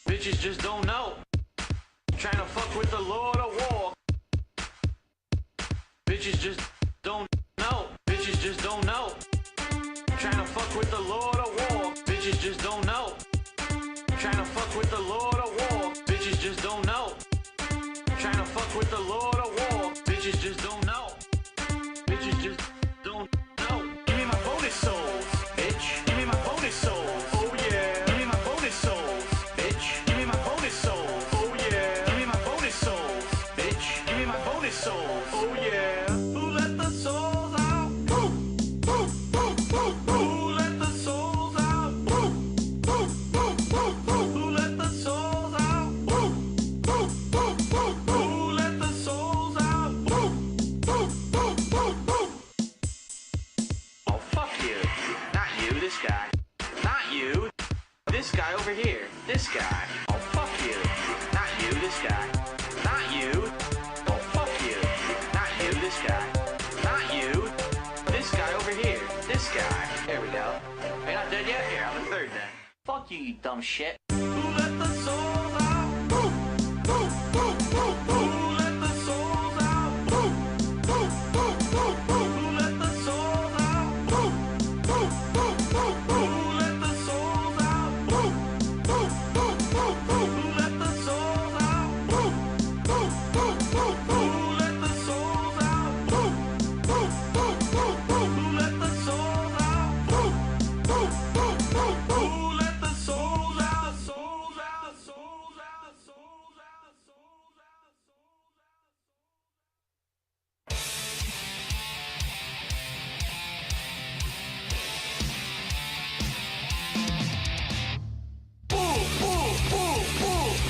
Bitches just don't know. Trying to fuck with the Lord of War. Bitches just don't know. Bitches just don't know. Trying to fuck with the Lord of War. Bitches just don't know. Trying to fuck with the Lord of War. Bitches just don't know. Trying to fuck with the Lord of War. Bitches just don't know. Bitches just don't know. Give me my bonus souls, bitch. Give me my bonus souls. Oh yeah. Give me my bonus souls, bitch. Give me my bonus souls. Oh yeah. Give me my bonus souls, bitch. Give me my bonus souls. Oh yeah. Who let the souls out? Who let the souls out? Who let the souls out? Who let the souls out? Oh, fuck you. Not you, this guy. Not you. This guy over here. This guy. Oh, fuck you. Not you, this guy. Not you. Oh, fuck you. Not you, this guy. Not you. This guy over here. This guy. There we go. Are you not dead yet? Here, I'm the third then. Fuck you, you dumb shit. Who let the souls out? Who let the souls out? Who let the souls out? Who let the souls out? Who let the souls out? Who let the souls out? Who let the souls out? Who let the souls out? Souls out, souls out, souls out, souls out,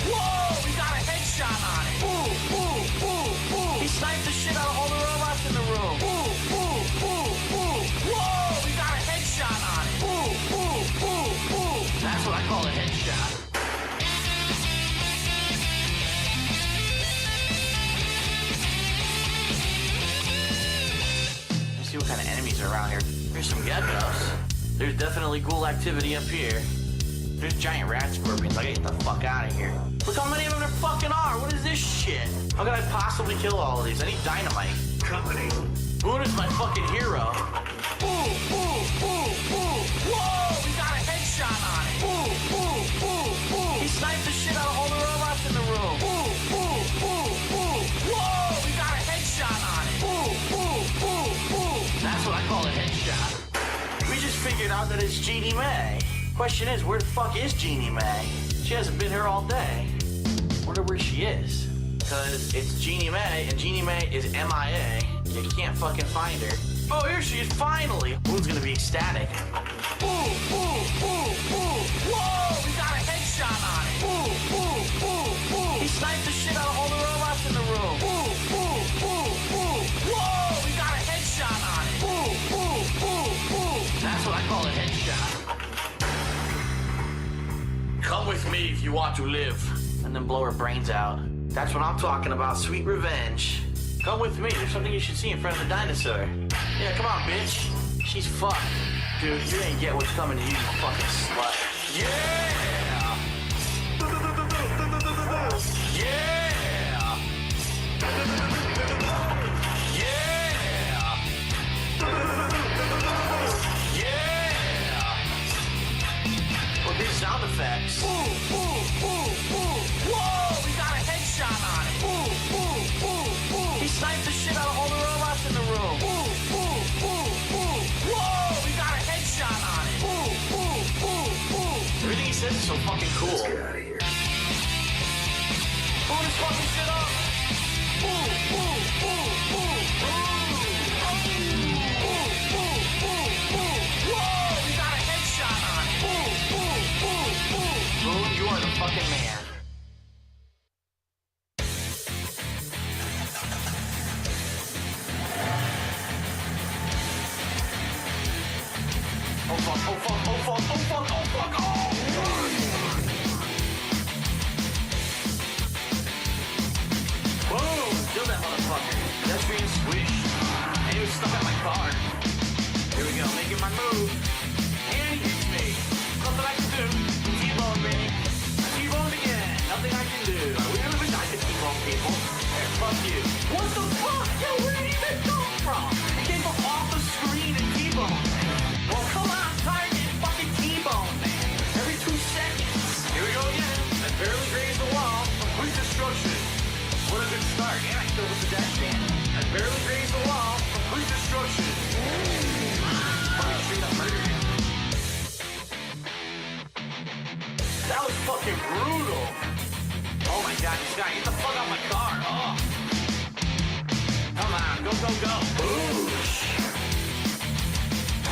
Whoa, we got a headshot on it. He sniped the shit out of all the robots in the room. Whoa, we got a headshot on it. That's what I call a headshot. Let's see what kind of enemies are around here. There's some geckos. There's definitely ghoul activity up here. There's giant rat scorpions. I gotta get the fuck out of here. Look how many of them there fucking are. What is this shit? How could I possibly kill all of these? I need dynamite. Company. Boone is my fucking hero. Whoa, we got a headshot on it. He sniped the shit out of all the robots in the room. Whoa, we got a headshot on it. That's what I call a headshot. We just figured out that it's Jeannie Mae. Question is, where the fuck is Jeannie Mae? She hasn't been here all day. Wonder where she is. Because it's Jeannie Mae, and Jeannie Mae is MIA. You can't fucking find her. Oh, here she is, finally! Boone's gonna be ecstatic. Whoa, we got a headshot on it. He sniped the shit out of all the robots in the room. Whoa, we got a headshot on it. That's what I call a headshot. Come with me if you want to live. And then blow her brains out. That's what I'm talking about, sweet revenge. Come with me, there's something you should see in front of the dinosaur. Yeah, come on, bitch. She's fucked. Dude, you ain't get what's coming to you, you fucking slut. Yeah! Yeah! Yeah! Well, these sound effects. Whoa, we got a headshot on it. He sniped the shit out of all the robots in the room. Whoa, we got a headshot on it. Everything he says is so fucking cool. Let's get out of here. Blow this fucking shit up. Whoa, we got a headshot on it. Boone, you are the fucking man. Oh fuck, oh fuck, oh fuck, oh fuck, oh fuck, oh! Boom! Kill that motherfucker. Pedestrian swish. And he was stuck at my car. Here we go, making my move. And he hits me. Nothing I can do. T-bone me. T-boned again. and I killed with the dash stand. I barely grazed the wall. Complete destruction. Fucking straight up murdered him. That was fucking brutal. Oh my god, this guy, get the fuck out of my car. Oh. Come on, go, go, go. Boosh.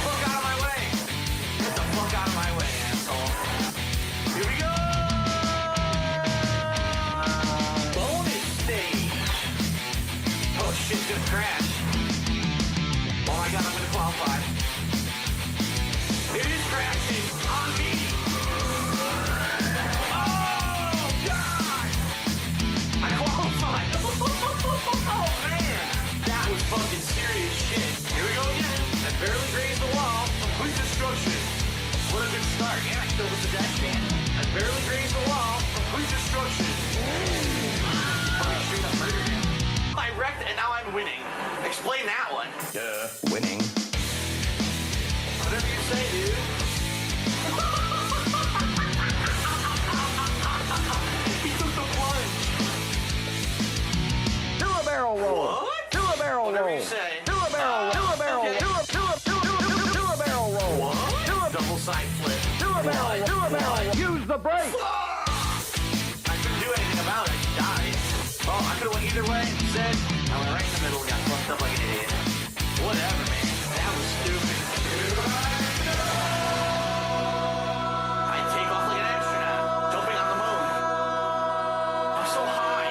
Fuck out of my way. Get the fuck out of my way, asshole. Here we go. Bonus stage. Oh shit's gonna crash. Oh my god, I'm gonna qualify. It is crashing on me. Oh god. I qualified. Oh man. That was fucking serious shit. Here we go again. I barely grazed the wall. Complete destruction. What a good start. And I killed with the dash stand. I barely grazed the wall. Complete destruction. Fucking straight up murdered him. I wrecked and now I'm winning. Explain that one. Winning. Whatever you say, dude. He took the plunge. Do a barrel roll. What? Do a barrel Whatever roll. you say. Do a barrel. Do a barrel. Okay. Do a barrel roll. What? Do a Double side flip. do a barrel. Do a barrel. Use the brake. I couldn't do anything about it. I died. Oh, I could have went either way. Instead, I went right in the middle and got fucked up like an idiot. Whatever, man. That was stupid. I take off like an astronaut, jumping on the moon. I'm so high.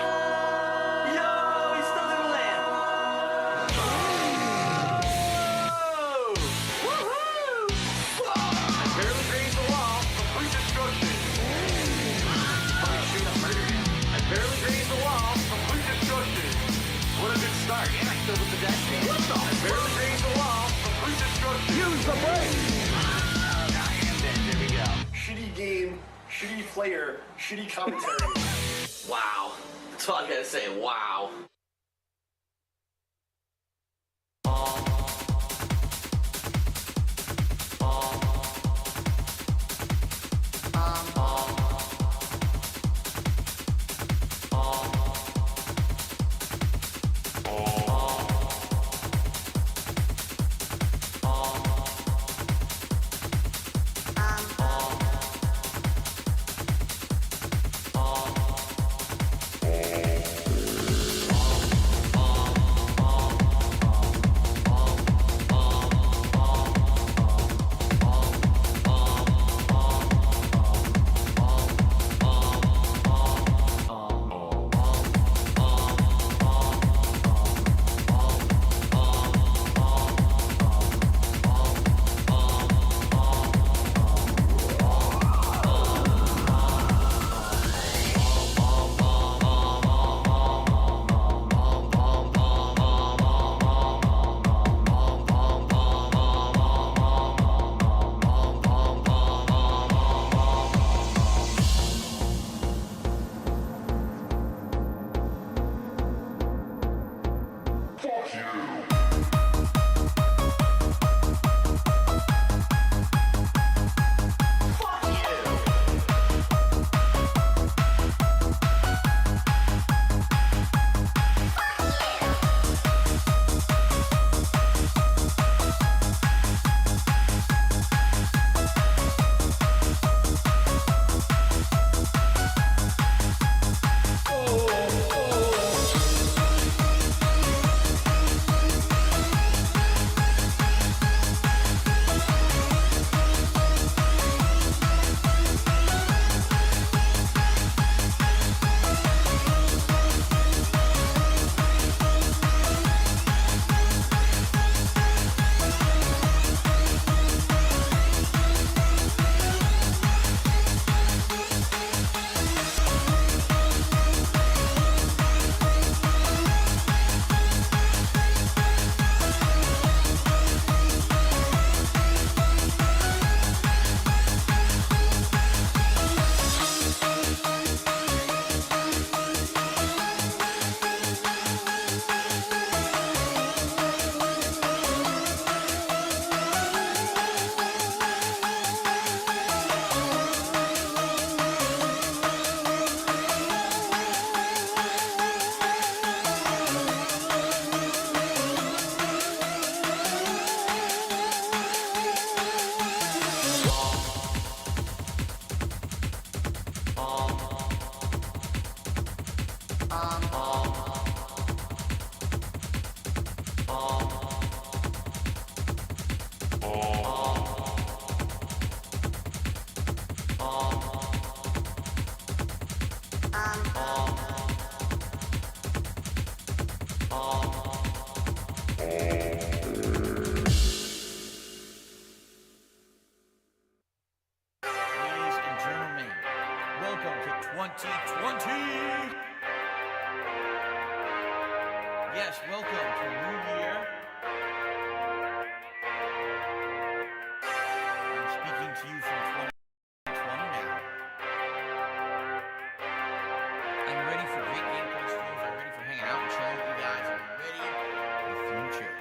Yo, he still didn't land. Whoa! Woohoo! I barely grazed the wall. Complete destruction. Fucking straight up murdered him. I barely grazed the wall. Complete destruction. What a good start. And I killed with the dash stand. What the? I barely grazed the wall. Complete destruction. Use the brake. I am dead. There we go. Shitty game, shitty player, shitty commentary. Wow. That's all I gotta say. Wow. Ladies and gentlemen, welcome to 2020. Yes, welcome to New Year. I'm speaking to you from 2020 now. I'm ready for great gameplay streams. I'm ready for hanging out and chilling with you guys. I'm ready for the future.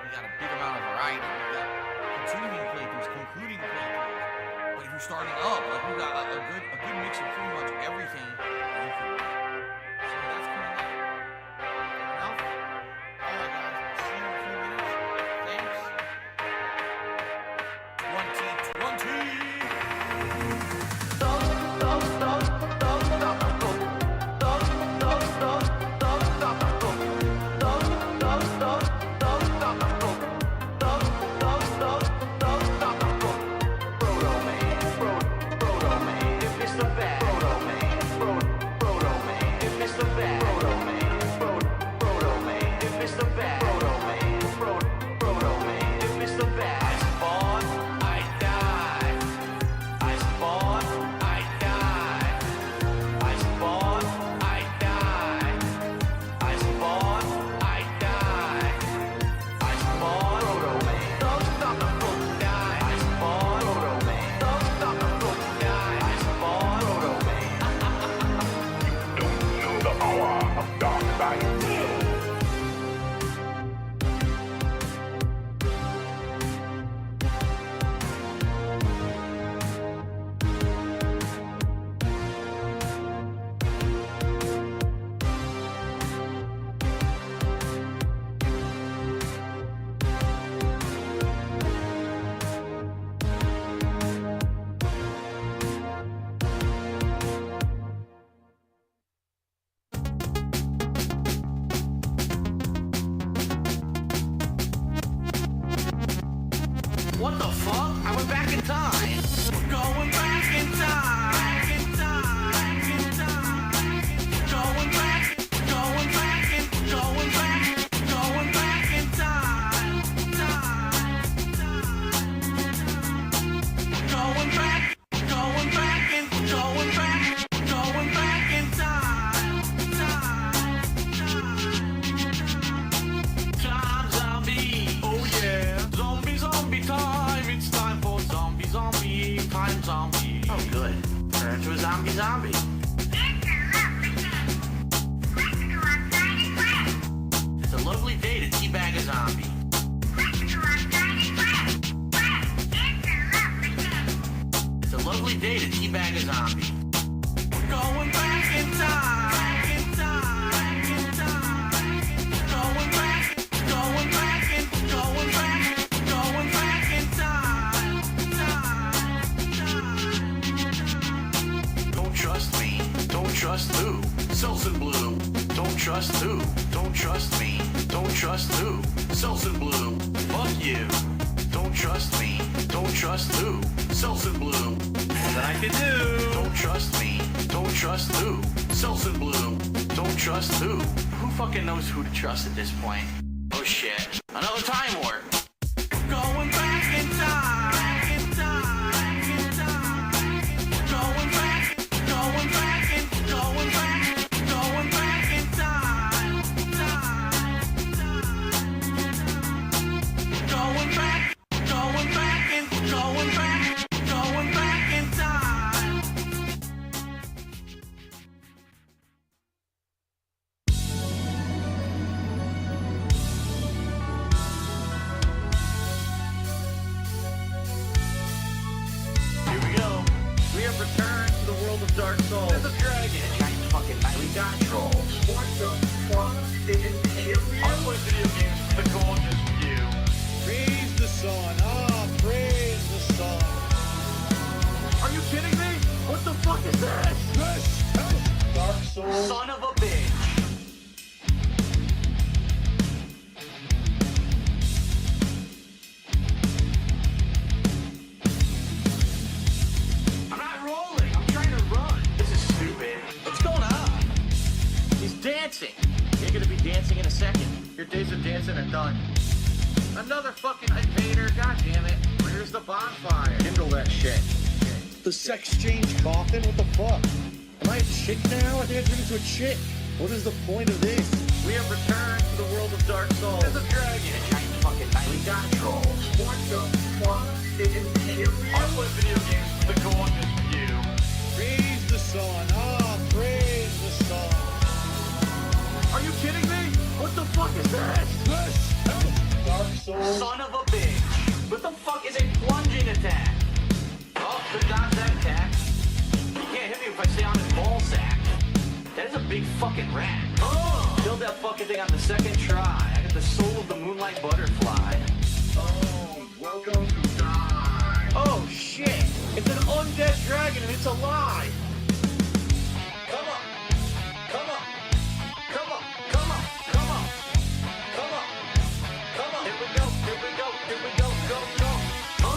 We got a big amount of variety. We got continuing playthroughs, concluding playthroughs. But if you're starting up, like we got a good mix of pretty much everything. So that's coming up. Fair enough. All right, guys. See you in a few minutes. Thanks. 5, trust who? Don't trust me. Don't trust who? Selson Blue. Fuck you. Don't trust me. Don't trust who? Selson Blue. That I can do. Don't trust me. Don't trust who? Selson Blue. Don't trust who? Who fucking knows who to trust at this point? Oh shit. Another time warp. Going back in time. Back in time. Back in time. Going back. Going back and going back. Going back in time. Time. Going back. Going back and going back. Going back in time. Here we go. We have returned to the world of Dark Souls. There's a dragon. Giant fucking knight. We got trolls. What the fuck is it? I play video games with the gorgeous view. Praise the sun. Ah, praise the sun. Are you kidding me? What the fuck is this? Dark Souls. Son of a bitch. I'm not rolling. I'm trying to run. This is stupid. What's going on? He's dancing. You're gonna be dancing in a second. Your days of dancing are done. Another fucking invader. God damn it. Where's the bonfire? Kindle that shit. The sex change coffin? What the fuck? Am I a chick now? I think I turned into a chick. What is the point of this? We have returned to the world of Dark Souls. There's a dragon. Giant fucking knight. We got trolls. What the fuck is it? I play video games with the gorgeous view. Praise the sun. Ah, praise the sun. Are you kidding me? What the fuck is this? Dark Souls. Son of a bitch. What the fuck is a plunging attack? Oh, could dodge that attack. You can't hit me if I stay on his ball sack. That is a big fucking rat. Oh! Killed that fucking thing on the second try. I got the soul of the moonlight butterfly. Oh, welcome to die. Oh shit! It's an undead dragon and it's alive! Come on! Come on! Come on! Come on! Come on! Come on! Come on! Here we go! Here we go! Here we go! Go! Go! Oh!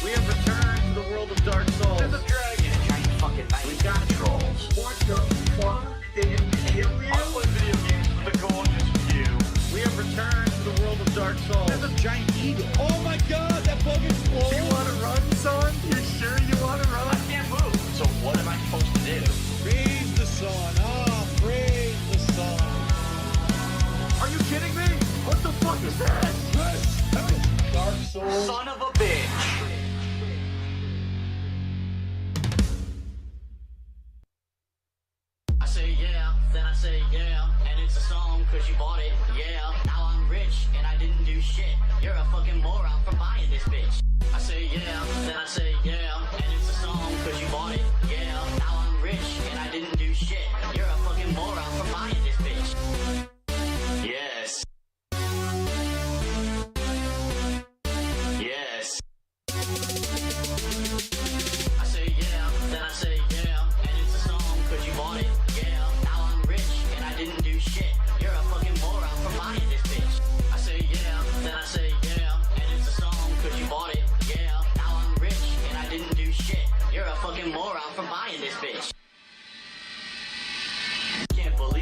We have returned to the world of Dark Souls. There's a dragon. Giant fucking knight. We got trolls. What the fuck is it? I play video games with the gorgeous view. We have returned to the world of Dark Souls. There's a giant eagle. Oh my god, that bug explodes. You wanna run, son? You sure you wanna run? I can't move. So what am I supposed to do? Praise the sun. Ah, praise the sun. Are you kidding me? What the fuck is this? Dark Souls. Son of a bitch. I say yeah, then I say yeah, and it's a song cause you bought it, yeah. Now I'm rich and I didn't do shit. You're a fucking moron for buying this bitch. I say yeah, then I say yeah, and it's a song cause you bought it, yeah. Now I'm rich and I didn't do shit. You're a fucking moron for buying this bitch. Yes. Yes. I say yeah, then I say yeah, and it's a song cause you bought it, yeah. Now I'm rich and I didn't do shit. You're a fucking moron for buying this bitch. I say yeah, then I say yeah, and it's a song cause you bought it, yeah. Now I'm rich and I didn't do shit. You're a fucking moron for buying this bitch. Can't believe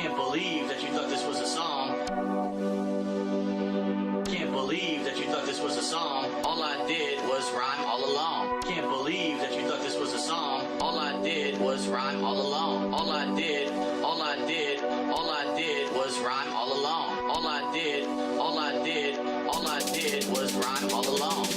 Can't believe that you thought this was a song. Can't believe that you thought this was a song. All I did was rhyme all along. Can't believe that you thought this was a song. All I did was rhyme all along. All I did was rhyme all along. All I did was rhyme all along.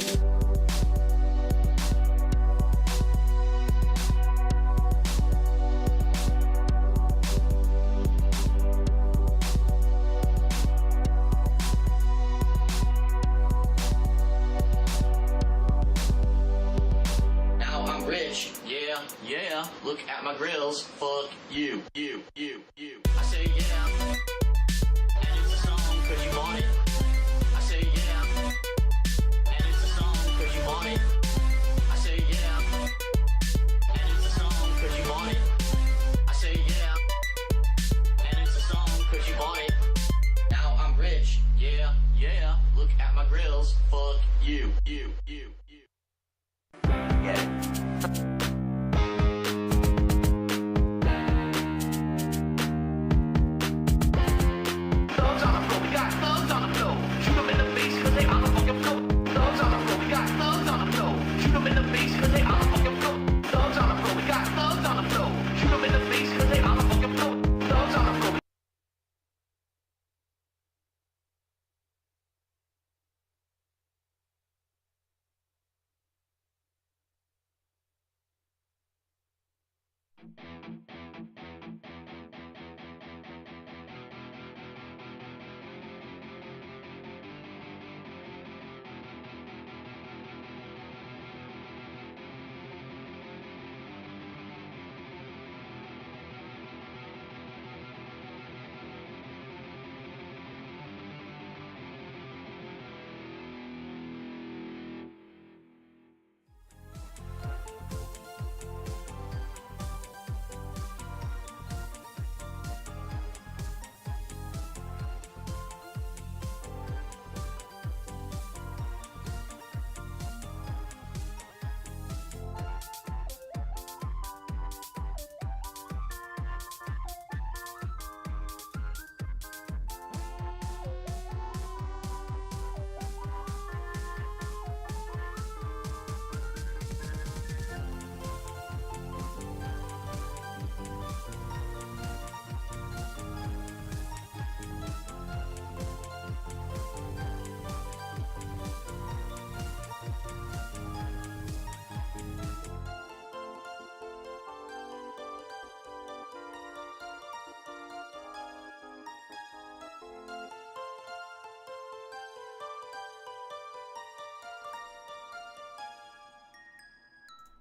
Yeah, look at my grills. Fuck you. I say yeah, and it's a song cause you want it. I say yeah, and it's a song cause you want it. I say yeah, and it's a song cause you want it. I say yeah, and it's a song cause you want it. Now I'm rich. Yeah, look at my grills. Fuck you. Yeah.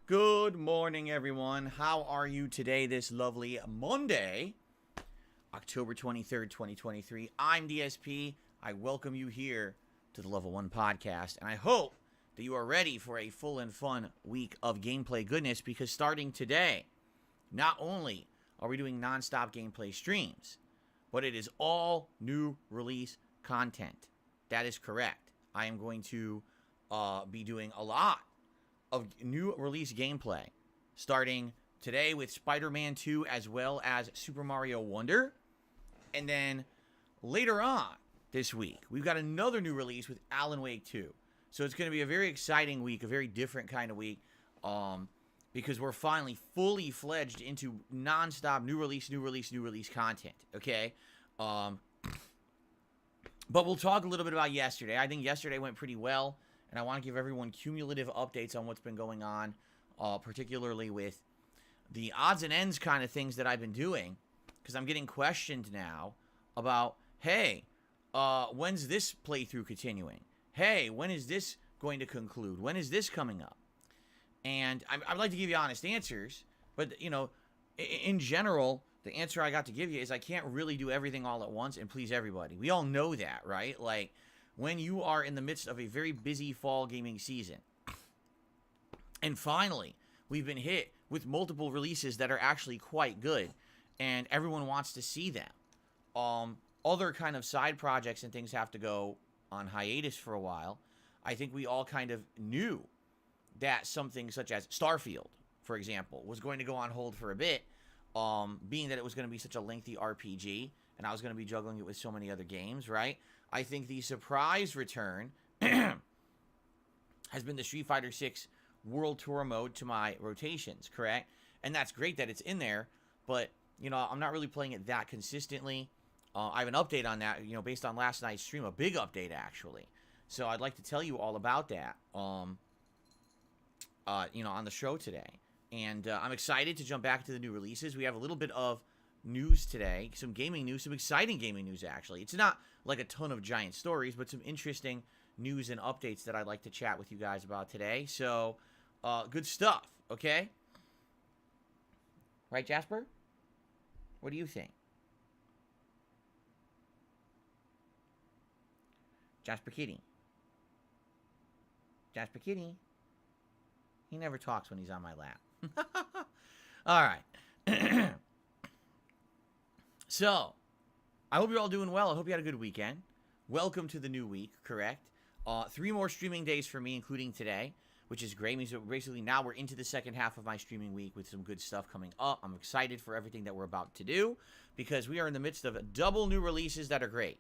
Good morning, everyone. How are you today, this lovely Monday, October 23rd, 2023? I'm DSP. I welcome you here to the Level 1 podcast, and I hope that you are ready for a full and fun week of gameplay goodness, because starting today, not only are we doing non-stop gameplay streams, but it is all new release content. That is correct. I am going to be doing a lot of new release gameplay, starting today with Spider-Man 2 as well as Super Mario Wonder. And then later on this week, we've got another new release with Alan Wake 2. So it's going to be a very exciting week, a very different kind of week, because we're finally fully fledged into non-stop new release content, okay? But we'll talk a little bit about yesterday. I think yesterday went pretty well, and I want to give everyone cumulative updates on what's been going on, particularly with the odds and ends kind of things that I've been doing, because I'm getting questioned now about, hey, when's this playthrough continuing? Hey, when is this going to conclude? When is this coming up? And I'd like to give you honest answers, but, you know, in general, the answer I got to give you is I can't really do everything all at once and please everybody. We all know that, right? Like, when you are in the midst of a very busy fall gaming season, and finally, we've been hit with multiple releases that are actually quite good, and everyone wants to see them. Other kind of side projects and things have to go on hiatus for a while. I think we all kind of knew that something such as Starfield, for example, was going to go on hold for a bit. being that it was going to be such a lengthy RPG, and I was going to be juggling it with so many other games, right? I think the surprise return has been the Street Fighter 6 World Tour mode to my rotations, correct? And that's great that it's in there, but, you know, I'm not really playing it that consistently. I have an update on that, you know, based on last night's stream, a big update, actually. So I'd like to tell you all about that, you know, on the show today. And I'm excited to jump back to the new releases. We have a little bit of news today, some gaming news, some exciting gaming news, actually. It's not like a ton of giant stories, but some interesting news and updates that I'd like to chat with you guys about today. So, good stuff, okay? Right, Jasper? What do you think? Jasper Kitty. Jasper Kitty. He never talks when he's on my lap. All right. So, I hope you're all doing well. I hope you had a good weekend. Welcome to the new week, correct? 3 more streaming days for me, including today, which is great. Means that basically now we're into the second half of my streaming week with some good stuff coming up. I'm excited for everything that we're about to do because we are in the midst of double new releases that are great.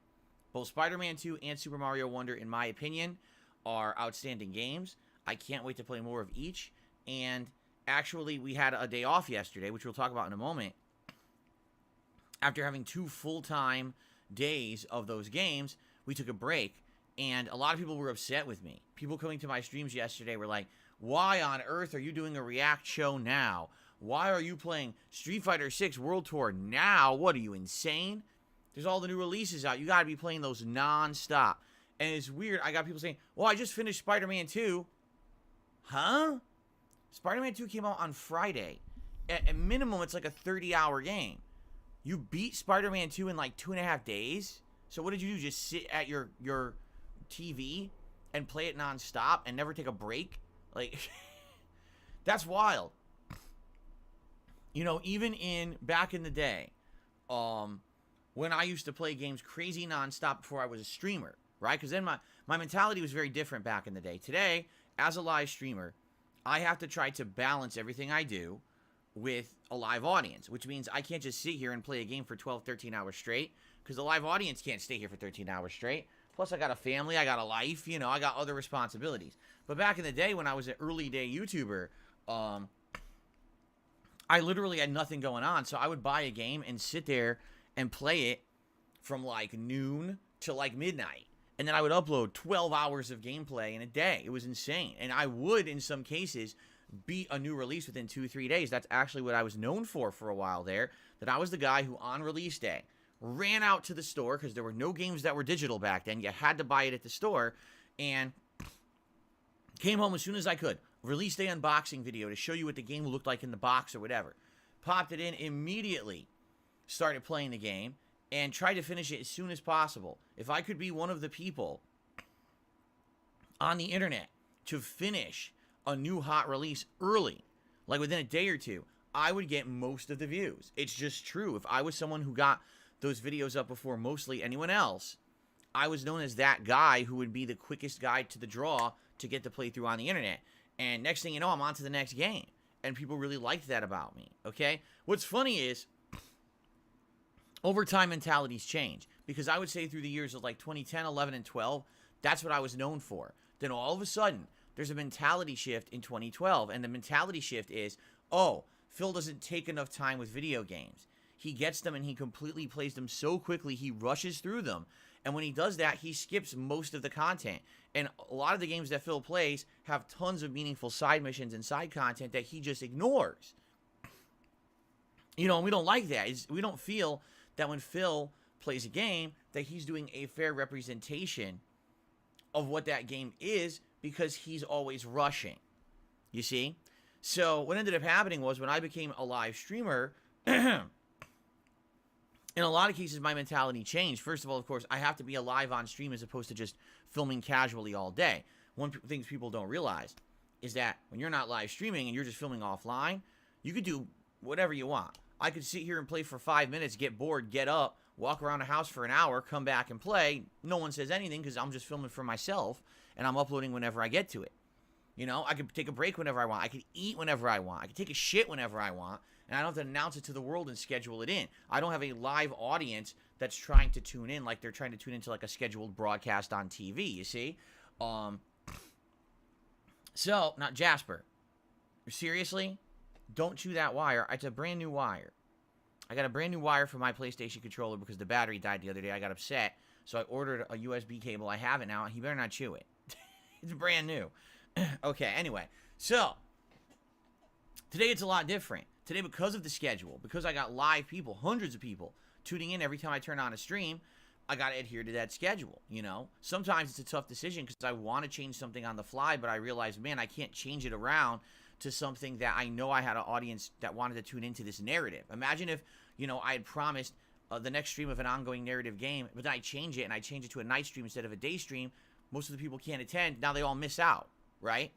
Both Spider-Man 2 and Super Mario Wonder, in my opinion, are outstanding games. I can't wait to play more of each. And actually, we had a day off yesterday, which we'll talk about in a moment. After having 2 full-time days of those games, we took a break. And a lot of people were upset with me. People coming to my streams yesterday were like, why on earth are you doing a react show now? Why are you playing Street Fighter 6 World Tour now? What, are you insane? There's all the new releases out. You got to be playing those non-stop. And it's weird. I got people saying, well, I just finished Spider-Man 2. Huh? Spider-Man 2 came out on Friday. At minimum, it's like a 30-hour game. You beat Spider-Man 2 in like 2.5 days? So what did you do? Just sit at your TV and play it non-stop and never take a break? Like, that's wild. You know, even back in the day, when I used to play games crazy non-stop before I was a streamer, right? Because then my mentality was very different back in the day. Today, as a live streamer, I have to try to balance everything I do with a live audience, which means I can't just sit here and play a game for 12, 13 hours straight, because the live audience can't stay here for 13 hours straight. Plus, I got a family, I got a life, you know, I got other responsibilities. But back in the day when I was an early day YouTuber, I literally had nothing going on. So I would buy a game and sit there and play it from like noon to like midnight. And then I would upload 12 hours of gameplay in a day. It was insane. And I would, in some cases, beat a new release within 2-3 days. That's actually what I was known for a while there. That I was the guy who, on release day, ran out to the store, because there were no games that were digital back then. You had to buy it at the store. And came home as soon as I could. Release day unboxing video to show you what the game looked like in the box or whatever. Popped it in immediately. Started playing the game. And tried to finish it as soon as possible. If I could be one of the people on the internet to finish a new hot release early, like within a day or two, I would get most of the views. It's just true. If I was someone who got those videos up before mostly anyone else, I was known as that guy who would be the quickest guy to the draw to get the playthrough on the internet. And next thing you know, I'm on to the next game. And people really liked that about me, okay? What's funny is, over time, mentalities change. Because I would say through the years of like 2010, 11, and 12, that's what I was known for. Then all of a sudden, there's a mentality shift in 2012. And the mentality shift is, oh, Phil doesn't take enough time with video games. He gets them and he completely plays them so quickly, he rushes through them. And when he does that, he skips most of the content. And a lot of the games that Phil plays have tons of meaningful side missions and side content that he just ignores. You know, and we don't like that. We don't feel that when Phil plays a game, that he's doing a fair representation of what that game is, because he's always rushing. You see? So what ended up happening was, when I became a live streamer, in a lot of cases, my mentality changed. First of all, of course, I have to be alive on stream as opposed to just filming casually all day. One thing people don't realize is that when you're not live streaming and you're just filming offline, you could do whatever you want. I could sit here and play for 5 minutes, get bored, get up, walk around the house for an hour, come back and play. No one says anything because I'm just filming for myself and I'm uploading whenever I get to it. You know, I could take a break whenever I want. I could eat whenever I want. I could take a shit whenever I want. and I don't have to announce it to the world and schedule it in. I don't have a live audience that's trying to tune in like they're trying to tune into like a scheduled broadcast on TV, you see? So, not Jasper. Seriously? Don't chew that wire. It's a brand new wire. I got a brand new wire for my PlayStation controller because the battery died the other day. I got upset, so I ordered a USB cable. I have it now. He better not chew it. It's brand new. Okay, anyway. So, today it's a lot different. Today, because of the schedule, because I got live people, hundreds of people, tuning in every time I turn on a stream, I got to adhere to that schedule, you know? Sometimes it's a tough decision because I want to change something on the fly, but I realize, man, I can't change it around to something that I know I had an audience that wanted to tune into this narrative. Imagine if, you know, I had promised the next stream of an ongoing narrative game, but then I change it, and I change it to a night stream instead of a day stream. Most of the people can't attend. Now they all miss out, right?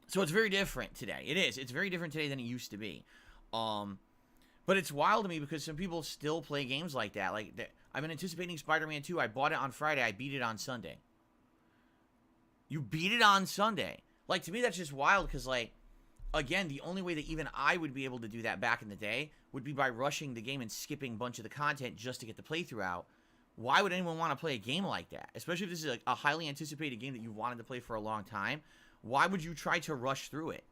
So it's very different today. It is. It's very different today than it used to be. But it's wild to me because some people still play games like that. I've been anticipating Spider-Man 2. I bought it on Friday. I beat it on Sunday. You beat it on Sunday. Like, to me, that's just wild because, like, again, the only way that even I would be able to do that back in the day would be by rushing the game and skipping a bunch of the content just to get the playthrough out. Why would anyone want to play a game like that? Especially if this is like a highly anticipated game that you wanted to play for a long time. Why would you try to rush through it?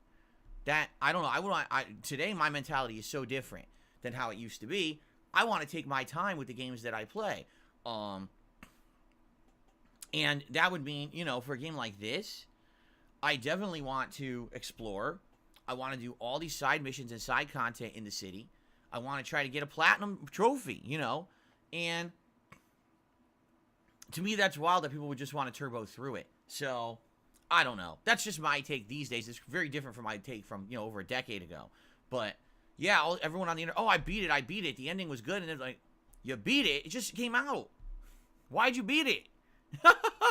That, I don't know. Today, my mentality is so different than how it used to be. I want to take my time with the games that I play. And that would mean, you know, for a game like this, I definitely want to explore. I want to do all these side missions and side content in the city. I want to try to get a platinum trophy, you know. And to me, that's wild that people would just want to turbo through it. So, I don't know. That's just my take these days. It's very different from my take from, you know, over a decade ago. But, yeah, everyone on the internet, oh, I beat it. The ending was good. And they're like, you beat it? It just came out. Why'd you beat it?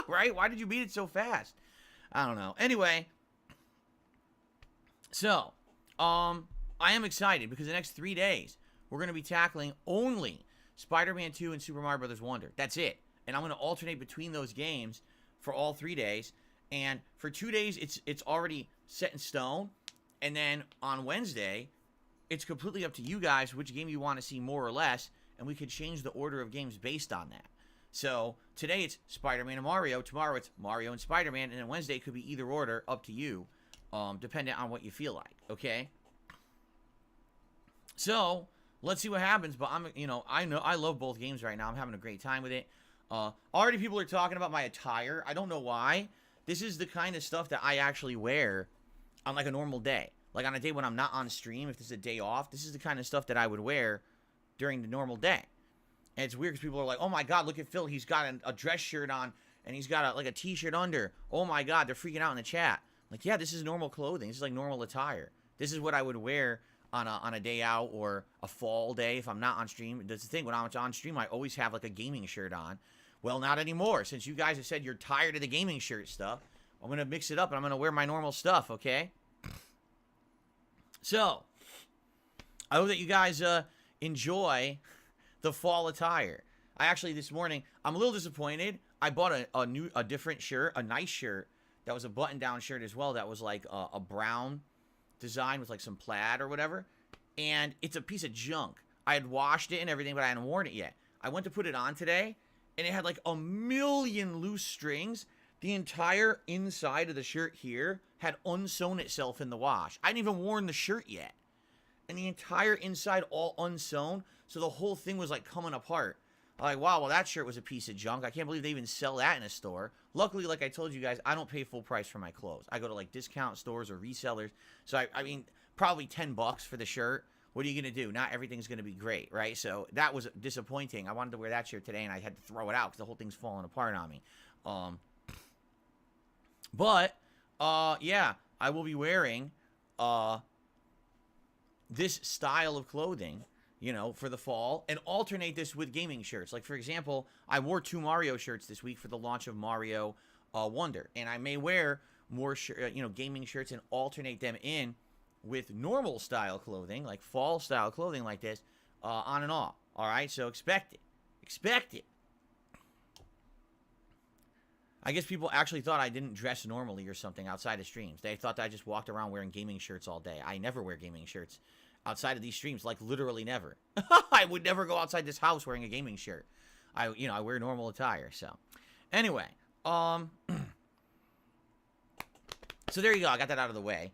Right? Why did you beat it so fast? I don't know. Anyway, so, I am excited because the next 3 days, we're going to be tackling only Spider-Man 2 and Super Mario Bros. Wonder. That's it. And I'm going to alternate between those games for all 3 days. And for 2 days, it's already set in stone. And then on Wednesday, it's completely up to you guys which game you want to see more or less. And we could change the order of games based on that. So today it's Spider-Man and Mario. Tomorrow it's Mario and Spider-Man. And then Wednesday it could be either order, up to you, depending on what you feel like. Okay? So let's see what happens. But I know I love both games right now. I'm having a great time with it. Already people are talking about my attire. I don't know why. This is the kind of stuff that I actually wear on like a normal day. Like on a day when I'm not on stream, if this is a day off, this is the kind of stuff that I would wear during the normal day. And it's weird because people are like, oh my God, look at Phil. He's got a dress shirt on and he's got like a t-shirt under. Oh my God, they're freaking out in the chat. Like, yeah, this is normal clothing. This is like normal attire. This is what I would wear on a day out or a fall day if I'm not on stream. That's the thing. When I'm on stream, I always have like a gaming shirt on. Well, not anymore. Since you guys have said you're tired of the gaming shirt stuff, I'm going to mix it up and I'm going to wear my normal stuff, okay? So, I hope that you guys enjoy the fall attire. I actually, this morning, I'm a little disappointed. I bought a different shirt, a nice shirt, that was a button-down shirt as well, that was like a brown design with like some plaid or whatever, and it's a piece of junk. I had washed it and everything, but I hadn't worn it yet. I went to put it on today, and it had like a million loose strings. The entire inside of the shirt here had unsewn itself in the wash. I hadn't even worn the shirt yet. And the entire inside all unsewn, so the whole thing was like coming apart. I'm like, wow, well that shirt was a piece of junk. I can't believe they even sell that in a store. Luckily, like I told you guys, I don't pay full price for my clothes. I go to like discount stores or resellers. So I mean, probably $10 for the shirt. What are you going to do? Not everything's going to be great, right? So that was disappointing. I wanted to wear that shirt today, and I had to throw it out because the whole thing's falling apart on me. Yeah, I will be wearing this style of clothing, you know, for the fall, and alternate this with gaming shirts. Like, for example, I wore 2 Mario shirts this week for the launch of Mario Wonder, and I may wear more, gaming shirts and alternate them in with normal style clothing, like fall style clothing like this, on and off. All right, so expect it. Expect it. I guess people actually thought I didn't dress normally or something outside of streams. They thought that I just walked around wearing gaming shirts all day. I never wear gaming shirts outside of these streams, like literally never. I would never go outside this house wearing a gaming shirt. I wear normal attire. So, anyway, so there you go. I got that out of the way.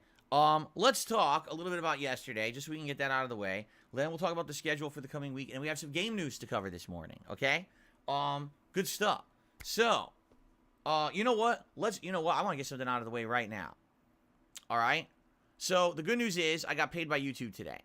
Let's talk a little bit about yesterday, just so we can get that out of the way. Then we'll talk about the schedule for the coming week, and we have some game news to cover this morning. Okay, good stuff. So, you know what? I want to get something out of the way right now. All right. So the good news is I got paid by YouTube today.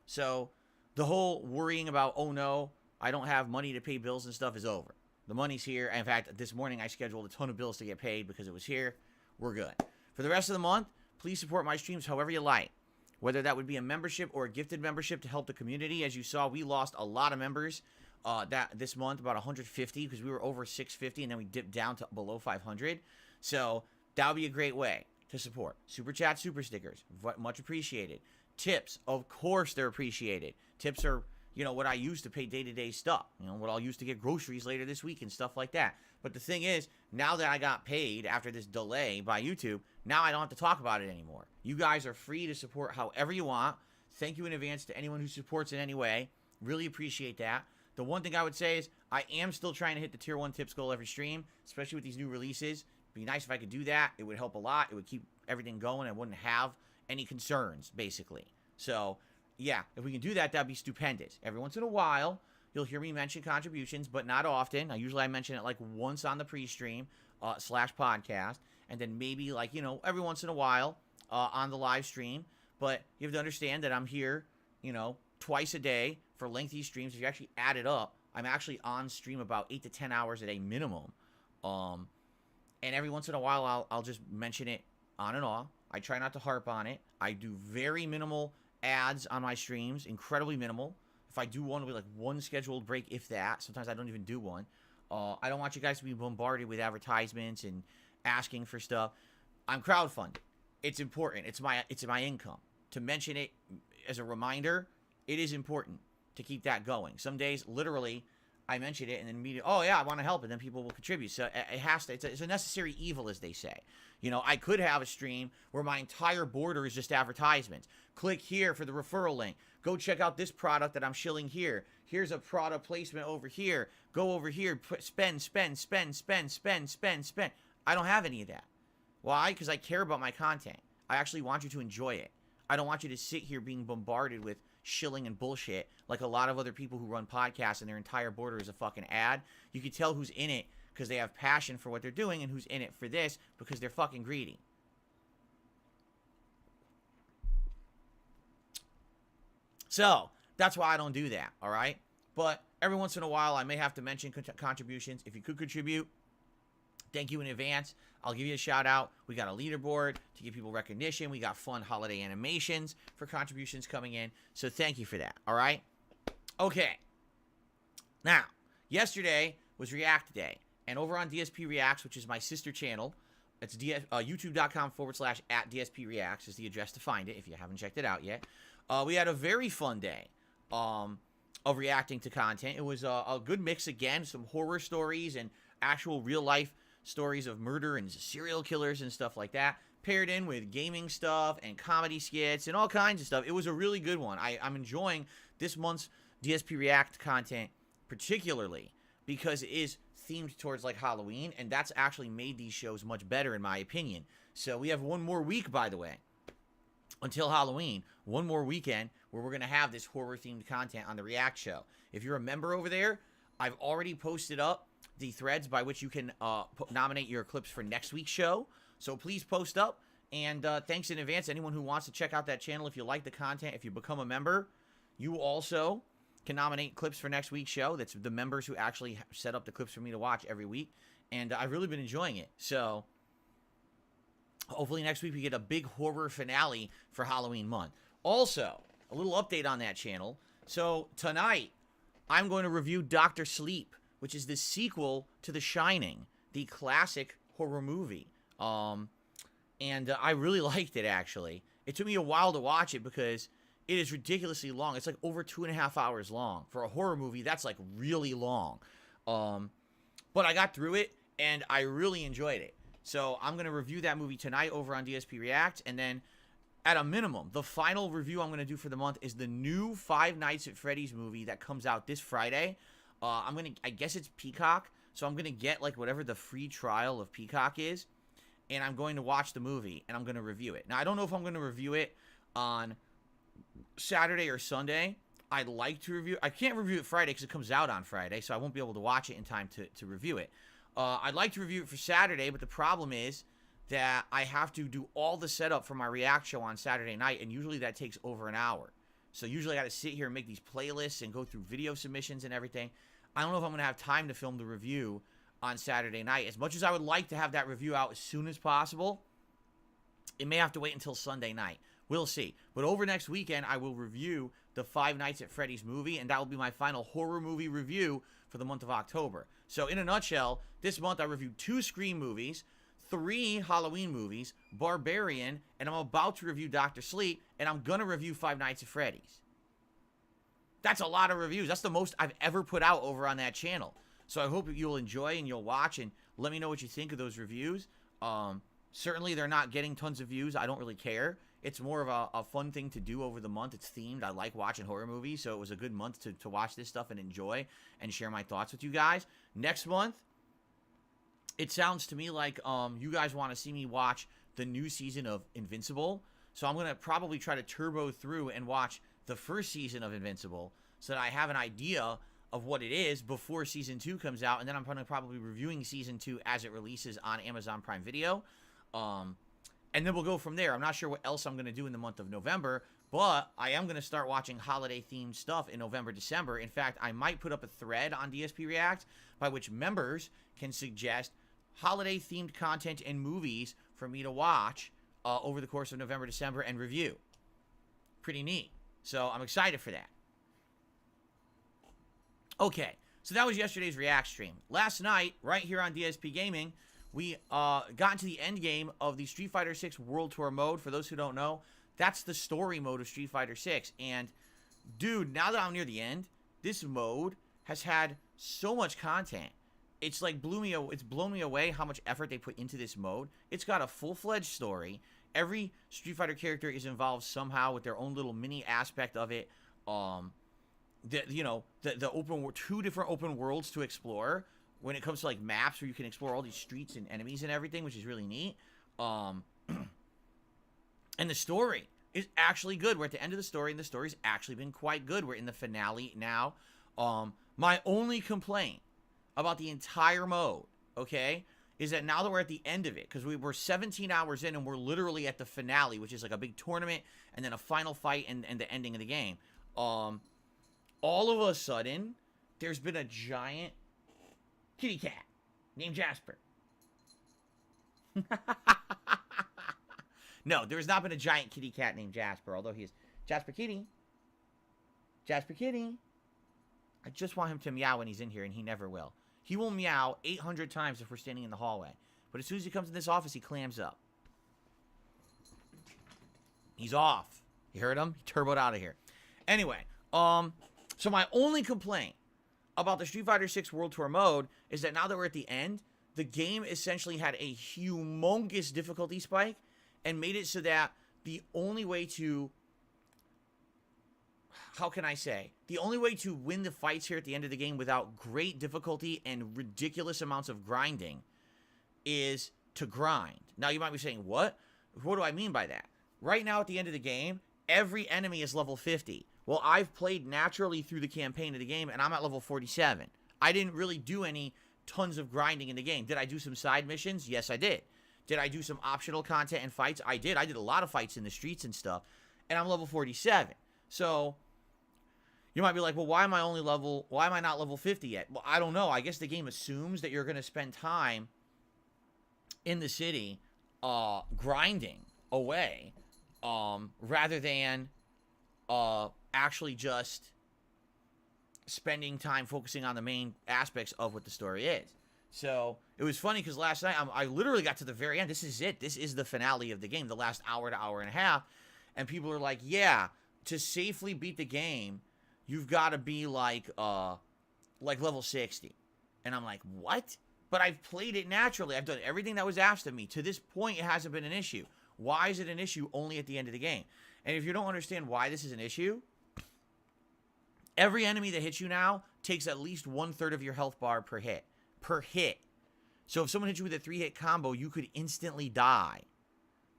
So the whole worrying about, oh no, I don't have money to pay bills and stuff is over. The money's here. In fact, this morning I scheduled a ton of bills to get paid because it was here. We're good. For the rest of the month, please support my streams however you like. Whether that would be a membership or a gifted membership to help the community. As you saw, we lost a lot of members this month, about 150, because we were over 650 and then we dipped down to below 500. So that would be a great way to support. Super chat, super stickers, much appreciated. Tips, of course they're appreciated. Tips are, what I use to pay day-to-day stuff. What I'll use to get groceries later this week and stuff like that. But the thing is, now that I got paid after this delay by YouTube, now I don't have to talk about it anymore. You guys are free to support however you want. Thank you in advance to anyone who supports in any way. Really appreciate that. The one thing I would say is I am still trying to hit the tier 1 tips goal every stream, especially with these new releases. It'd be nice if I could do that. It would help a lot. It would keep everything going. I wouldn't have any concerns, basically. So, yeah, if we can do that, that'd be stupendous. Every once in a while, you'll hear me mention contributions, but not often. I mention it like once on the pre-stream / podcast, and then maybe like, every once in a while on the live stream. But you have to understand that I'm here, twice a day for lengthy streams. If you actually add it up, I'm actually on stream about 8 to 10 hours a day minimum. And every once in a while, I'll just mention it on and off. I try not to harp on it. I do very minimal ads on my streams, incredibly minimal. If I do one, it'll be like one scheduled break, if that. Sometimes I don't even do one. I don't want you guys to be bombarded with advertisements and asking for stuff. I'm crowdfunded. It's important. It's my income. To mention it as a reminder, it is important to keep that going. Some days, literally, I mention it and then immediately, oh yeah, I want to help, and then people will contribute. So it has to. It's a necessary evil, as they say. I could have a stream where my entire border is just advertisements. Click here for the referral link. Go check out this product that I'm shilling here. Here's a product placement over here. Go over here. Spend. I don't have any of that. Why? Because I care about my content. I actually want you to enjoy it. I don't want you to sit here being bombarded with shilling and bullshit like a lot of other people who run podcasts and their entire border is a fucking ad. You can tell who's in it because they have passion for what they're doing, and who's in it for this because they're fucking greedy. So that's why I don't do that, all right? But every once in a while, I may have to mention contributions. If you could contribute, thank you in advance. I'll give you a shout out. We got a leaderboard to give people recognition. We got fun holiday animations for contributions coming in. So thank you for that, all right? Okay. Now, yesterday was React Day. And over on DSP Reacts, which is my sister channel, it's youtube.com/@DSP Reacts is the address to find it if you haven't checked it out yet. We had a very fun day of reacting to content. It was a good mix again, some horror stories and actual real-life stories of murder and serial killers and stuff like that, paired in with gaming stuff and comedy skits and all kinds of stuff. It was a really good one. I'm enjoying this month's DSP React content particularly because it is themed towards like Halloween, and that's actually made these shows much better in my opinion. So we have one more week, by the way, until Halloween, one more weekend where we're going to have this horror-themed content on the React show. If you're a member over there, I've already posted up the threads by which you can nominate your clips for next week's show. So please post up, and thanks in advance. Anyone who wants to check out that channel, if you like the content, if you become a member, you also can nominate clips for next week's show. That's the members who actually set up the clips for me to watch every week, and I've really been enjoying it. So hopefully next week we get a big horror finale for Halloween month. Also, a little update on that channel. So tonight, I'm going to review Dr. Sleep, which is the sequel to The Shining, the classic horror movie. And I really liked it, actually. It took me a while to watch it because it is ridiculously long. It's like over 2.5 hours long. For a horror movie, that's like really long. But I got through it, and I really enjoyed it. So I'm going to review that movie tonight over on DSP React, and then at a minimum, the final review I'm going to do for the month is the new Five Nights at Freddy's movie that comes out this Friday. I guess it's Peacock, so I'm going to get, like, whatever the free trial of Peacock is, and I'm going to watch the movie, and I'm going to review it. Now, I don't know if I'm going to review it on Saturday or Sunday. I'd like to review. I can't review it Friday because it comes out on Friday, so I won't be able to watch it in time to review it. I'd like to review it for Saturday, but the problem is that I have to do all the setup for my React show on Saturday night, and usually that takes over an hour. So usually I got to sit here and make these playlists and go through video submissions and everything. I don't know if I'm going to have time to film the review on Saturday night. As much as I would like to have that review out as soon as possible, it may have to wait until Sunday night. We'll see. But over next weekend, I will review the Five Nights at Freddy's movie, and that will be my final horror movie review for the month of October. So in a nutshell, this month I reviewed 2 Scream movies, 3 Halloween movies, Barbarian, and I'm about to review Dr. Sleep, and I'm going to review Five Nights at Freddy's. That's a lot of reviews. That's the most I've ever put out over on that channel. So I hope you'll enjoy and you'll watch and let me know what you think of those reviews. Certainly they're not getting tons of views. I don't really care. It's more of a fun thing to do over the month. It's themed. I like watching horror movies, so it was a good month to watch this stuff and enjoy and share my thoughts with you guys. Next month, it sounds to me like you guys want to see me watch the new season of Invincible. So I'm going to probably try to turbo through and watch the first season of Invincible so that I have an idea of what it is before Season 2 comes out. And then I'm going to probably be reviewing Season 2 as it releases on Amazon Prime Video. And then we'll go from there. I'm not sure what else I'm going to do in the month of November, but I am going to start watching holiday-themed stuff in November, December. In fact, I might put up a thread on DSP React by which members can suggest holiday-themed content and movies for me to watch over the course of November, December, and review. Pretty neat. So I'm excited for that. Okay, so that was yesterday's React stream. Last night, right here on DSP Gaming, we got into the end game of the Street Fighter 6 World Tour mode. For those who don't know, that's the story mode of Street Fighter 6. And, dude, now that I'm near the end, this mode has had so much content. It's like it's blown me away how much effort they put into this mode. It's got a full-fledged story. Every Street Fighter character is involved somehow with their own little mini aspect of it. The open 2 different open worlds to explore when it comes to like maps where you can explore all these streets and enemies and everything, which is really neat. And the story is actually good. We're at the end of the story, and the story's actually been quite good. We're in the finale now. My only complaint about the entire mode, okay, is that now that we're at the end of it, because we were 17 hours in and we're literally at the finale, which is like a big tournament and then a final fight and the ending of the game. All of a sudden, there's been a giant kitty cat named Jasper. No, there's not been a giant kitty cat named Jasper, although he is Jasper Kitty. Jasper Kitty. I just want him to meow when he's in here, and he never will. He will meow 800 times if we're standing in the hallway. But as soon as he comes in this office, he clams up. He's off. You heard him? He turboed out of here. Anyway, so my only complaint about the Street Fighter 6 World Tour mode is that now that we're at the end, the game essentially had a humongous difficulty spike and made it so that the only way to, how can I say, the only way to win the fights here at the end of the game without great difficulty and ridiculous amounts of grinding is to grind. Now you might be saying, what? What do I mean by that? Right now at the end of the game, every enemy is level 50. Well, I've played naturally through the campaign of the game, and I'm at level 47. I didn't really do any tons of grinding in the game. Did I do some side missions? Yes, I did. Did I do some optional content and fights? I did. I did a lot of fights in the streets and stuff, and I'm level 47. So you might be like, well, why am I not level 50 yet? Well, I don't know. I guess the game assumes that you're going to spend time in the city grinding away rather than actually just spending time focusing on the main aspects of what the story is. So it was funny because last night I literally got to the very end. This is it. This is the finale of the game, the last hour to hour and a half. And people are like, yeah, to safely beat the game, you've got to be like level 60. And I'm like, what? But I've played it naturally. I've done everything that was asked of me. To this point, it hasn't been an issue. Why is it an issue only at the end of the game? And if you don't understand why this is an issue, every enemy that hits you now takes at least 1/3 of your health bar per hit. Per hit. So if someone hits you with a 3-hit combo, you could instantly die.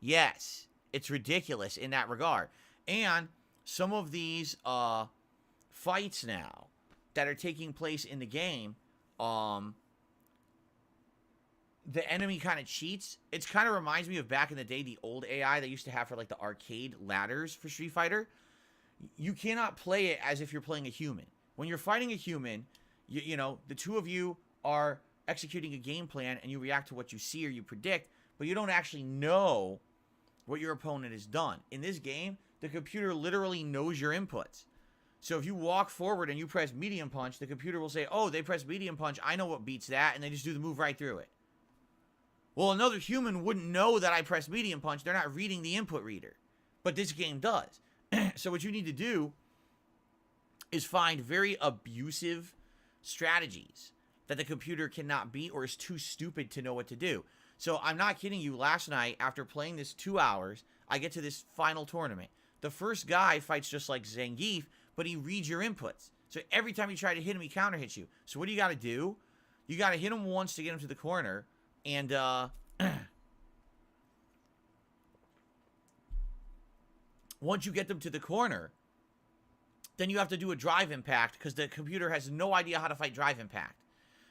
Yes, it's ridiculous in that regard. And some of these fights now that are taking place in the game, the enemy kind of cheats. It kind of reminds me of back in the day, the old AI they used to have for like the arcade ladders for Street Fighter. You cannot play it as if you're playing a human. When you're fighting a human, you know, the two of you are executing a game plan and you react to what you see or you predict, but you don't actually know what your opponent has done. In this game, the computer literally knows your inputs. So if you walk forward and you press medium punch, the computer will say, oh, they press medium punch, I know what beats that, and they just do the move right through it. Well, another human wouldn't know that I pressed medium punch. They're not reading the input reader. But this game does. So what you need to do is find very abusive strategies that the computer cannot beat or is too stupid to know what to do. So I'm not kidding you. Last night, after playing this 2 hours, I get to this final tournament. The first guy fights just like Zangief, but he reads your inputs. So every time you try to hit him, he counter hits you. So what do you got to do? You got to hit him once to get him to the corner. And once you get them to the corner, then you have to do a drive impact because the computer has no idea how to fight drive impact.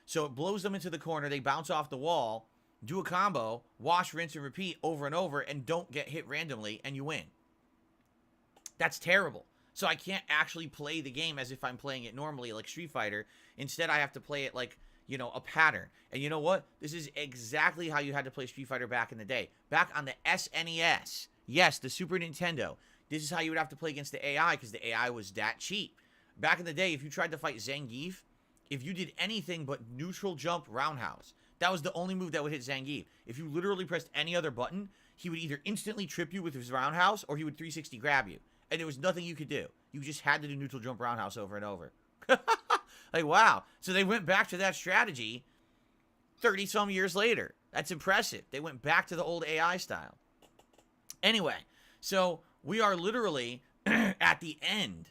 So it blows them into the corner. They bounce off the wall, do a combo, wash, rinse, and repeat over and over, and don't get hit randomly, and you win. That's terrible. So I can't actually play the game as if I'm playing it normally like Street Fighter. Instead, I have to play it like, you know, a pattern. And you know what? This is exactly how you had to play Street Fighter back in the day. Back on the SNES. Yes, the Super Nintendo. This is how you would have to play against the AI because the AI was that cheap. Back in the day, if you tried to fight Zangief, if you did anything but neutral jump roundhouse, that was the only move that would hit Zangief. If you literally pressed any other button, he would either instantly trip you with his roundhouse or he would 360 grab you. And there was nothing you could do. You just had to do neutral jump roundhouse over and over. Like, wow. So they went back to that strategy 30-some years later. That's impressive. They went back to the old AI style. Anyway, so we are literally at the end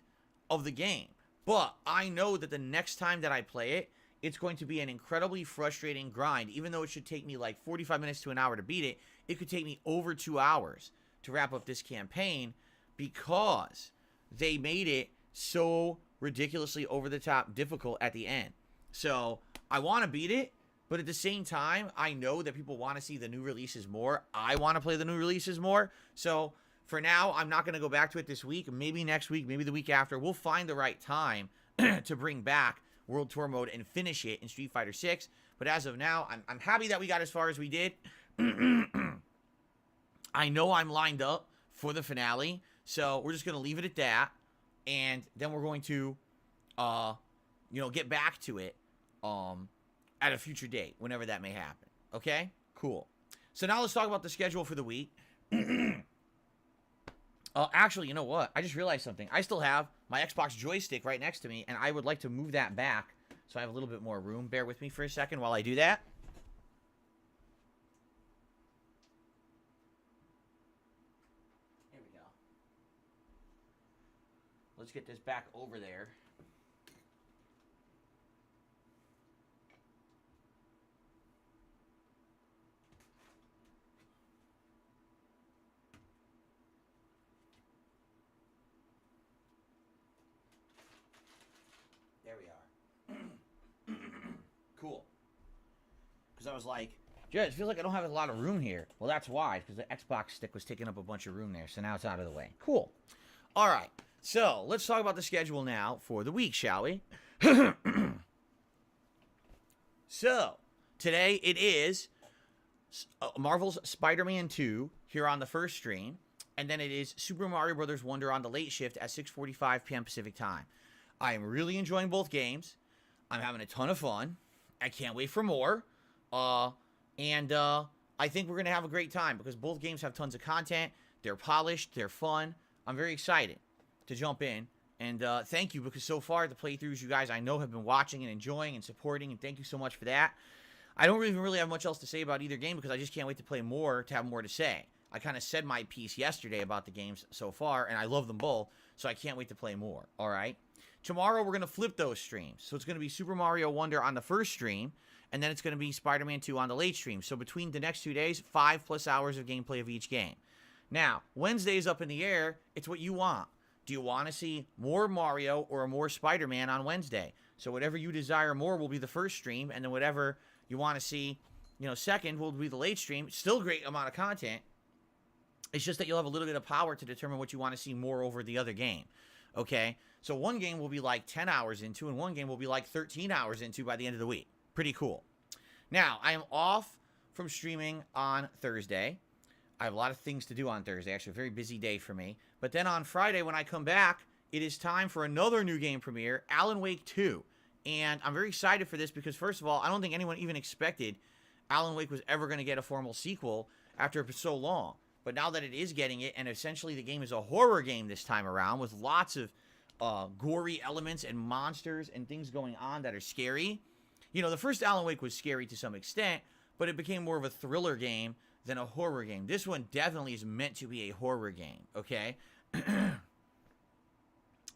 of the game. But I know that the next time that I play it, it's going to be an incredibly frustrating grind. Even though it should take me like 45 minutes to an hour to beat it, it could take me over 2 hours to wrap up this campaign because they made it so ridiculously over-the-top difficult at the end. So I want to beat it, but at the same time, I know that people want to see the new releases more. I want to play the new releases more. So for now, I'm not going to go back to it this week. Maybe next week, maybe the week after. We'll find the right time to bring back World Tour Mode and finish it in Street Fighter 6. But as of now, I'm happy that we got as far as we did. I know I'm lined up for the finale, so we're just going to leave it at that. And then we're going to, you know, get back to it at a future date, whenever that may happen. Okay? Cool. So now let's talk about the schedule for the week. Actually, you know what? I just realized something. I still have my Xbox joystick right next to me, and I would like to move that back so I have a little bit more room. Bear with me for a second while I do that. Here we go. Let's get this back over there. There we are. Cool. Because I was like, Judge, it feels like I don't have a lot of room here. Well, that's why, because the Xbox stick was taking up a bunch of room there, so now it's out of the way. Cool. All right. So, let's talk about the schedule now for the week, shall we? So, today it is Marvel's Spider-Man 2 here on the first stream, and then it is Super Mario Bros. Wonder on the late shift at 6:45 p.m. Pacific time. I am really enjoying both games. I'm having a ton of fun. I can't wait for more. And I think we're going to have a great time because both games have tons of content. They're polished. They're fun. I'm very excited to jump in. And thank you, because so far the playthroughs you guys I know have been watching and enjoying and supporting, and thank you so much for that. I don't even really have much else to say about either game because I just can't wait to play more to have more to say. I kind of said my piece yesterday about the games so far, and I love them both, so I can't wait to play more, all right? Tomorrow, we're going to flip those streams. So it's going to be Super Mario Wonder on the first stream, and then it's going to be Spider-Man 2 on the late stream. So between the next 2 days, 5+ hours of gameplay of each game. Now, Wednesday is up in the air. It's what you want. Do you want to see more Mario or more Spider-Man on Wednesday? So whatever you desire more will be the first stream, and then whatever you want to see, second will be the late stream. Still great amount of content. It's just that you'll have a little bit of power to determine what you want to see more over the other game. Okay? So one game will be like 10 hours into, and one game will be like 13 hours into by the end of the week. Pretty cool. Now, I am off from streaming on Thursday. I have a lot of things to do on Thursday. Actually, a very busy day for me. But then on Friday, when I come back, it is time for another new game premiere, Alan Wake 2. And I'm very excited for this because, first of all, I don't think anyone even expected Alan Wake was ever going to get a formal sequel after so long. But now that it is getting it, and essentially the game is a horror game this time around with lots of gory elements and monsters and things going on that are scary. The first Alan Wake was scary to some extent, but it became more of a thriller game than a horror game. This one definitely is meant to be a horror game, okay?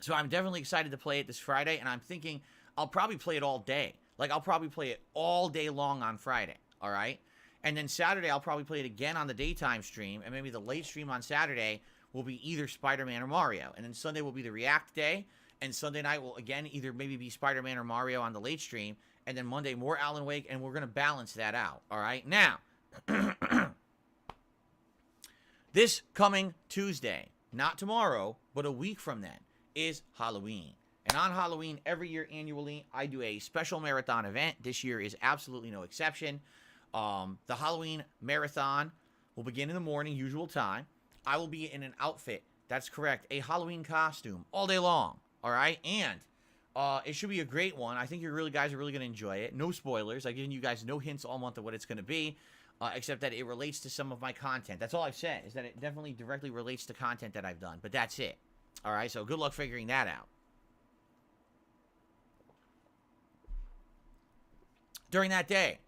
So I'm definitely excited to play it this Friday, and I'm thinking I'll probably play it all day. Like, I'll probably play it all day long on Friday, all right? And then Saturday, I'll probably play it again on the daytime stream, and maybe the late stream on Saturday will be either Spider-Man or Mario. And then Sunday will be the React day, and Sunday night will, again, either maybe be Spider-Man or Mario on the late stream, and then Monday, more Alan Wake, and we're going to balance that out, all right? Now, this coming Tuesday, not tomorrow, but a week from then, is Halloween. And on Halloween, every year annually, I do a special marathon event. This year is absolutely no exception. The Halloween marathon will begin in the morning, usual time. I will be in an outfit, that's correct, a Halloween costume all day long, all right? And it should be a great one. I think you guys are really going to enjoy it. No spoilers. I've given you guys no hints all month of what it's going to be, except that it relates to some of my content. That's all I've said, is that it definitely directly relates to content that I've done. But that's it, all right? So good luck figuring that out. During that day,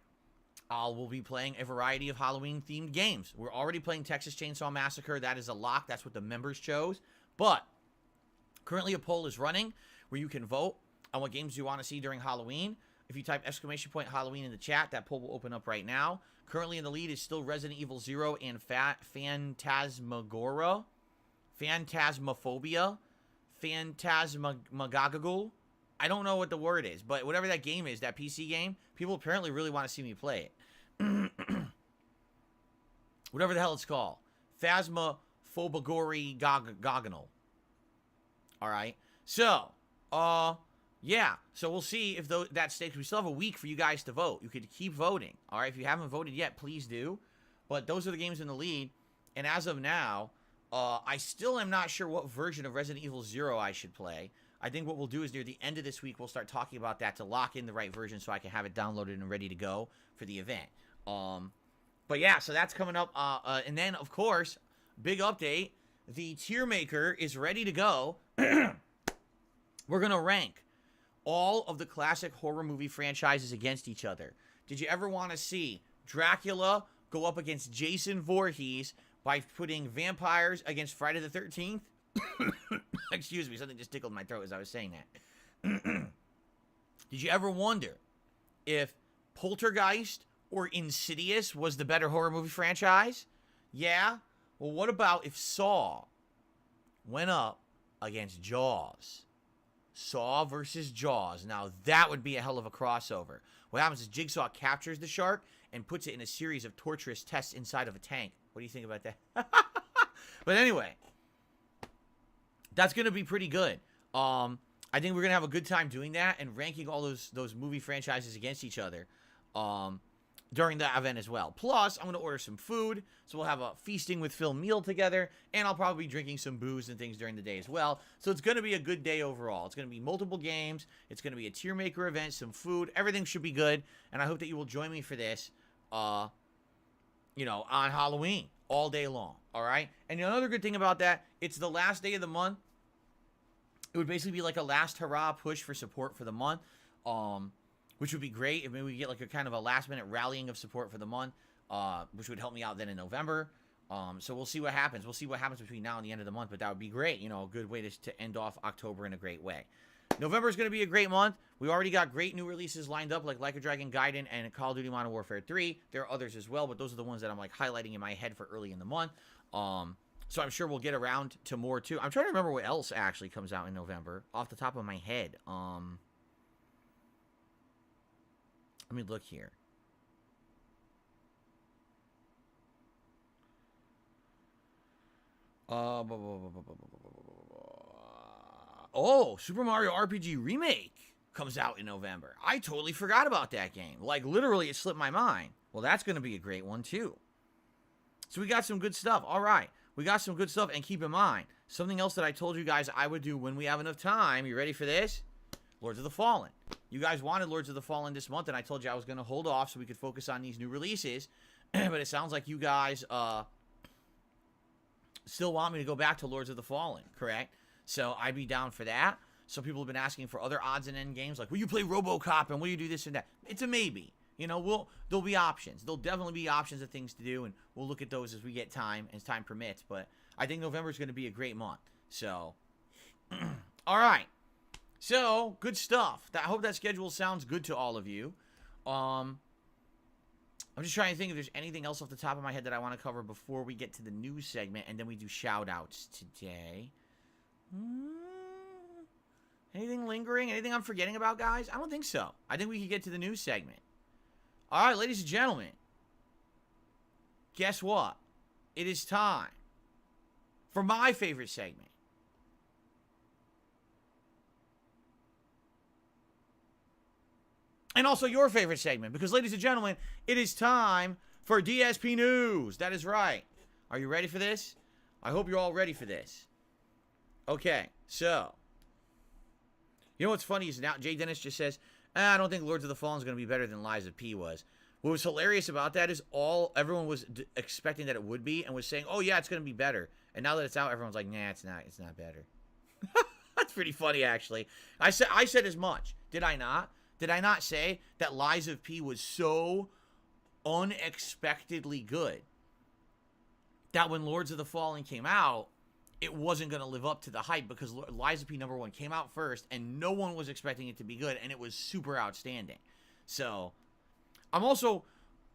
we'll be playing a variety of Halloween-themed games. We're already playing Texas Chainsaw Massacre. That is a lock. That's what the members chose. But currently a poll is running where you can vote on what games you want to see during Halloween. If you type !Halloween in the chat, that poll will open up right now. Currently in the lead is still Resident Evil 0 and Phantasmagoria. Phantasmophobia. Phantasmagagagool. I don't know what the word is, but whatever that game is, that PC game, people apparently really want to see me play it. Whatever the hell it's called. Phasmophobagori Gogonal. Alright. So, yeah. So we'll see if that stakes. We still have a week for you guys to vote. You could keep voting. Alright, if you haven't voted yet, please do. But those are the games in the lead. And as of now, I still am not sure what version of Resident Evil 0 I should play. I think what we'll do is near the end of this week, we'll start talking about that to lock in the right version so I can have it downloaded and ready to go for the event. But yeah, so that's coming up. And then, of course, big update. The tier maker is ready to go. We're going to rank all of the classic horror movie franchises against each other. Did you ever want to see Dracula go up against Jason Voorhees by putting vampires against Friday the 13th? Excuse me, something just tickled my throat as I was saying that. Did you ever wonder if Poltergeist or Insidious was the better horror movie franchise? Yeah? Well, what about if Saw went up against Jaws? Saw versus Jaws. Now, that would be a hell of a crossover. What happens is Jigsaw captures the shark and puts it in a series of torturous tests inside of a tank. What do you think about that? But anyway, that's going to be pretty good. I think we're going to have a good time doing that and ranking all those movie franchises against each other during the event as well. Plus, I'm going to order some food, so we'll have a feasting with Phil meal together, and I'll probably be drinking some booze and things during the day as well. So it's going to be a good day overall. It's going to be multiple games. It's going to be a tier maker event, some food. Everything should be good, and I hope that you will join me for this, on Halloween all day long, all right? And another good thing about that, it's the last day of the month. It would basically be like a last hurrah push for support for the month, which would be great if maybe we get like a kind of a last minute rallying of support for the month, which would help me out then in November. So we'll see what happens. We'll see what happens between now and the end of the month, but that would be great. You know, a good way to end off October in a great way. November is going to be a great month. We already got great new releases lined up, like a Dragon Gaiden and Call of Duty Modern Warfare 3. There are others as well, but those are the ones that I'm like highlighting in my head for early in the month. So I'm sure we'll get around to more too. I'm trying to remember what else actually comes out in November off the top of my head. Let me look here. Oh, Super Mario RPG Remake comes out in November. I totally forgot about that game. Like, literally, it slipped my mind. Well, that's going to be a great one, too. So we got some good stuff. All right. We got some good stuff. And keep in mind, something else that I told you guys I would do when we have enough time. You ready for this? Lords of the Fallen. You guys wanted Lords of the Fallen this month, and I told you I was going to hold off so we could focus on these new releases. But it sounds like you guys still want me to go back to Lords of the Fallen, correct? So I'd be down for that. Some people have been asking for other odds and end games, like, will you play RoboCop and will you do this and that? It's a maybe. You know, there'll be options. There'll definitely be options of things to do, and we'll look at those as we get time, as time permits. But I think November is going to be a great month. So, all right. So, good stuff. I hope that schedule sounds good to all of you. I'm just trying to think if there's anything else off the top of my head that I want to cover before we get to the news segment, and then we do shout-outs today. Anything lingering? Anything I'm forgetting about, guys? I don't think so. I think we can get to the news segment. All right, ladies and gentlemen. Guess what? It is time for my favorite segment. And also your favorite segment. Because, ladies and gentlemen, it is time for DSP News. That is right. Are you ready for this? I hope you're all ready for this. Okay, so. You know what's funny is now Jay Dennis just says, I don't think Lords of the Fallen is going to be better than Lies of P was. What was hilarious about that is everyone was expecting that it would be and was saying, oh yeah, it's going to be better. And now that it's out, everyone's like, nah, it's not better. That's pretty funny, actually. I said as much. Did I not? Did I not say that Lies of P was so unexpectedly good that when Lords of the Fallen came out, it wasn't going to live up to the hype because Lies of P #1 came out first and no one was expecting it to be good, and it was super outstanding. So, I'm also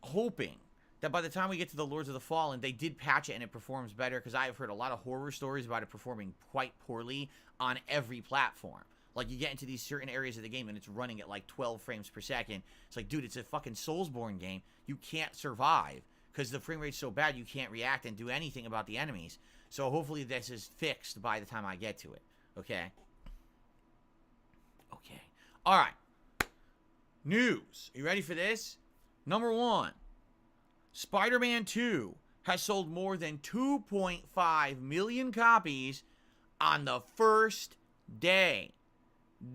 hoping that by the time we get to the Lords of the Fallen, they did patch it and it performs better, because I have heard a lot of horror stories about it performing quite poorly on every platform. Like, you get into these certain areas of the game and it's running at like 12 frames per second. It's like, dude, it's a fucking Soulsborne game. You can't survive because the frame rate's so bad you can't react and do anything about the enemies. So hopefully this is fixed by the time I get to it. Okay? Okay. All right. News. You ready for this? Number 1. Spider-Man 2 has sold more than 2.5 million copies on the first day.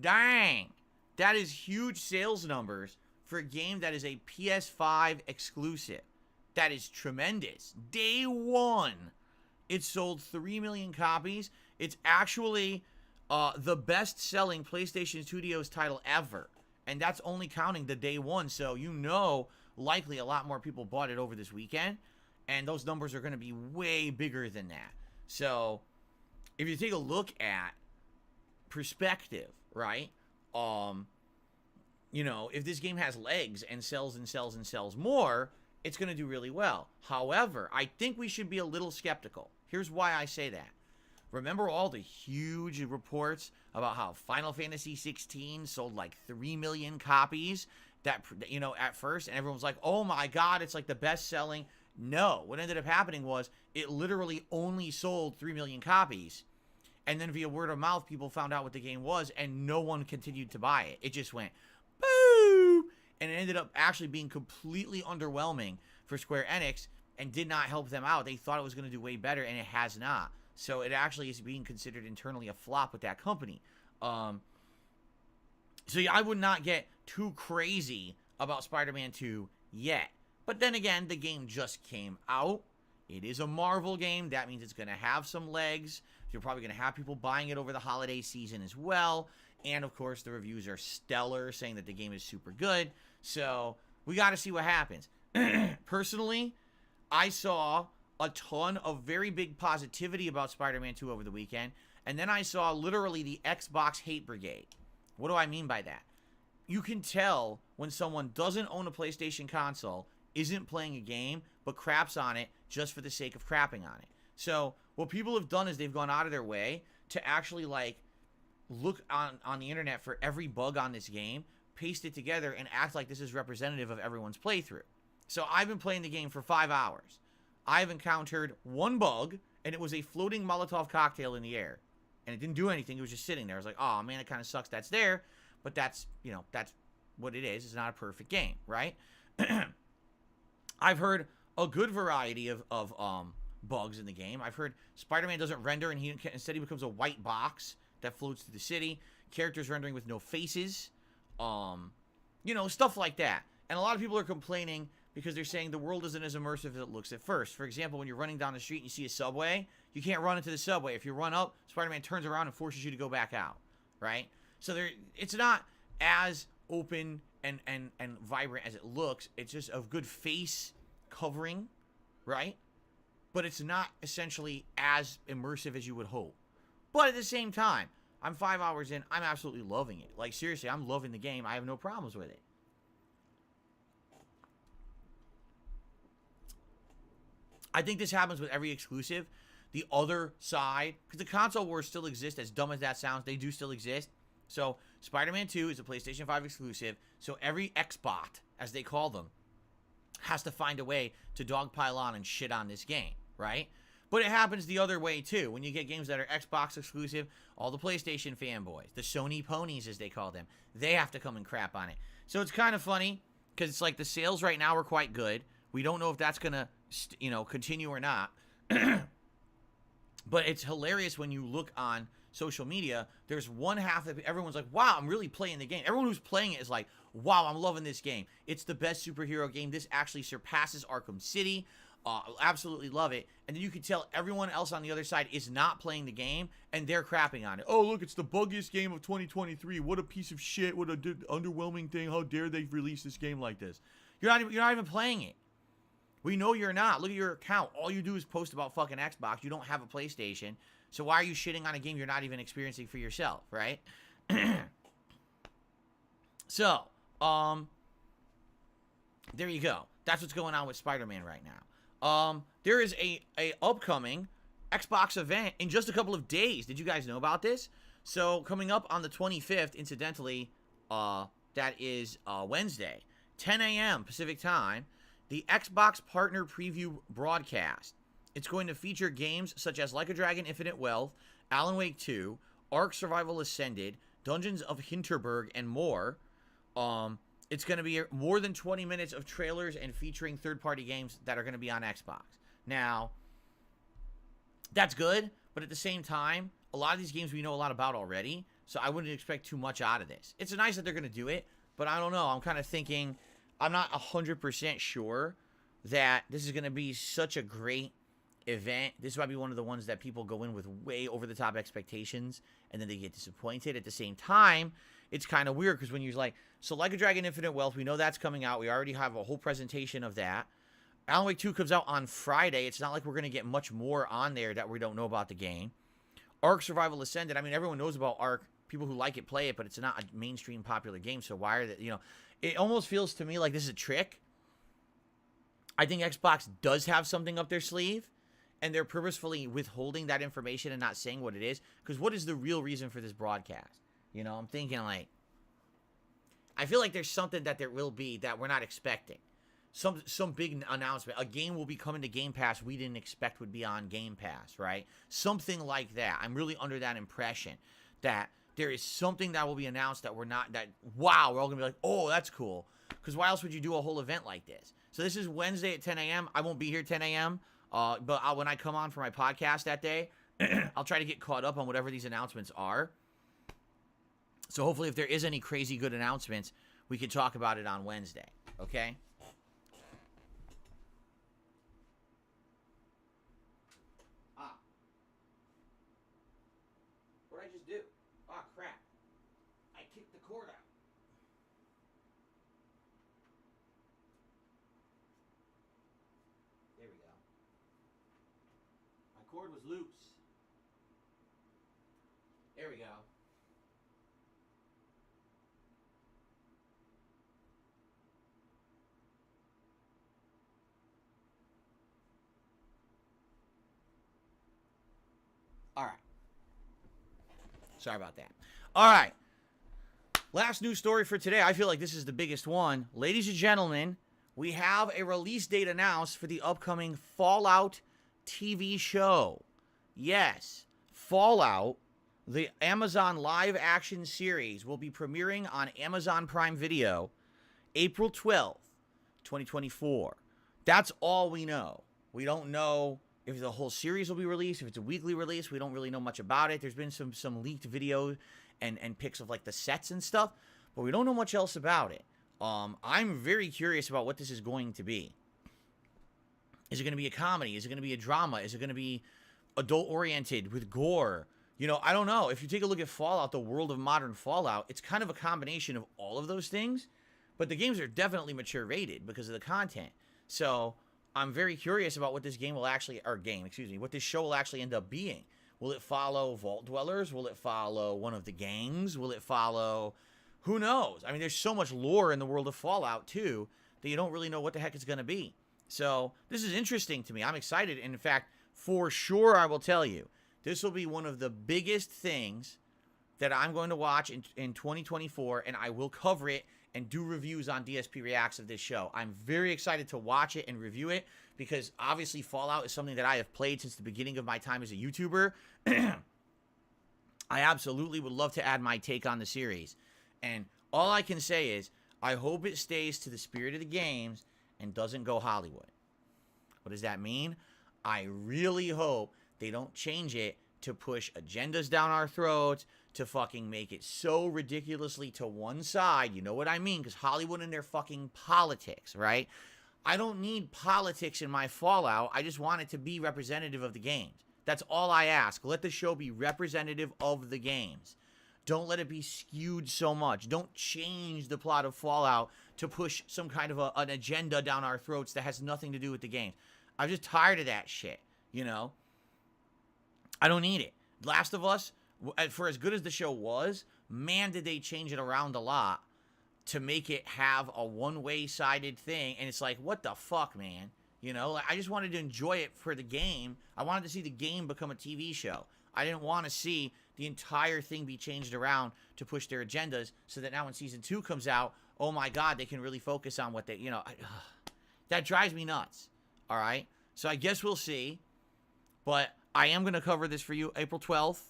Dang. That is huge sales numbers for a game that is a PS5 exclusive. That is tremendous. Day 1. It sold 3 million copies. It's actually the best-selling PlayStation Studios title ever. And that's only counting the day 1. So, you know, likely a lot more people bought it over this weekend. And those numbers are going to be way bigger than that. So, if you take a look at perspective, right? You know, if this game has legs and sells and sells and sells more, it's going to do really well. However, I think we should be a little skeptical. Here's why I say that. Remember all the huge reports about how Final Fantasy 16 sold like 3 million copies that, you know, at first, and everyone was like, oh my God, it's like the best selling. No, what ended up happening was it literally only sold 3 million copies. And then via word of mouth, people found out what the game was, and no one continued to buy it. It just went, boo! And it ended up actually being completely underwhelming for Square Enix and did not help them out. They thought it was going to do way better, and it has not. So it actually is being considered internally a flop with that company. So yeah, I would not get too crazy about Spider-Man 2 yet. But then again, the game just came out. It is a Marvel game. That means it's going to have some legs. You're probably going to have people buying it over the holiday season as well. And, of course, the reviews are stellar, saying that the game is super good. So, we got to see what happens. Personally, I saw a ton of very big positivity about Spider-Man 2 over the weekend, and then I saw literally the Xbox hate brigade. What do I mean by that? You can tell when someone doesn't own a PlayStation console, isn't playing a game, but craps on it just for the sake of crapping on it. So what people have done is they've gone out of their way to actually like look on the internet for every bug on this game, paste it together, and act like this is representative of everyone's playthrough. So I've been playing the game for 5 hours. I've encountered one bug, and it was a floating Molotov cocktail in the air. And it didn't do anything. It was just sitting there. I was like, oh, man, it kind of sucks that's there. But that's, you know, that's what it is. It's not a perfect game, right? I've heard a good variety of bugs in the game. I've heard Spider-Man doesn't render, and instead he becomes a white box that floats through the city. Characters rendering with no faces. You know, stuff like that. And a lot of people are complaining because they're saying the world isn't as immersive as it looks at first. For example, when you're running down the street and you see a subway, you can't run into the subway. If you run up, Spider-Man turns around and forces you to go back out, right? So it's not as open and vibrant as it looks. It's just a good face covering, right? But it's not essentially as immersive as you would hope. But at the same time, I'm 5 hours in. I'm absolutely loving it. Like, seriously, I'm loving the game. I have no problems with it. I think this happens with every exclusive. The other side, because the console wars still exist, as dumb as that sounds, they do still exist. So, Spider-Man 2 is a PlayStation 5 exclusive, so every Xbot, as they call them, has to find a way to dogpile on and shit on this game, right? But it happens the other way, too. When you get games that are Xbox exclusive, all the PlayStation fanboys, the Sony ponies, as they call them, they have to come and crap on it. So, it's kind of funny, because it's like the sales right now are quite good. We don't know if that's going to, you know, continue or not. But it's hilarious when you look on social media. There's one half of everyone's like, wow, I'm really playing the game. Everyone who's playing it is like, wow, I'm loving this game. It's the best superhero game. This actually surpasses Arkham City. Absolutely love it. And then you can tell everyone else on the other side is not playing the game, and they're crapping on it. Oh, look, it's the buggiest game of 2023. What a piece of shit. What a underwhelming thing. How dare they release this game like this? You're not even playing it. We know you're not. Look at your account. All you do is post about fucking Xbox. You don't have a PlayStation. So why are you shitting on a game you're not even experiencing for yourself, right? So, there you go. That's what's going on with Spider-Man right now. There is a upcoming Xbox event in just a couple of days. Did you guys know about this? So, coming up on the 25th, incidentally, that is Wednesday, 10 a.m. Pacific time, the Xbox Partner Preview broadcast. It's going to feature games such as Like a Dragon Infinite Wealth, Alan Wake 2, Ark Survival Ascended, Dungeons of Hinterberg, and more. It's going to be more than 20 minutes of trailers and featuring third-party games that are going to be on Xbox. Now, that's good, but at the same time, a lot of these games we know a lot about already, so I wouldn't expect too much out of this. It's nice that they're going to do it, but I don't know. I'm kind of thinking, I'm not 100% sure that this is going to be such a great event. This might be one of the ones that people go in with way over-the-top expectations, and then they get disappointed. At the same time, it's kind of weird, because when you're like, so Like a Dragon Infinite Wealth, we know that's coming out. We already have a whole presentation of that. Alan Wake 2 comes out on Friday. It's not like we're going to get much more on there that we don't know about the game. Ark Survival Ascended, I mean, everyone knows about Ark. People who like it play it, but it's not a mainstream popular game, so why are they, you know, it almost feels to me like this is a trick. I think Xbox does have something up their sleeve, and they're purposefully withholding that information and not saying what it is, because what is the real reason for this broadcast? You know, I'm thinking like, I feel like there's something that there will be that we're not expecting. Some big announcement. A game will be coming to Game Pass we didn't expect would be on Game Pass, right? Something like that. I'm really under that impression that there is something that will be announced that we're not, that, wow, we're all going to be like, oh, that's cool. Because why else would you do a whole event like this? So this is Wednesday at 10 a.m. I won't be here 10 a.m., but when I come on for my podcast that day, I'll try to get caught up on whatever these announcements are. So hopefully if there is any crazy good announcements, we can talk about it on Wednesday, okay? What did I just do? Ah, crap. I kicked the cord out. There we go. cord was loose. There we go. All right. Sorry about that. All right. Last news story for today. I feel like this is the biggest one. Ladies and gentlemen, we have a release date announced for the upcoming Fallout TV show. Yes, Fallout, the Amazon live action series, will be premiering on Amazon Prime Video April 12th, 2024. That's all we know. We don't know if the whole series will be released, if it's a weekly release. We don't really know much about it. There's been some leaked video and pics of like the sets and stuff, but we don't know much else about it. I'm very curious about what this is going to be. Is it going to be a comedy? Is it going to be a drama? Is it going to be adult-oriented with gore? You know, I don't know. If you take a look at Fallout, the world of modern Fallout, it's kind of a combination of all of those things, but the games are definitely mature rated because of the content. So I'm very curious about what this game will actually, what this show will actually end up being. Will it follow Vault Dwellers? Will it follow one of the gangs? Will it follow... Who knows? I mean, there's so much lore in the world of Fallout, too, that you don't really know what the heck it's going to be. So, this is interesting to me. I'm excited. And in fact, for sure, I will tell you, this will be one of the biggest things that I'm going to watch in 2024, and I will cover it and do reviews on DSP Reacts of this show. I'm very excited to watch it and review it, because obviously Fallout is something that I have played since the beginning of my time as a YouTuber. I absolutely would love to add my take on the series. And all I can say is, I hope it stays to the spirit of the games and doesn't go Hollywood. What does that mean? I really hope they don't change it to push agendas down our throats, to fucking make it so ridiculously to one side. You know what I mean? Because Hollywood and their fucking politics, right? I don't need politics in my Fallout. I just want it to be representative of the games. That's all I ask. Let the show be representative of the games. Don't let it be skewed so much. Don't change the plot of Fallout to push some kind of an agenda down our throats that has nothing to do with the games. I'm just tired of that shit, you know? I don't need it. Last of Us, for as good as the show was, man, did they change it around a lot to make it have a one-way-sided thing. And it's like, what the fuck, man? You know, I just wanted to enjoy it for the game. I wanted to see the game become a TV show. I didn't want to see the entire thing be changed around to push their agendas so that now when Season 2 comes out, oh my God, they can really focus on what they, you know, that drives me nuts, all right? So I guess we'll see, but I am going to cover this for you April 12th,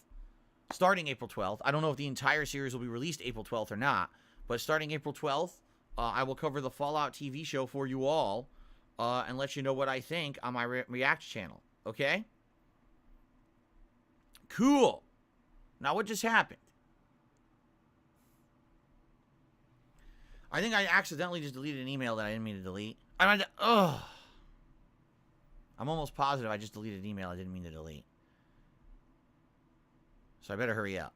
starting April 12th. I don't know if the entire series will be released April 12th or not, but starting April 12th, I will cover the Fallout TV show for you all and let you know what I think on my React channel, okay? Cool. Now, what just happened? I think I accidentally just deleted an email that I didn't mean to delete. I'm almost positive I just deleted an email I didn't mean to delete. So I better hurry up.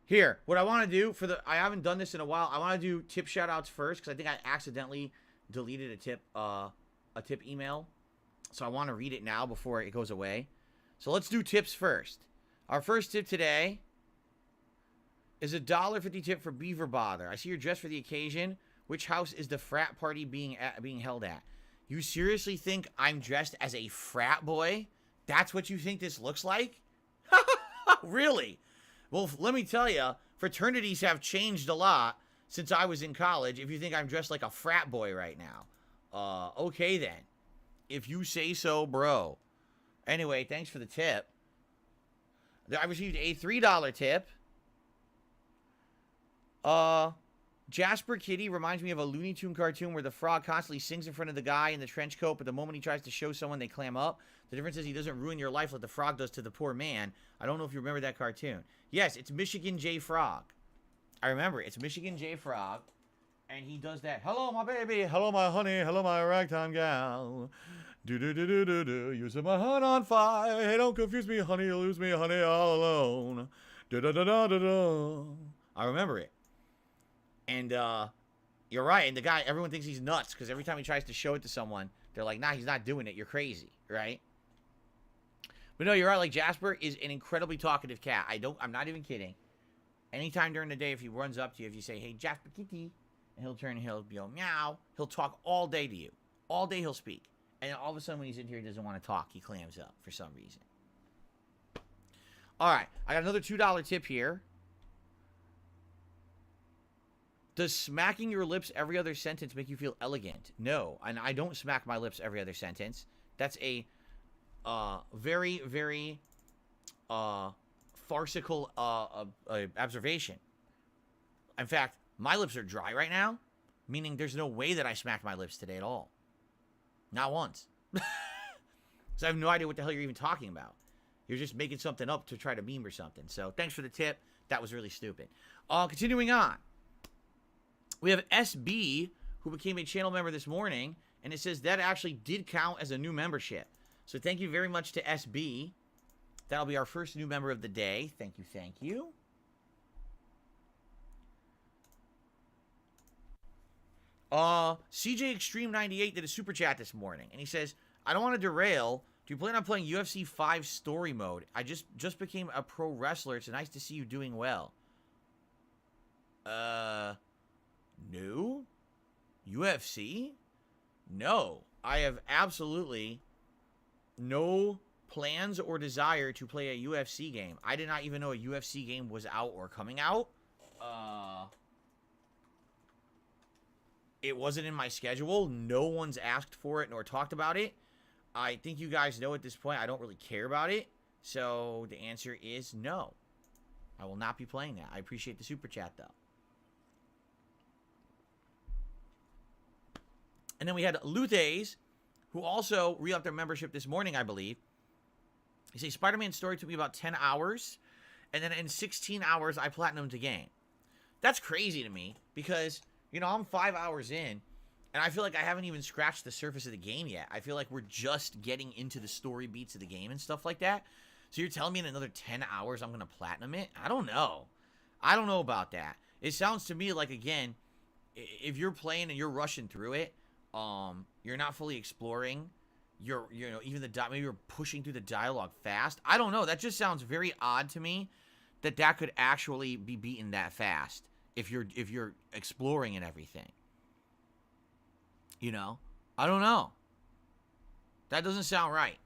Here, what I want to do I haven't done this in a while. I want to do tip shoutouts first because I think I accidentally deleted a tip email. So I want to read it now before it goes away. So let's do tips first. Our first tip today is a $1.50 tip for Beaver Bother. I see you're dressed for the occasion. Which house is the frat party being held at? You seriously think I'm dressed as a frat boy? That's what you think this looks like? Really? Well, let me tell you, fraternities have changed a lot since I was in college. If you think I'm dressed like a frat boy right now. Okay then. If you say so, bro. Anyway, thanks for the tip. I received a $3 tip. Jasper Kitty reminds me of a Looney Tune cartoon where the frog constantly sings in front of the guy in the trench coat, but the moment he tries to show someone, they clam up. The difference is he doesn't ruin your life like the frog does to the poor man. I don't know if you remember that cartoon. Yes, it's Michigan J. Frog. I remember it. It's Michigan J. Frog. And he does that. Hello, my baby. Hello, my honey. Hello, my ragtime gal. Do-do-do-do-do-do. You set my heart on fire. Hey, don't confuse me, honey. You'll lose me, honey, all alone. Do-do-do-do-do-do. I remember it. And, you're right. And the guy, everyone thinks he's nuts because every time he tries to show it to someone, They're like, nah, he's not doing it. You're crazy, right? But no, you're right. Like, Jasper is an incredibly talkative cat. I'm not even kidding. Anytime during the day, if he runs up to you, if you say, hey, Jasper Kitty, and he'll turn and he'll go, meow, he'll talk all day to you. All day he'll speak. And all of a sudden when he's in here, he doesn't want to talk. He clams up for some reason. All right. I got another $2 tip here. Does smacking your lips every other sentence make you feel elegant? No. And I don't smack my lips every other sentence. That's a very, very farcical observation. In fact, my lips are dry right now, meaning there's no way that I smacked my lips today at all. Not once. So I have no idea what the hell you're even talking about. You're just making something up to try to meme or something. So thanks for the tip. That was really stupid. Continuing on. We have SB, who became a channel member this morning, and it says that actually did count as a new membership. So thank you very much to SB. That'll be our first new member of the day. Thank you, thank you. CJ Extreme 98 did a super chat this morning, and he says, I don't want to derail. Do you plan on playing UFC 5 story mode? I just became a pro wrestler. It's nice to see you doing well. No? UFC? No. I have absolutely no plans or desire to play a UFC game. I did not even know a UFC game was out or coming out. It wasn't in my schedule. No one's asked for it nor talked about it. I think you guys know at this point I don't really care about it. So the answer is no. I will not be playing that. I appreciate the super chat though. And then we had Luthes, who also re-upped their membership this morning, I believe. He says, Spider-Man story took me about 10 hours, and then in 16 hours, I platinumed the game. That's crazy to me, because, you know, I'm 5 hours in, and I feel like I haven't even scratched the surface of the game yet. I feel like we're just getting into the story beats of the game and stuff like that. So you're telling me in another 10 hours I'm going to platinum it? I don't know. I don't know about that. It sounds to me like, again, if you're playing and you're rushing through it, you're not fully exploring. You know, even maybe you're pushing through the dialogue fast. I don't know. That just sounds very odd to me that could actually be beaten that fast if you're exploring and everything. You know, I don't know. That doesn't sound right.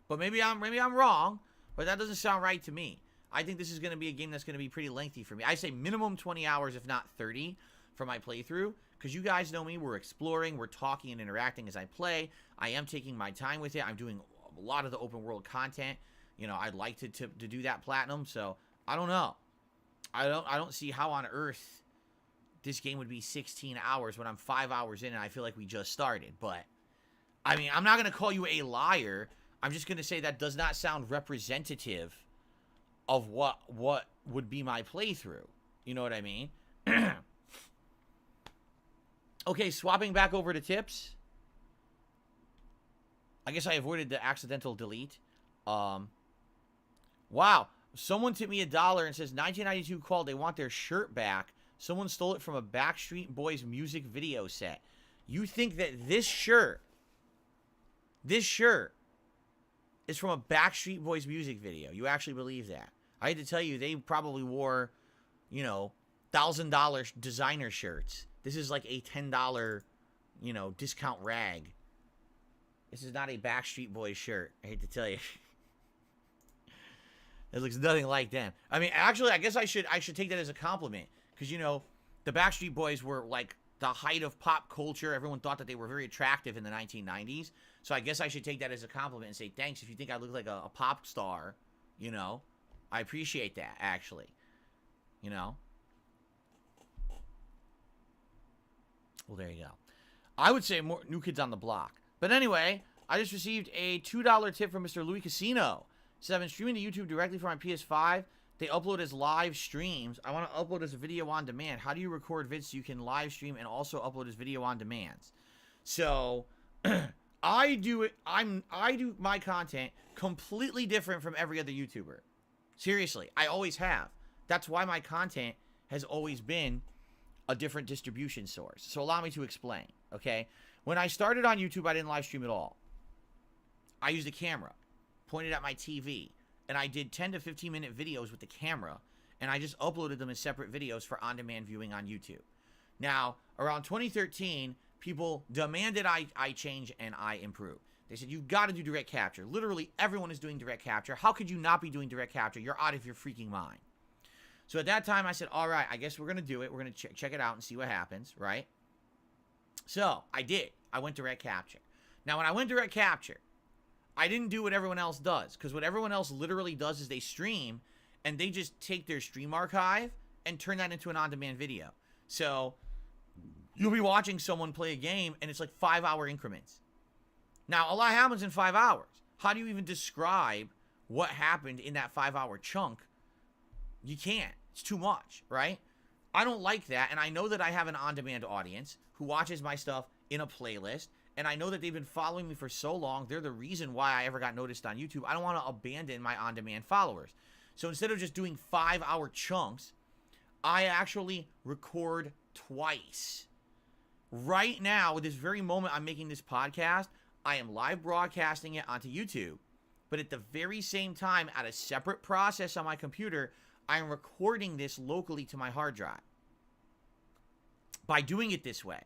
But maybe I'm wrong. But that doesn't sound right to me. I think this is going to be a game that's going to be pretty lengthy for me. I say minimum 20 hours, if not 30, for my playthrough. Because you guys know me, we're exploring, we're talking and interacting as I play. I am taking my time with it. I'm doing a lot of the open world content. You know, I'd like to do that platinum. So I don't know. I don't see how on earth this game would be 16 hours when I'm 5 hours in and I feel like we just started. But I mean, I'm not going to call you a liar. I'm just going to say that does not sound representative of what would be my playthrough. You know what I mean? Okay, swapping back over to tips. I guess I avoided the accidental delete. Wow. Someone tipped me $1 and says 1992 called. They want their shirt back. Someone stole it from a Backstreet Boys music video set. You think that this shirt is from a Backstreet Boys music video? You actually believe that? I had to tell you, they probably wore, you know, $1,000 designer shirts. This is like a $10, you know, discount rag. This is not a Backstreet Boys shirt. I hate to tell you. It looks nothing like them. I mean, actually, I guess I should take that as a compliment. Because, you know, the Backstreet Boys were like the height of pop culture. Everyone thought that they were very attractive in the 1990s. So I guess I should take that as a compliment and say, thanks if you think I look like a pop star. You know, I appreciate that, actually. You know. Well, there you go. I would say more New Kids on the Block. But anyway, I just received a $2 tip from Mr. Louis Casino. He said, I've been streaming to YouTube directly from my PS5. They upload as live streams. I want to upload as a video on demand. How do you record vids so you can live stream and also upload as video on demands? So, I do my content completely different from every other YouTuber. Seriously, I always have. That's why my content has always been a different distribution source. So allow me to explain, okay? When I started on YouTube, I didn't live stream at all. I used a camera, pointed at my TV, and I did 10 to 15 minute videos with the camera, and I just uploaded them as separate videos for on-demand viewing on YouTube. Now, around 2013, people demanded I change and I improve. They said, you've got to do direct capture. Literally, everyone is doing direct capture. How could you not be doing direct capture? You're out of your freaking mind. So at that time, I said, all right, I guess we're going to do it. We're going to check it out and see what happens, right? So I did. I went direct capture. Now, when I went direct capture, I didn't do what everyone else does, because what everyone else literally does is they stream, and they just take their stream archive and turn that into an on-demand video. So you'll be watching someone play a game, and it's like 5-hour increments. Now, a lot happens in 5 hours. How do you even describe what happened in that 5-hour chunk? You can't. It's too much, right? I don't like that, and I know that I have an on-demand audience who watches my stuff in a playlist, and I know that they've been following me for so long. They're the reason why I ever got noticed on YouTube. I don't want to abandon my on-demand followers. So instead of just doing 5-hour chunks, I actually record twice. Right now, at this very moment I'm making this podcast, I am live broadcasting it onto YouTube. But at the very same time, at a separate process on my computer, I am recording this locally to my hard drive. By doing it this way,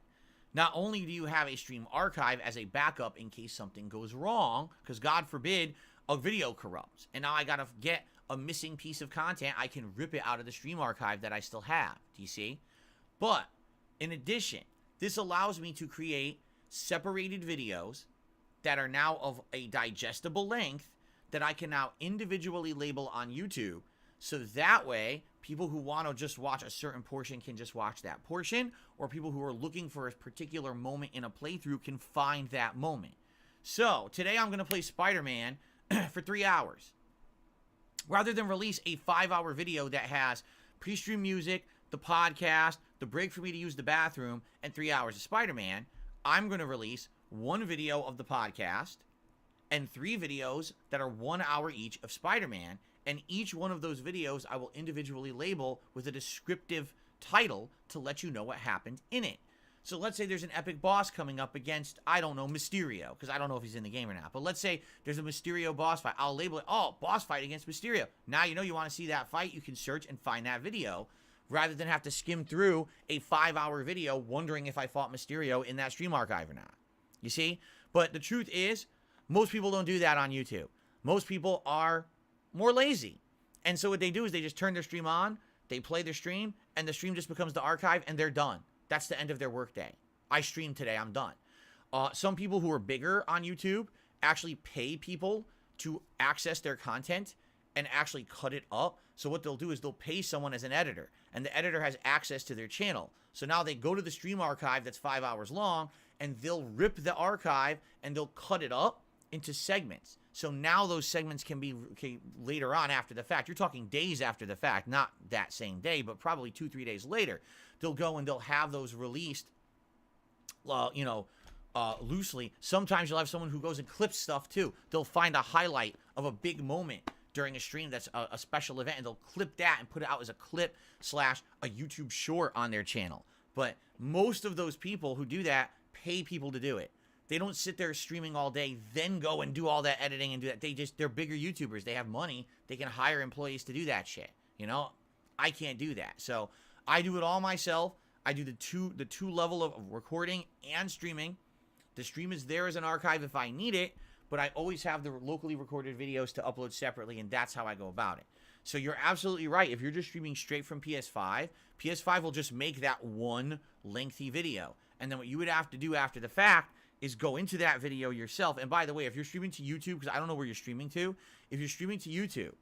not only do you have a stream archive as a backup in case something goes wrong, because God forbid a video corrupts, and now I gotta get a missing piece of content, I can rip it out of the stream archive that I still have. Do you see? But in addition, this allows me to create separated videos that are now of a digestible length that I can now individually label on YouTube. So that way, people who want to just watch a certain portion can just watch that portion, or people who are looking for a particular moment in a playthrough can find that moment. So, today I'm going to play Spider-Man for 3 hours. Rather than release a 5-hour video that has pre-stream music, the podcast, the break for me to use the bathroom, and 3 hours of Spider-Man, I'm going to release one video of the podcast and 3 videos that are 1 hour each of Spider-Man. And each one of those videos I will individually label with a descriptive title to let you know what happened in it. So let's say there's an epic boss coming up against, I don't know, Mysterio, because I don't know if he's in the game or not. But let's say there's a Mysterio boss fight. I'll label it, oh, boss fight against Mysterio. Now you know you want to see that fight, you can search and find that video, rather than have to skim through a 5-hour video wondering if I fought Mysterio in that stream archive or not. You see? But the truth is, most people don't do that on YouTube. Most people are more lazy. And so what they do is they just turn their stream on, they play their stream, and the stream just becomes the archive, and they're done. That's the end of their workday. I streamed today, I'm done. Some people who are bigger on YouTube actually pay people to access their content and actually cut it up. So what they'll do is they'll pay someone as an editor, and the editor has access to their channel. So now they go to the stream archive that's 5 hours long, and they'll rip the archive, and they'll cut it up into segments. So now those segments can be later on after the fact. You're talking days after the fact, not that same day, but probably 2-3 days later. They'll go and they'll have those released, loosely. Sometimes you'll have someone who goes and clips stuff too. They'll find a highlight of a big moment during a stream that's a special event, and they'll clip that and put it out as a clip / a YouTube short on their channel. But most of those people who do that pay people to do it. They don't sit there streaming all day, then go and do all that editing and do that. They're bigger YouTubers. They have money. They can hire employees to do that shit. You know, I can't do that. So I do it all myself. I do the two level of recording and streaming. The stream is there as an archive if I need it, but I always have the locally recorded videos to upload separately, and that's how I go about it. So you're absolutely right. If you're just streaming straight from PS5, PS5 will just make that one lengthy video. And then what you would have to do after the fact is go into that video yourself. And by the way, if you're streaming to YouTube, because I don't know where you're streaming to, if you're streaming to YouTube,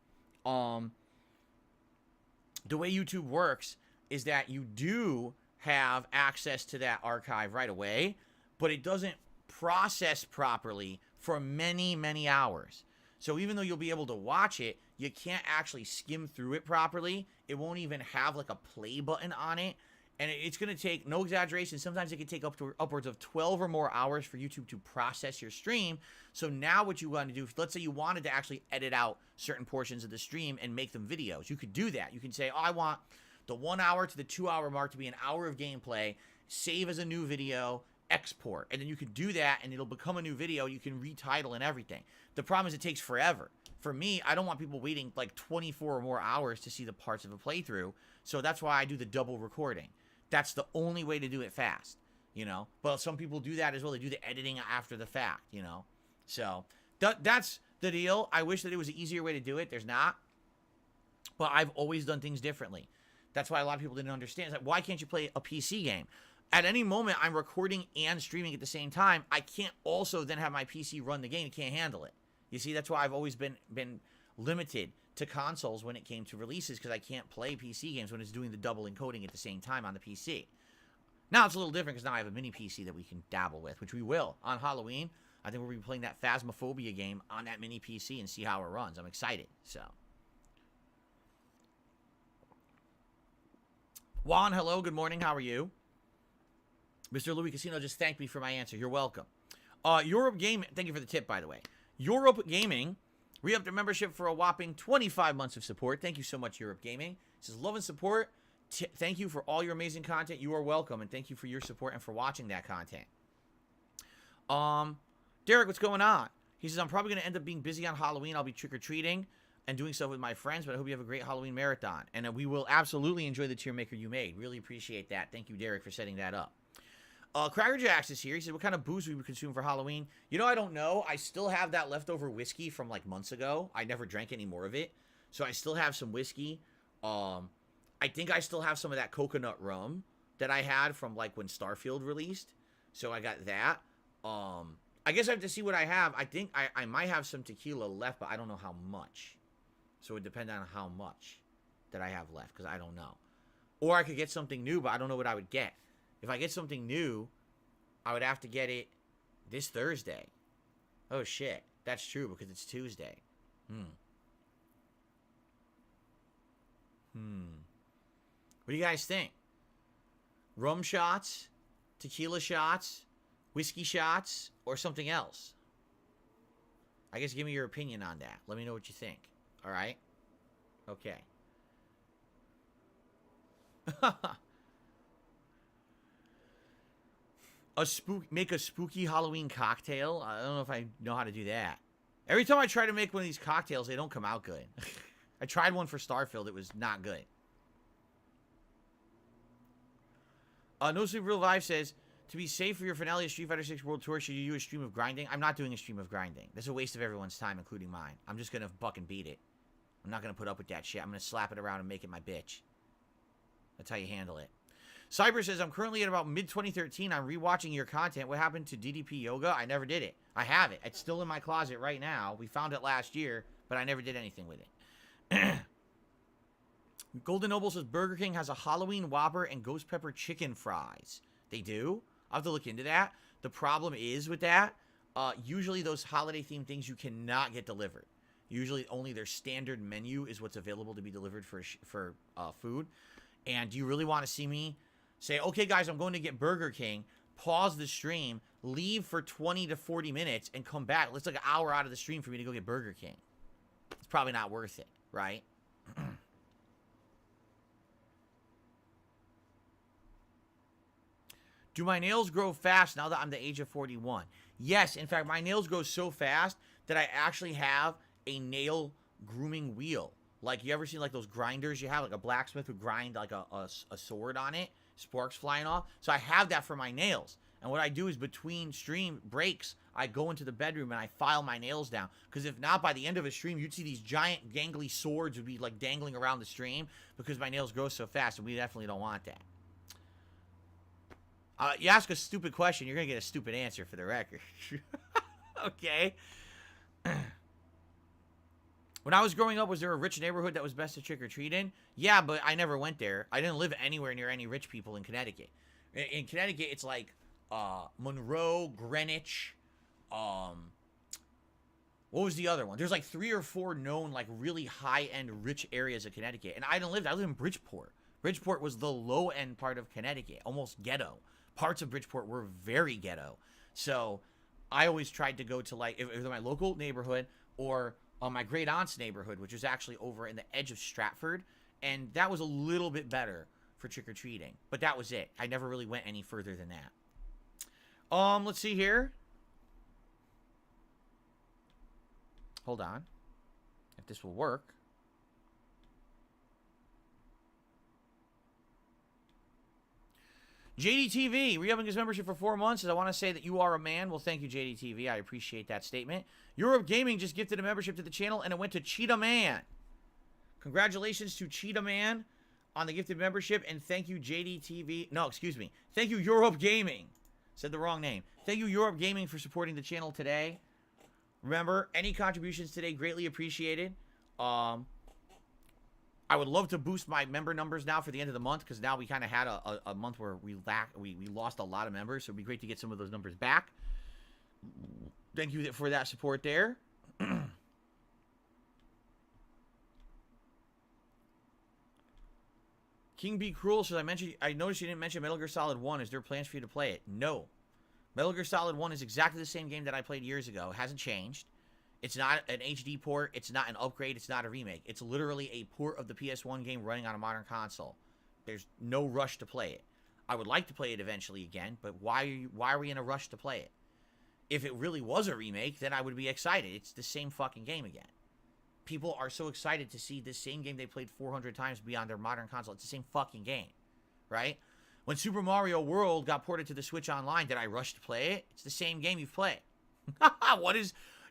the way YouTube works is that you do have access to that archive right away, but it doesn't process properly for many, many hours. So even though you'll be able to watch it, you can't actually skim through it properly. It won't even have like a play button on it. And it's going to take, no exaggeration, sometimes it can take upwards of 12 or more hours for YouTube to process your stream. So now what you want to do, let's say you wanted to actually edit out certain portions of the stream and make them videos. You could do that. You can say, oh, I want the 1 hour to the 2 hour mark to be an hour of gameplay, save as a new video, export, and then you can do that and it'll become a new video. You can retitle and everything. The problem is it takes forever. For me, I don't want people waiting like 24 or more hours to see the parts of a playthrough, so that's why I do the double recording. That's the only way to do it fast, you know. But some people do that as well. They do the editing after the fact, you know. So that's the deal. I wish that it was an easier way to do it. There's not. But I've always done things differently. That's why a lot of people didn't understand. It's like, why can't you play a PC game? At any moment, I'm recording and streaming at the same time. I can't also then have my PC run the game. It can't handle it. You see, that's why I've always been limited to consoles when it came to releases, because I can't play PC games when it's doing the double encoding at the same time on the PC. Now it's a little different because now I have a mini PC that we can dabble with, which we will on Halloween. I think we'll be playing that Phasmophobia game on that mini PC and see how it runs. I'm excited. So, Juan, hello, good morning. How are you? Mr. Louis Casino just thanked me for my answer. You're welcome. Europe Gaming, thank you for the tip, by the way. Europe Gaming re-upped their membership for a whopping 25 months of support. Thank you so much, Europe Gaming. It says, love and support. Thank you for all your amazing content. You are welcome, and thank you for your support and for watching that content. Derek, what's going on? He says, I'm probably going to end up being busy on Halloween. I'll be trick-or-treating and doing stuff with my friends, but I hope you have a great Halloween marathon. And we will absolutely enjoy the tier maker you made. Really appreciate that. Thank you, Derek, for setting that up. Cracker Jacks is here. He said, what kind of booze we would consume for Halloween? You know, I don't know. I still have that leftover whiskey from like months ago. I never drank any more of it. So I still have some whiskey. I think I still have some of that coconut rum that I had from like when Starfield released. So I got that. I guess I have to see what I have. I think I might have some tequila left, but I don't know how much. So it depends on how much that I have left, because I don't know. Or I could get something new, but I don't know what I would get. If I get something new, I would have to get it this Thursday. Oh, shit. That's true, because it's Tuesday. What do you guys think? Rum shots? Tequila shots? Whiskey shots? Or something else? I guess give me your opinion on that. Let me know what you think. All right? Okay. Make a spooky Halloween cocktail? I don't know if I know how to do that. Every time I try to make one of these cocktails, they don't come out good. I tried one for Starfield. It was not good. No Sleep Real Life says, to be safe for your finale of Street Fighter 6 World Tour, should you do a stream of grinding? I'm not doing a stream of grinding. That's a waste of everyone's time, including mine. I'm just going to fucking beat it. I'm not going to put up with that shit. I'm going to slap it around and make it my bitch. That's how you handle it. Cyber says, I'm currently at about mid-2013. I'm rewatching your content. What happened to DDP Yoga? I never did it. I have it. It's still in my closet right now. We found it last year, but I never did anything with it. Golden Noble says, Burger King has a Halloween Whopper and Ghost Pepper Chicken Fries. They do? I'll have to look into that. The problem is with that, usually those holiday-themed things you cannot get delivered. Usually only their standard menu is what's available to be delivered for food. And do you really want to see me say, okay, guys, I'm going to get Burger King, pause the stream, leave for 20 to 40 minutes, and come back? It's like an hour out of the stream for me to go get Burger King. It's probably not worth it, right? Do my nails grow fast now that I'm the age of 41? Yes, in fact, my nails grow so fast that I actually have a nail grooming wheel. Like, you ever seen, like, those grinders you have? Like, a blacksmith would grind, like, a sword on it. Sparks flying off. So I have that for my nails. And what I do is between stream breaks, I go into the bedroom and I file my nails down. Because if not, by the end of a stream, you'd see these giant gangly swords would be, like, dangling around the stream. Because my nails grow so fast, and we definitely don't want that. You ask a stupid question, you're going to get a stupid answer for the record. Okay. When I was growing up, was there a rich neighborhood that was best to trick-or-treat in? Yeah, but I never went there. I didn't live anywhere near any rich people in Connecticut. In Connecticut, it's like Monroe, Greenwich. What was the other one? There's like 3 or 4 known, like, really high-end rich areas of Connecticut. And I didn't live there. I lived in Bridgeport. Bridgeport was the low-end part of Connecticut, almost ghetto. Parts of Bridgeport were very ghetto. So I always tried to go to, like, either my local neighborhood or my great aunt's neighborhood, which was actually over in the edge of Stratford. And that was a little bit better for trick-or-treating. But that was it. I never really went any further than that. Let's see here. Hold on. If this will work. JDTV, re-upping his membership for 4 months, says, I want to say that you are a man. Well, thank you, JDTV. I appreciate that statement. Europe Gaming just gifted a membership to the channel, and it went to Cheetah Man. Congratulations to Cheetah Man on the gifted membership, and thank you, JDTV. No, excuse me. Thank you, Europe Gaming. Said the wrong name. Thank you, Europe Gaming, for supporting the channel today. Remember, any contributions today greatly appreciated. I would love to boost my member numbers now for the end of the month, because now we kind of had a month where we lost a lot of members, so it'd be great to get some of those numbers back. Thank you for that support there. King Be Cruel says, I noticed you didn't mention Metal Gear Solid 1. Is there plans for you to play it? No. Metal Gear Solid 1 is exactly the same game that I played years ago. It hasn't changed. It's not an HD port. It's not an upgrade. It's not a remake. It's literally a port of the PS1 game running on a modern console. There's no rush to play it. I would like to play it eventually again, but why are we in a rush to play it? If it really was a remake, then I would be excited. It's the same fucking game again. People are so excited to see this same game they played 400 times be on their modern console. It's the same fucking game, right? When Super Mario World got ported to the Switch Online, did I rush to play it? It's the same game you've played.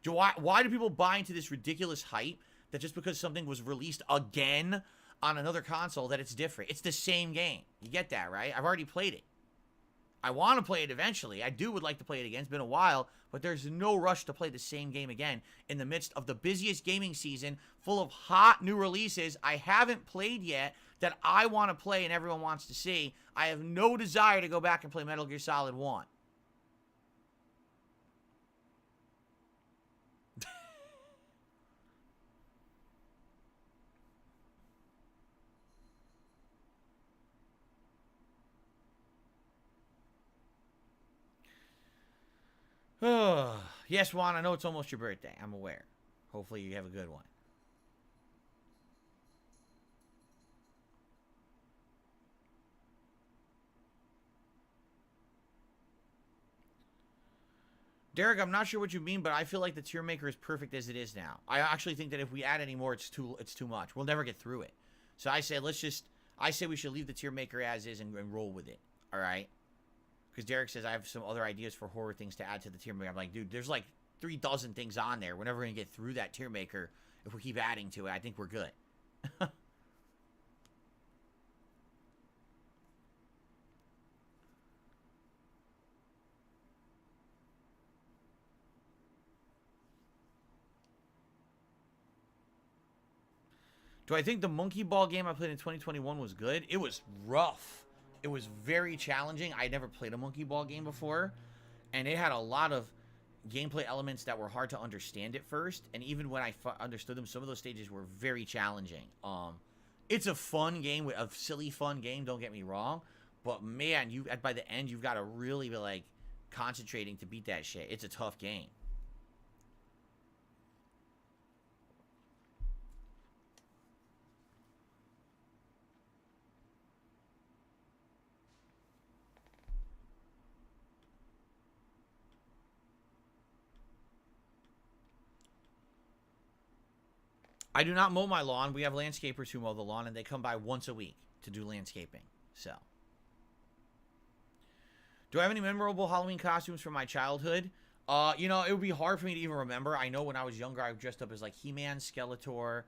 Why do people buy into this ridiculous hype that just because something was released again on another console that it's different? It's the same game. You get that, right? I've already played it. I want to play it eventually. I would like to play it again. It's been a while, but there's no rush to play the same game again in the midst of the busiest gaming season full of hot new releases I haven't played yet that I want to play and everyone wants to see. I have no desire to go back and play Metal Gear Solid 1. Yes, Juan, I know it's almost your birthday. I'm aware. Hopefully you have a good one. Derek, I'm not sure what you mean, but I feel like the tier maker is perfect as it is now. I actually think that if we add any more, it's too much. We'll never get through it. So I say we should leave the tier maker as is and roll with it. All right? Because Derek says I have some other ideas for horror things to add to the tier maker. I'm like, dude, there's like 3 dozen things on there. We're never going to get through that tier maker if we keep adding to it. I think we're good. Do I think the Monkey Ball game I played in 2021 was good? It was rough. It was very challenging. I never played a Monkey Ball game before, and it had a lot of gameplay elements that were hard to understand at first, and even when I understood them, some of those stages were very challenging. It's a fun game, a silly fun game, don't get me wrong, but man, by the end, you've got to really be like concentrating to beat that shit. It's a tough game. I do not mow my lawn. We have landscapers who mow the lawn, and they come by once a week to do landscaping. So, do I have any memorable Halloween costumes from my childhood? You know, it would be hard for me to even remember. I know when I was younger, I dressed up as like He-Man, Skeletor,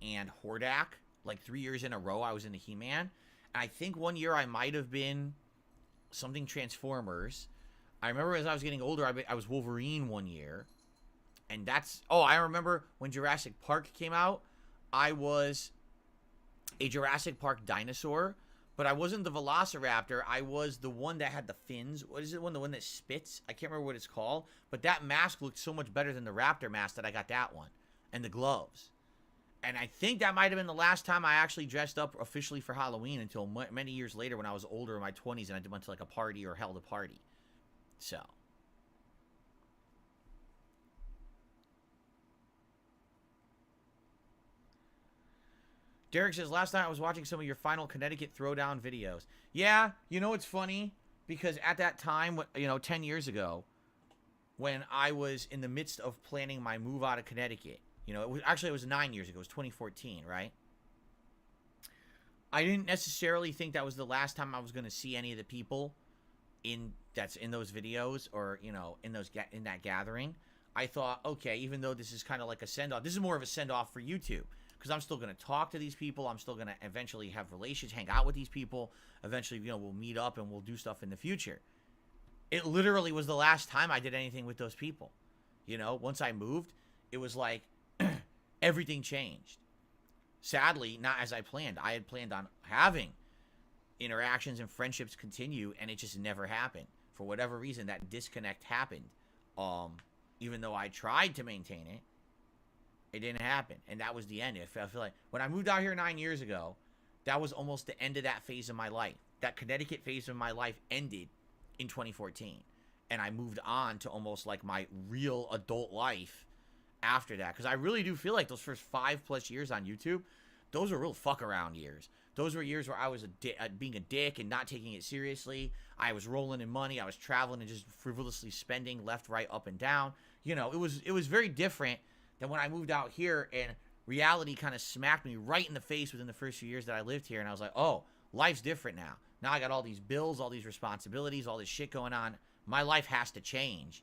and Hordak. Like 3 years in a row, I was into He-Man. And I think one year I might have been something Transformers. I remember as I was getting older, I was Wolverine one year. And that's... Oh, I remember when Jurassic Park came out, I was a Jurassic Park dinosaur, but I wasn't the Velociraptor. I was the one that had the fins. What is it? The one that spits? I can't remember what it's called. But that mask looked so much better than the Raptor mask that I got that one. And the gloves. And I think that might have been the last time I actually dressed up officially for Halloween until many years later when I was older in my 20s and I went to like a party or held a party. So... Derek says, last night I was watching some of your final Connecticut Throwdown videos. Yeah, you know it's funny? Because at that time, you know, 10 years ago, when I was in the midst of planning my move out of Connecticut, you know, it was 9 years ago. It was 2014, right? I didn't necessarily think that was the last time I was going to see any of the people that's in those videos, or, you know, in that gathering. I thought, okay, even though this is kind of like a send-off, this is more of a send-off for YouTube, because I'm still going to talk to these people. I'm still going to eventually have relations, hang out with these people. Eventually, you know, we'll meet up and we'll do stuff in the future. It literally was the last time I did anything with those people. You know, once I moved, it was like everything changed. Sadly, not as I planned. I had planned on having interactions and friendships continue, and it just never happened. For whatever reason, that disconnect happened. Even though I tried to maintain it, it didn't happen. And that was the end. I feel like when I moved out here 9 years ago, that was almost the end of that phase of my life. That Connecticut phase of my life ended in 2014. And I moved on to almost like my real adult life after that. Because I really do feel like those first 5+ years on YouTube, those were real fuck around years. Those were years where I was being a dick and not taking it seriously. I was rolling in money. I was traveling and just frivolously spending left, right, up, and down. You know, it was very different than when I moved out here, and reality kind of smacked me right in the face within the first few years that I lived here. And I was like, oh, life's different now. Now I got all these bills, all these responsibilities, all this shit going on. My life has to change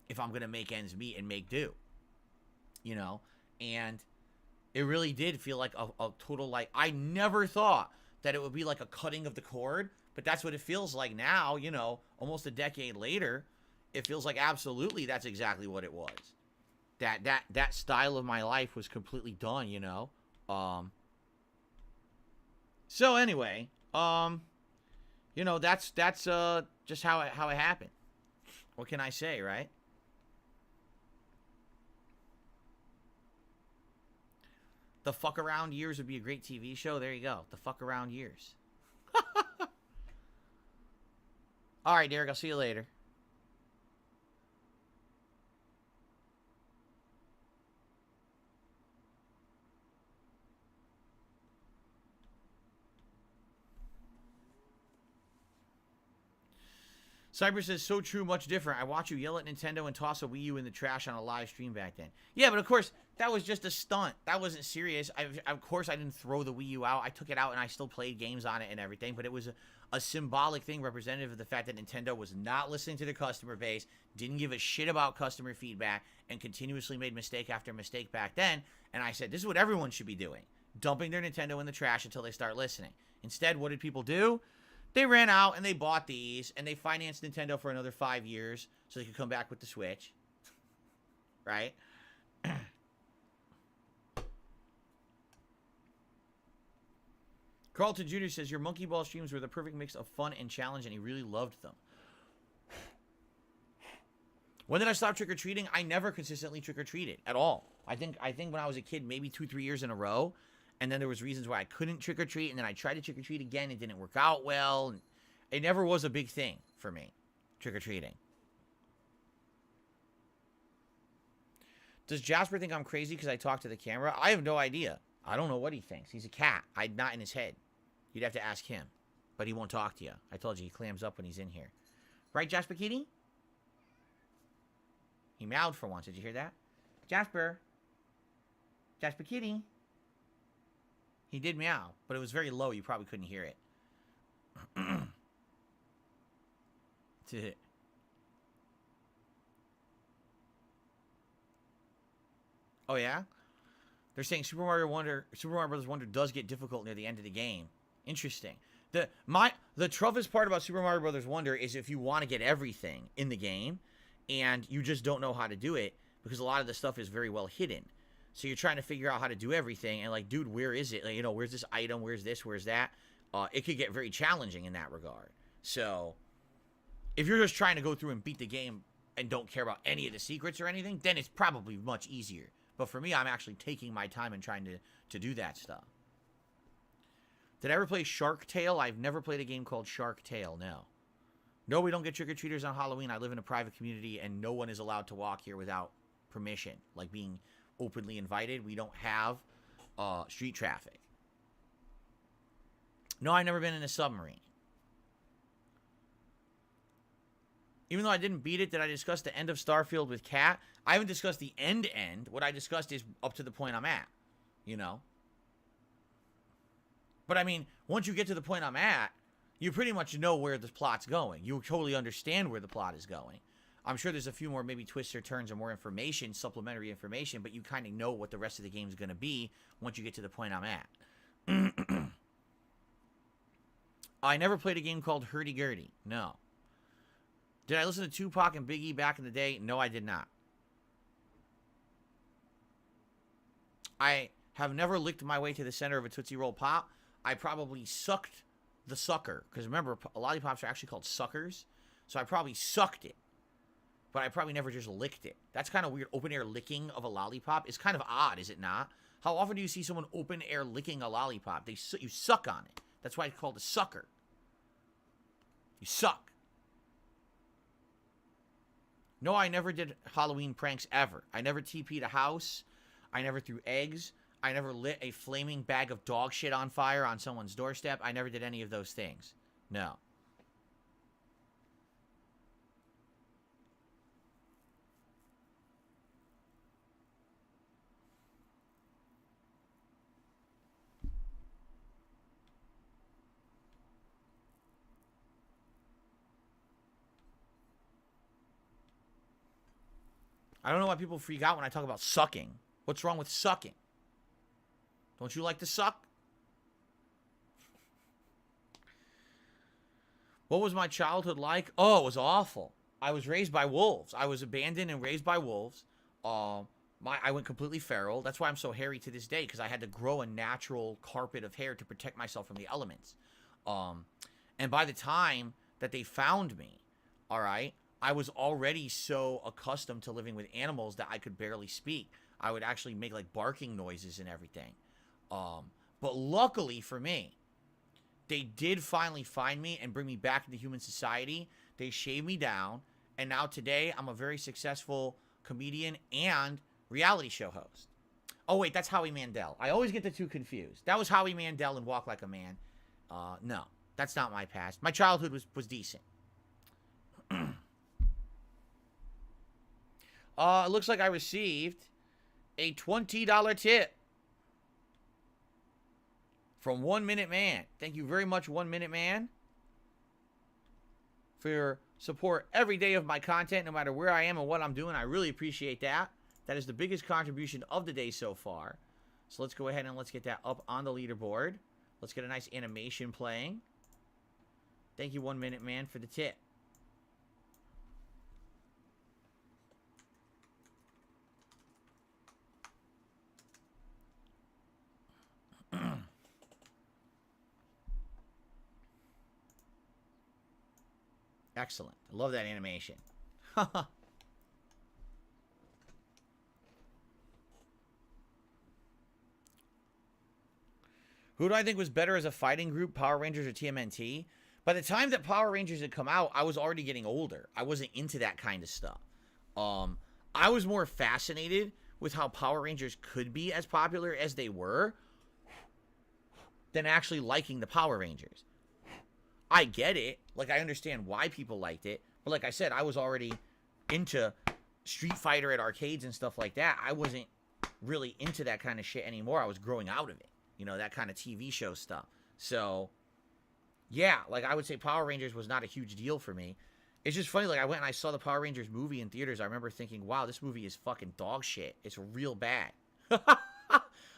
if I'm going to make ends meet and make do. You know? And it really did feel like a total, like, I never thought that it would be like a cutting of the cord, but that's what it feels like now, you know, almost a decade later. It feels like absolutely that's exactly what it was. That style of my life was completely done, you know. So anyway, you know, that's just how it happened. What can I say, right? The Fuck Around Years would be a great TV show. There you go. The Fuck Around Years. All right, Derek, I'll see you later. Cyber says, so true, much different. I watch you yell at Nintendo and toss a Wii U in the trash on a live stream back then. Yeah, but of course, that was just a stunt. That wasn't serious. Of course, I didn't throw the Wii U out. I took it out and I still played games on it and everything, but it was a symbolic thing representative of the fact that Nintendo was not listening to their customer base, didn't give a shit about customer feedback, and continuously made mistake after mistake back then. And I said, this is what everyone should be doing. Dumping their Nintendo in the trash until they start listening. Instead, what did people do? They ran out and they bought these, and they financed Nintendo for another 5 years so they could come back with the Switch. Right? Carlton Jr. says, your Monkey Ball streams were the perfect mix of fun and challenge, and he really loved them. When did I stop trick-or-treating? I never consistently trick-or-treated at all. I think when I was a kid, maybe 2-3 years in a row, and then there was reasons why I couldn't trick-or-treat, and then I tried to trick-or-treat again. It didn't work out well. And it never was a big thing for me, trick-or-treating. Does Jasper think I'm crazy because I talk to the camera? I have no idea. I don't know what he thinks. He's a cat. I'm not in his head. You'd have to ask him. But he won't talk to you. I told you, he clams up when he's in here. Right, Jasper Kitty? He meowed for once. Did you hear that? Jasper. Jasper Kitty. He did meow, but it was very low. You probably couldn't hear it. Oh, yeah? They're saying Super Mario Bros. Wonder does get difficult near the end of the game. Interesting. The toughest part about Super Mario Bros. Wonder is if you want to get everything in the game, and you just don't know how to do it, because a lot of the stuff is very well hidden. So you're trying to figure out how to do everything, and like, dude, where is it? Like, you know, where's this item? Where's this? Where's that? It could get very challenging in that regard. So if you're just trying to go through and beat the game and don't care about any of the secrets or anything, then it's probably much easier. But for me, I'm actually taking my time and trying to do that stuff. Did I ever play Shark Tale? I've never played a game called Shark Tale, no. No, we don't get trick-or-treaters on Halloween. I live in a private community, and no one is allowed to walk here without permission, like being openly invited. We don't have street traffic. No, I've never been in a submarine. Even though I didn't beat it, did I discuss the end of Starfield with Kat? I haven't discussed the end. What I discussed is up to the point I'm at, you know? But I mean, once you get to the point I'm at, you pretty much know where the plot's going. You totally understand where the plot is going. I'm sure there's a few more maybe twists or turns or more information, supplementary information, but you kind of know what the rest of the game is going to be once you get to the point I'm at. I never played a game called Hurdy Gurdy. No. Did I listen to Tupac and Biggie back in the day? No, I did not. I have never licked my way to the center of a Tootsie Roll Pop. I probably sucked the sucker. Because remember, lollipops are actually called suckers. So I probably sucked it. But I probably never just licked it. That's kind of weird. Open air licking of a lollipop. It's kind of odd, is it not? How often do you see someone open air licking a lollipop? You suck on it. That's why it's called a sucker. You suck. No, I never did Halloween pranks ever. I never TP'd a house. I never threw eggs. I never lit a flaming bag of dog shit on fire on someone's doorstep. I never did any of those things. No. I don't know why people freak out when I talk about sucking. What's wrong with sucking? Don't you like to suck? What was my childhood like? Oh, it was awful. I was raised by wolves. I was abandoned and raised by wolves. I went completely feral. That's why I'm so hairy to this day, because I had to grow a natural carpet of hair to protect myself from the elements. And by the time that they found me, all right, I was already so accustomed to living with animals that I could barely speak. I would actually make like barking noises and everything. But luckily for me, they did finally find me and bring me back into human society. They shaved me down. And now today, I'm a very successful comedian and reality show host. Oh, wait, that's Howie Mandel. I always get the two confused. That was Howie Mandel in Walk Like a Man. No, that's not my past. My childhood was decent. It looks like I received a $20 tip from 1 Minute Man. Thank you very much, 1 Minute Man, for your support every day of my content, no matter where I am and what I'm doing. I really appreciate that. That is the biggest contribution of the day so far. So let's go ahead and let's get that up on the leaderboard. Let's get a nice animation playing. Thank you, 1 Minute Man, for the tip. Excellent. I love that animation. Who do I think was better as a fighting group, Power Rangers or TMNT? By the time that Power Rangers had come out, I was already getting older. I wasn't into that kind of stuff. I was more fascinated with how Power Rangers could be as popular as they were than actually liking the Power Rangers. I get it. Like, I understand why people liked it. But like I said, I was already into Street Fighter at arcades and stuff like that. I wasn't really into that kind of shit anymore. I was growing out of it. You know, that kind of TV show stuff. So, yeah, like, I would say Power Rangers was not a huge deal for me. It's just funny, like, I went and I saw the Power Rangers movie in theaters. I remember thinking, wow, this movie is fucking dog shit. It's real bad.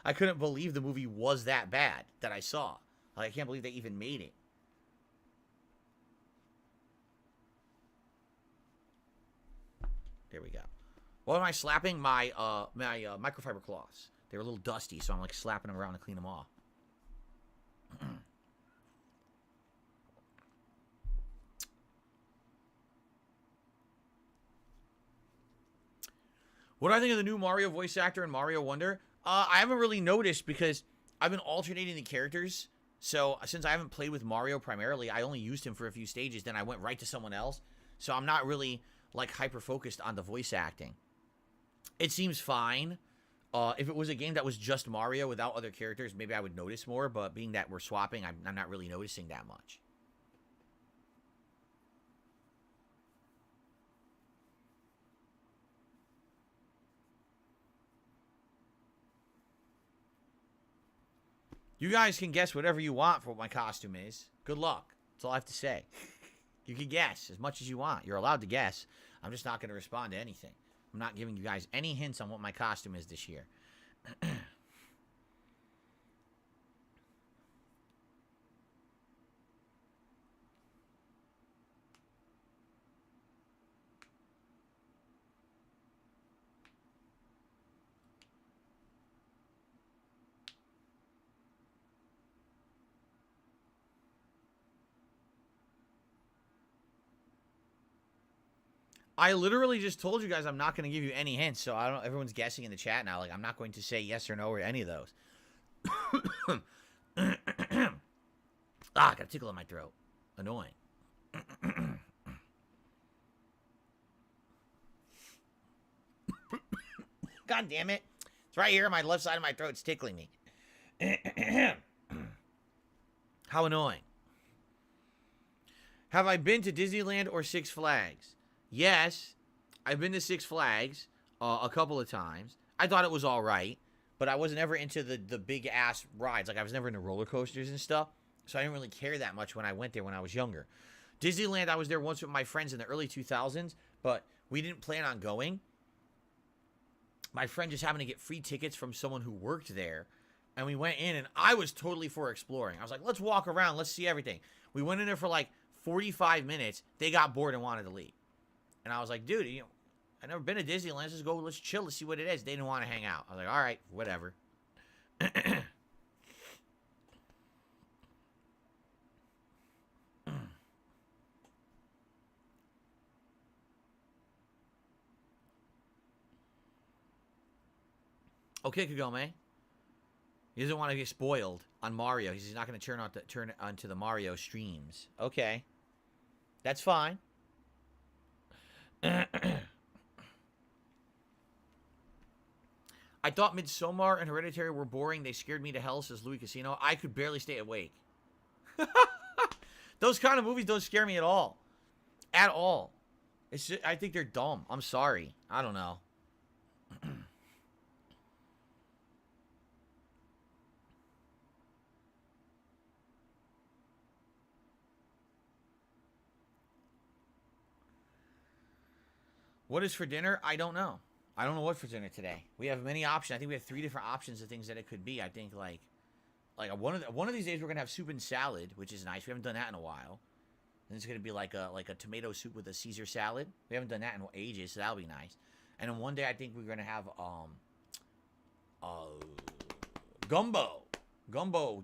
I couldn't believe the movie was that bad that I saw. Like, I can't believe they even made it. There we go. What am I slapping? My microfiber cloths. They were a little dusty, so I'm like slapping them around to clean them off. What do I think of the new Mario voice actor in Mario Wonder? I haven't really noticed because I've been alternating the characters. So since I haven't played with Mario primarily, I only used him for a few stages. Then I went right to someone else. So I'm not really like hyper-focused on the voice acting. It seems fine. If it was a game that was just Mario without other characters, maybe I would notice more. But being that we're swapping, I'm not really noticing that much. You guys can guess whatever you want for what my costume is. Good luck. That's all I have to say. You can guess as much as you want. You're allowed to guess. I'm just not going to respond to anything. I'm not giving you guys any hints on what my costume is this year. I literally just told you guys I'm not going to give you any hints, so I don't. Everyone's guessing in the chat now. Like, I'm not going to say yes or no or any of those. I got a tickle in my throat. Annoying. God damn it! It's right here on my left side of my throat. It's tickling me. How annoying. Have I been to Disneyland or Six Flags? Yes, I've been to Six Flags a couple of times. I thought it was all right, but I wasn't ever into the big-ass rides. Like, I was never into roller coasters and stuff, so I didn't really care that much when I went there when I was younger. Disneyland, I was there once with my friends in the early 2000s, but we didn't plan on going. My friend just happened to get free tickets from someone who worked there, and we went in, and I was totally for exploring. I was like, let's walk around, let's see everything. We went in there for like 45 minutes. They got bored and wanted to leave. And I was like, dude, I've never been to Disneyland. Let's just go, let's chill, let's see what it is. They didn't want to hang out. I was like, all right, whatever. Okay, Kagome. He doesn't want to get spoiled on Mario. He's not going to turn onto the Mario streams. Okay. That's fine. I thought Midsommar and Hereditary were boring. They scared me to hell, says Louis Casino. I could barely stay awake. Those kind of movies don't scare me at all. At all. It's just, I think they're dumb. I'm sorry. I don't know. What is for dinner? I don't know. I don't know what for dinner today. We have many options. I think we have 3 different options of things that it could be. I think like one of these days we're gonna have soup and salad, which is nice. We haven't done that in a while. And it's gonna be like a tomato soup with a Caesar salad. We haven't done that in ages, so that'll be nice. And then one day I think we're gonna have gumbo,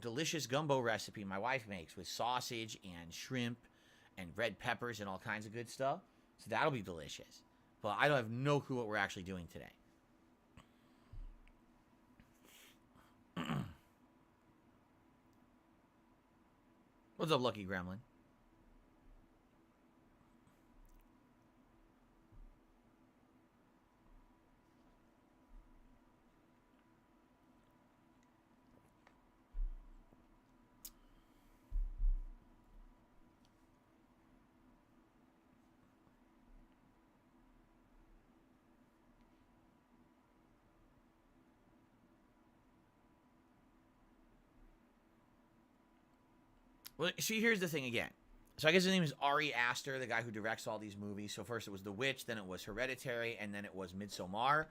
delicious gumbo recipe my wife makes with sausage and shrimp and red peppers and all kinds of good stuff. So that'll be delicious. But I don't have no clue what we're actually doing today. What's up, Lucky Gremlin? Well, see, here's the thing again. So I guess his name is Ari Aster, the guy who directs all these movies. So first it was The Witch, then it was Hereditary, and then it was Midsommar.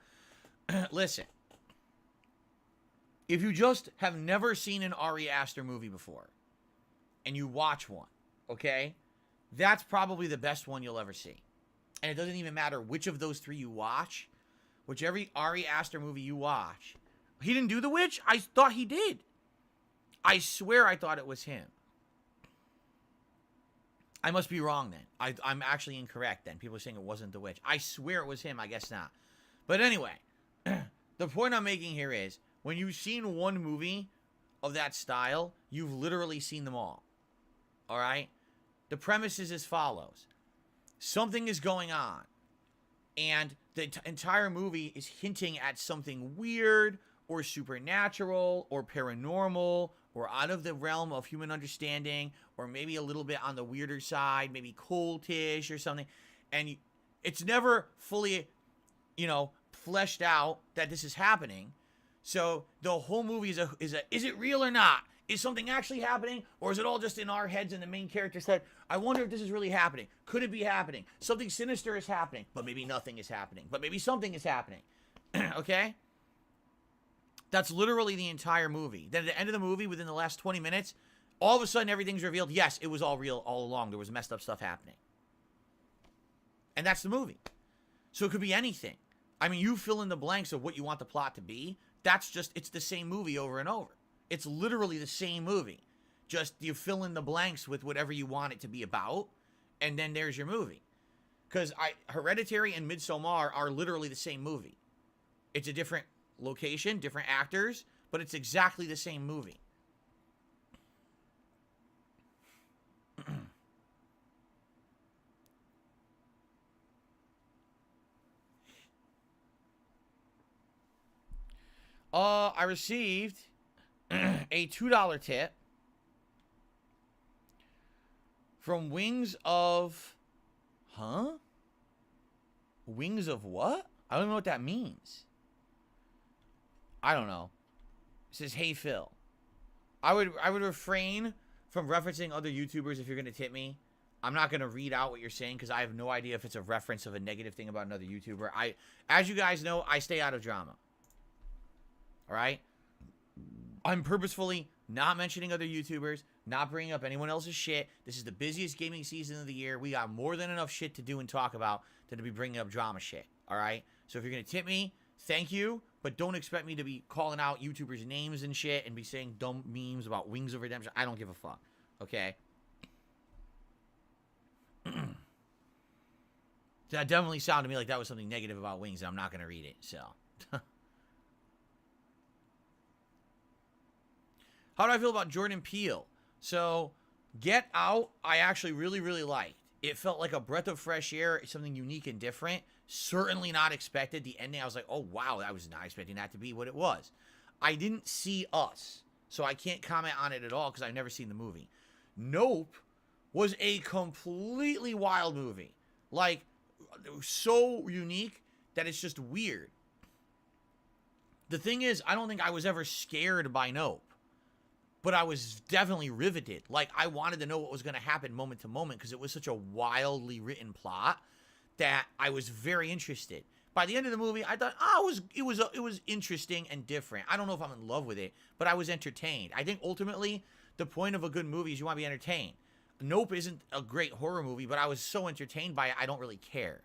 Listen. If you just have never seen an Ari Aster movie before, and you watch one, okay? That's probably the best one you'll ever see. And it doesn't even matter which of those 3 you watch. Whichever Ari Aster movie you watch. He didn't do The Witch? I thought he did. I swear I thought it was him. I must be wrong then. I'm actually incorrect then. People are saying it wasn't The Witch. I swear it was him. I guess not. But anyway, the point I'm making here is when you've seen one movie of that style, you've literally seen them all. All right? The premise is as follows. Something is going on, and the entire movie is hinting at something weird or supernatural or paranormal or out of the realm of human understanding, or maybe a little bit on the weirder side, maybe cultish or something. And it's never fully, fleshed out that this is happening. So the whole movie is it real or not? Is something actually happening, or is it all just in our heads and the main character's head? I wonder if this is really happening. Could it be happening? Something sinister is happening, but maybe nothing is happening. But maybe something is happening. Okay? That's literally the entire movie. Then at the end of the movie, within the last 20 minutes, all of a sudden everything's revealed. Yes, it was all real all along. There was messed up stuff happening. And that's the movie. So it could be anything. I mean, you fill in the blanks of what you want the plot to be. That's just, it's the same movie over and over. It's literally the same movie. Just you fill in the blanks with whatever you want it to be about, and then there's your movie. Because Hereditary and Midsommar are literally the same movie. It's a different location, different actors, but it's exactly the same movie. I received a $2 tip from Wings of... Huh? Wings of what? I don't know what that means. I don't know. It says, hey, Phil. I would refrain from referencing other YouTubers if you're going to tip me. I'm not going to read out what you're saying because I have no idea if it's a reference of a negative thing about another YouTuber. As you guys know, I stay out of drama. All right? I'm purposefully not mentioning other YouTubers, not bringing up anyone else's shit. This is the busiest gaming season of the year. We got more than enough shit to do and talk about than to be bringing up drama shit. All right? So if you're going to tip me, thank you, but don't expect me to be calling out YouTubers' names and shit and be saying dumb memes about Wings of Redemption. I don't give a fuck. Okay? That definitely sounded to me like that was something negative about Wings, and I'm not going to read it, so... How do I feel about Jordan Peele? So, Get Out, I actually really, really liked. It felt like a breath of fresh air, something unique and different. Certainly not expected. The ending, I was like, oh, wow, I was not expecting that to be what it was. I didn't see Us, so I can't comment on it at all because I've never seen the movie. Nope was a completely wild movie. Like, so unique that it's just weird. The thing is, I don't think I was ever scared by Nope. But I was definitely riveted. Like, I wanted to know what was going to happen moment to moment because it was such a wildly written plot that I was very interested. By the end of the movie, I thought, it was interesting and different. I don't know if I'm in love with it, but I was entertained. I think ultimately, the point of a good movie is you want to be entertained. Nope isn't a great horror movie, but I was so entertained by it, I don't really care.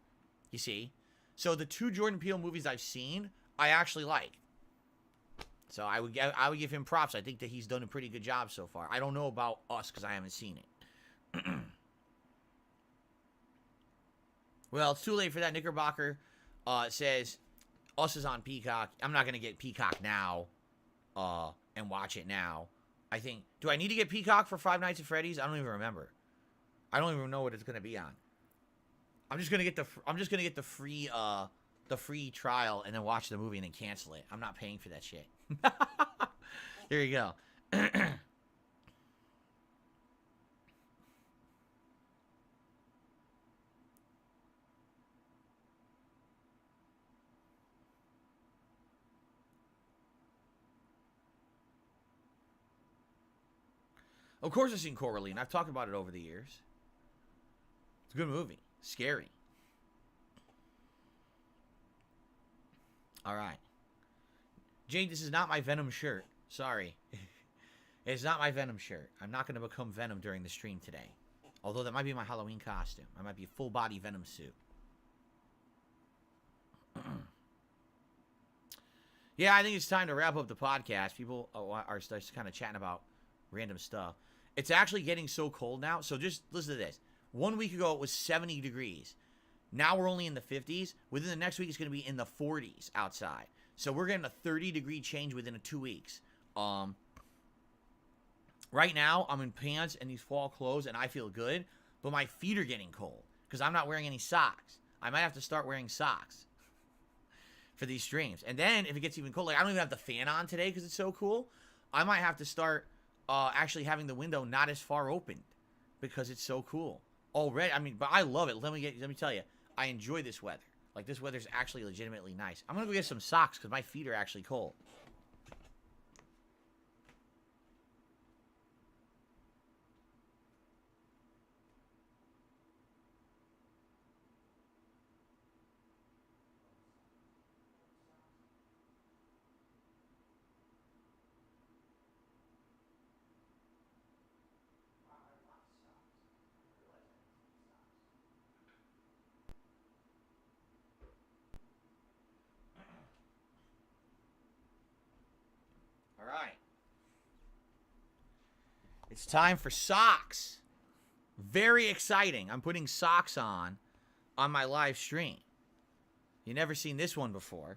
You see? So the two Jordan Peele movies I've seen, I actually like. So I would give him props. I think that he's done a pretty good job so far. I don't know about Us because I haven't seen it. Well, it's too late for that. Knickerbocker says Us is on Peacock. I'm not going to get Peacock now and watch it now. I think, do I need to get Peacock for Five Nights at Freddy's? I don't even remember. I don't even know what it's going to be on. I'm just going to get the free trial and then watch the movie and then cancel it. I'm not paying for that shit. There you go. Of course I've seen Coraline. I've talked about it over the years. It's a good movie. Scary. All right. Jade, this is not my Venom shirt. Sorry. It's not my Venom shirt. I'm not going to become Venom during the stream today. Although that might be my Halloween costume. I might be a full-body Venom suit. Yeah, I think it's time to wrap up the podcast. People are just kind of chatting about random stuff. It's actually getting so cold now. So just listen to this. 1 week ago, it was 70 degrees. Now we're only in the 50s. Within the next week, it's going to be in the 40s outside. So we're getting a 30-degree change within 2 weeks. Right now, I'm in pants and these fall clothes, and I feel good. But my feet are getting cold because I'm not wearing any socks. I might have to start wearing socks for these streams. And then if it gets even colder, like I don't even have the fan on today because it's so cool. I might have to start actually having the window not as far open because it's so cool already. I mean, but I love it. Let me tell you, I enjoy this weather. Like, this weather's actually legitimately nice. I'm going to go get some socks because my feet are actually cold. It's time for socks. Very exciting. I'm putting socks on my live stream. You never seen this one before.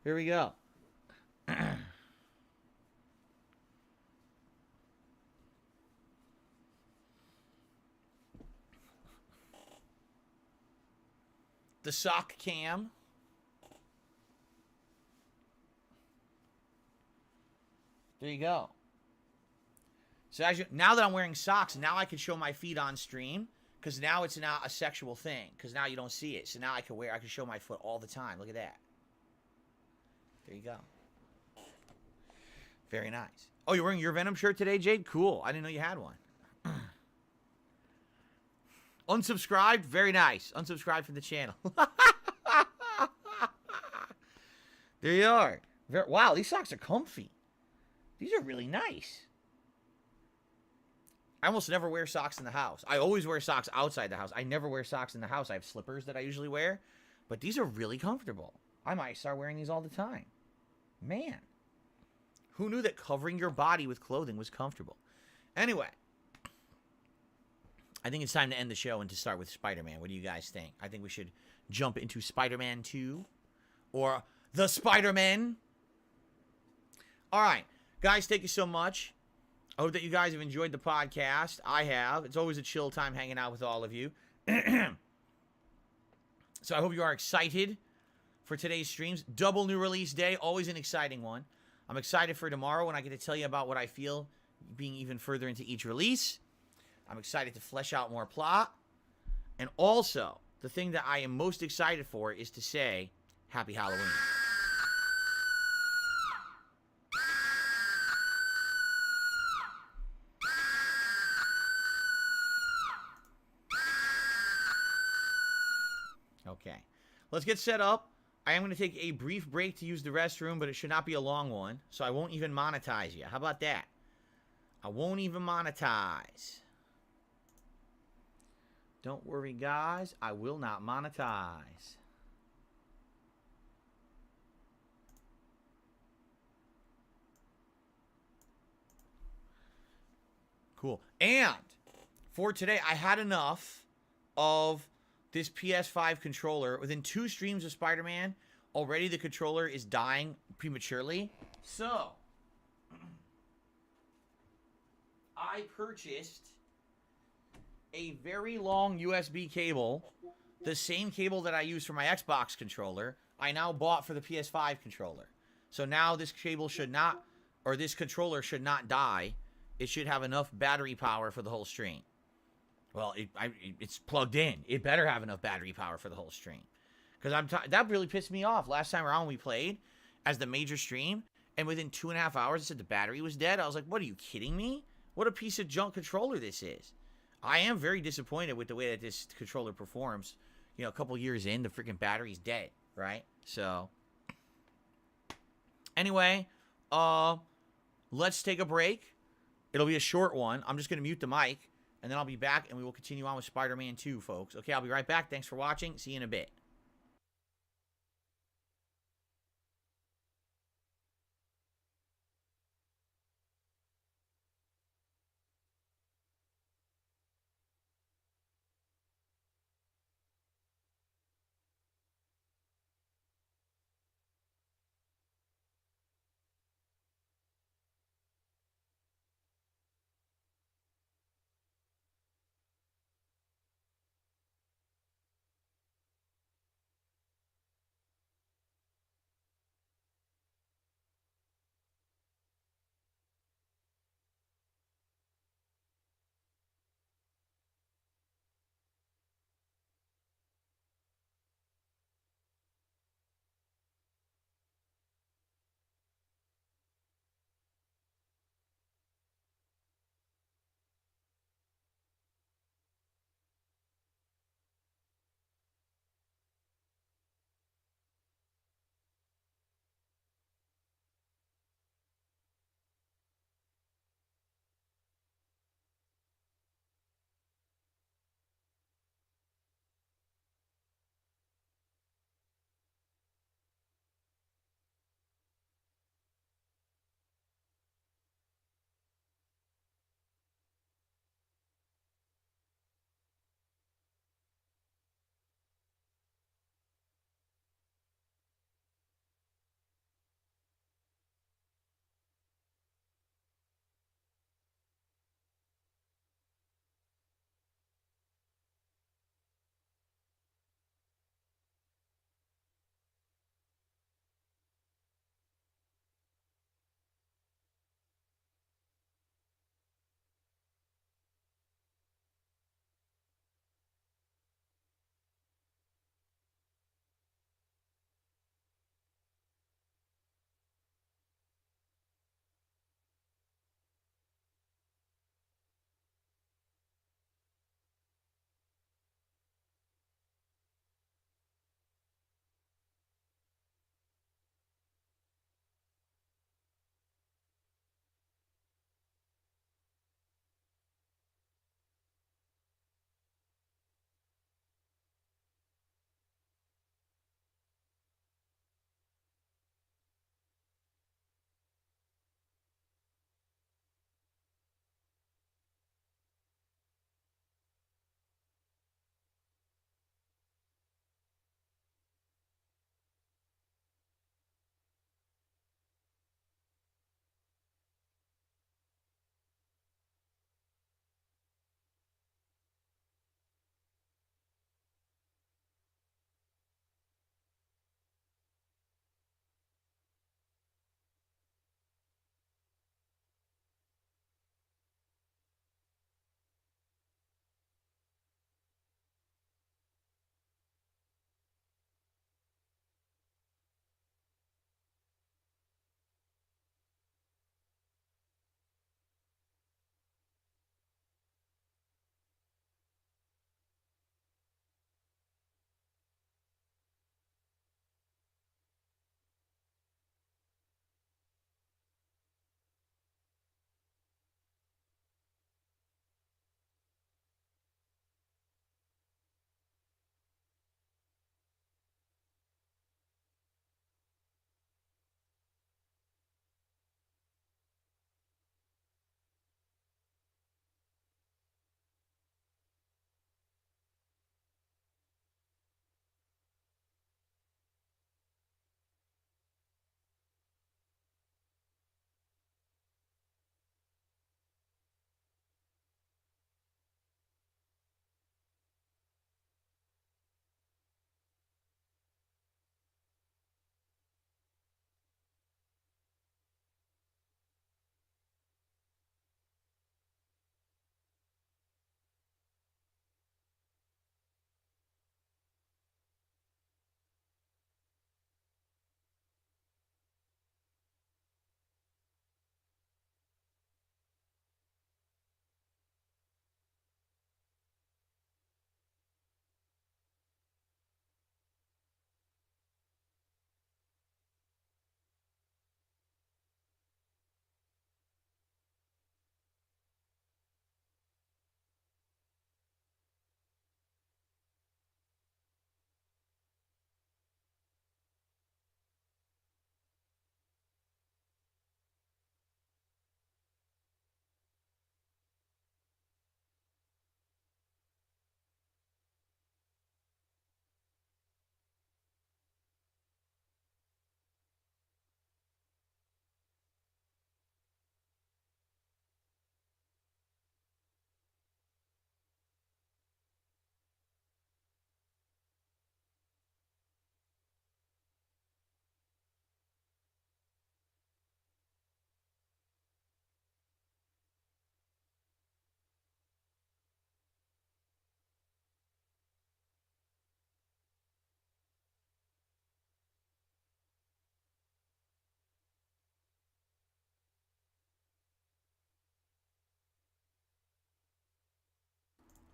Here we go. The sock cam. There you go. So now that I'm wearing socks, now I can show my feet on stream, because now it's not a sexual thing, because now you don't see it. So now I can show my foot all the time. Look at that. There you go. Very nice. Oh, you're wearing your Venom shirt today, Jade? Cool. I didn't know you had one. Unsubscribed? Very nice. Unsubscribed from the channel. There you are. Wow, these socks are comfy. These are really nice. I almost never wear socks in the house. I always wear socks outside the house. I never wear socks in the house. I have slippers that I usually wear. But these are really comfortable. I might start wearing these all the time. Man. Who knew that covering your body with clothing was comfortable? Anyway. I think it's time to end the show and to start with Spider-Man. What do you guys think? I think we should jump into Spider-Man 2. Or The Spider-Man. Alright. Guys, thank you so much. I hope that you guys have enjoyed the podcast. I have. It's always a chill time hanging out with all of you. So I hope you are excited for today's streams. Double new release day. Always an exciting one. I'm excited for tomorrow when I get to tell you about what I feel being even further into each release. I'm excited to flesh out more plot. And also, the thing that I am most excited for is to say, Happy Halloween. Okay, let's get set up. I am going to take a brief break to use the restroom, but it should not be a long one, so I won't even monetize you. How about that? I won't even monetize. Don't worry, guys. I will not monetize. Cool. And for today, I had enough of this PS5 controller. Within 2 streams of Spider-Man, already the controller is dying prematurely. So, I purchased a very long USB cable, the same cable that I use for my Xbox controller, I now bought for the PS5 controller. So now this cable should not, or this controller should not die. It should have enough battery power for the whole stream. Well, it's plugged in. It better have enough battery power for the whole stream. Because that really pissed me off. Last time around we played as the major stream, and within 2.5 hours it said the battery was dead. I was like, what, are you kidding me? What a piece of junk controller this is. I am very disappointed with the way that this controller performs. You know, a couple years in, the freaking battery's dead, right? So, anyway, let's take a break. It'll be a short one. I'm just going to mute the mic. And then I'll be back, and we will continue on with Spider-Man 2, folks. Okay, I'll be right back. Thanks for watching. See you in a bit.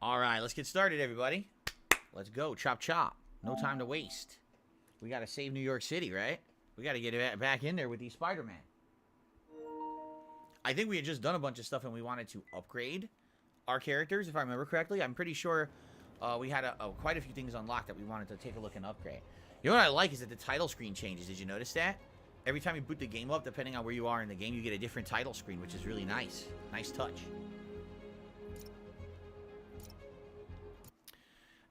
All right, let's get started, everybody. Let's go. Chop, chop. No time to waste. We got to save New York City, right? We got to get back in there with these Spider-Man. I think we had just done a bunch of stuff and we wanted to upgrade our characters, if I remember correctly. I'm pretty sure we had quite a few things unlocked that we wanted to take a look and upgrade. You know what I like is that the title screen changes. Did you notice that? Every time you boot the game up, depending on where you are in the game, you get a different title screen, which is really nice. Nice touch.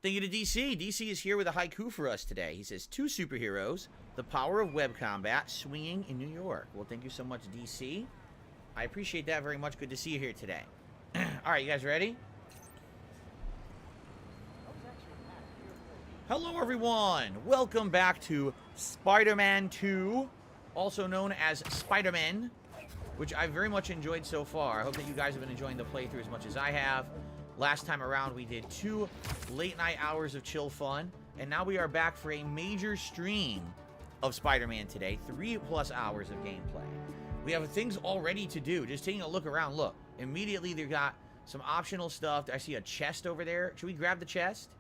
Thank you to DC. DC is here with a haiku for us today. He says, 2 superheroes, the power of web combat, swinging in New York. Well, thank you so much, DC. I appreciate that very much. Good to see you here today. All right, you guys ready? Hello, everyone. Welcome back to Spider-Man 2, also known as Spider-Man, which I very much enjoyed so far. I hope that you guys have been enjoying the playthrough as much as I have. Last time around, we did 2 late-night hours of chill fun, and now we are back for a major stream of Spider-Man today. 3+ hours of gameplay. We have things all ready to do. Just taking a look around. Look, immediately they've got some optional stuff. I see a chest over there. Should we grab the chest?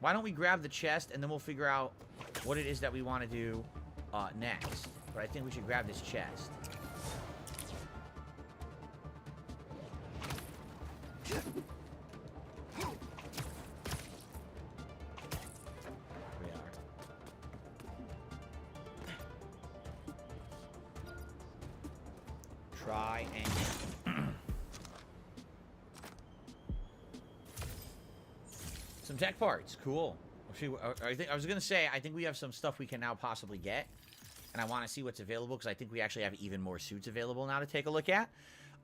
Why don't we grab the chest, and then we'll figure out what it is that we want to do next. But I think we should grab this chest. Try and some tech parts, cool. I was gonna say I think we have some stuff we can now possibly get, and I want to see what's available because I think we actually have even more suits available now to take a look at.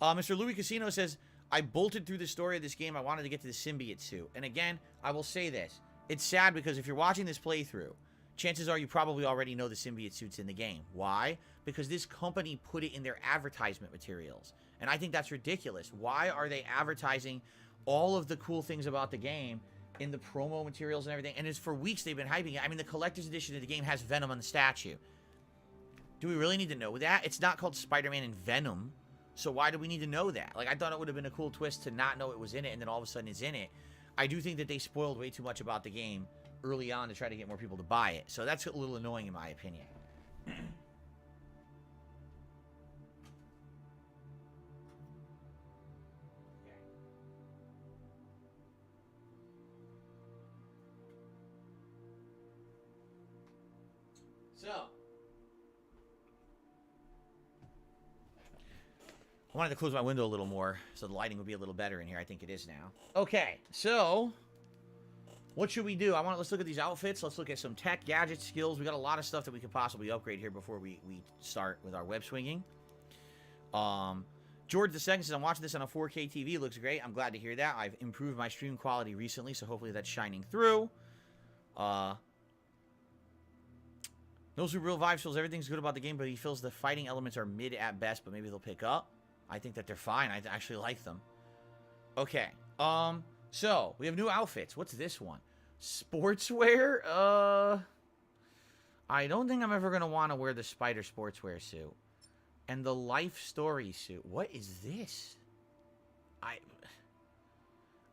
Mr. Louis Casino says, I bolted through the story of this game. I wanted to get to the symbiote suit, and again, I will say this: it's sad because if you're watching this playthrough, chances are you probably already know the symbiote suit's in the game. Why? Because this company put it in their advertisement materials. And I think that's ridiculous. Why are they advertising all of the cool things about the game in the promo materials and everything? And it's for weeks they've been hyping it. I mean, the collector's edition of the game has Venom on the statue. Do we really need to know that? It's not called Spider-Man and Venom. So why do we need to know that? Like, I thought it would have been a cool twist to not know it was in it and then all of a sudden it's in it. I do think that they spoiled way too much about the game early on to try to get more people to buy it. So that's a little annoying in my opinion. So, I wanted to close my window a little more so the lighting would be a little better in here. I think it is now. Okay, so what should we do? Let's look at these outfits. Let's look at some tech, gadgets, skills. We got a lot of stuff that we could possibly upgrade here before we start with our web swinging. George II says, I'm watching this on a 4K TV. It looks great. I'm glad to hear that. I've improved my stream quality recently, so hopefully that's shining through. No super real vibes feels everything's good about the game, but he feels the fighting elements are mid at best, but maybe they'll pick up. I think that they're fine. I actually like them. Okay. So, we have new outfits. What's this one? Sportswear? I don't think I'm ever going to want to wear the Spider Sportswear suit. And the Life Story suit. What is this?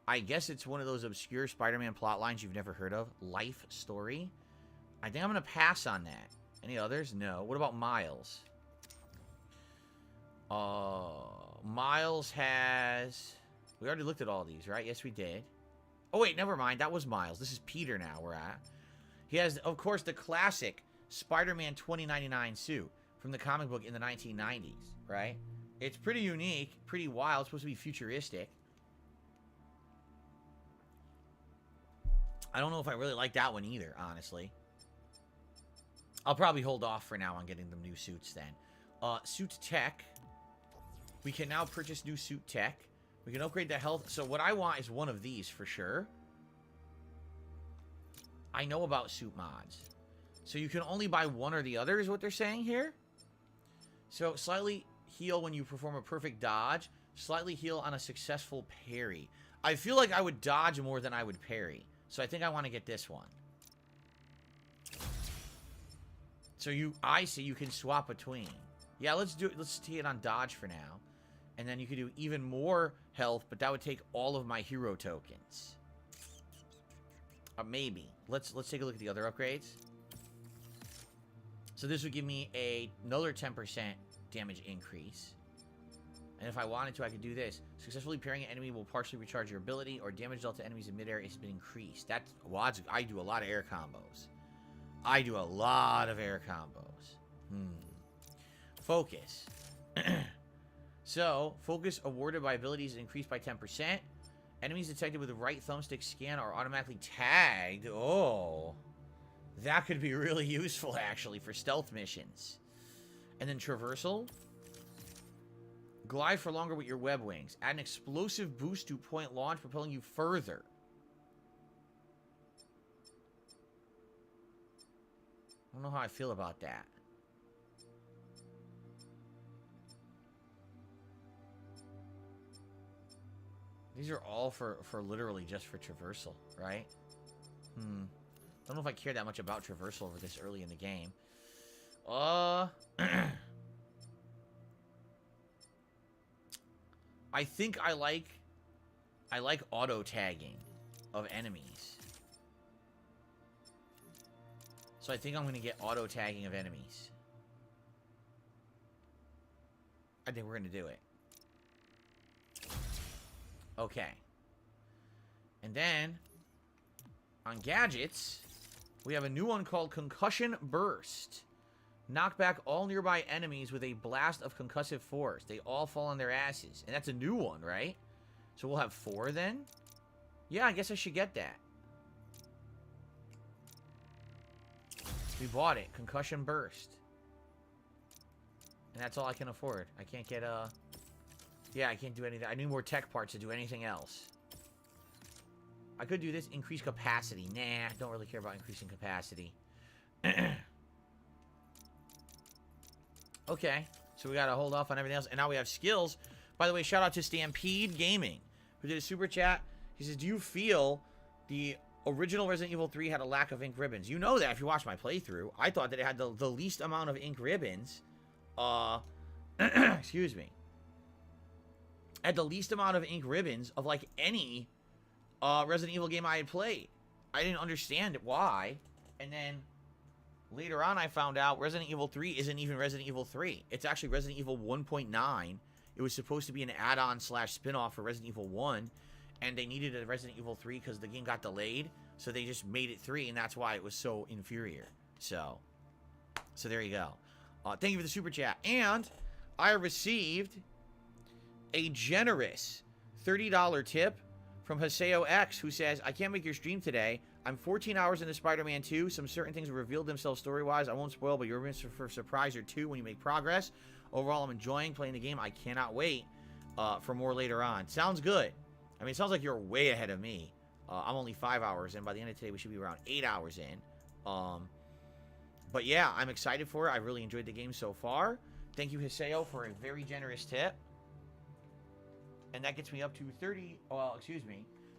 I guess it's one of those obscure Spider-Man plot lines you've never heard of. Life Story? I think I'm going to pass on that. Any others? No. What about Miles? Miles has... We already looked at all these, right? Yes, we did. Oh, wait, never mind. That was Miles. This is Peter now we're at. He has, of course, the classic Spider-Man 2099 suit from the comic book in the 1990s, right? It's pretty unique, pretty wild. It's supposed to be futuristic. I don't know if I really like that one either, honestly. I'll probably hold off for now on getting them new suits then. Suit tech. We can now purchase new suit tech. We can upgrade the health. So what I want is one of these for sure. I know about suit mods. So you can only buy one or the other is what they're saying here. So slightly heal when you perform a perfect dodge. Slightly heal on a successful parry. I feel like I would dodge more than I would parry. So I think I want to get this one. So I see you can swap between. Yeah, let's do it. Let's see it on dodge for now. And then you could do even more health, but that would take all of my hero tokens. Maybe. Let's take a look at the other upgrades. So this would give me another 10% damage increase. And if I wanted to, I could do this. Successfully parrying an enemy will partially recharge your ability, or damage dealt to enemies in midair has been increased. That's, well, I do a lot of air combos. I do a lot of air combos. Focus. So, focus awarded by abilities is increased by 10%. Enemies detected with the right thumbstick scan are automatically tagged. Oh. That could be really useful, actually, for stealth missions. And then traversal. Glide for longer with your web wings. Add an explosive boost to point launch, propelling you further. I don't know how I feel about that. These are all for literally just for traversal, right? Don't know if I care that much about traversal over this early in the game. I think I like auto tagging of enemies. So I think I'm gonna get auto tagging of enemies. I think we're gonna do it. Okay. And then on gadgets, we have a new one called Concussion Burst. Knock back all nearby enemies with a blast of concussive force. They all fall on their asses. And that's a new one, right? So we'll have 4 then? Yeah, I guess I should get that. We bought it. Concussion Burst. And that's all I can afford. I can't get, yeah, I can't do anything. I need more tech parts to do anything else. I could do this. Increase capacity. Nah, don't really care about increasing capacity. Okay, so we gotta hold off on everything else. And now we have skills. By the way, shout out to DSPGaming, who did a super chat. He says, do you feel the original Resident Evil 3 had a lack of ink ribbons? You know that if you watch my playthrough. I thought that it had the least amount of ink ribbons. Excuse me. Had the least amount of ink ribbons of, like, any Resident Evil game I had played. I didn't understand why. And then later on, I found out Resident Evil 3 isn't even Resident Evil 3. It's actually Resident Evil 1.9. It was supposed to be an add-on / spin-off for Resident Evil 1. And they needed a Resident Evil 3 because the game got delayed. So they just made it 3, and that's why it was so inferior. So there you go. Thank you for the super chat. And I received a generous $30 tip from Haseo X, who says, I can't make your stream today. I'm 14 hours into Spider-Man 2. Some certain things have revealed themselves story-wise. I won't spoil, but you're in for a surprise or two when you make progress. Overall, I'm enjoying playing the game. I cannot wait for more later on. Sounds good. I mean, it sounds like you're way ahead of me. I'm only 5 hours in. By the end of today, we should be around 8 hours in. But yeah, I'm excited for it. I really enjoyed the game so far. Thank you, Haseo, for a very generous tip. And that gets me up to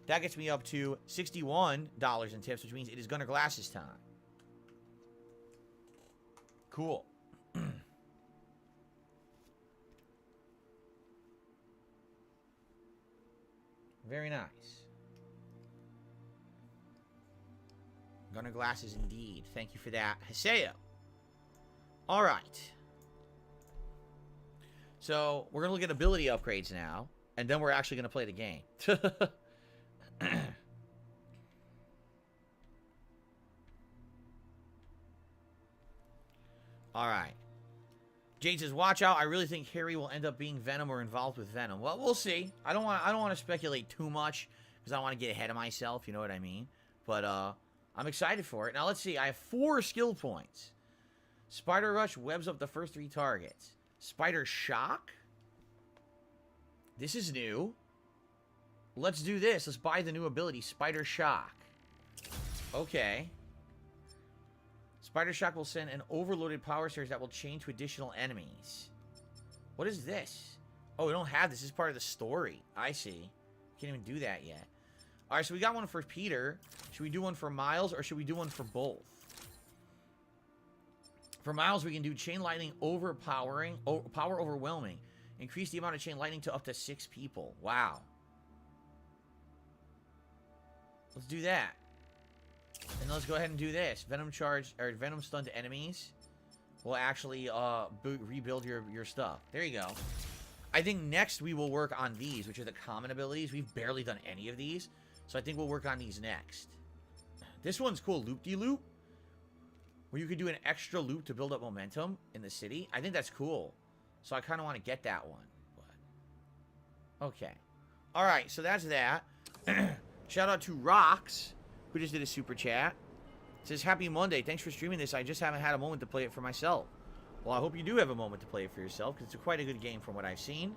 that gets me up to $61 in tips, which means it is Gunner Glasses time. Cool. Very nice. Gunner Glasses indeed. Thank you for that, Haseo. All right. So, we're going to look at ability upgrades now. And then we're actually going to play the game. Alright. Jade says, watch out. I really think Harry will end up being Venom or involved with Venom. Well, we'll see. I don't want to speculate too much because I don't want to get ahead of myself. You know what I mean? But I'm excited for it. Now, let's see. I have 4 skill points. Spider Rush webs up the first 3 targets. Spider Shock? This is new. Let's do this. Let's buy the new ability, Spider Shock. Okay. Spider Shock will send an overloaded power surge that will chain to additional enemies. What is this? Oh, we don't have this. This is part of the story. I see. Can't even do that yet. Alright, so we got one for Peter. Should we do one for Miles, or should we do one for both? For Miles, we can do Chain Lightning Overpowering. Power Overwhelming. Increase the amount of chain lightning to up to 6 people. Wow. Let's do that. And let's go ahead and do this. Venom charge, or Venom stun to enemies will actually rebuild your stuff. There you go. I think next we will work on these, which are the common abilities. We've barely done any of these, so I think we'll work on these next. This one's cool, loop-de-loop, where you could do an extra loop to build up momentum in the city. I think that's cool, so I kind of want to get that one. But okay. All right, so that's that. Shout out to Rox, who just did a super chat. It says, happy Monday. Thanks for streaming this. I just haven't had a moment to play it for myself. Well, I hope you do have a moment to play it for yourself, because it's quite a good game from what I've seen.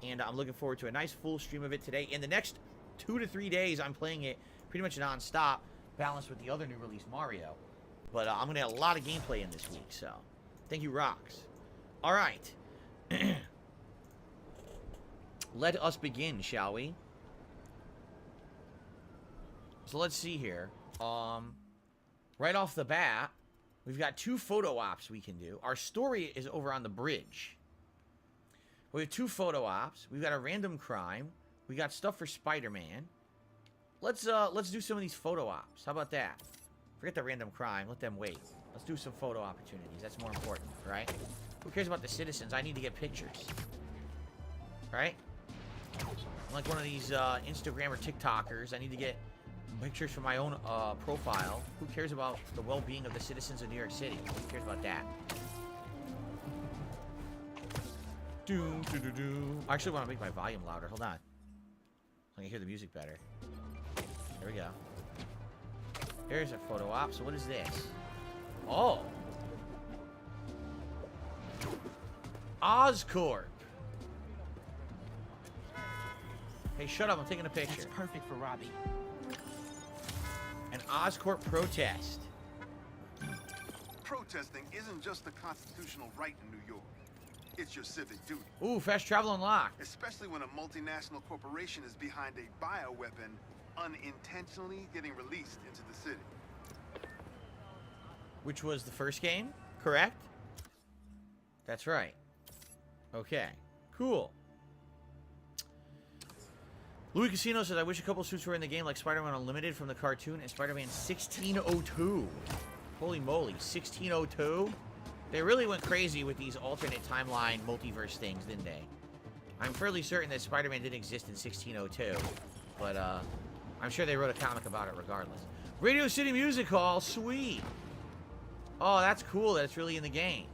And I'm looking forward to a nice full stream of it today. In the next 2 to 3 days, I'm playing it pretty much non-stop, balanced with the other new release, Mario. But I'm going to have a lot of gameplay in this week, so thank you, Rox. All right. Let us begin, shall we? So let's see here. Right off the bat, we've got 2 photo ops we can do. Our story is over on the bridge. We have 2 photo ops. We've got a random crime. We got stuff for Spider-Man. Let's do some of these photo ops. How about that? Forget the random crime. Let them wait. Let's do some photo opportunities. That's more important, right? Who cares about the citizens? I need to get pictures. Right? I'm like one of these Instagram or TikTokers. I need to get pictures for my own profile. Who cares about the well-being of the citizens of New York City? Who cares about that? I actually want to make my volume louder. Hold on. I can hear the music better. There we go. Here's a photo op. So what is this? Oh. Oscorp. Hey, shut up. I'm taking a picture. That's perfect for Robbie. An Oscorp protest. Protesting isn't just a constitutional right in New York. It's your civic duty. Ooh, fast travel unlocked. Especially when a multinational corporation is behind a bioweapon unintentionally getting released into the city. Which was the first game, correct? That's right. Okay, cool. Louis Casino says, I wish a couple suits were in the game like Spider-Man Unlimited from the cartoon and Spider-Man 1602. Holy moly, 1602? They really went crazy with these alternate timeline multiverse things, didn't they? I'm fairly certain that Spider-Man didn't exist in 1602, but I'm sure they wrote a comic about it regardless. Radio City Music Hall, sweet. Oh, that's cool that it's really in the game.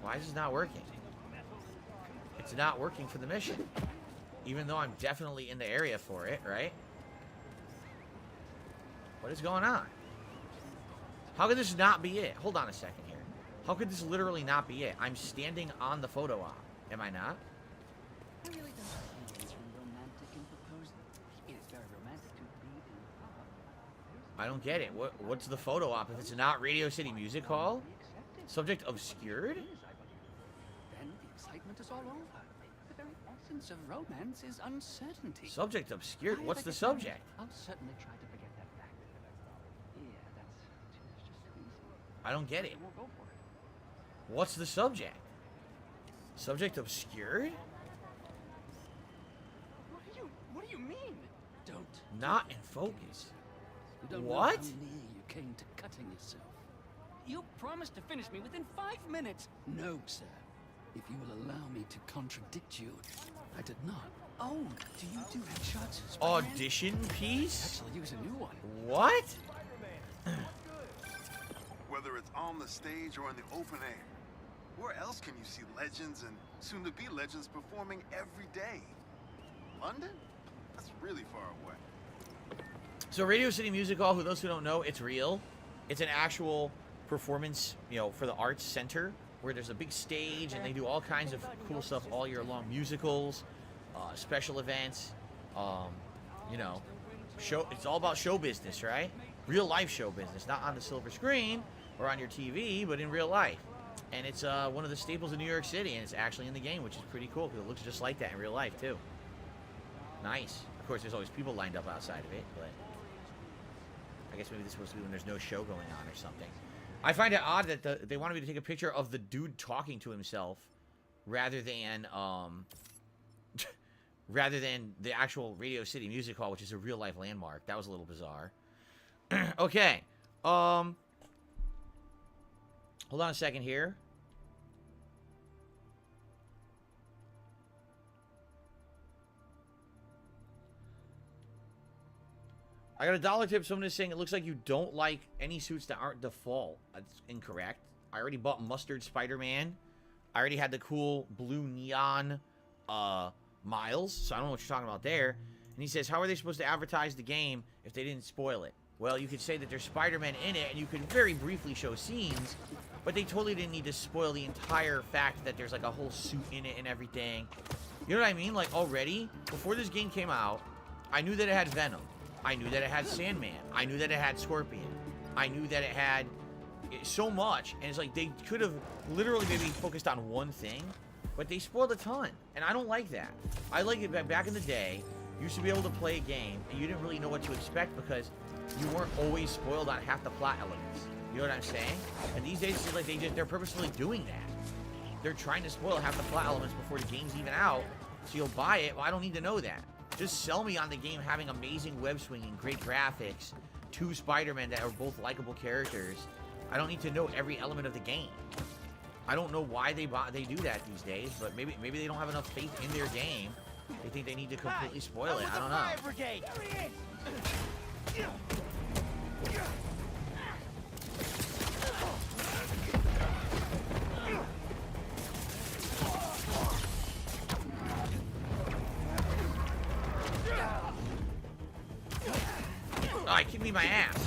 Why is this not working? It's not working for the mission. Even though I'm definitely in the area for it, right? What is going on? How could this not be it? Hold on a second here. How could this literally not be it? I'm standing on the photo op. Am I not? I really don't think it's romantic in proposal. It is very romantic to be in love. I don't get it. What's the photo op if it's not Radio City Music Hall? Subject obscured? Then the excitement is all over. The very essence of romance is uncertainty. Subject obscured? What's the subject? I'll certainly try to forget that fact. Yeah, that's just too easy. I don't get it. I won't go for it. What's the subject? Subject obscured? What do you mean? Don't. Not in focus. You don't What? know how near you came to cutting yourself. You promised to finish me within 5 minutes. No, sir. If you will allow me to contradict you, I did not. Oh, do you do headshots? Spider-Man? Audition piece? Actually, use a new one. What? Whether it's on the stage or in the open air, where else can you see legends and soon-to-be legends performing every day? London? That's really far away. So Radio City Music Hall, who those who don't know, it's real. It's an actual performance, you know, for the arts center where there's a big stage and they do all kinds of cool stuff all year long. Musicals, special events, you know, show. It's all about show business, right? Real life show business, not on the silver screen or on your TV, but in real life. And it's one of the staples of New York City, and it's actually in the game, which is pretty cool because it looks just like that in real life too. Nice. Of course, there's always people lined up outside of it, but I guess maybe this is supposed to be when there's no show going on or something. I find it odd that they wanted me to take a picture of the dude talking to himself rather than rather than the actual Radio City Music Hall, which is a real-life landmark. That was a little bizarre. Okay. Hold on a second here. I got a dollar tip. Someone is saying it looks like you don't like any suits that aren't default. That's incorrect. I already bought Mustard Spider-Man. I already had the cool blue neon Miles, so I don't know what you're talking about there. And he says, how are they supposed to advertise the game if they didn't spoil it? Well, you could say that there's Spider-Man in it, and you could very briefly show scenes, but they totally didn't need to spoil the entire fact that there's like a whole suit in it and everything. You know what I mean? Like, already, before this game came out, I knew that it had Venom. I knew that it had Sandman. I knew that it had Scorpion. I knew that it had so much, and it's like they could have literally maybe focused on one thing, but they spoiled a ton, and I don't like that. I like it back in the day, you used to be able to play a game, and you didn't really know what to expect because you weren't always spoiled on half the plot elements. You know what I'm saying? And these days, it's like they're purposefully doing that. They're trying to spoil half the plot elements before the game's even out, so you'll buy it. Well, I don't need to know that. Just sell me on the game having amazing web swinging, great graphics, 2 Spider-Men that are both likable characters. I don't need to know every element of the game. I don't know why they do that these days, but maybe they don't have enough faith in their game. They think they need to completely spoil it. I don't know. Oh, he kicked me in my ass.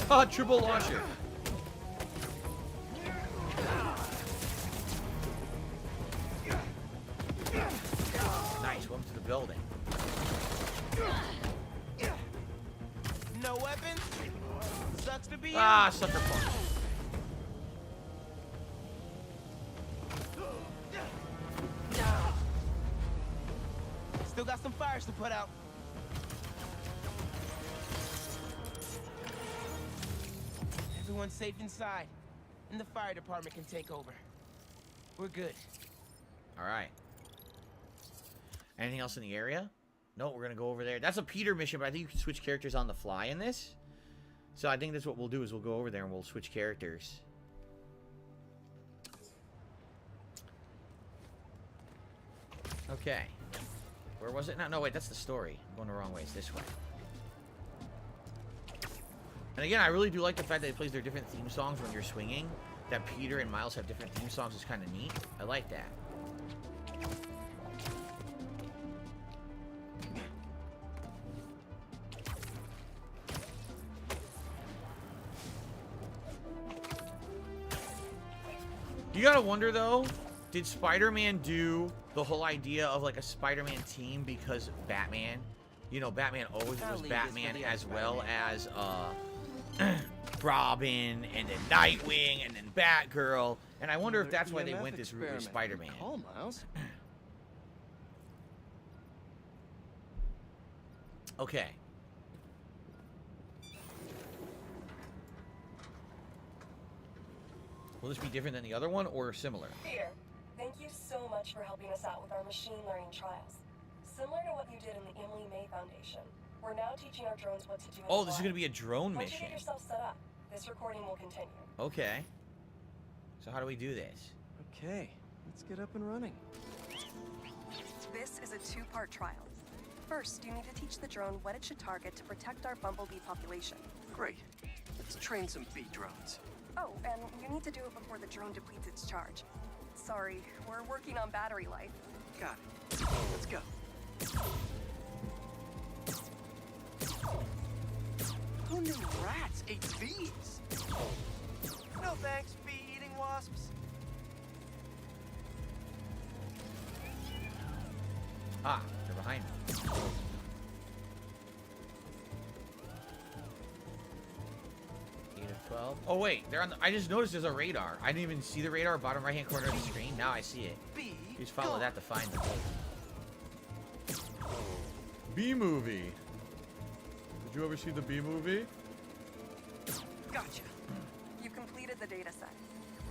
Oh, triple launcher. Nice, welcome to the building. No weapons? Sucks to be you. Ah, sucker punch. Still got some fires to put out. Everyone's safe inside, and the fire department can take over. We're good. All right. Anything else in the area? No, we're gonna go over there. That's a Peter mission, but I think you can switch characters on the fly in this. So I think that's what we'll do is we'll go over there and we'll switch characters. Okay. Where was it? No, wait, that's the story. I'm going the wrong way. It's this way. And again, I really do like the fact that it plays their different theme songs when you're swinging. That Peter and Miles have different theme songs is kind of neat. I like that. You gotta wonder, though, did Spider-Man do the whole idea of, like, a Spider-Man team because Batman? You know, Batman always was Batman as well as, Robin, and then Nightwing, and then Batgirl. And I wonder if that's why they went this route with Spider-Man. Call, Miles. Okay. Will this be different than the other one, or similar? Peter, thank you so much for helping us out with our machine learning trials. Similar to what you did in the Emily May Foundation, we're now teaching our drones what to do. Oh, this is going to be a drone Once you mission. get yourself set up, this recording will continue. Okay. So how do we do this? Okay, let's get up and running. This is a 2-part trial. First, you need to teach the drone what it should target to protect our bumblebee population. Great. Let's train some bee drones. Oh, and you need to do it before the drone depletes its charge. Sorry, we're working on battery life. Got it. Let's go. Who knew rats ate bees? No thanks, bee-eating wasps. Ah, they're behind me. 8 of 12. Oh wait, they're on the, I just noticed there's a radar. I didn't even see the radar, bottom right hand corner of the screen. Now I see it. Just follow that to find them. B-movie. Did you ever see the B-movie? Gotcha. You completed the data set.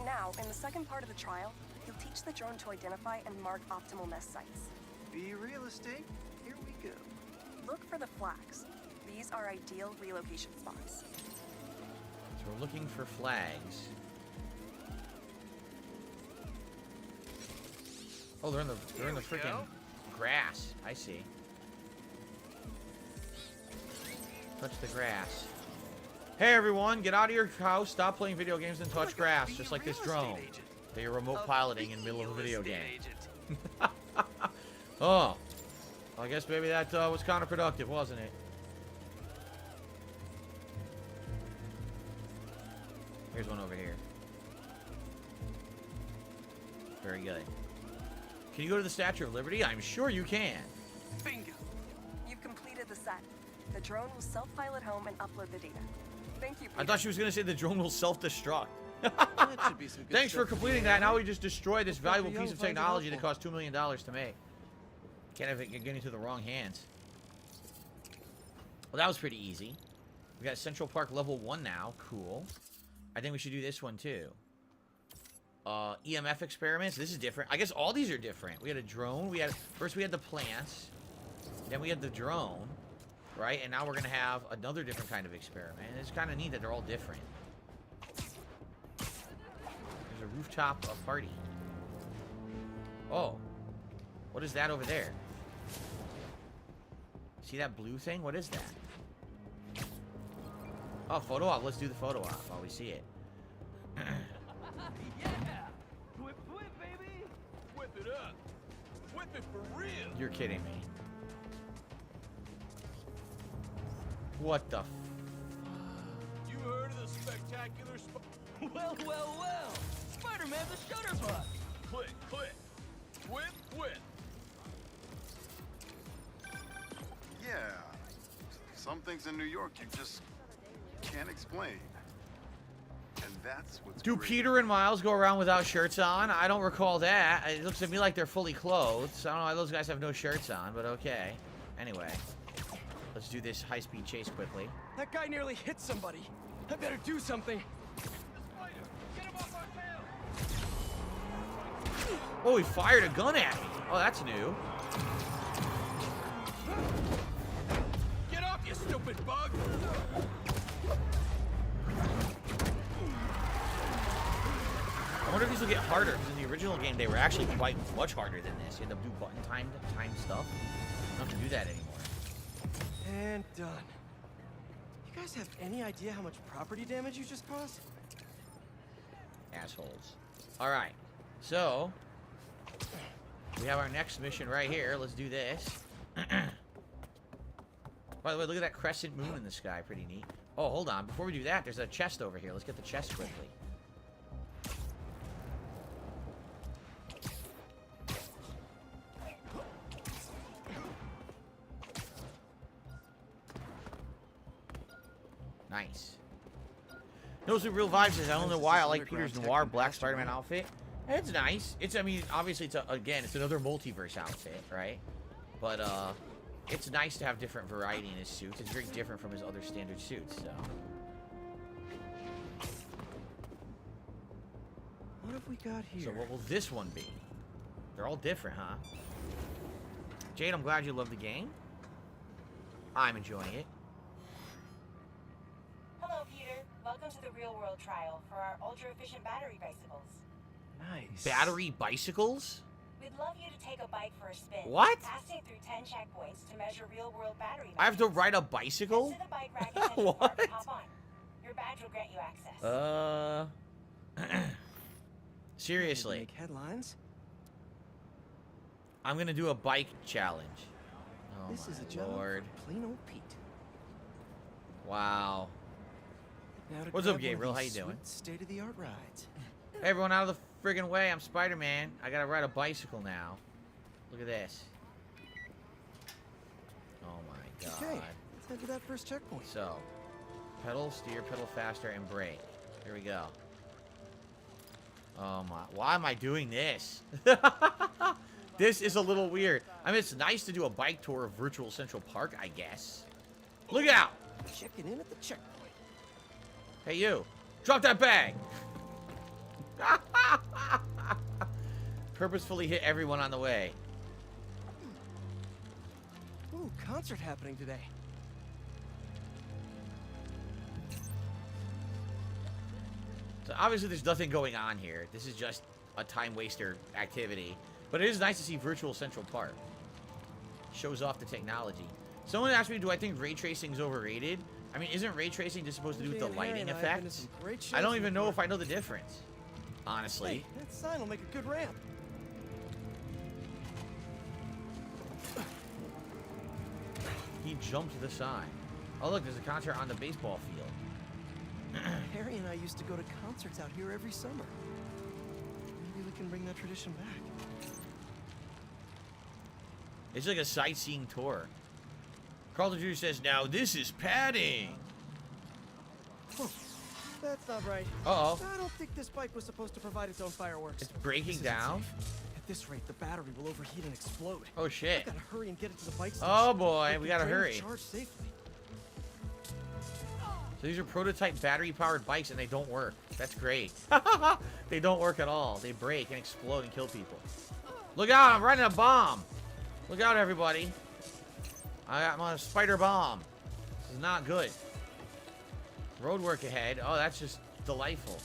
Now, in the second part of the trial, you'll teach the drone to identify and mark optimal nest sites. Be real estate. Here we go. Look for the flags. These are ideal relocation spots. So we're looking for flags. Oh, they're in the freaking grass. I see. Touch the grass. Hey everyone, get out of your house, stop playing video games, and touch grass, just like this drone that you're remote piloting in the middle of a video game. Oh, I guess maybe that was counterproductive, wasn't it? Here's one over here. Very good. Can you go to the Statue of Liberty? I'm sure you can. Bingo. You've completed the set. The drone will self-pilot home and upload the data. Thank you, Peter. I thought she was going to say the drone will self-destruct. That should be some good Thanks for stuff completing that. Now we just destroyed this valuable piece of technology that cost $2 million to make. Can't have it get into the wrong hands. Well, that was pretty easy. We got Central Park level 1 now. Cool. I think we should do this one too. EMF experiments. This is different. I guess all these are different. We had a drone. First we had the plants. Then we had the drone. Right? And now we're going to have another different kind of experiment. And it's kind of neat that they're all different. There's a rooftop party. Oh. What is that over there? See that blue thing? What is that? Oh, photo op. Let's do the photo op while we see it. Yeah! Whip, whip, baby! Whip it up! Whip it for real! You're kidding me. What the f... You heard of the spectacular Well, well, well! Spider-Man's a shutterbug! Click, click! Whip, whip! Yeah. Some things in New York you just can't explain. And that's what's Do great. Peter and Miles go around without shirts on? I don't recall that. It looks to me like they're fully clothed. So I don't know why those guys have no shirts on, but okay. Anyway. Let's do this high-speed chase quickly. That guy nearly hit somebody. I better do something. Oh, he fired a gun at me. Oh, that's new. Get off, you stupid bug! I wonder if these will get harder, because in the original game, they were actually quite much harder than this. You had to do button-timed stuff. You don't have to do that anymore. And done. You guys have any idea how much property damage you just caused? Assholes. Alright. So, we have our next mission right here. Let's do this. By the way, look at that crescent moon in the sky. Pretty neat. Oh, hold on. Before we do that, there's a chest over here. Let's get the chest quickly. Nice. Knows what real vibes is. I don't know why I like Peter's noir black Spider-Man outfit. It's nice. I mean, obviously, it's another multiverse outfit, right? But, it's nice to have different variety in his suits. It's very different from his other standard suits, so. What have we got here? So what will this one be? They're all different, huh? Jade, I'm glad you love the game. I'm enjoying it. Hello, Peter. Welcome to the real-world trial for our ultra-efficient battery bicycles. Nice. Battery bicycles? We'd love you to take a bike for a spin. What? Passing through 10 checkpoints to measure real-world battery mileage. I have to ride a bicycle? Head to the bike rack in Central Park and hop on. Your badge will grant you access. Seriously. Make headlines? I'm gonna do a bike challenge. Oh This is a my job lord. for plain old Pete. Wow. Now to What's grab up, one of Gabriel? How you these doing? sweet state-of-the-art rides. Hey everyone, out of the friggin' way. I'm Spider-Man. I gotta ride a bicycle now. Look at this. Oh my god. Okay, let's head to that first checkpoint. So, pedal, steer, pedal faster, and brake. Here we go. Oh my, why am I doing this? This is a little weird. I mean, it's nice to do a bike tour of Virtual Central Park, I guess. Look out! Checking in at the checkpoint. Hey, you. Drop that bag! Purposefully hit everyone on the way. Ooh, concert happening today. So obviously there's nothing going on here. This is just a time waster activity. But it is nice to see Virtual Central Park. Shows off the technology. Someone asked me, do I think ray tracing is overrated? I mean, isn't ray tracing just supposed to do with the lighting effects? I don't even know if I know the difference. Honestly. Hey, that sign will make a good ramp. He jumped the sign. Oh look, there's a concert on the baseball field. Harry and I used to go to concerts out here every summer. Maybe we can bring that tradition back. It's like a sightseeing tour. Carlton Jr. says, now this is padding. Oh, that's not right. Uh-oh. I don't think this bike was supposed to provide its own fireworks. It's breaking down. At this rate, the battery will overheat and explode. Oh shit. I gotta hurry and get it to the bike station. Oh boy, we gotta hurry. Charge safely. So these are prototype battery-powered bikes, and they don't work. That's great. They don't work at all. They break and explode and kill people. Look out! I'm riding a bomb. Look out, everybody. I'm on a spider bomb. This is not good. Road work ahead. Oh, that's just delightful.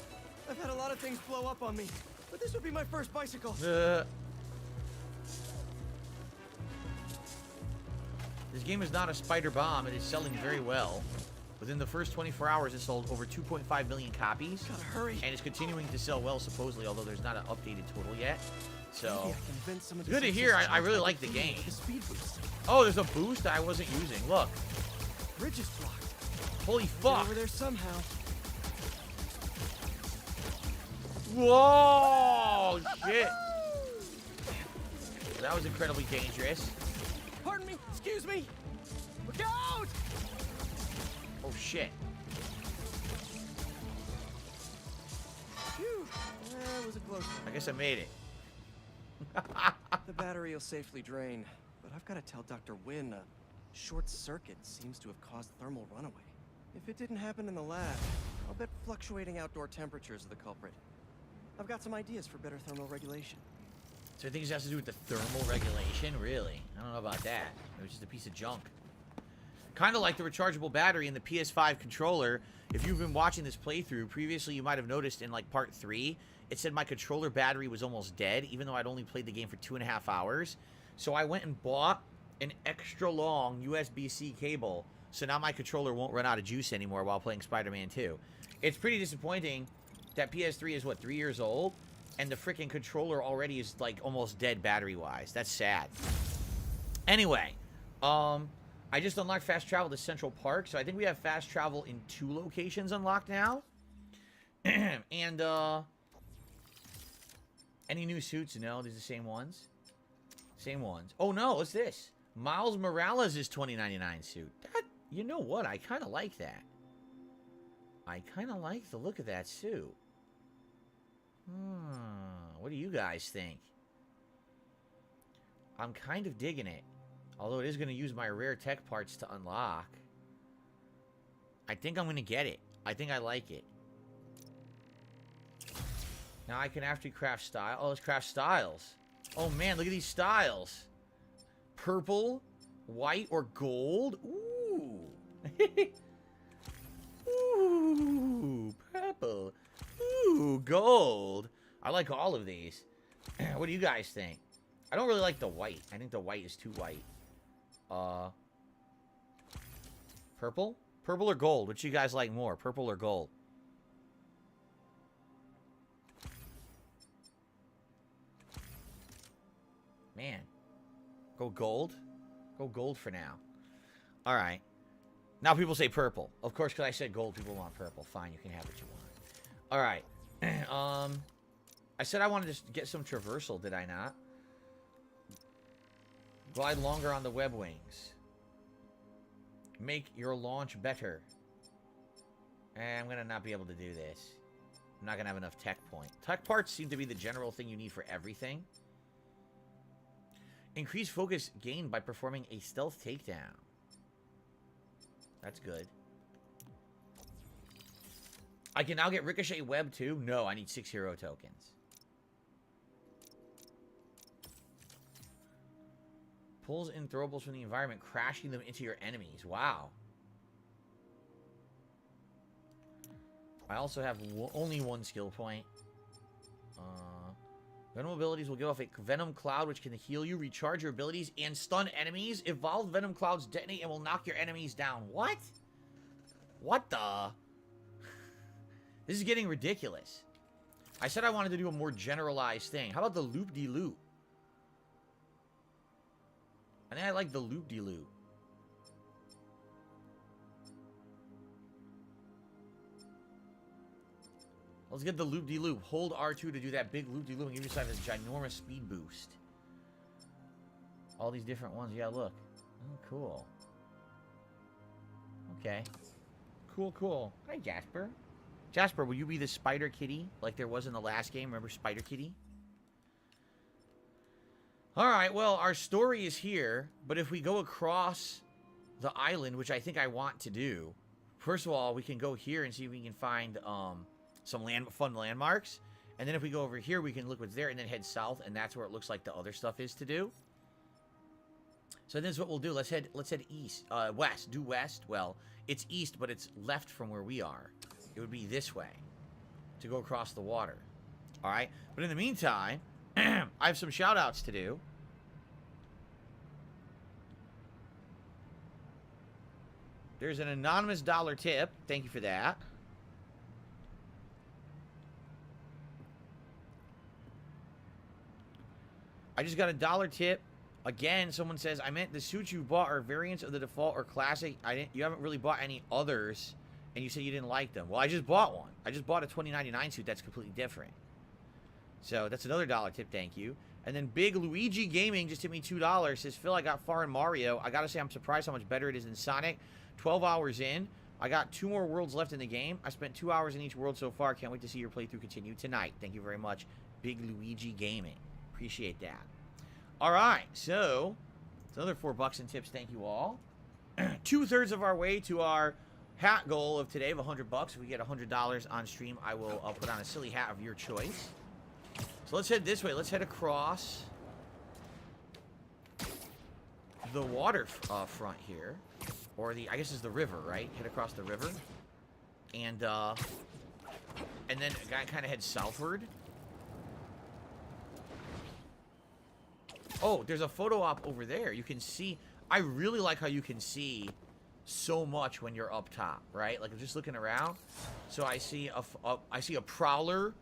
I've had a lot of things blow up on me, but this would be my first bicycle. This game is not a spider bomb. It is selling very well. Within the first 24 hours, it sold over 2.5 million copies. Gotta hurry. And it's continuing to sell well, supposedly, although there's not an updated total yet. So, it's good to hear. I really like the game. Oh, there's a boost I wasn't using. Look. Bridge is blocked. Holy fuck. Over there somehow. Whoa! Shit. That was incredibly dangerous. Pardon me. Excuse me. Look out! Oh, shit. Phew. That was a close one. I guess I made it. The battery will safely drain, but I've got to tell Dr. Wynn a short circuit seems to have caused thermal runaway. If it didn't happen in the lab, I'll bet fluctuating outdoor temperatures are the culprit. I've got some ideas for better thermal regulation. So I think it has to do with the thermal regulation? Really? I don't know about that. It was just a piece of junk. Kind of like the rechargeable battery in the PS5 controller. If you've been watching this playthrough, previously you might have noticed in like part 3, it said my controller battery was almost dead, even though I'd only played the game for 2.5 hours. So I went and bought an extra long USB-C cable, so now my controller won't run out of juice anymore while playing Spider-Man 2. It's pretty disappointing that PS3 is, what, 3 years old? And the freaking controller already is, like, almost dead battery-wise. That's sad. Anyway, I just unlocked fast travel to Central Park, so I think we have fast travel in 2 locations unlocked now. And, any new suits? No, these are the same ones. Same ones. Oh, no, what's this? Miles Morales' $20.99 suit. That, you know what? I kind of like that. I kind of like the look of that suit. What do you guys think? I'm kind of digging it. Although it is going to use my rare tech parts to unlock. I think I'm going to get it. I think I like it. Now I can actually craft style. Oh, let's craft styles. Oh man, look at these styles. Purple, white, or gold. Ooh. Ooh, purple. Ooh, gold. I like all of these. What do you guys think? I don't really like the white. I think the white is too white. Purple? Purple or gold? Which you guys like more? Purple or gold? Man. Go gold? Go gold for now. Alright. Now people say purple. Of course, because I said gold, people want purple. Fine, you can have what you want. Alright. I said I wanted to get some traversal, did I not? Glide longer on the web wings. Make your launch better. I'm gonna not be able to do this. I'm not gonna have enough tech points. Tech parts seem to be the general thing you need for everything. Increased focus gained by performing a stealth takedown. That's good. I can now get Ricochet Web too? No, I need 6 hero tokens. Pulls in throwables from the environment, crashing them into your enemies. Wow. I also have only 1 skill point. Venom abilities will give off a Venom Cloud, which can heal you, recharge your abilities, and stun enemies. Evolved Venom Clouds detonate and will knock your enemies down. What? What the? This is getting ridiculous. I said I wanted to do a more generalized thing. How about the loop-de-loop? I think I like the loop-de-loop. Let's get the loop-de-loop. Hold R2 to do that big loop-de-loop and give yourself this ginormous speed boost. All these different ones. Yeah, look. Oh, cool. Okay. Cool, cool. Hi, Jasper. Jasper, will you be the Spider Kitty like there was in the last game? Remember Spider Kitty? Alright, well, our story is here, but if we go across the island, which I think I want to do, first of all, we can go here and see if we can find some fun landmarks. And then if we go over here, we can look what's there and then head south, and that's where it looks like the other stuff is to do. So this is what we'll do. Let's head east. West. Do west. Well, it's east, but it's left from where we are. It would be this way to go across the water. Alright? But in the meantime, I have some shout-outs to do. There's an anonymous $1 tip. Thank you for that. I just got a $1 tip. Again, someone says, I meant the suits you bought are variants of the default or classic. You haven't really bought any others, and you said you didn't like them. Well, I just bought one. I just bought a 2099 suit that's completely different. So that's another $1 tip, thank you. And then Big Luigi Gaming just hit me $2. Says, Phil, I got far in Mario. I gotta say, I'm surprised how much better it is than Sonic. 12 hours in. I got 2 more worlds left in the game. I spent 2 hours in each world so far. Can't wait to see your playthrough continue tonight. Thank you very much, Big Luigi Gaming. Appreciate that. Alright, so it's another $4 in tips. Thank you all. 2/3 of our way to our hat goal of today of $100. If we get $100 on stream, I'll put on a silly hat of your choice. So let's head this way. Let's head across the water front here. Or I guess it's the river, right? Head across the river. And then kind of head southward. Oh, there's a photo op over there. You can see. I really like how you can see so much when you're up top, right? Like I'm just looking around. So I see a prowler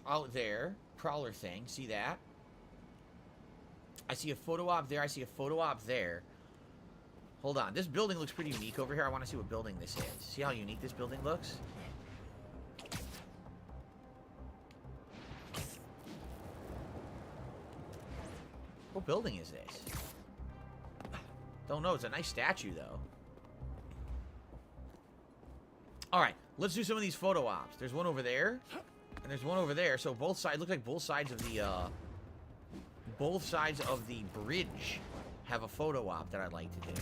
out there. Prowler thing. See that? I see a photo op there. I see a photo op there. Hold on. This building looks pretty unique over here. I want to see what building this is. See how unique this building looks? What building is this? Don't know. It's a nice statue, though. Alright. Let's do some of these photo ops. There's one over there. And there's one over there. So both sides... Look like both sides of the... both sides of the bridge have a photo op that I'd like to do.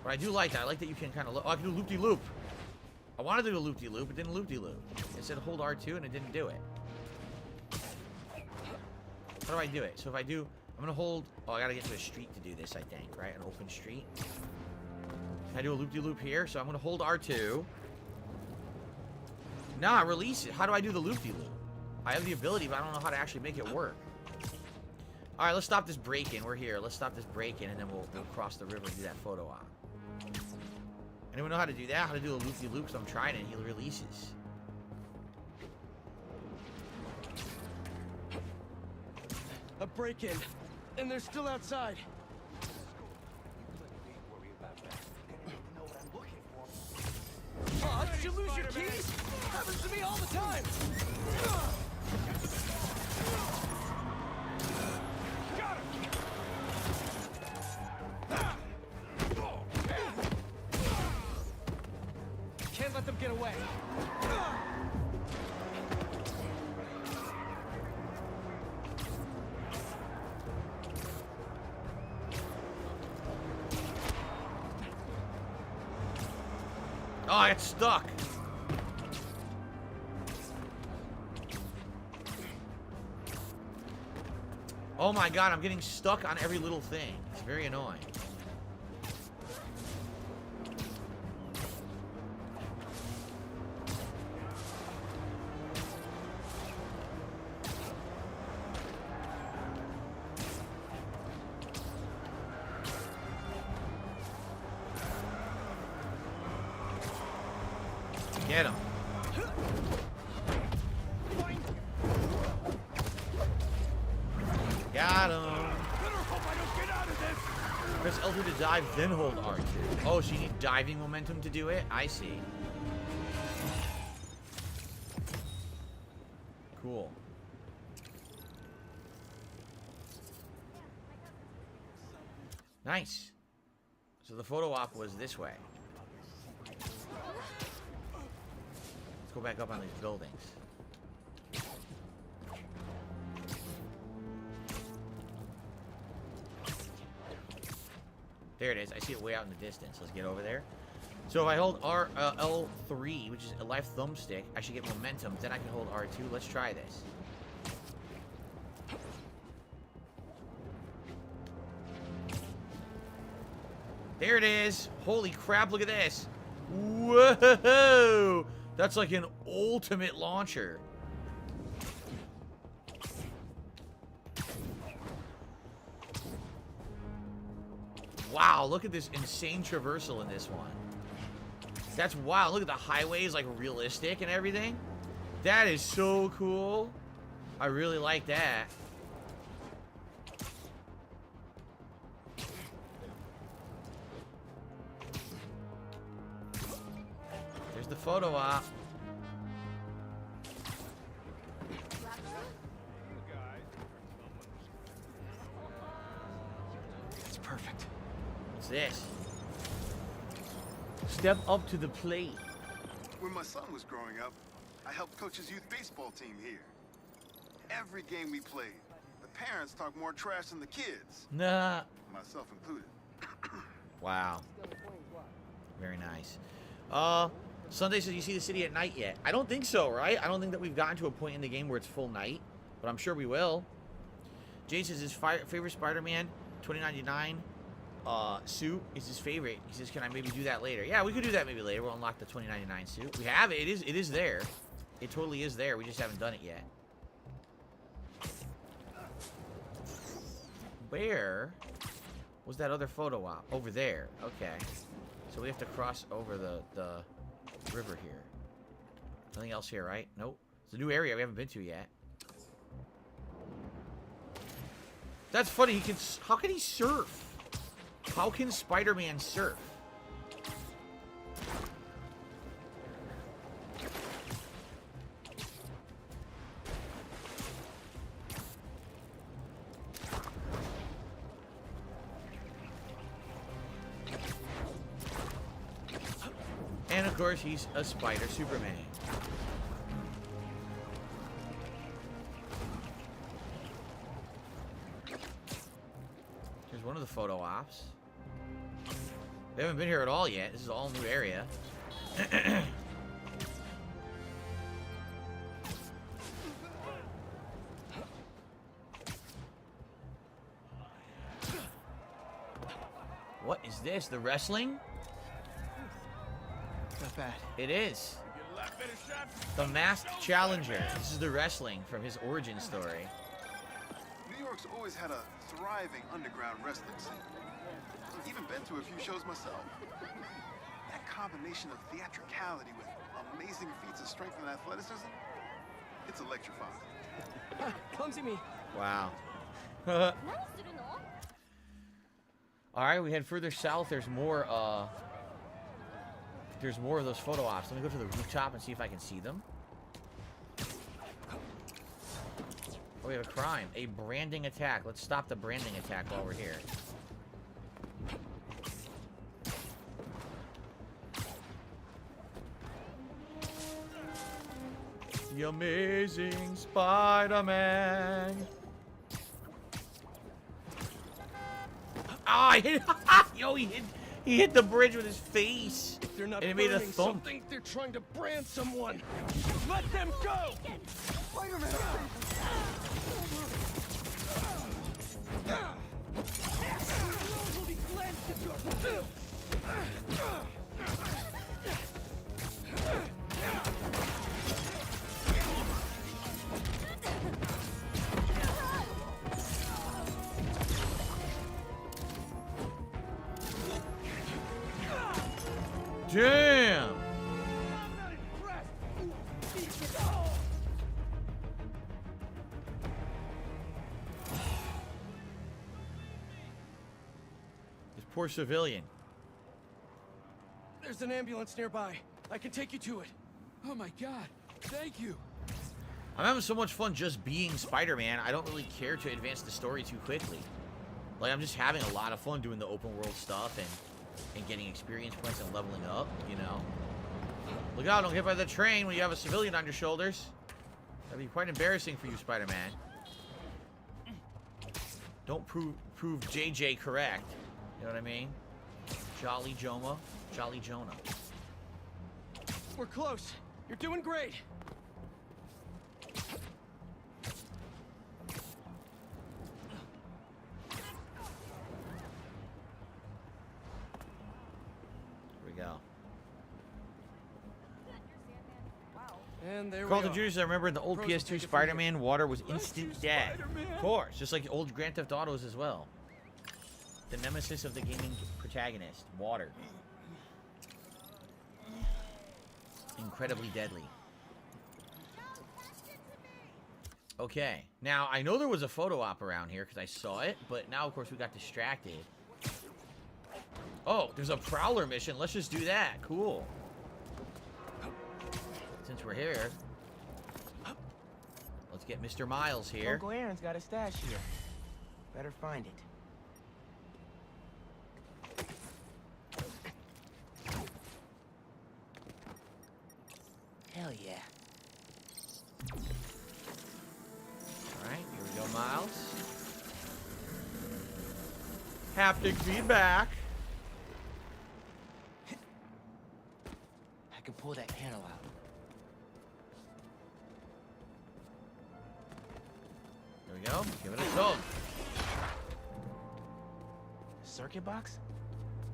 But I do like that. I like that you can kind of... Oh, I can do loop-de-loop. I wanted to do a loop-de-loop. It didn't loop-de-loop. It said hold R2 and it didn't do it. How do I do it? So if I do... I'm going to hold... Oh, I got to get to a street to do this, I think, right? An open street. Can I do a loop-de-loop here? So I'm going to hold R2. Nah, release it. How do I do the loop-de-loop? I have the ability, but I don't know how to actually make it work. Alright, let's stop this break-in. We're here. Let's stop this break-in, and then we'll cross the river and do that photo op. Anyone know how to do that? How to do a loop-de-loop? Because I'm trying it, and he releases. A break-in, and they're still outside. Oh, did you lose your keys? Happens to me all the time. Got him. Oh, I got stuck. Oh my god, I'm getting stuck on every little thing. It's very annoying. Get him. Got him. Press L2 to dive, then hold R2. Oh, so you need diving momentum to do it? I see. Cool. Nice. So the photo op was this way. Let's go back up on these buildings. There it is. I see it way out in the distance. Let's get over there. So if I hold L3, which is a left thumbstick, I should get momentum. Then I can hold R2. Let's try this. There it is. Holy crap, look at this. Whoa! That's like an ultimate launcher. Wow, look at this insane traversal in this one. That's wild. Look at the highways, like realistic and everything. That is so cool. I really like that. There's the photo op. It's perfect. What's this? Step up to the plate. When my son was growing up, I helped coach his youth baseball team here. Every game we played, the parents talked more trash than the kids. Nah. Myself included. Wow. Very nice. Sunday says, you see the city at night yet? I don't think so, right? I don't think that we've gotten to a point in the game where it's full night, but I'm sure we will. Jay says his favorite Spider-Man 2099 suit is his favorite. He says, can I maybe do that later? Yeah, we could do that maybe later. We'll unlock the 2099 suit. We have it. It is there. It totally is there. We just haven't done it yet. Where was that other photo op? Over there. Okay. So we have to cross over the river here. Nothing else here, right? Nope. It's a new area we haven't been to yet. That's funny. He can. How can he surf? How can Spider-Man surf? And of course, he's a Spider Superman. Here's one of the photo ops. We haven't been here at all yet. This is all new area. What is this? The wrestling? Not bad. It is. The Masked Challenger. This is the wrestling from his origin story. New York's always had a thriving underground wrestling scene. I've even been to a few shows myself. That combination of theatricality with amazing feats of strength and athleticism, it's electrifying. Clumsy me. Wow. Alright, we head further south. There's more of those photo ops. Let me go to the rooftop and see if I can see them. Oh, we have a crime. A branding attack. Let's stop the branding attack while we're here. The Amazing Spider-Man. Ah, he hit the bridge with his face. they're not And it made a burning thump. something. They're trying to brand someone. Let them go! Spider-Man! will be glanced at your... Damn! This poor civilian. There's an ambulance nearby. I can take you to it. Oh my god, thank you. I'm having so much fun just being Spider-Man, I don't really care to advance the story too quickly. Like, I'm just having a lot of fun doing the open world stuff and getting experience points and leveling up, you know? Look out, don't get by the train when you have a civilian on your shoulders. That'd be quite embarrassing for you, Spider-Man. Don't prove JJ correct. You know what I mean? Jolly Jonah. Jolly Jonah. We're close. You're doing great. Here we go. And there Call we of are. Duty, I remember in the old Pros will PS2 take it from Spider-Man, water was instant death. Spider-Man. Of course, just like old Grand Theft Autos as well. The nemesis of the gaming protagonist, water. Incredibly deadly. Okay, now I know there was a photo op around here because I saw it, but now of course we got distracted. Oh, there's a Prowler mission. Let's just do that. Cool. Since we're here, let's get Mr. Miles here. Uncle Aaron's got a stash here. Better find it. Hell yeah. Alright, here we go, Miles. Haptic feedback. I can pull that panel out. There we go. Give it a tug. Circuit box?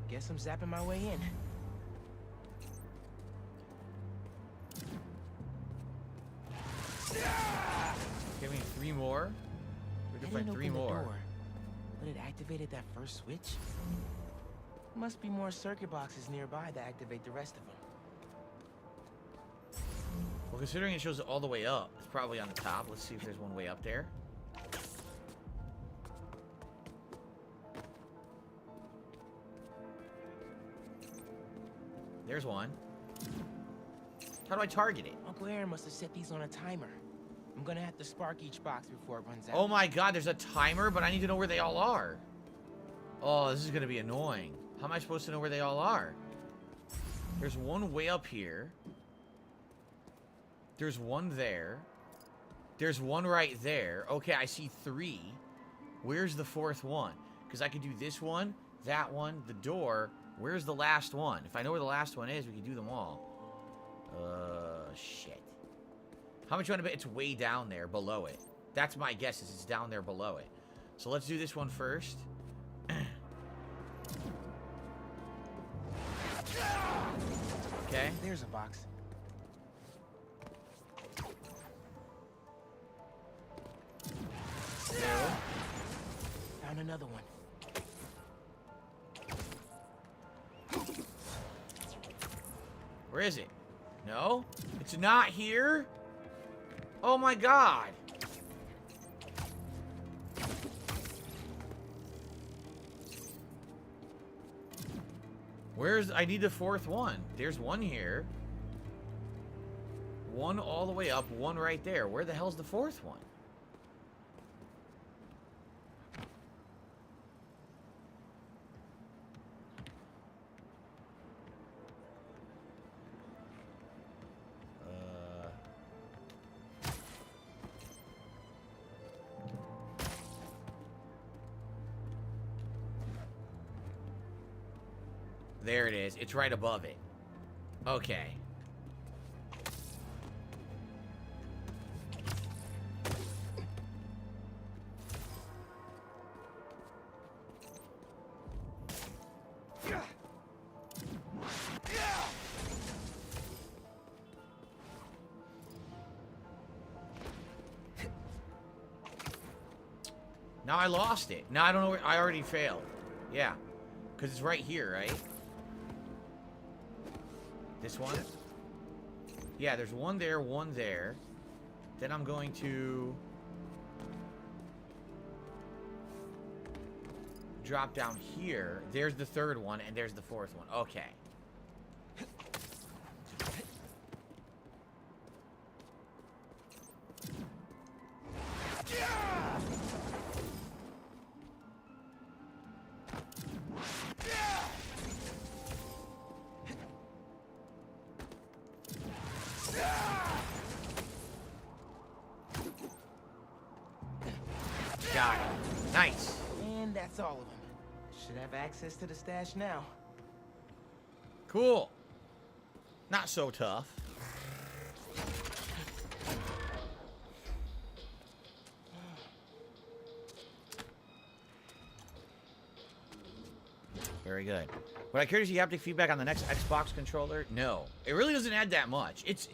Guess I'm zapping my way in. Give me 3 more. We can I find didn't 3 open the more. door, but it activated that first switch. Must be more circuit boxes nearby that activate the rest of them. Well, considering it shows it all the way up, it's probably on the top. Let's see if there's one way up there. There's one. How do I target it? Uncle Aaron must have set these on a timer. I'm gonna have to spark each box before it runs out. Oh my god, there's a timer, but I need to know where they all are. Oh, this is gonna be annoying. How am I supposed to know where they all are? There's one way up here. There's one there. There's one right there. Okay, I see 3. Where's the 4th one? Because I could do this one, that one, the door. Where's the last one? If I know where the last one is, we can do them all. Shit. How much you want to bet? It's way down there, below it. That's my guess, is it's down there below it. So let's do this one first. Okay. There's a box. Found another one. Where is it? No? It's not here? Oh my god. Where's... I need the 4th one. There's one here. One all the way up, one right there. Where the hell's the 4th one? There it is. It's right above it. Okay. Now I lost it. Now I don't know where I already failed. Yeah. Because it's right here, right? This one? Yeah, there's one there, one there. Then I'm going to drop down here. There's the third one, and there's the fourth one. Okay. Got it. Nice. And that's all of them. Should have access to the stash now. Cool. Not so tough. Very good. Would I care to see haptic feedback on the next Xbox controller? No. It really doesn't add that much. It's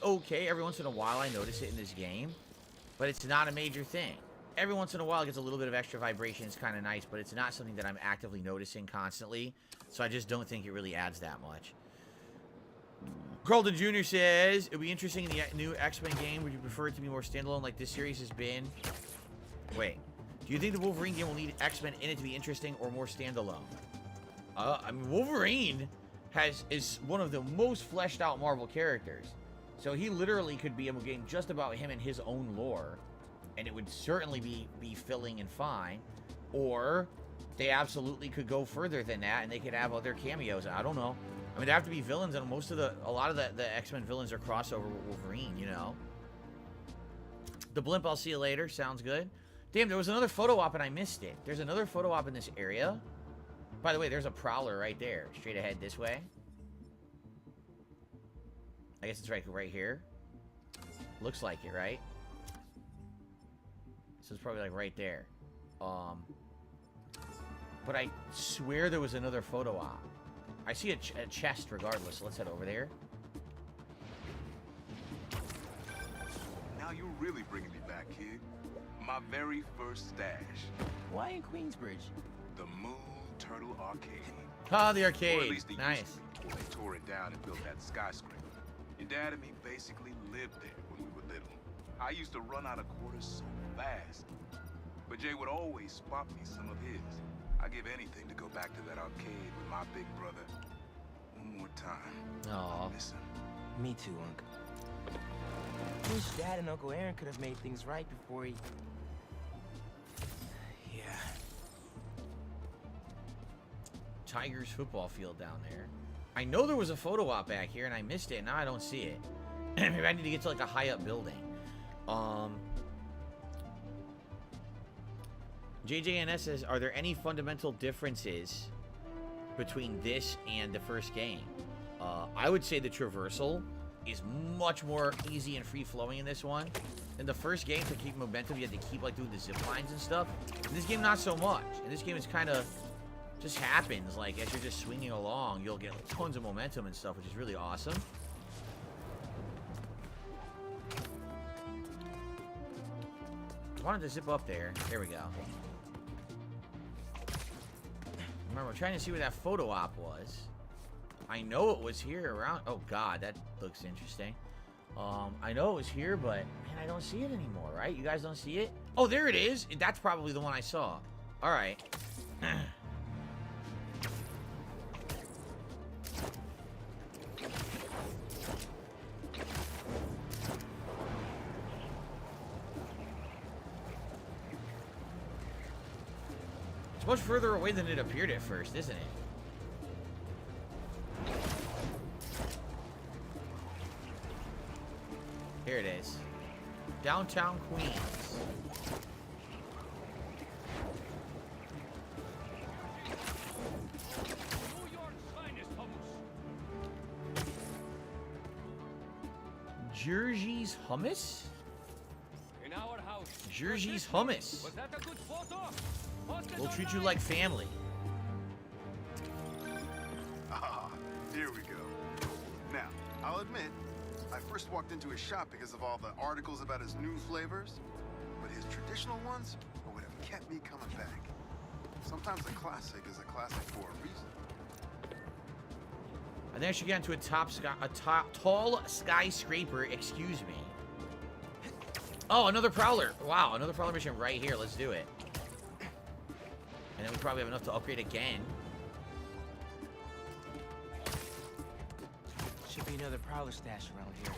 okay. Every once in a while I notice it in this game. But it's not a major thing. Every once in a while it gets a little bit of extra vibration. It's kind of nice. But it's not something that I'm actively noticing constantly. So I just don't think it really adds that much. Carlton Jr. says, it would be interesting in the new X-Men game. Would you prefer it to be more standalone like this series has been? Wait. Do you think the Wolverine game will need X-Men in it to be interesting or more standalone? I mean, Wolverine is one of the most fleshed out Marvel characters. So he literally could be a game just about him and his own lore. And it would certainly be filling and fine. Or they absolutely could go further than that and they could have other cameos. I don't know. I mean, there have to be villains, and a lot of the X-Men villains are crossover with Wolverine, you know. The blimp, I'll see you later. Sounds good. Damn, there was another photo op and I missed it. There's another photo op in this area. By the way, there's a prowler right there. Straight ahead this way. I guess it's right here. Looks like it, right? So it's probably like right there. But I swear there was another photo op. I see a chest regardless, so let's head over there. Now you're really bringing me back, kid. My very first stash. Why in Queensbridge? The Moon Turtle Arcade. Ah, the Or arcade. at least it Nice. used to be before they tore it down and built that skyscraper. Your dad and me basically lived there when we were little. I used to run out of quarters so fast. But Jay would always spot me some of his. I'd give anything to go back to that arcade with my big brother. One more time. Aw. Listen. Me too, Uncle. Wish Dad and Uncle Aaron could have made things right before he... Yeah. Tigers football field down there. I know there was a photo op back here and I missed it. Now I don't see it. Maybe I need to get to like a high up building. JJNS says, are there any fundamental differences between this and the first game? I would say the traversal is much more easy and free-flowing in this one. In the first game, to keep momentum, you had to keep like doing the zip lines and stuff. In this game, not so much. In this game, it's kind of just happens. Like, as you're just swinging along, you'll get like, tons of momentum and stuff, which is really awesome. I wanted to zip up there. There we go. Remember, I'm trying to see where that photo op was. I know it was here around... Oh, God, that looks interesting. I know it was here, but, man, I don't see it anymore, right? You guys don't see it? Oh, there it is. That's probably the one I saw. All right. It's much further away than it appeared at first, isn't it? Here it is. Downtown Queens. New York's finest hummus. Jersey's hummus? In our house. Jersey's hummus. Was that a good photo? We'll treat you like family. Ah, here we go. Now, I'll admit, I first walked into his shop because of all the articles about his new flavors, but his traditional ones are what have kept me coming back. Sometimes a classic is a classic for a reason. I think I should get into a tall skyscraper. Excuse me. Oh, another prowler. Wow, another prowler mission right here. Let's do it. And then we probably have enough to upgrade again. Should be another prowler stash around here.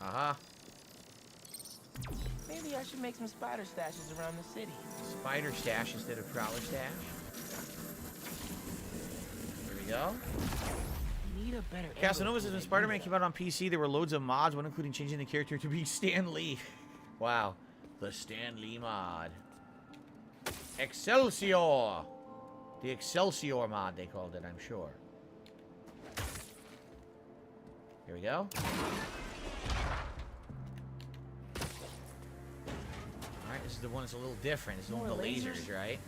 Uh-huh. Maybe I should make some spider stashes around the city. Spider stash instead of prowler stash. Here we go. Need a better Casanova says when Spider-Man came out on PC, there were loads of mods, one including changing the character to be Stan Lee. Wow. The Stan Lee mod. Excelsior! The Excelsior mod, they called it, I'm sure. Here we go. Alright, this is the one that's a little different. This is the one with the lasers, right?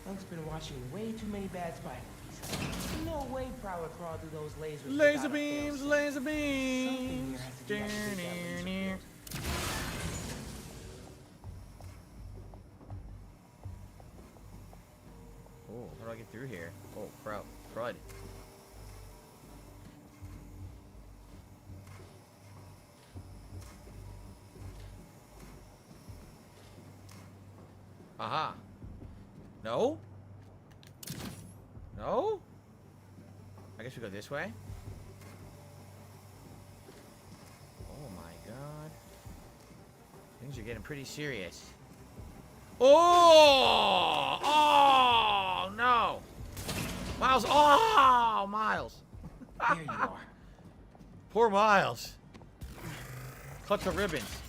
Unc's been watching way too many bad Spider movies. No way Prowler crawled through those lasers. Laser beams, laser beams. Oh, how do I get through here? Oh, crud. Aha. No? No? I guess we go this way. Oh my god. Things are getting pretty serious. Oh! Oh, no! Miles, oh! Miles. There you are. Poor Miles. Cut the ribbons.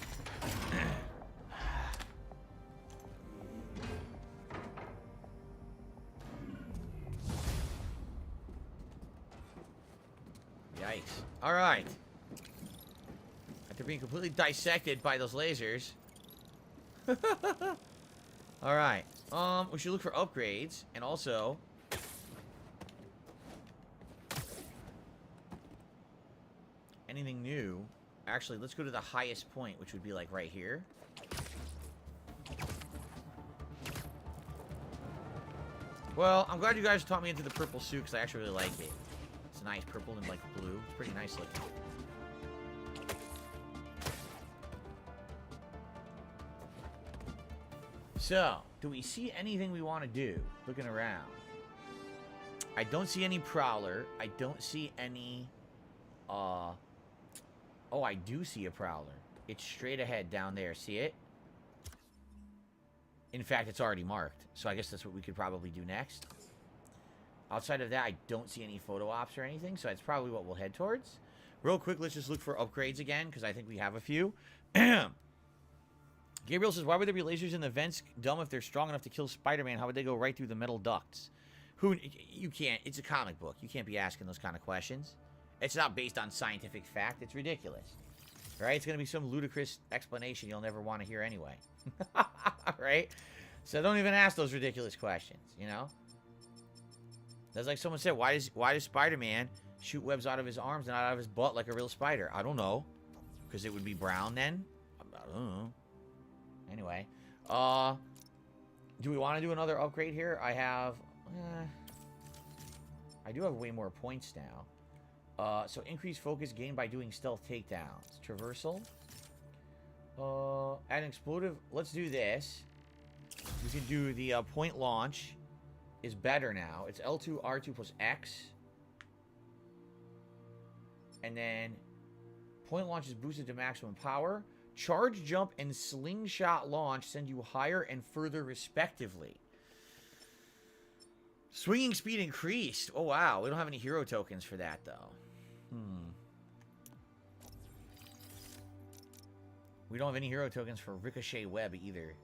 Yikes. Alright. After being completely dissected by those lasers. Alright. We should look for upgrades. And also... anything new. Actually, let's go to the highest point, which would be like right here. Well, I'm glad you guys taught me into the purple suit, because I actually really like it. It's nice, purple and like blue. It's pretty nice looking. So, do we see anything we want to do? Looking around. I don't see any Prowler. I don't see any, oh, I do see a Prowler. It's straight ahead down there. See it? In fact, it's already marked. So I guess that's what we could probably do next. Outside of that, I don't see any photo ops or anything. So that's probably what we'll head towards. Real quick, let's just look for upgrades again, because I think we have a few. Gabriel says, why would there be lasers in the vents? Dumb, if they're strong enough to kill Spider-Man, how would they go right through the metal ducts? You can't. It's a comic book. You can't be asking those kind of questions. It's not based on scientific fact. It's ridiculous. Right? It's going to be some ludicrous explanation you'll never want to hear anyway. Right? So don't even ask those ridiculous questions, you know? That's like someone said, why does Spider-Man shoot webs out of his arms and not out of his butt like a real spider? I don't know. Because it would be brown then? I don't know. Anyway. Do we want to do another upgrade here? I have... I do have way more points now. So increased focus gained by doing stealth takedowns. Traversal. Add an explosive. Let's do this. We can do the point launch. Is better now. It's L2, R2 plus X. And then point launch is boosted to maximum power. Charge, jump, and slingshot launch send you higher and further respectively. Swinging speed increased. Oh, wow. We don't have any hero tokens for that, though. We don't have any hero tokens for Ricochet Web either.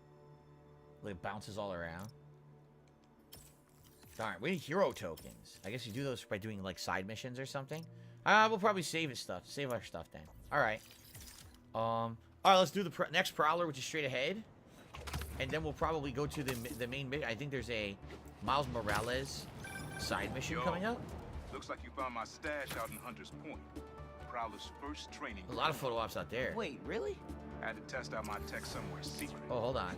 Like, it bounces all around. Darn, we need hero tokens. I guess you do those by doing, like, side missions or something. We'll probably save his stuff. Save our stuff then. Alright. Alright, let's do the next Prowler, which is straight ahead. And then we'll probably go to the main mission. I think there's a Miles Morales side mission coming up. Looks like you found my stash out in Hunter's Point. Prowler's first training. A lot of photo ops out there. Wait, really? Had to test out my tech somewhere secret. Oh, hold on.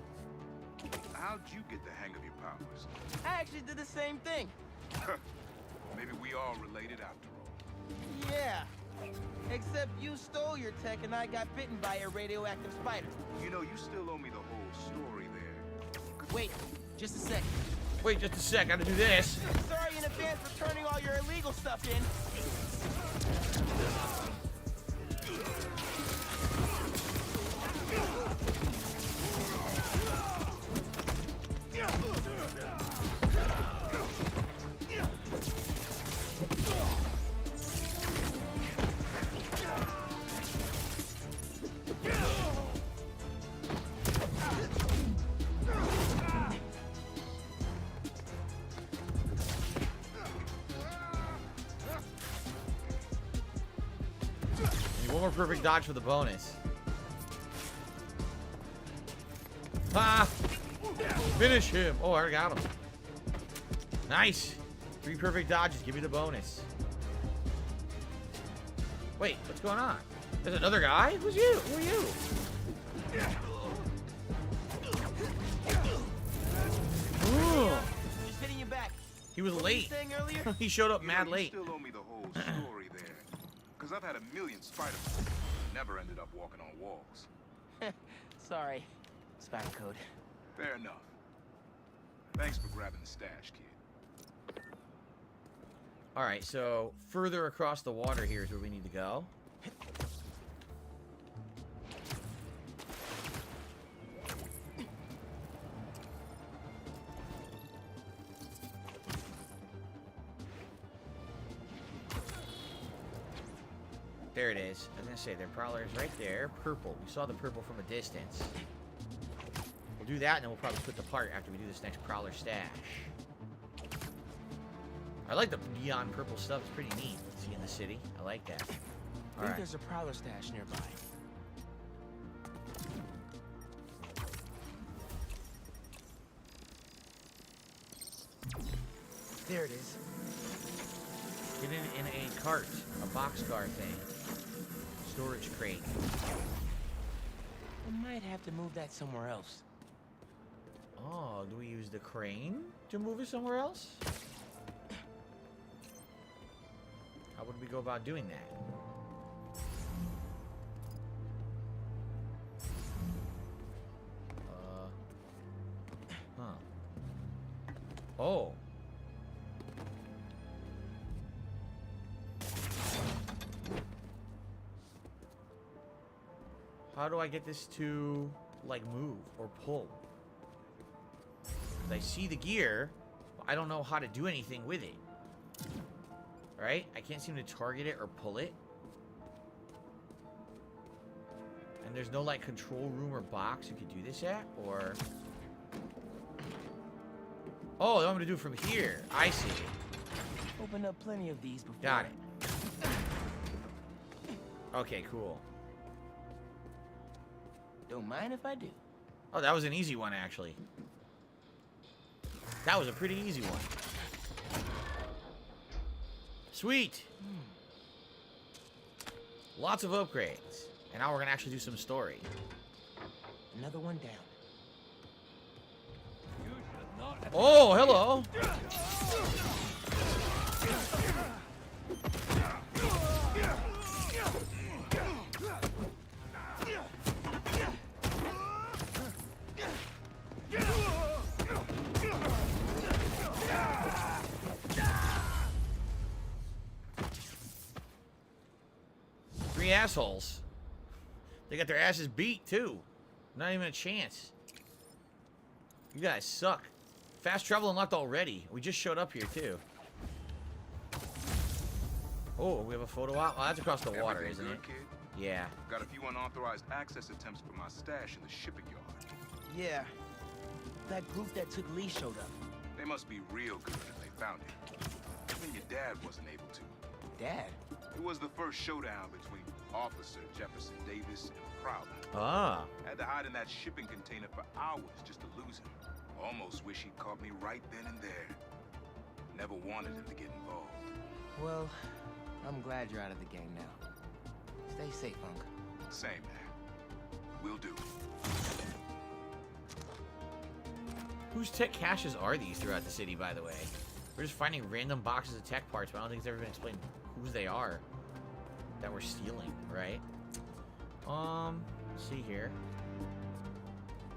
How'd you get the hang of your powers? I actually did the same thing. Maybe we all related after all. Yeah. Except you stole your tech and I got bitten by a radioactive spider. You know, you still owe me the whole story there. Wait, just a sec. Wait just a sec, I gotta do this. Sorry in advance for turning all your illegal stuff in. One more perfect dodge for the bonus. Ah! Finish him! Oh, I already got him. Nice! 3 perfect dodges, give me the bonus. Wait, what's going on? There's another guy? Who's you? Who are you? Ooh. Just hitting you back. He was What were you late. saying earlier? He showed up You mad know, late. You still owe me the whole story there. Because I've had a million Spider-Man. Never ended up walking on walls. Sorry. Spider code. Fair enough. Thanks for grabbing the stash, kid. Alright, so further across the water here is where we need to go. There it is. I was gonna say, their Prowler is right there. Purple. We saw the purple from a distance. We'll do that, and then we'll probably split the part after we do this next Prowler stash. I like the neon purple stuff. It's pretty neat. See in the city. I like that. I think Alright. there's a Prowler stash nearby. There it is. Get it in a cart. A boxcar thing. Storage crate. I might have to move that somewhere else. Oh, do we use the crane to move it somewhere else? How would we go about doing that? Oh. How do I get this to, like, move or pull? 'Cause I see the gear, but I don't know how to do anything with it. Right? I can't seem to target it or pull it. And there's no, like, control room or box you could do this at, or... Oh, they want me to do it from here. I see. Opened up plenty of these before. Got it. Okay, cool. Don't mind if I do. Oh, that was an easy one, actually. That was a pretty easy one. Sweet. Lots of upgrades. And now we're going to actually do some story. Another one down. Oh, hello. Three assholes. They got their asses beat, too. Not even a chance. You guys suck. Fast travel unlocked already. We just showed up here, too. Oh, we have a photo op? Oh, that's across the water, Everything isn't good, it? kid? Yeah. Got a few unauthorized access attempts for my stash in the shipping yard. Yeah. That group that took Lee showed up. They must be real good if they found it. Even your dad wasn't able to. Dad? It was the first showdown between Officer Jefferson Davis and Prowler. Ah. Had to hide in that shipping container for hours just to lose him. Almost wish he'd caught me right then and there. Never wanted him to get involved. Well, I'm glad you're out of the game now. Stay safe, Unc. Same, man. Will do. Whose tech caches are these throughout the city, by the way? We're just finding random boxes of tech parts, but I don't think it's ever been explained whose they are that we're stealing, right? Let's see here.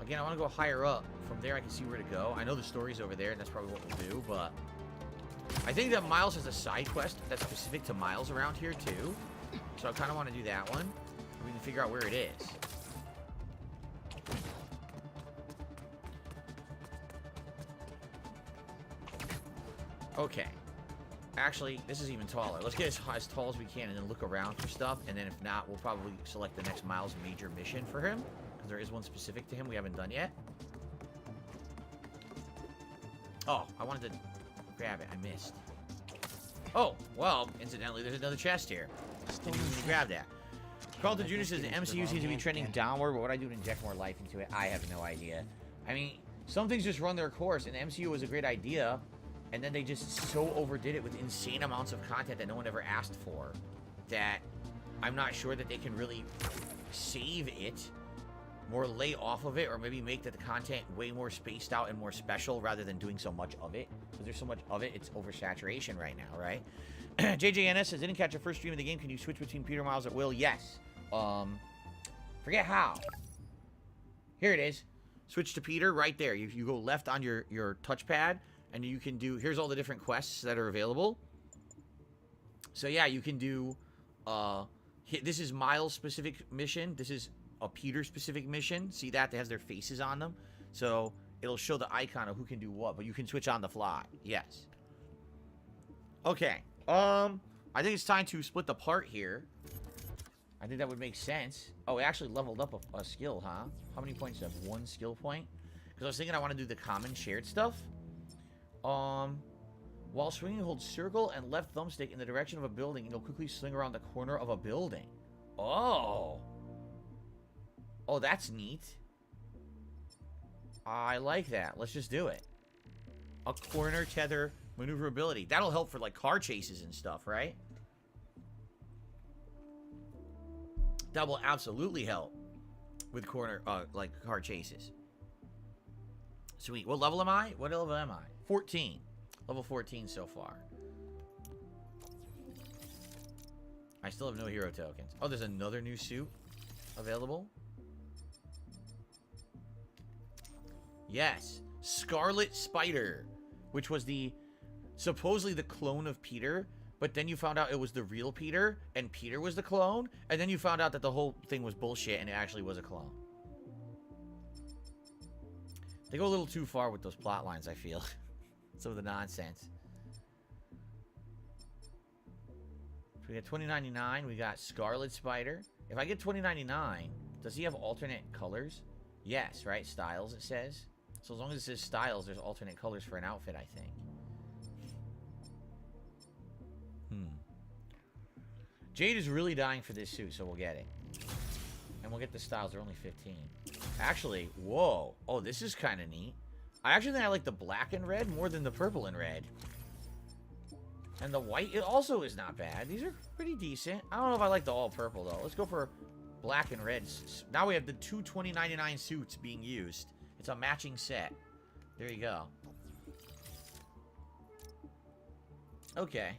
Again, I want to go higher up. From there, I can see where to go. I know the story's over there, and that's probably what we'll do, but I think that Miles has a side quest that's specific to Miles around here, too. So I kind of want to do that one. We can figure out where it is. Okay. Actually, this is even taller. Let's get as tall as we can and then look around for stuff. And then if not, we'll probably select the next Miles major mission for him. Because there is one specific to him we haven't done yet. Oh, I wanted to grab it. I missed. Oh, well, incidentally, there's another chest here. Didn't even grab that. Carlton Jr. says the MCU seems to be trending downward. What would I do to inject more life into it? I have no idea. I mean, some things just run their course. And the MCU was a great idea. And then they just so overdid it with insane amounts of content that no one ever asked for, that I'm not sure that they can really save it, more lay off of it, or maybe make the content way more spaced out and more special rather than doing so much of it. Because there's so much of it, it's oversaturation right now, right? JJNS says, didn't catch your first stream of the game. Can you switch between Peter Miles at will? Yes. Forget how. Here it is. Switch to Peter right there. You go left on your touchpad. And you can do, here's all the different quests that are available. So yeah, you can do, this is Miles specific mission. This is a Peter specific mission. See that? They has their faces on them. So it'll show the icon of who can do what, but you can switch on the fly. Yes. Okay. I think it's time to split the part here. I think that would make sense. Oh, it actually leveled up a skill, huh? How many points do you have? 1 skill point? Because I was thinking I want to do the common shared stuff. While swinging, hold circle and left thumbstick in the direction of a building, and you'll quickly swing around the corner of a building. Oh. Oh, that's neat. I like that. Let's just do it. A corner tether maneuverability. That'll help for, like, car chases and stuff, right? That will absolutely help with corner, like, car chases. Sweet. What level am I? What level am I? 14. Level 14 so far. I still have no hero tokens. Oh, there's another new suit available. Yes. Scarlet Spider. Which was supposedly the clone of Peter. But then you found out it was the real Peter. And Peter was the clone. And then you found out that the whole thing was bullshit. And it actually was a clone. They go a little too far with those plot lines, I feel. Some of the nonsense. So we got $20.99. We got Scarlet Spider. If I get $20.99, does he have alternate colors? Yes, right? Styles, it says. So as long as it says styles, there's alternate colors for an outfit, I think. Jade is really dying for this suit, so we'll get it. And we'll get the styles. They're only 15. Actually, whoa. Oh, this is kind of neat. I actually think I like the black and red more than the purple and red. And the white, it also is not bad. These are pretty decent. I don't know if I like the all purple, though. Let's go for black and red. Now we have the two $20.99 suits being used. It's a matching set. There you go. Okay.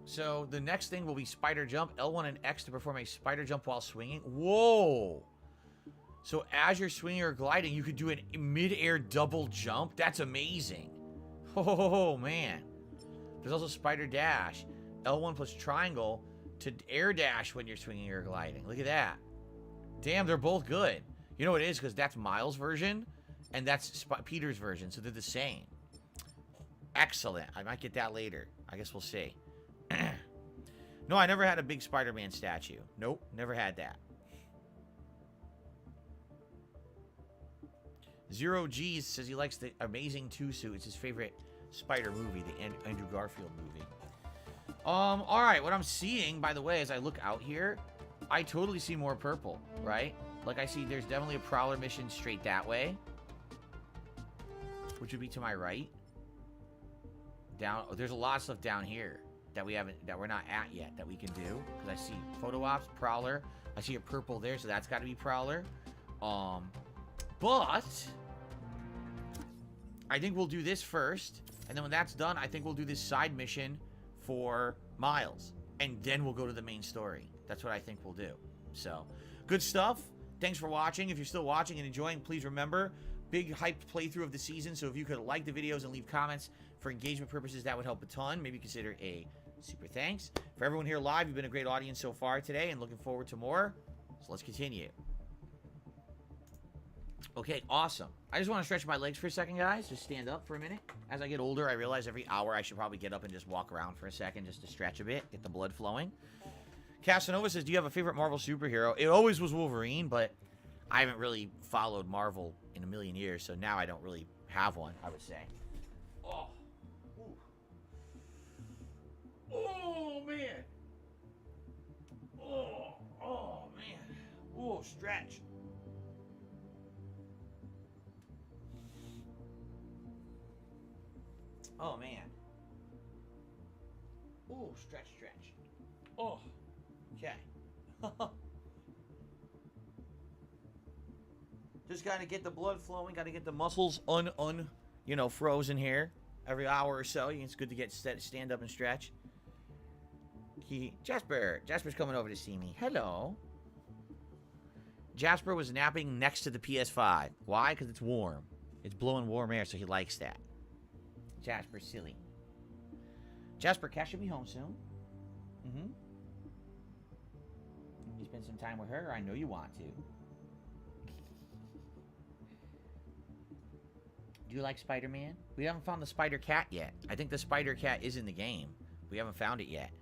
So the next thing will be spider jump. L1 and X to perform a spider jump while swinging. Whoa. So as you're swinging or gliding, you could do a mid-air double jump. That's amazing. Oh, man. There's also spider dash. L1 plus triangle to air dash when you're swinging or gliding. Look at that. Damn, they're both good. You know what it is? Because that's Miles' version, and that's Peter's version, so they're the same. Excellent. I might get that later. I guess we'll see. No, I never had a big Spider-Man statue. Nope, never had that. Zero G's says he likes the Amazing 2 suit. It's his favorite Spider movie, the Andrew Garfield movie. All right, what I'm seeing, by the way, as I look out here, I totally see more purple, right? Like, I see there's definitely a Prowler mission straight that way, which would be to my right. Down, there's a lot of stuff down here that we haven't, that we're not at yet, that we can do. Because I see Photo Ops, Prowler. I see a purple there, so that's got to be Prowler. But I think we'll do this first, and then when that's done, I think we'll do this side mission for Miles, and then we'll go to the main story. That's what I think we'll do. So, good stuff. Thanks for watching. If you're still watching and enjoying, please remember, big hyped playthrough of the season, so if you could like the videos and leave comments for engagement purposes, that would help a ton. Maybe consider a super thanks. For everyone here live, you've been a great audience so far today, and looking forward to more. So let's continue. Okay, awesome. I just want to stretch my legs for a second, guys. Just stand up for a minute. As I get older, I realize every hour I should probably get up and just walk around for a second just to stretch a bit, get the blood flowing. Casanova says, do you have a favorite Marvel superhero? It always was Wolverine, but I haven't really followed Marvel in a million years, so now I don't really have one, I would say. Oh. Ooh. Oh, man. Oh, man. Oh, stretch. Oh, man. Oh, stretch, stretch. Oh, okay. Just gotta get the blood flowing, gotta get the muscles frozen here. Every hour or so, it's good to get stand up and stretch. Jasper's coming over to see me. Hello. Jasper was napping next to the PS5. Why? Because it's warm. It's blowing warm air, so he likes that. Jasper's silly. Jasper, Cash should be home soon. You spend some time with her. I know you want to. Do you like Spider-Man? We haven't found the Spider-Cat yet. I think the Spider-Cat is in the game. We haven't found it yet.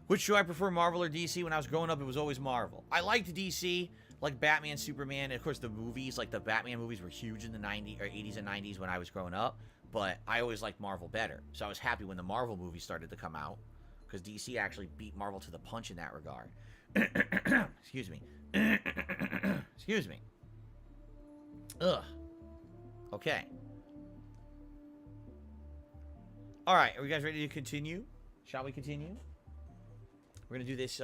Which do I prefer, Marvel or DC? When I was growing up, it was always Marvel. I liked DC, like Batman, Superman, and of course the movies, like the Batman movies were huge in the 90s or 80s and 90s when I was growing up, but I always liked Marvel better. So I was happy when the Marvel movies started to come out, because DC actually beat Marvel to the punch in that regard. Excuse me. Excuse me. Ugh. Okay. All right, are you guys ready to continue? Shall we continue? We're going to do this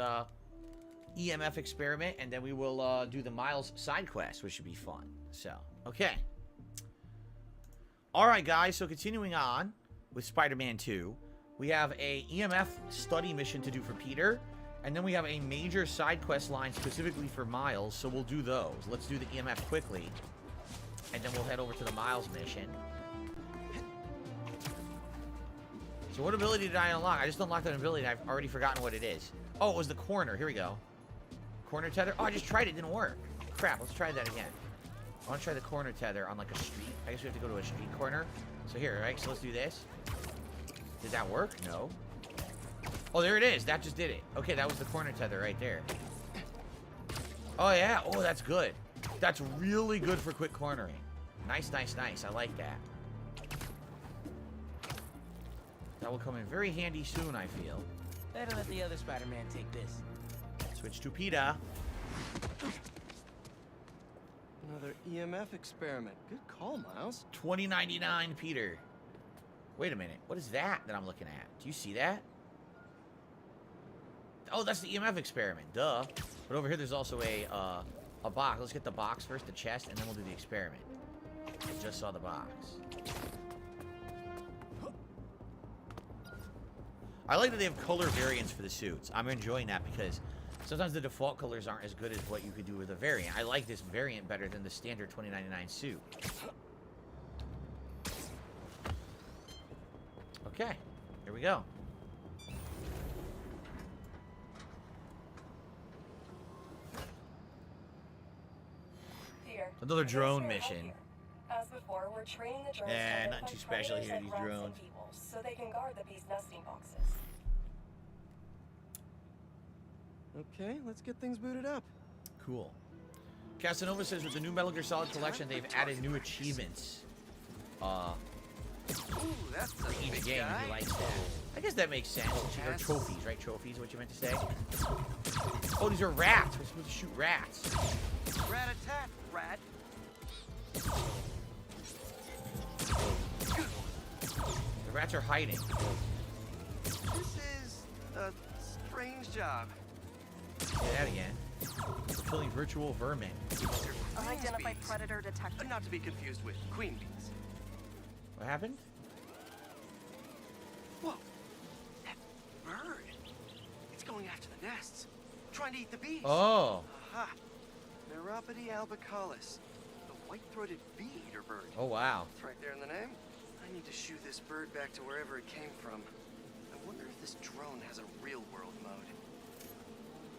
EMF experiment, and then we will do the Miles side quest, which should be fun. So, okay. All right, guys, so continuing on with Spider-Man 2, we have a EMF study mission to do for Peter, and then we have a major side quest line specifically for Miles, so we'll do those. Let's do the EMF quickly, and then we'll head over to the Miles mission. So what ability did I unlock? I just unlocked an ability and I've already forgotten what it is. Oh, it was the corner. Here we go. Corner tether. Oh, I just tried it. It didn't work. Crap, let's try that again. I want to try the corner tether on like a street. I guess we have to go to a street corner. So here, right? So let's do this. Did that work? No. Oh, there it is. That just did it. Okay, that was the corner tether right there. Oh, yeah. Oh, that's good. That's really good for quick cornering. Nice, nice, nice. I like that. That will come in very handy soon, I feel. Better let the other Spider-Man take this. Switch to Peter. Another EMF experiment. Good call, Miles. 2099 Peter. Wait a minute. What is that I'm looking at? Do you see that? Oh, that's the EMF experiment. Duh. But over here, there's also a box. Let's get the box first, the chest, and then we'll do the experiment. I just saw the box. I like that they have color variants for the suits. I'm enjoying that because sometimes the default colors aren't as good as what you could do with a variant. I like this variant better than the standard 2099 suit. Okay, here we go. Peter, Another drone here's your mission. help here. As before, we're training the drones to Nothing too identify special predators here, like these rats and drones. people, so they can guard the bees' nesting boxes. Okay, let's get things booted up. Cool. Casanova says with the new Metal Gear Solid collection, they've added new achievements. Ooh, that's For each game, if you like that. I guess that makes sense. Or trophies, right? Trophies, what you meant to say? Oh, these are rats. We're supposed to shoot rats. Rat-a-tat, rat. The rats are hiding. This is a strange job. Say that again. We're killing virtual vermin. Unidentified predator detected. Not to be confused with queen bees. What happened? Whoa! That bird! It's going after the nests, trying to eat the bees. Oh. Aha! Neuropody albicollis, the white-throated bee-eater bird. Oh, wow. It's right there in the name. I need to shoo this bird back to wherever it came from. I wonder if this drone has a real-world mode.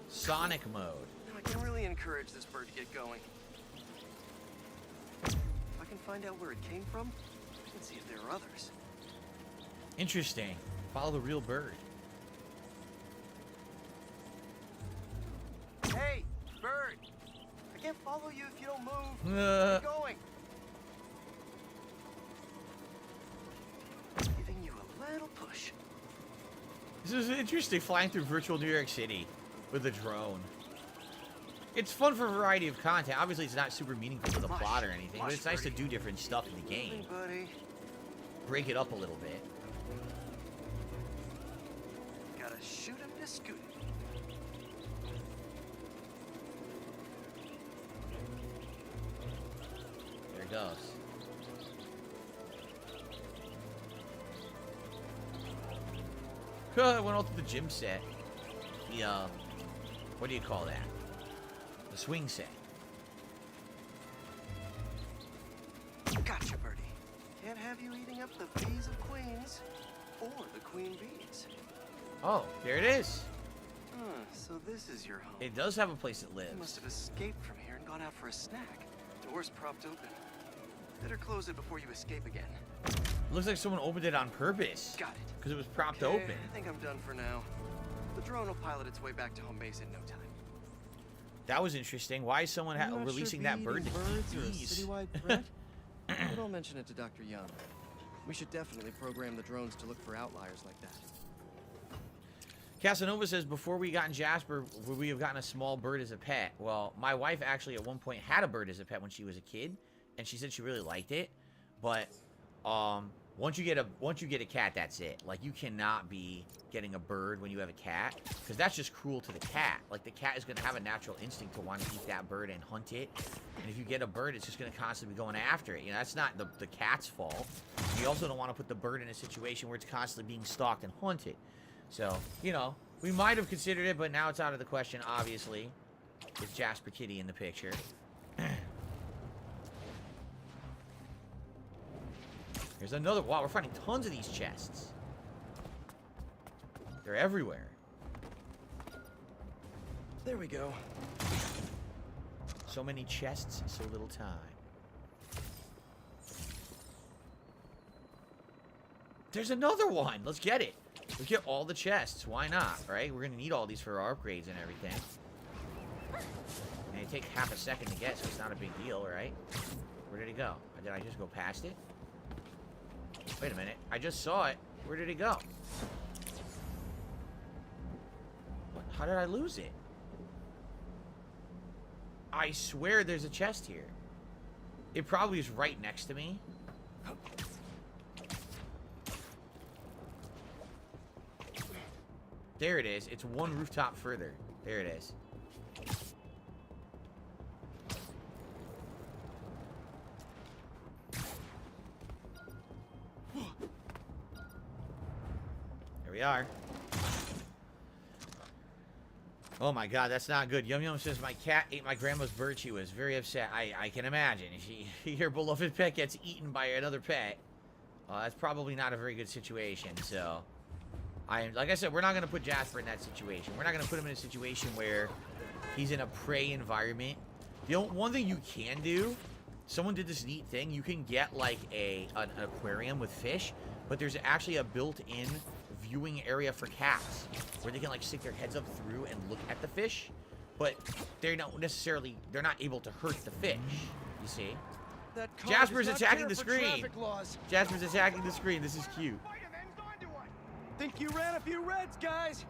Sonic mode. Now, I can really encourage this bird to get going. If I can find out where it came from, I can see if there are others. Interesting. Follow the real bird. Hey, bird! I can't follow you if you don't move. Keep going. Giving you a little push. This is interesting, flying through virtual New York City with a drone. It's fun for a variety of content. Obviously, it's not super meaningful to the plot or anything, but it's nice to do different stuff in the game. Break it up a little bit. Gotta shoot him to scoot. There it goes. I went out to the gym set. The, what do you call that? The swing set. Gotcha, birdie. Can't have you eating up the bees of queens or the queen bees. Oh, there it is. So this is your home. It does have a place it You lives. must have escaped from here and gone out for a snack. Door's propped open. Better close it before you escape again. It looks like someone opened it on purpose. Got it. Because it was propped Okay, open. I think I'm done for now. The drone will pilot its way back to home base in no time. That was interesting. Why is someone releasing that bird to eat bees? Citywide threat? But I'll mention it to Dr. Young. We should definitely program the drones to look for outliers like that. Casanova says, before we got in Jasper, would we have gotten a small bird as a pet? Well, my wife actually at one point had a bird as a pet when she was a kid, and she said she really liked it. But once you get a cat, that's it. Like, you cannot be getting a bird when you have a cat, because that's just cruel to the cat. Like, the cat is going to have a natural instinct to want to eat that bird and hunt it. And if you get a bird, it's just going to constantly be going after it. You know, that's not the cat's fault. You also don't want to put the bird in a situation where it's constantly being stalked and hunted. So, you know, we might have considered it, but now it's out of the question, obviously. With Jasper Kitty in the picture. There's another. Wow, we're finding tons of these chests. They're everywhere. There we go. So many chests, so little time. There's another one. Let's get it. Let's get all the chests. Why not, right? We're going to need all these for our upgrades and everything. And it takes half a second to get, so it's not a big deal, right? Where did it go? Did I just go past it? Wait a minute. I just saw it. Where did it go? What? How did I lose it? I swear there's a chest here. It probably is right next to me. There it is. It's one rooftop further. There it is. There we are. Oh my god, that's not good. Yum Yum says, my cat ate my grandma's bird. She was very upset. I can imagine. If your beloved pet gets eaten by another pet, that's probably not a very good situation. So, like I said, we're not going to put Jasper in that situation. We're not going to put him in a situation where he's in a prey environment. The one thing you can do, someone did this neat thing. You can get like an aquarium with fish, but there's actually a built-in viewing area for cats, where they can like stick their heads up through and look at the fish, but they're not able to hurt the fish. You see? Jasper's attacking the screen. Jasper's attacking the screen. This is cute. Think you ran a few reds, guys.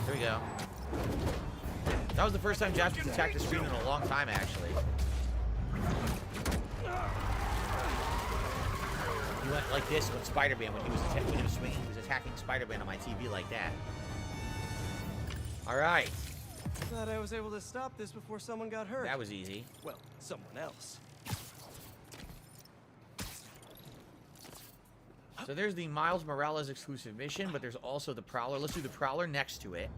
Here we go. That was the first time Jasper's attacked the screen in a long time, actually. He went like this when Spider-Man, when he was swinging, he was attacking Spider-Man on my TV like that. All right. Glad I was able to stop this before someone got hurt. That was easy. Well, someone else. So there's the Miles Morales exclusive mission, but there's also the Prowler. Let's do the Prowler next to it.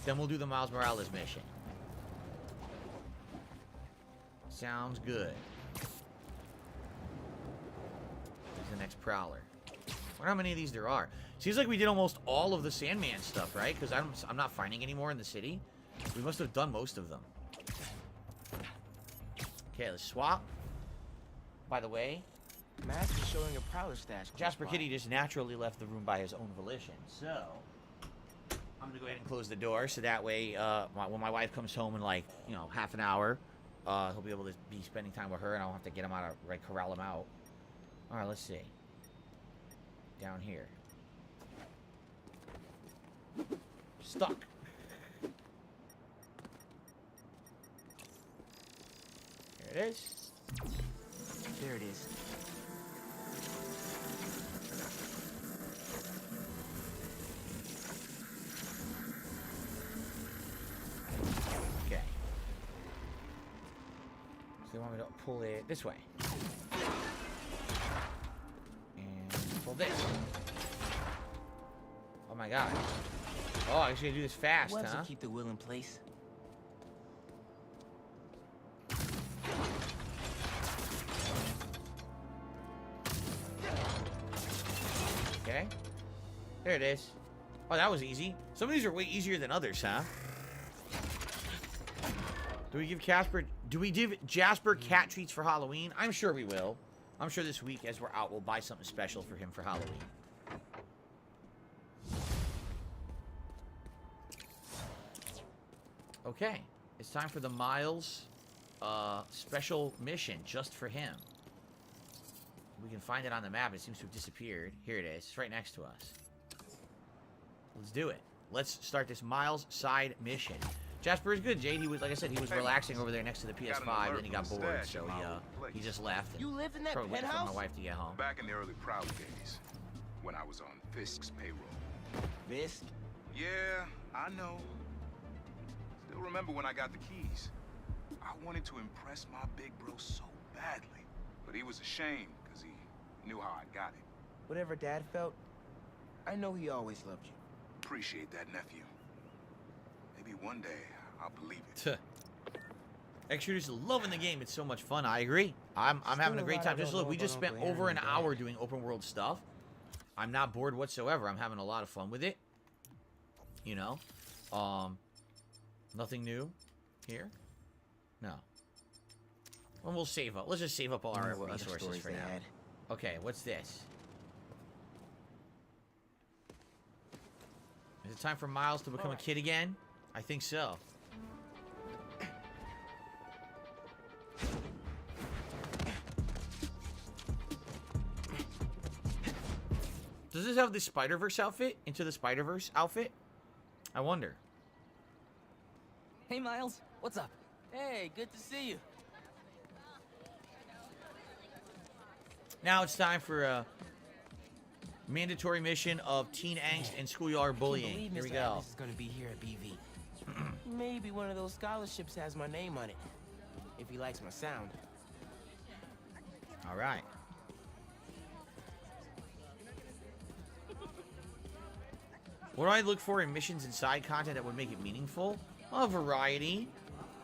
Then we'll do the Miles Morales mission. Sounds good. There's the next Prowler. I wonder how many of these there are. Seems like we did almost all of the Sandman stuff, right? Because I'm not finding any more in the city. We must have done most of them. Okay, let's swap. By the way, Mask is showing a Prowler stash. Jasper Kitty just naturally left the room by his own volition. So, I'm gonna go ahead and close the door so that way, when my wife comes home in like, half an hour, he'll be able to be spending time with her and I don't have to get him out of, corral him out. Alright, let's see. Down here. Stuck. There it is. There it is. Okay. So they want me to pull it this way. And pull this. Oh my god. Oh, I actually gotta do this fast, Once huh? to keep the wheel in place. Okay. There it is. Oh, that was easy. Some of these are way easier than others, huh? Do we give Jasper cat treats for Halloween? I'm sure we will. I'm sure this week as we're out, we'll buy something special for him for Halloween. Okay. It's time for the Miles special mission just for him. We can find it on the map. It seems to have disappeared. Here it is. It's right next to us. Let's do it. Let's start this Miles side mission. Jasper is good, Jade. He was, like I said, he was relaxing over there next to the PS5, then he got bored, so he just left. You lived in that probably waited for penthouse? my wife to get home. Back in the early Prowler days, when I was on Fisk's payroll. Fisk? Yeah, I know. Still remember when I got the keys. I wanted to impress my big bro so badly, but he was ashamed because he knew how I got it. Whatever Dad felt, I know he always loved you. Appreciate that, nephew. Maybe one day I'll believe it. X-Shooters loving the game. It's so much fun. I agree. I'm having a great time. Just look, we just spent over an hour doing open world stuff. I'm not bored whatsoever. I'm having a lot of fun with it. You know, nothing new here. No. Well, we'll save up. Let's just save up all our resources for now. Okay, what's this? Is it time for Miles to become a kid again? I think so. Does this have the Spider-Verse outfit? Into the Spider-Verse outfit? I wonder. Hey, Miles. What's up? Hey, good to see you. Now it's time for a mandatory mission of teen angst and schoolyard bullying. Here we go. This is gonna be here at BV. Maybe one of those scholarships has my name on it. If he likes my sound. All right. What do I look for in missions and side content that would make it meaningful? A variety.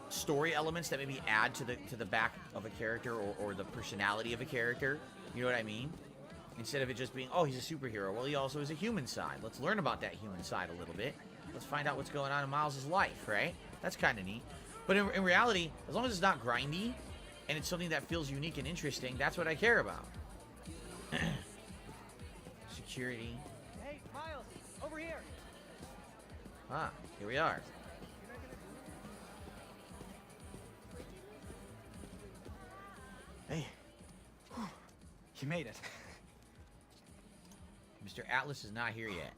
Story elements that maybe add to the back of a character or the personality of a character. You know what I mean? Instead of it just being, oh, he's a superhero. Well, he also is a human side. Let's learn about that human side a little bit. Let's find out what's going on in Miles' life, right? That's kind of neat. But in reality, as long as it's not grindy and it's something that feels unique and interesting, that's what I care about. Security. Hey, Miles, over here. Ah, here we are. Hey. You made it. Mr. Atlas is not here yet.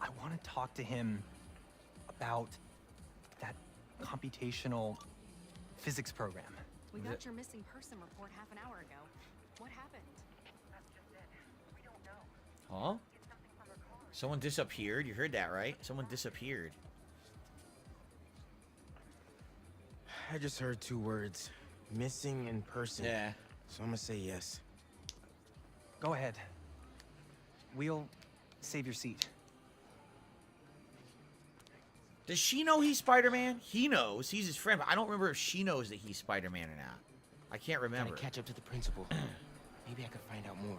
I want to talk to him about that computational physics program. We got your missing person report half an hour ago. What happened? Huh? Someone disappeared? You heard that, right? Someone disappeared. I just heard 2 words. Missing in person. Yeah. So I'm gonna say yes. Go ahead. We'll save your seat. Does she know he's Spider-Man? He knows. He's his friend, but I don't remember if she knows that he's Spider-Man or not. I can't remember. Gotta catch up to the principal. Maybe I could find out more.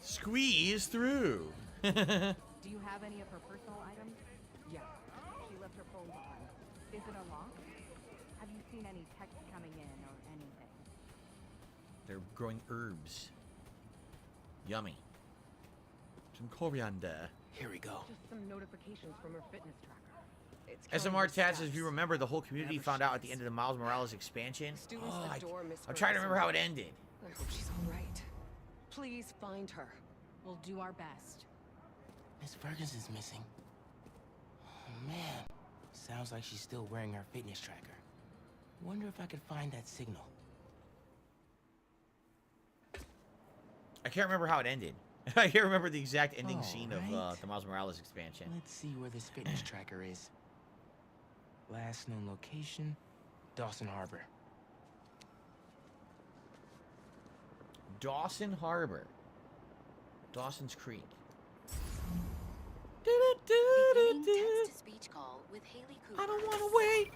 Squeeze through. Do you have any of her personal items? Yeah. She left her phone behind. Is it unlocked? Have you seen any texts coming in or anything? They're growing herbs. Yummy. Some coriander. Here we go. Just some notifications from her fitness tracker. It's SMR Tats, if you remember, the whole community found out at the end of the Miles Morales expansion. Students adore Miss I'm trying to remember how it Ferguson. ended. I hope she's all right. Please find her. We'll do our best. Miss Ferguson's missing. Oh, man. Sounds like she's still wearing her fitness tracker. Wonder if I could find that signal. I can't remember how it ended. I can't remember the exact ending scene of Alright. the Miles Morales expansion. Let's see where this fitness tracker is. Last known location, Dawson Harbor. Dawson Harbor. Dawson's Creek. Beginning text-to-speech call with Haley Cooper. I don't want to wait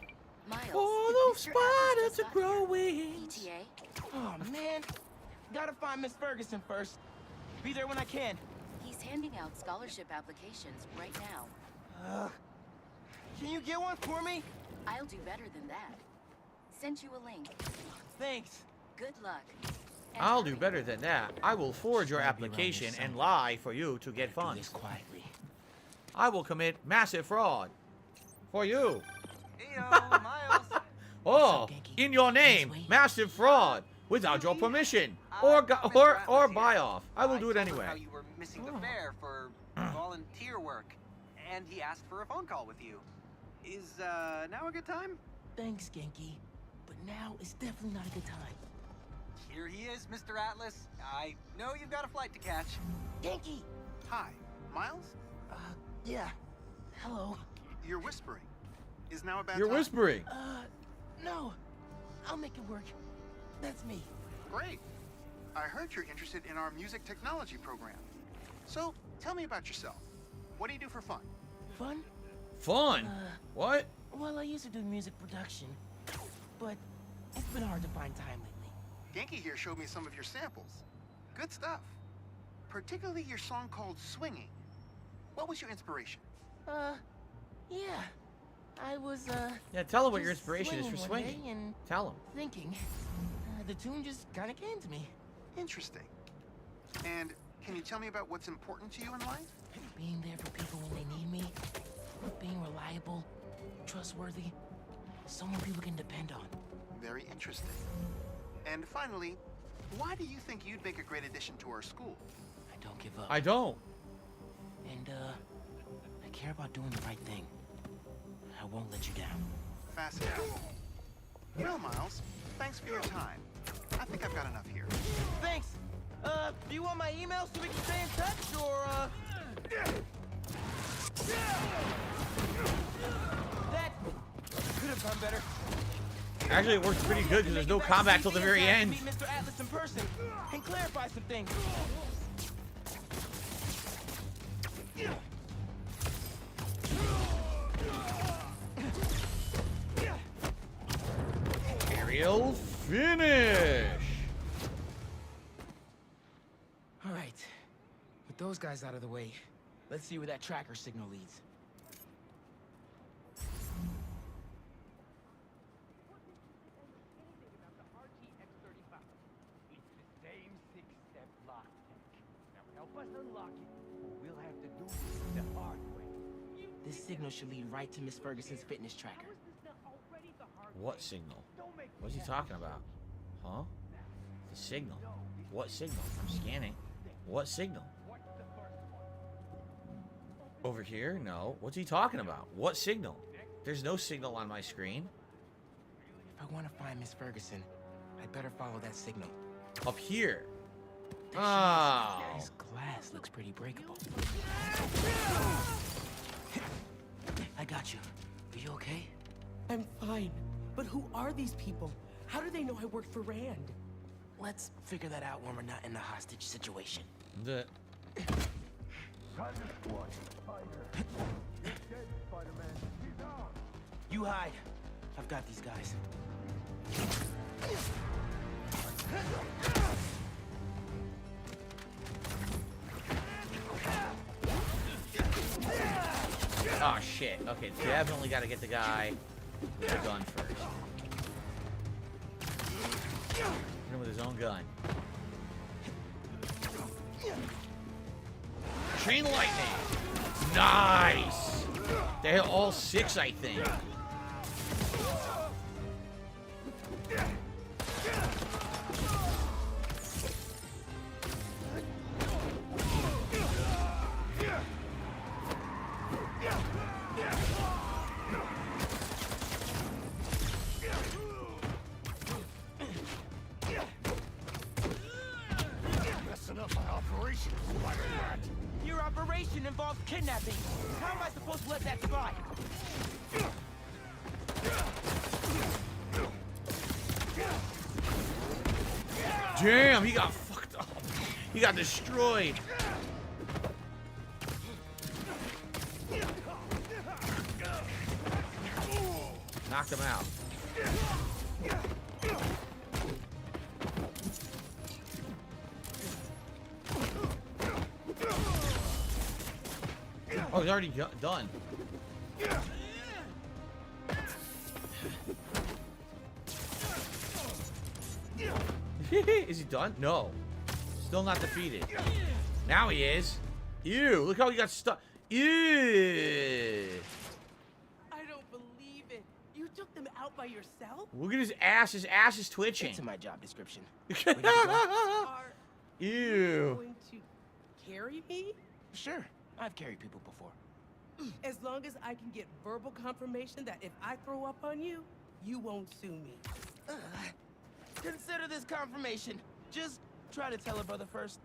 Miles, for those Mr. Atlas spiders to not grow here. wings. ETA? Oh, man. Gotta find Miss Ferguson first. Be there when I can. He's handing out scholarship applications right now. Can you get one for me? I'll do better than that. Sent you a link. Thanks. Good luck. I'll do better than that. I will forge your application and lie for you to get funds. Quietly. I will commit massive fraud for you. Heyo, Miles. Oh, in your name, massive fraud without your permission or buy off. I will do it told him anyway. how you were missing the fair for volunteer work, and he asked for a phone call with you. Is now a good time? Thanks, Genki. But now is definitely not a good time. Here he is, Mr. Atlas. I know you've got a flight to catch. Genki! Hi, Miles? Yeah. Hello. You're whispering. Is now a bad You're time? whispering. No. I'll make it work. That's me. Great. I heard you're interested in our music technology program. So, tell me about yourself. What do you do for fun? Fun? Fun? What? Well, I used to do music production, but it's been hard to find time lately. Genki here showed me some of your samples. Good stuff. Particularly your song called Swinging. What was your inspiration? Yeah. I was, Yeah, tell him what just your inspiration is for one swinging. day and Tell him. thinking. The tune just kind of came to me. Interesting. And can you tell me about what's important to you in life? Being there for people when they need me. Being reliable, trustworthy. Someone people can depend on. Very interesting. And finally, why do you think you'd make a great addition to our school? I don't give up. I don't. And, I care about doing the right thing. I won't let you down. Fascinating. Well, Miles, thanks for your time. I think I've got enough here. Thanks. Do you want my email so we can stay in touch, or, That could have gone better. Actually, it works pretty good because there's no combat till the very end. Meet Mr. Atlas in person and clarify some things. Kill finish. All right. With those guys out of the way, let's see where that tracker signal leads. It's the same six-step lock tech. Now help us unlock it, or we'll have to do it the hard way. This signal should lead right to Miss Ferguson's fitness tracker. What signal? What's he talking about? Huh? The signal. What signal? I'm scanning. What signal? Over here? No. What's he talking about? What signal? There's no signal on my screen. If I want to find Miss Ferguson, I'd better follow that signal. Up here. This Oh. glass looks pretty breakable. I got you. Are you okay? I'm fine. But who are these people? How do they know I work for Rand? Let's figure that out when we're not in a hostage situation. The You hide. I've got these guys. Oh shit. Okay, definitely gotta get the guy with the gun first. Hit him with his own gun. Chain lightning! Nice! They hit all 6, I think. Your operation involved kidnapping. How am I supposed to let that slide? Damn, he got fucked up. He got destroyed. Knocked him out. Oh, he's already done. Is he done? No. Still not defeated. Now he is. Ew, look how he got stuck. Ew. I don't believe it. You took them out by yourself? Look at his ass. His ass is twitching. It's in my job description. Are Ew. you going to carry me? Sure. I've carried people before. As long as I can get verbal confirmation that if I throw up on you, you won't sue me. Consider this confirmation. Just try to tell her brother first.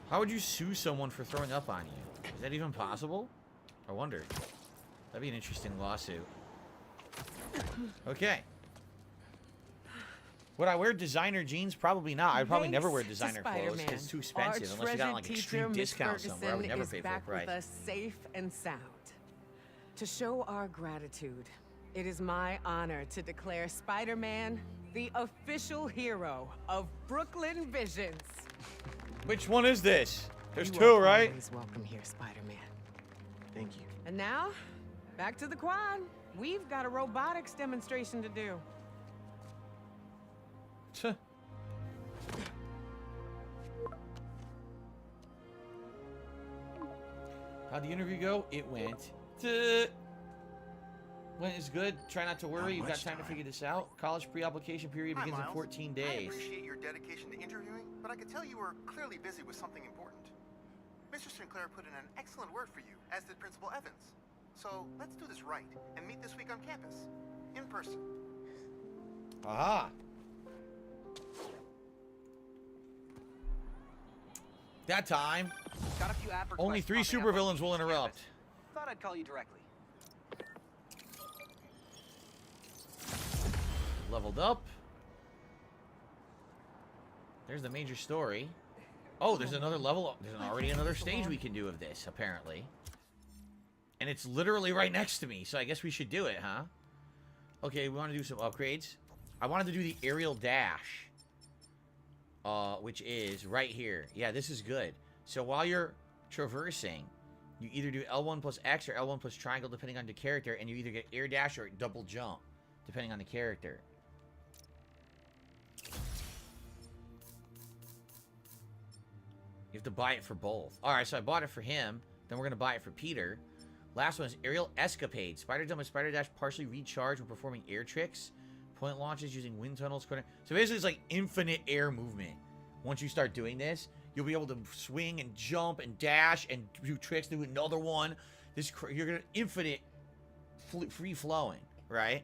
How would you sue someone for throwing up on you? Is that even possible? I wonder. That'd be an interesting lawsuit. Okay. Would I wear designer jeans? Probably not. I'd probably never wear designer clothes because it's too expensive unless you got like extreme discounts somewhere. I would never pay full price. With us safe and sound. To show our gratitude, it is my honor to declare Spider-Man the official hero of Brooklyn Visions. Which one is this? There's You 2, are right? always welcome here, Spider-Man. Thank you. And now, back to the quad. We've got a robotics demonstration to do. How'd the interview go? It went is good. Try not to worry. You've got time to figure this out. College pre-application period begins in 14 I days. appreciate your dedication to interviewing, but I could tell you were clearly busy with something important. Mr. Sinclair put in an excellent word for you, as did Principal Evans. So let's do this right and meet this week on campus, in person. Aha. That time, Got a few app only requests 3 popping up on supervillains will interrupt. Thought I'd call you directly. Leveled up. There's the major story. Oh, there's another level. There's already another stage we can do of this, apparently. And it's literally right next to me, so I guess we should do it, huh? Okay, we want to do some upgrades. I wanted to do the aerial dash. Which is right here. Yeah, this is good. So while you're traversing, you either do L1 plus X or L1 plus triangle, depending on the character, and you either get air dash or double jump, depending on the character. You have to buy it for both. Alright, so I bought it for him. Then we're going to buy it for Peter. Last one is Aerial Escapade. Spider Jump and Spider Dash partially recharge when performing air tricks. Point launches using wind tunnels. So basically it's like infinite air movement. Once you start doing this, you'll be able to swing and jump and dash and do tricks, do another one. You're going to infinite free flowing, right?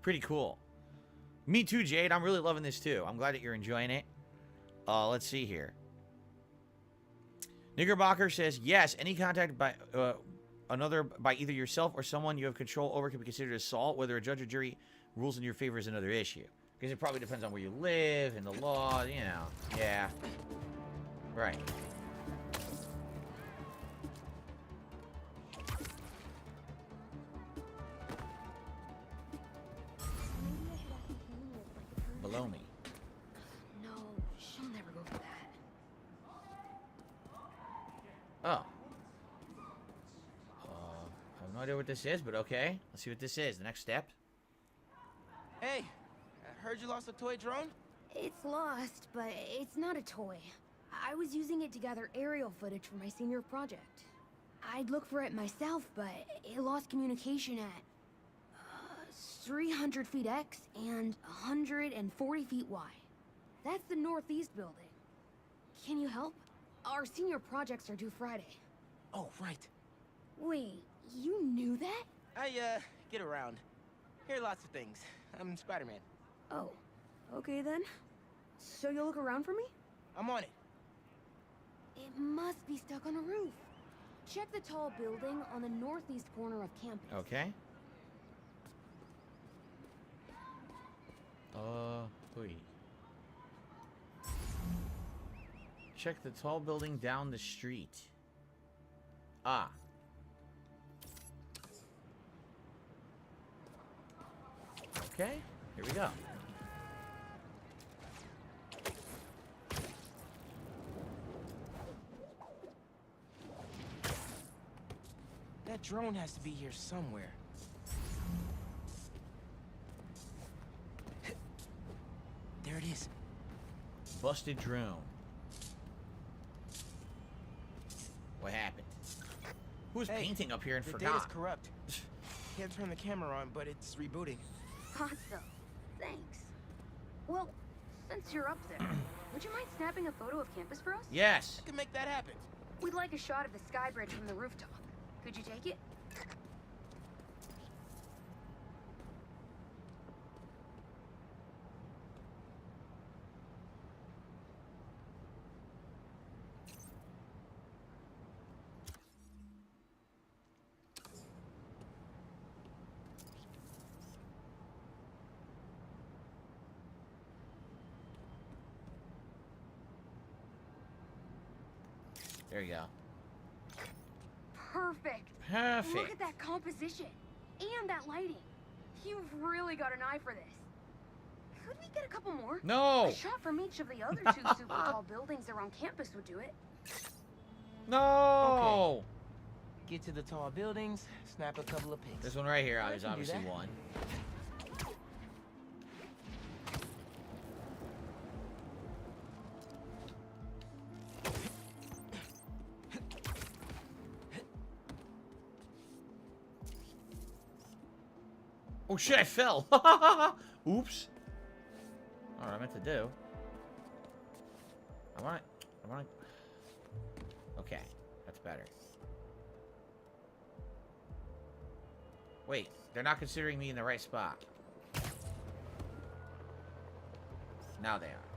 Pretty cool. Me too, Jade. I'm really loving this too. I'm glad that you're enjoying it. Let's see here. Knickerbocker says, yes, any contact by by either yourself or someone you have control over can be considered assault. Whether a judge or jury rules in your favor is another issue. Because it probably depends on where you live and the law, you know. Yeah. Right. Below me. No, she'll never go for that. Oh. I have no idea what this is, but okay. Let's see what this is. The next step. Hey, I heard you lost a toy drone? It's lost, but it's not a toy. I was using it to gather aerial footage for my senior project. I'd look for it myself, but it lost communication at 300 feet X and 140 feet Y. That's the northeast building. Can you help? Our senior projects are due Friday. Oh, right. Wait, you knew that? I, get around. Hear lots of things. I'm Spider-Man. Oh, okay then. So you'll look around for me? I'm on it. It must be stuck on a roof. Check the tall building on the northeast corner of campus. Okay. Wait. Check the tall building down the street. Ah. Okay, here we go. That drone has to be here somewhere. There it is. Busted drone. What happened? Who was painting up here and the forgot? data's corrupt. Can't turn the camera on, but it's rebooting. Awesome. Thanks. Well, since you're up there, would you mind snapping a photo of campus for us? Yes. I can make that happen. We'd like a shot of the sky bridge from the rooftop. Could you take it? There you go. Perfect. Perfect. Look at that composition and that lighting. You've really got an eye for this. Could we get a couple more? No. A shot from each of the other two super tall buildings around campus would do it. No. Okay. Get to the tall buildings, snap a couple of pics. This one right here I is can do obviously that. one. Oh shit, I fell. Oops. All right, I meant to do. I want to. Okay, that's better. Wait, they're not considering me in the right spot. Now they are.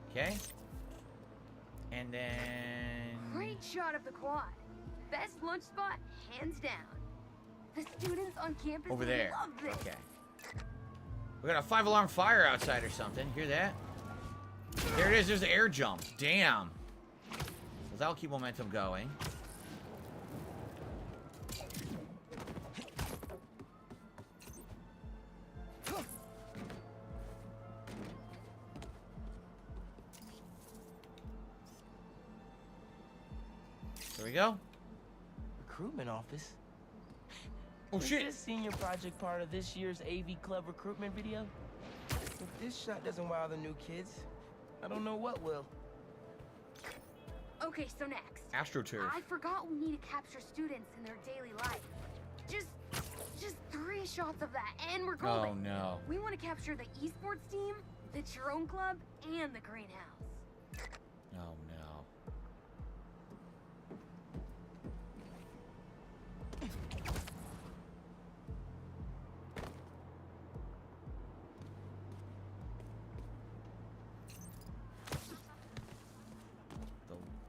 Okay. And then... Great shot of the quad. Best lunch spot, hands down. The students on campus over there. love this. Okay. We got a 5-alarm fire outside or something. Hear that? There it is. There's the air jump. Damn. Well, that'll keep momentum going. we go. Recruitment office? Oh, shit. Is this senior project part of this year's AV Club recruitment video? If this shot doesn't wow the new kids, I don't know what will. Okay, so next. AstroTurf. I forgot we need to capture students in their daily life. Just 3 shots of that, and we're golden. Oh, no. We want to capture the esports team, the drone club, and the greenhouse. Oh, no.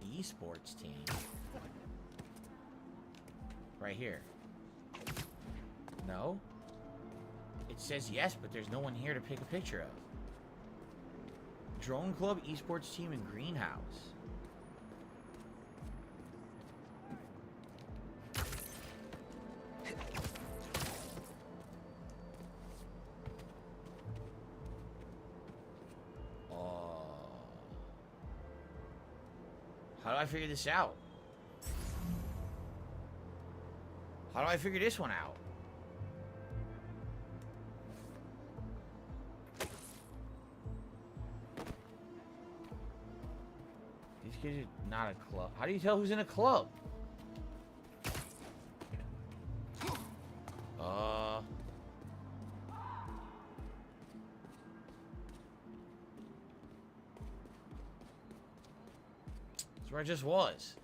The esports team. Right here. No? It says yes, but there's no one here to pick a picture of. Drone Club, esports team, and greenhouse. Oh. How do I figure this out? How do I figure this one out? These kids are not a club. How do you tell who's in a club? That's where I just was.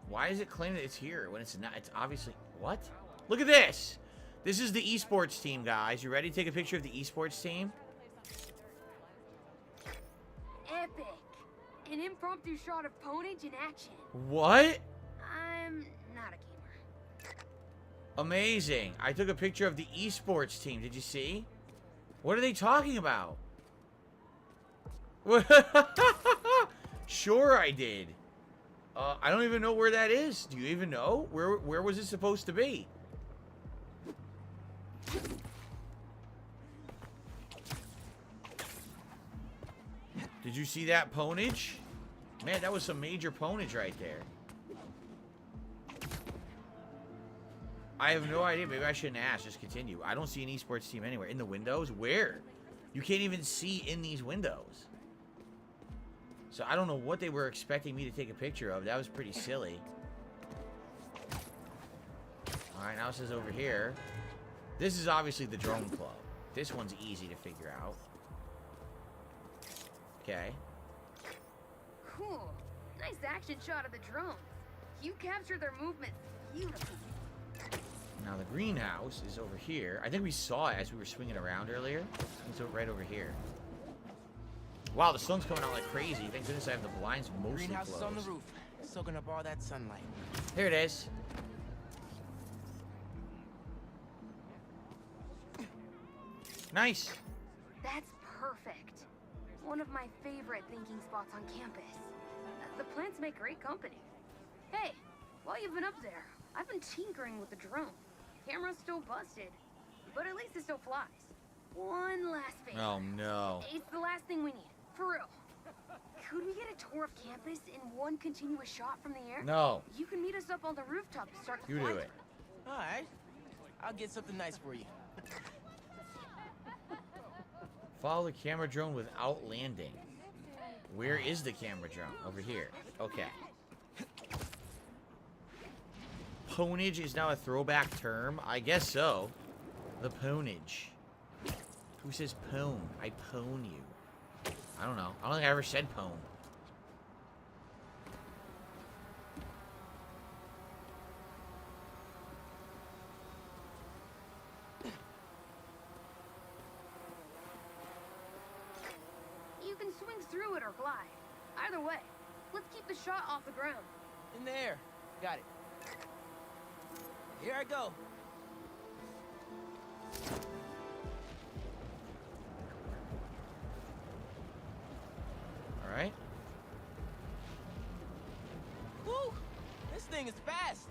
Why is it claiming that it's here when it's not? It's obviously... What? Look at this! This is the esports team, guys. You ready to take a picture of the esports team? Epic! An impromptu shot of Ponage in action. What? I'm not a gamer. Amazing. I took a picture of the esports team. Did you see? What are they talking about? Sure I did. I don't even know where that is. Do you even know? Where was it supposed to be? Did you see that ponage? Man, that was some major ponage right there. I have no idea. Maybe I shouldn't ask. Just continue. I don't see an esports team anywhere. In the windows? Where? You can't even see in these windows. So I don't know what they were expecting me to take a picture of. That was pretty silly. Alright, now it says over here. This is obviously the drone club. This one's easy to figure out. Okay. Cool. Nice action shot of the drones. You captured their movements beautifully. Now the greenhouse is over here. I think we saw it as we were swinging around earlier. It's right over here. Wow, the sun's coming out like crazy. Thank goodness I have the blinds mostly Greenhouse closed. is on the roof, soaking up all that sunlight. Here it is. Nice. That's perfect. One of my favorite thinking spots on campus. The plants make great company. Hey, while you've been up there, I've been tinkering with the drone. Camera's still busted, but at least it still flies. One last favor. Oh no. It's the last thing we need. For real. Could we get a tour of campus in one continuous shot from the air? No. You can meet us up on the rooftop to start the You flight. do it. All right. I'll get something nice for you. Follow the camera drone without landing. Where is the camera drone? Over here. Okay. Ponage is now a throwback term? I guess so. The ponage. Who says pone? I pone you. I don't know. I don't think I ever said pone. You can swing through it or glide. Either way, let's keep the shot off the ground. In the air. Got it. Here I go. Alright. Woo! This thing is fast.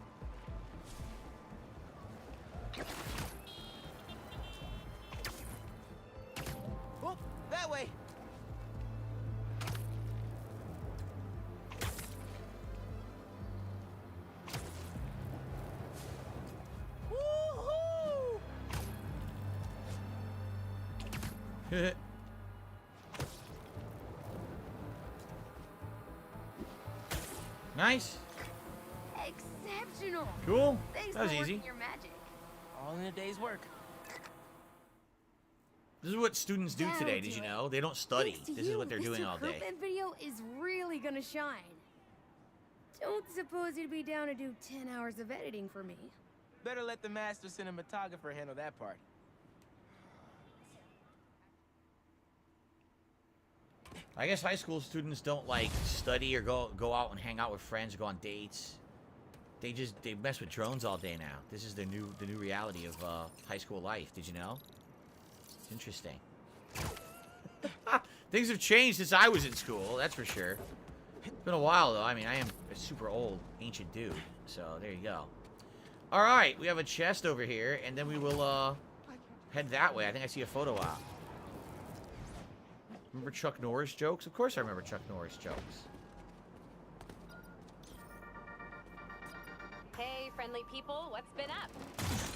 Nice. Exceptional. Cool. Thanks That was for working easy. your magic. All in a day's work. This is what students do That'll today, do did you it. know? They don't study. Thanks to This is you, what they're this doing all day. recruitment video is really gonna shine. Don't suppose you'd be down to do 10 hours of editing for me? Better let the master cinematographer handle that part. I guess high school students don't like study or go out and hang out with friends or go on dates. They mess with drones all day now. This is the new reality of high school life. Did you know? It's interesting. Things have changed since I was in school, that's for sure. It's been a while though. I mean, I am a super old, ancient dude. So there you go. All right, we have a chest over here, and then we will head that way. I think I see a photo op. Remember Chuck Norris jokes? Of course I remember Chuck Norris jokes. Hey, friendly people, what's been up?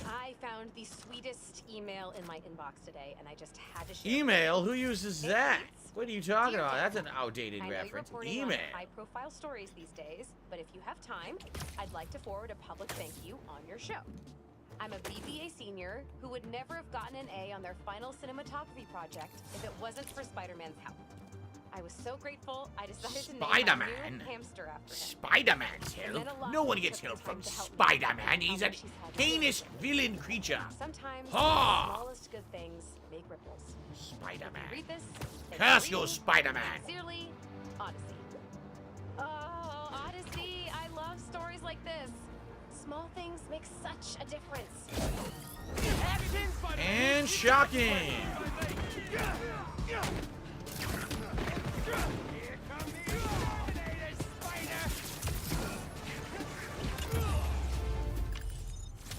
I found the sweetest email in my inbox today, and I just had to share it. Email? Who uses that? What are you talking about? That's an outdated I know you're reference. reporting Email. on high-profile stories these days, but if you have time, I'd like to forward a public thank you on your show. I'm a BBA senior who would never have gotten an A on their final cinematography project if it wasn't for Spider-Man's help. I was so grateful, I decided to name my Spider-Man? new hamster after him. Spider-Man's And then help? a lot No one more gets took help the time from to help me Spider-Man. figure He's out an what she's had to do. heinous villain creature. Sometimes Ha! the smallest good things make ripples. Spider-Man. Read this. it's Curse real. you, Spider-Man. Sincerely, Odyssey. Oh, Odyssey, I love stories like this. Small things make such a difference. And shocking.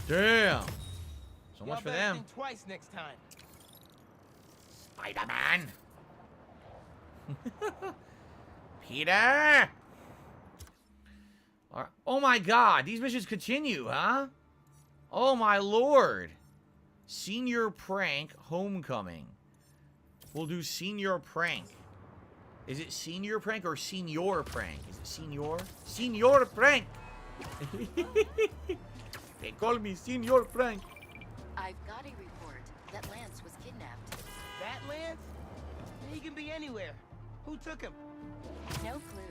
Damn. So much for better them. think twice next time. Spider-Man. Peter. All right. Oh my God, these missions continue, huh? Oh my Lord. Senior prank homecoming. We'll do senior prank. Is it senior prank or senior prank? Is it senior? Senior prank. They call me senior prank. I've got a report that Lance was kidnapped. That Lance? He can be anywhere. Who took him? No clue.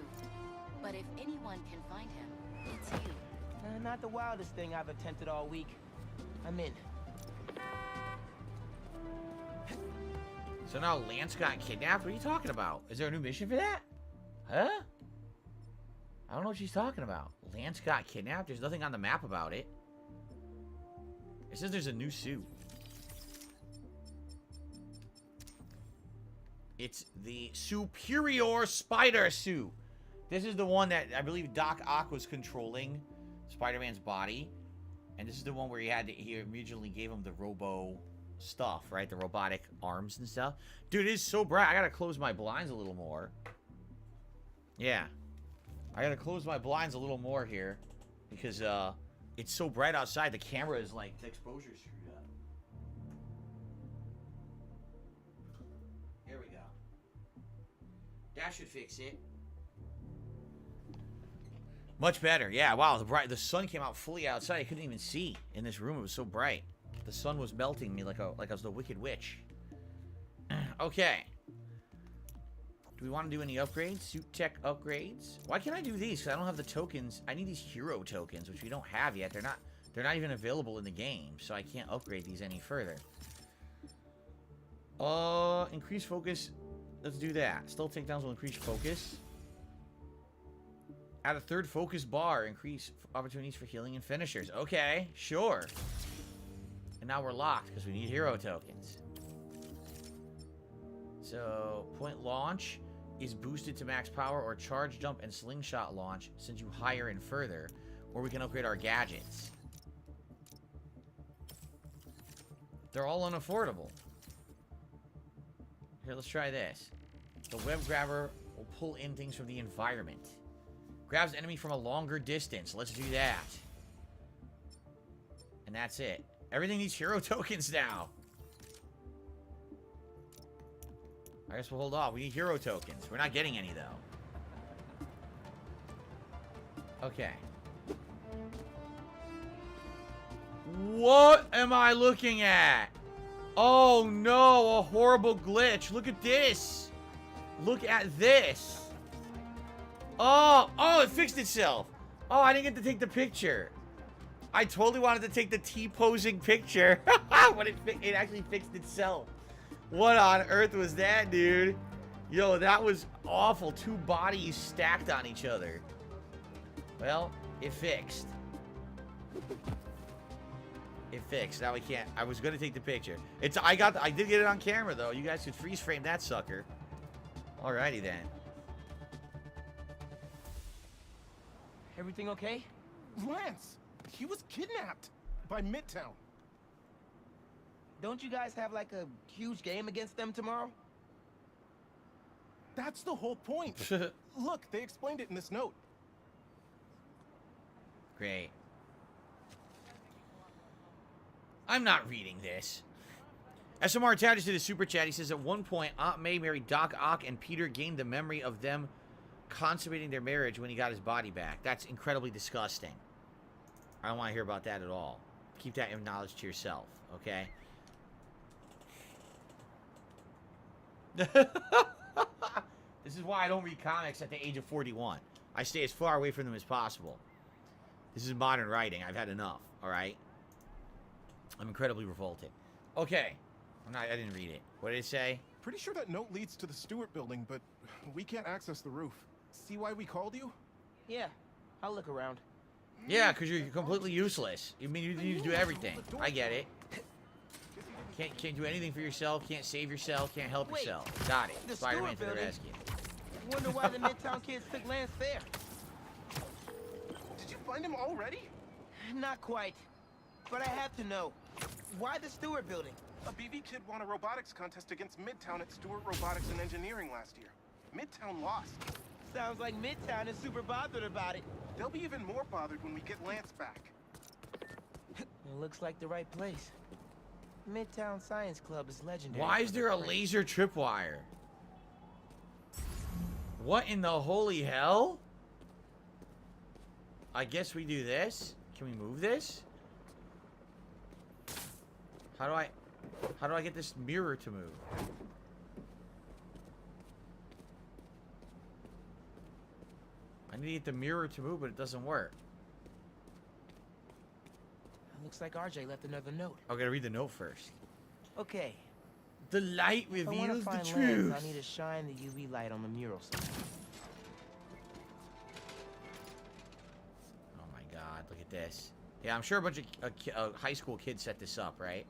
But if anyone can find him, it's you. Not the wildest thing I've attempted all week. I'm in. So now Lance got kidnapped? What are you talking about? Is there a new mission for that? Huh? I don't know what she's talking about. Lance got kidnapped? There's nothing on the map about it. It says there's a new suit. It's the Superior Spider Suit. This is the one that I believe Doc Ock was controlling Spider-Man's body. And this is the one where he originally gave him the robo stuff, right? The robotic arms and stuff. Dude, it is so bright. I gotta close my blinds a little more. Yeah. I gotta close my blinds a little more here. Because, it's so bright outside. The camera is like, the exposure's screwed up. Here we go. That should fix it. Much better. Yeah, wow. The sun came out fully outside. I couldn't even see in this room. It was so bright. The sun was melting me like I was the Wicked Witch. Okay. Do we want to do any upgrades? Suit tech upgrades? Why can't I do these? Because I don't have the tokens. I need these hero tokens, which we don't have yet. They're not even available in the game, so I can't upgrade these any further. Increase focus. Let's do that. Still takedowns will increase focus. Add a third focus bar. Increase opportunities for healing and finishers. Okay, sure. And now we're locked because we need hero tokens. So, point launch is boosted to max power, or charge jump and slingshot launch sends you higher and further, or we can upgrade our gadgets. They're all unaffordable. Here, let's try this. The web grabber will pull in things from the environment. Grabs enemy from a longer distance. Let's do that. And that's it. Everything needs hero tokens now. I guess we'll hold off. We need hero tokens. We're not getting any, though. Okay. What am I looking at? Oh, no. A horrible glitch. Look at this. Look at this. Oh, it fixed itself. Oh, I didn't get to take the picture. I totally wanted to take the T-posing picture. But it actually fixed itself. What on earth was that, dude? Yo, that was awful. Two bodies stacked on each other. Well, it fixed. It fixed. Now we can't. I was gonna take the picture. I did get it on camera though. You guys could freeze frame that sucker. Alrighty then. Everything okay? Lance, he was kidnapped by Midtown. Don't you guys have like a huge game against them tomorrow? That's the whole point. Look, they explained it in this note. Great. I'm not reading this. SMR Tad just did a super chat. He says at one point, Aunt May married Doc Ock and Peter gained the memory of them consummating their marriage when he got his body back. That's incredibly disgusting. I don't want to hear about that at all. Keep that knowledge to yourself, okay? This is why I don't read comics at the age of 41. I stay as far away from them as possible. This is modern writing. I've had enough, alright? I'm incredibly revolted. Okay. I didn't read it. What did it say? Pretty sure that note leads to the Stewart building, but we can't access the roof. See why we called you? Yeah, I'll look around. Yeah, because you're completely useless. You mean you need to do everything. I get it. Can't do anything for yourself, can't save yourself, can't help yourself. Got it. The Spider-Man Stewart to the building? rescue. Wonder why the Midtown kids took Lance there. Did you find him already? Not quite. But I have to know. Why the Stewart building? A BB kid won a robotics contest against Midtown at Stewart Robotics and Engineering last year. Midtown lost. Sounds like Midtown is super bothered about it. They'll be even more bothered when we get Lance back. It looks like the right place. Midtown Science Club is legendary. Why is there a laser tripwire? What in the holy hell? I guess we do this. Can we move this? How do I get this mirror to move? I need to get the mirror to move, but it doesn't work. Looks like RJ left another note. I gotta read the note first. Okay. The light If I wanna reveals the find truth. Lance, I need to shine the UV light on the mural sign. Oh my god, look at this. Yeah, I'm sure a bunch of high school kids set this up, right?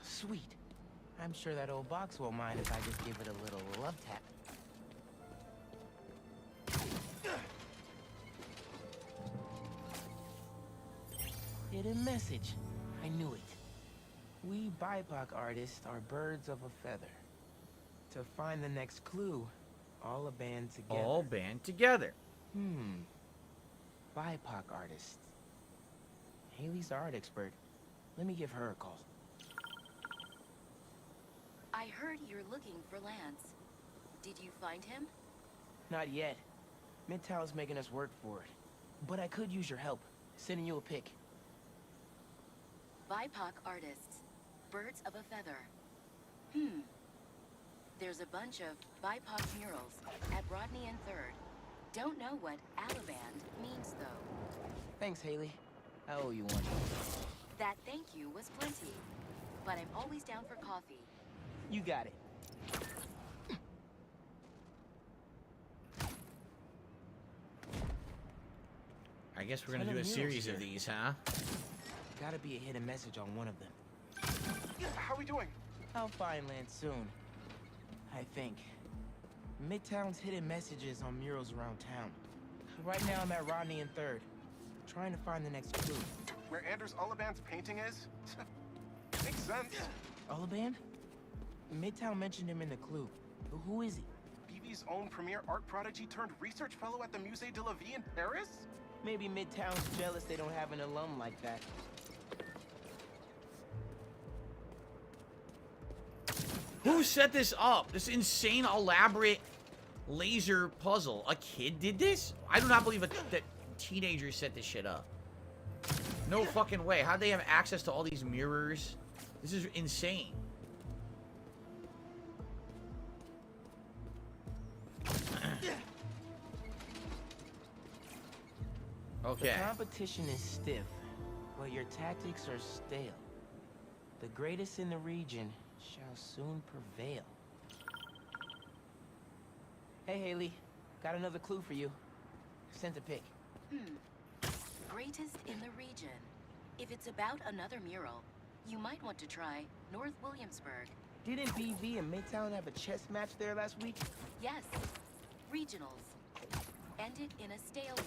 Sweet. I'm sure that old box won't mind if I just give it a little love tap. Hidden message. I knew it. We BIPOC artists are birds of a feather. To find the next clue, all a band together. All band together. BIPOC artists. Haley's the art expert. Let me give her a call. I heard you're looking for Lance. Did you find him? Not yet. Midtown's making us work for it. But I could use your help. Sending you a pic. BIPOC artists. Birds of a feather. There's a bunch of BIPOC murals at Rodney and 3rd. Don't know what Alaband means, though. Thanks, Haley. I owe you one. That thank you was plenty. But I'm always down for coffee. You got it. I guess we're gonna do a series of these, huh? Gotta be a hidden message on one of them. How are we doing? I'll find Lance soon. I think. Midtown's hidden messages on murals around town. Right now I'm at Rodney and 3rd. Trying to find the next clue. Where Anders Ullaband's painting is? Makes sense. Ullaband? Midtown mentioned him in the clue. But who is he? BB's own premier art prodigy turned research fellow at the Musée de la Vie in Paris? Maybe Midtown's jealous they don't have an alum like that. Who set this up? This insane, elaborate laser puzzle. A kid did this? I do not believe that teenagers set this shit up. No fucking way. How'd they have access to all these mirrors? This is insane. Okay. The competition is stiff, but your tactics are stale. The greatest in the region shall soon prevail. Hey, Haley. Got another clue for you. Sent a pic. Greatest in the region. If it's about another mural, you might want to try North Williamsburg. Didn't BV and Midtown have a chess match there last week? Yes. Regionals. Ended in a stalemate.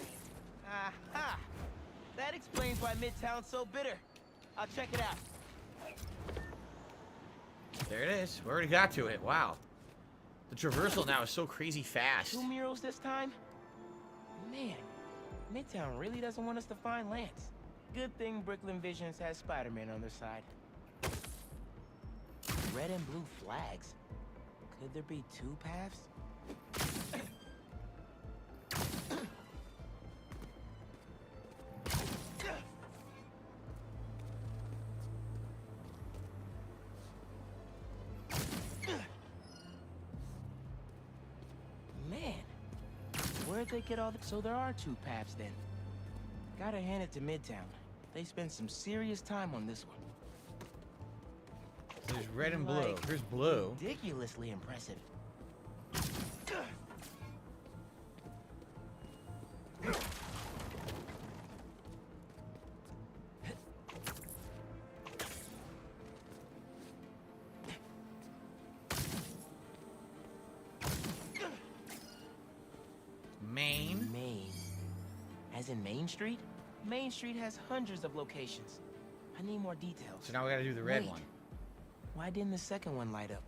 Aha! That explains why Midtown's so bitter. I'll check it out. There it is. We already got to it. Wow. The traversal now is so crazy fast. 2 murals this time? Man, Midtown really doesn't want us to find Lance. Good thing Brooklyn Visions has Spider-Man on their side. Red and blue flags. Could there be 2 paths? Man, where'd they get all the... So there are 2 paths then. Gotta hand it to Midtown. They spent some serious time on this one. There's red and blue. Here's blue. Ridiculously impressive. Main. Main. As in Main Street? Main Street has hundreds of locations. I need more details. So now we gotta do the red one. Why didn't the second one light up?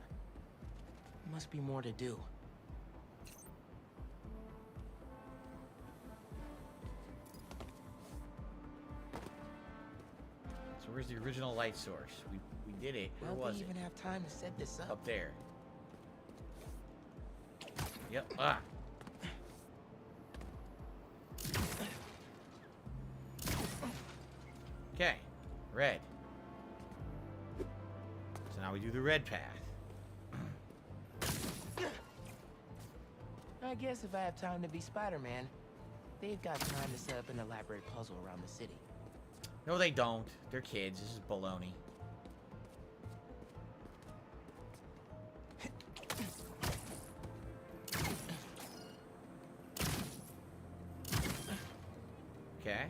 Must be more to do. So where's the original light source? We did it. Where was How'd they it? even have time to set this up? Up there. Yep. Ah. Okay. Red. So now we do the red path. I guess if I have time to be Spider-Man, they've got time to set up an elaborate puzzle around the city. No, they don't. They're kids. This is baloney. Okay.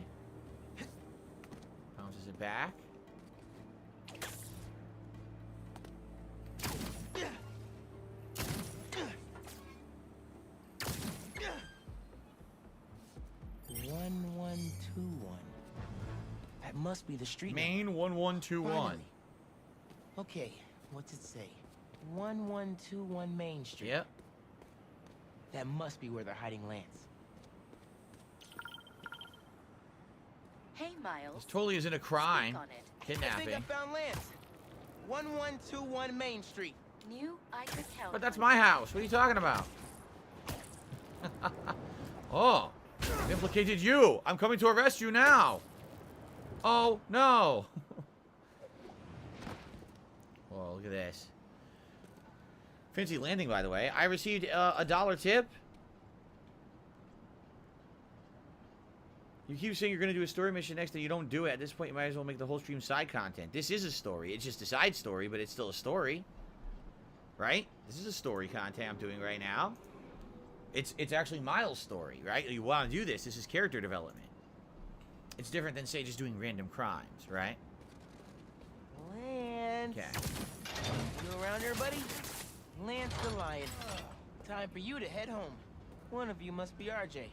Bounces it back. That must be the street. Main 1121. Finally. Okay, what's it say? 1121 Main Street. Yep. That must be where they're hiding Lance. Hey, Miles. This totally isn't a crime. On it. I think Kidnapping. I found Lance. 1121 Main Street. Knew I could count. But that's my house. What are you talking about? Oh, implicated you. I'm coming to arrest you now. Oh, no. Whoa, look at this. Fancy landing, by the way. I received a $1 tip. You keep saying you're going to do a story mission next, and you don't do it. At this point, you might as well make the whole stream side content. This is a story. It's just a side story, but it's still a story. Right? This is a story content I'm doing right now. It's actually Miles' story, right? You want to do this. This is character development. It's different than, say, just doing random crimes, right? Lance. Okay. You around here, buddy? Lance the Lion. Time for you to head home. One of you must be RJ.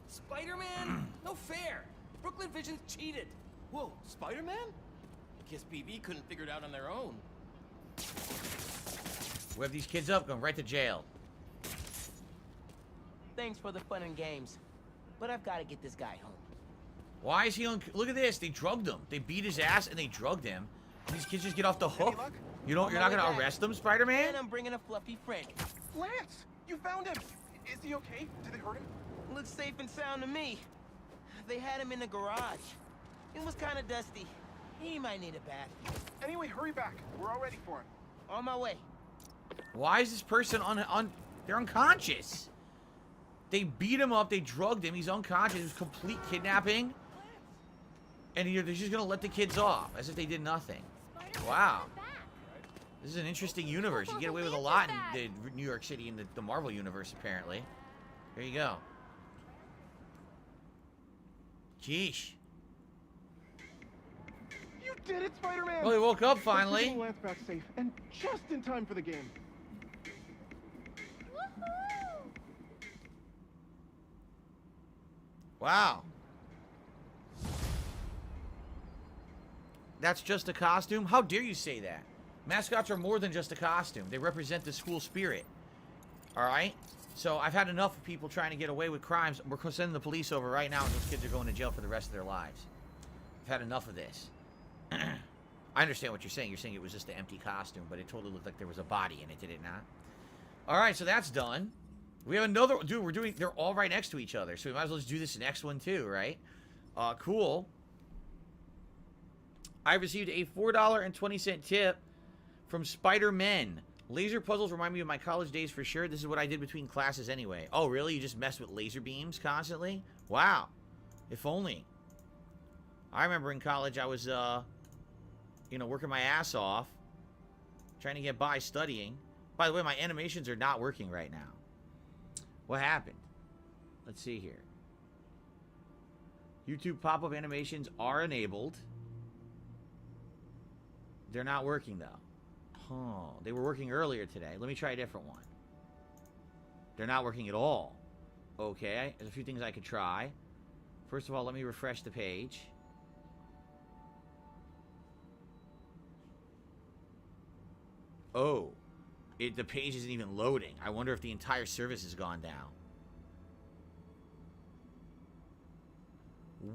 Spider-Man? No fair! Brooklyn Visions cheated! Whoa, Spider-Man? Guess BB couldn't figure it out on their own. We have these kids up, going right to jail. Thanks for the fun and games, but I've got to get this guy home. Why is he on... Look at this. They drugged him. They beat his ass and they drugged him. These kids just get off the Any hook. luck? You're not gonna back. arrest them, Spider-Man? And I'm bringing a fluffy friend. Lance, you found him. Is he okay? Did they hurt him? Looks safe and sound to me. They had him in the garage. It was kind of dusty. He might need a bath. Anyway, hurry back. We're all ready for him. On my way. Why is this person they're unconscious? They beat him up, they drugged him, he's unconscious, it was complete kidnapping. And they're just gonna let the kids off, as if they did nothing. Wow. This is an interesting universe. You get away with a lot in the New York City in the Marvel universe, apparently. Here you go. Jeesh. You did it, Spider-Man! Well, he woke up finally. Getting Lance back safe, and just in time for the game. Wow. That's just a costume? How dare you say that? Mascots are more than just a costume. They represent the school spirit. Alright? So I've had enough of people trying to get away with crimes. We're sending the police over right now and those kids are going to jail for the rest of their lives. I've had enough of this. I understand what you're saying. You're saying it was just an empty costume, but it totally looked like there was a body in it, did it not? Alright, so that's done. We have another... Dude, they're all right next to each other, so we might as well just do this next one too, right? Cool. I received a $4.20 tip from Spider-Man. Laser puzzles remind me of my college days for sure. This is what I did between classes anyway. Oh, really? You just messed with laser beams constantly? Wow. If only. I remember in college I was, you know, working my ass off. Trying to get by studying. By the way, my animations are not working right now. What happened? Let's see here. YouTube pop-up animations are enabled. They're not working, though. Huh. They were working earlier today. Let me try a different one. They're not working at all. Okay. There's a few things I could try. First of all, let me refresh the page. Oh. The page isn't even loading. I wonder if the entire service has gone down.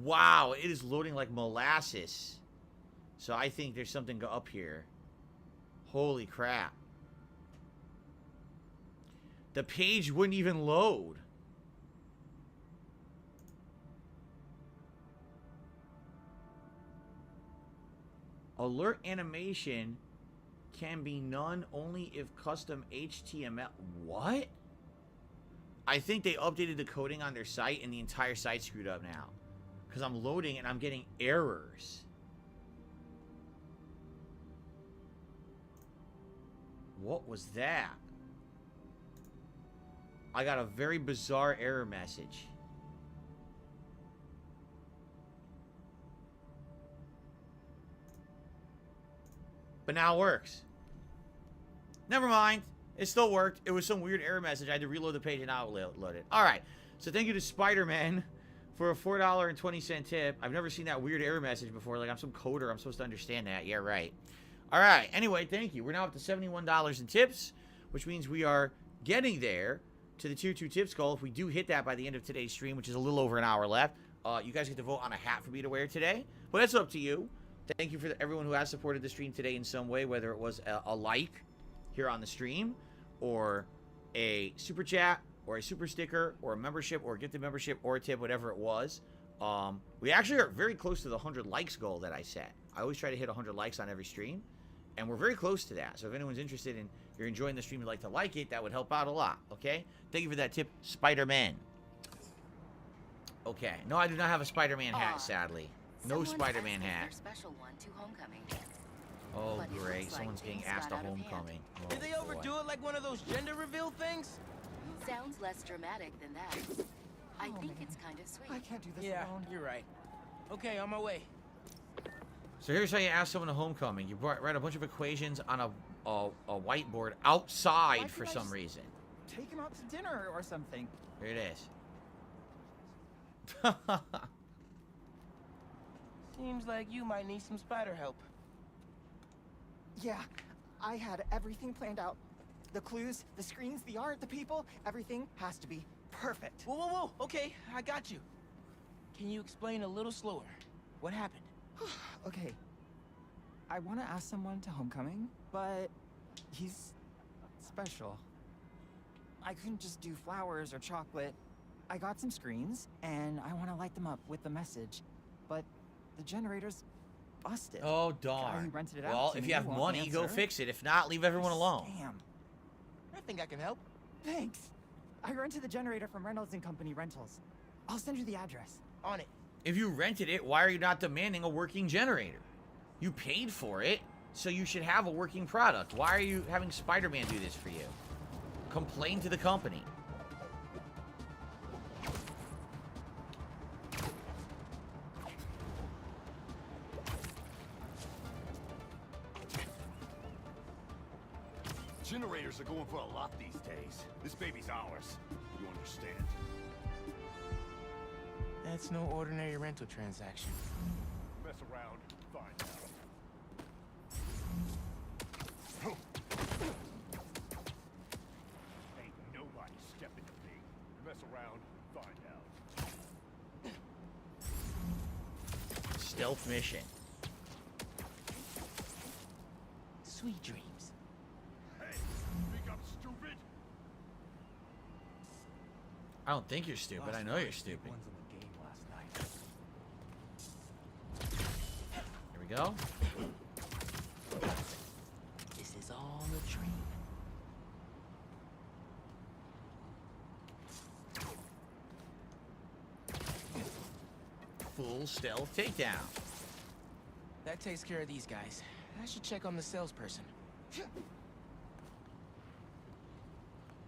Wow. It is loading like molasses. So I think there's something up here. Holy crap. The page wouldn't even load. Alert animation can be none only if custom HTML. What? I think they updated the coding on their site and the entire site screwed up now. Because I'm loading and I'm getting errors. What was that? I got a very bizarre error message. But now it works. Never mind. It still worked. It was some weird error message. I had to reload the page and now load it. Alright. So thank you to Spider-Man for a $4.20 tip. I've never seen that weird error message before. Like, I'm some coder. I'm supposed to understand that. Yeah, right. Alright. Anyway, thank you. We're now up to $71 in tips, which means we are getting there to the Tier 2 tips goal. If we do hit that by the end of today's stream, which is a little over an hour left, you guys get to vote on a hat for me to wear today. But that's up to you. Thank you for everyone who has supported the stream today in some way, whether it was a like here on the stream, or a super chat, or a super sticker, or a membership, or a gifted membership, or a tip, whatever it was. We actually are very close to the 100 likes goal that I set. I always try to hit 100 likes on every stream, and we're very close to that. So if anyone's interested in, you're enjoying the stream and like to like it, that would help out a lot, okay? Thank you for that tip, Spider-Man. Okay. No, I do not have a Spider-Man hat, sadly. No Spider-Man hat. Special one to homecoming. Oh, great. Someone's being asked to homecoming. Oh, Did they overdo it like one of those gender reveal things? Sounds less dramatic than that. I think it's kind of sweet. I can't do this alone. You're right. Okay, on my way. So here's how you ask someone to homecoming. You write a bunch of equations on a whiteboard outside for some reason. Take him out to dinner or something. Here it is. Seems like you might need some spider help. Yeah, I had everything planned out. The clues, the screens, the art, the people, everything has to be perfect. Whoa, whoa, whoa. Okay, I got you. Can you explain a little slower? What happened? Okay. I want to ask someone to homecoming, but he's special. I couldn't just do flowers or chocolate. I got some screens, and I want to light them up with the message, but the generator's busted. Oh, The guy darn. who rented it out Well, to if me you have won't money, go answer. fix it. If not, leave everyone alone. Damn. I think I can help. Thanks. I rented the generator from Reynolds and Company Rentals. I'll send you the address. On it. If you rented it, why are you not demanding a working generator? You paid for it, so you should have a working product. Why are you having Spider-Man do this for you? Complain to the company. Generators are going for a lot these days. This baby's ours. You understand? That's no ordinary rental transaction. Mess around, find out. Ain't nobody stepping to me. Mess around, find out. Stealth mission. Sweet dreams. Hey, think I'm stupid? I don't think you're stupid. I know you're stupid. Here we go. This is all a dream. Full stealth takedown. That takes care of these guys. I should check on the salesperson.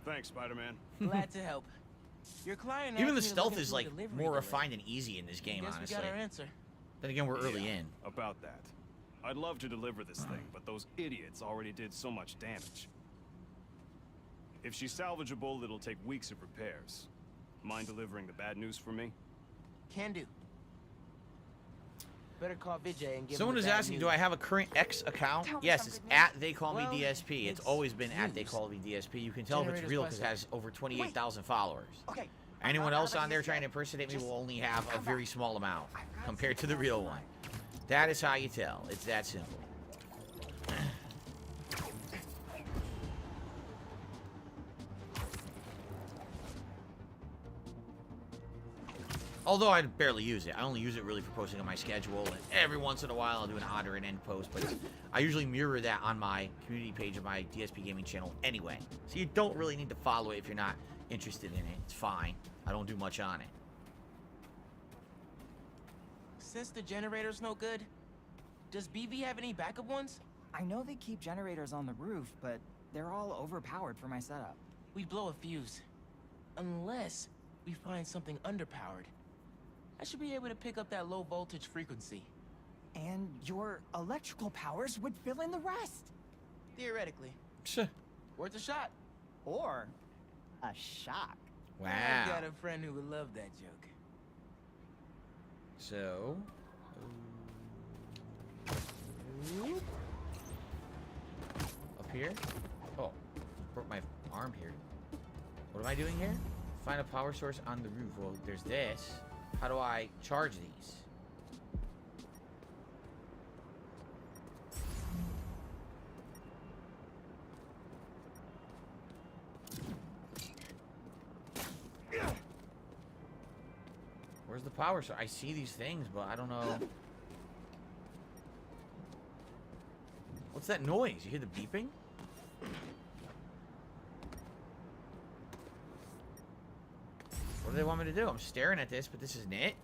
Thanks, Spider-Man. Glad to help. Your client Even the asked me to stealth look is into like delivery more delay. refined and easy in this game, Guess honestly. we got our answer. Then again, we're early Yeah, in. About that. I'd love to deliver this thing, but those idiots already did so much damage. If she's salvageable, it'll take weeks of repairs. Mind delivering the bad news for me? Can do. Better call Vijay and give Someone him is the bad asking, news. do I have a current X account? Tell me Yes, some it's good news. at They Call Me Well, DSP. It's it's always been at They news. Call Me DSP. You can tell if it's Generator's real because it busted. has over 28,000 followers. Okay. Anyone not else out of on there this trying to yet. impersonate me Just will only have a come very back. small amount I've got compared to the something real on one. mind. That is how you tell. It's that simple. Although I barely use it. I only use it really for posting on my schedule. And every once in a while I'll do an odd or an end post. But I usually mirror that on my community page of my DSP Gaming channel anyway. So you don't really need to follow it if you're not interested in it. It's fine. I don't do much on it. Since the generator's no good, does BV have any backup ones? I know they keep generators on the roof, but they're all overpowered for my setup. We'd blow a fuse. Unless we find something underpowered. I should be able to pick up that low voltage frequency. And your electrical powers would fill in the rest. Theoretically. Worth a shot. Or a shock. Wow. I got a friend who would love that joke. So... Up here? Oh, broke my arm here. What am I doing here? Find a power source on the roof. Well, there's this. How do I charge these? Where's the power source? I see these things, but I don't know. What's that noise? You hear the beeping? What do they want me to do? I'm staring at this, but this isn't it.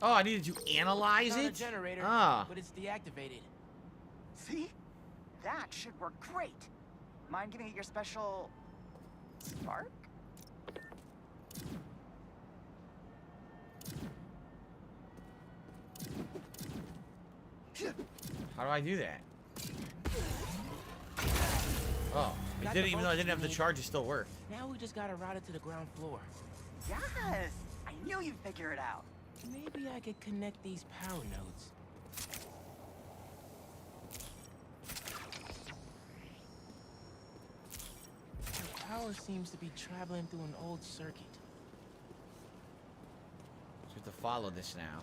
Oh, I needed to analyze Found a it? generator, Ah. but it's deactivated. See? That should work great. Mind giving it your special... spark? How do I do that? Oh, it Got did the even though I didn't voltage have we the need. charge, it still worked. Now we just gotta route it to the ground floor. Yes! I knew you'd figure it out. Maybe I could connect these power nodes. The power seems to be traveling through an old circuit. So we have to follow this now.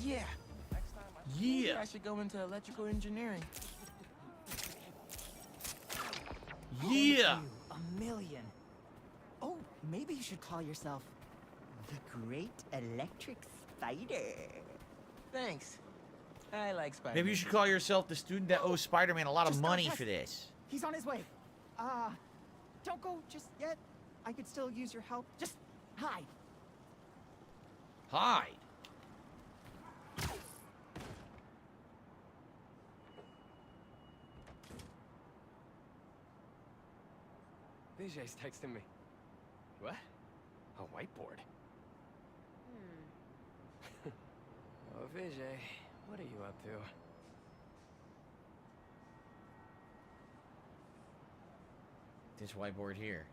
Yeah. Maybe I should go into electrical engineering. Yeah. A million. Oh, maybe you should call yourself the Great Electric Spider. Thanks. I like Spider-Man. Maybe you should call yourself the student that owes Spider-Man a lot of Just money don't for this. He's on his way. Don't go just yet. I could still use your help. Just hide. Hide. Vijay's texting me. What? A whiteboard? Oh, Vijay, what are you up to? This whiteboard here.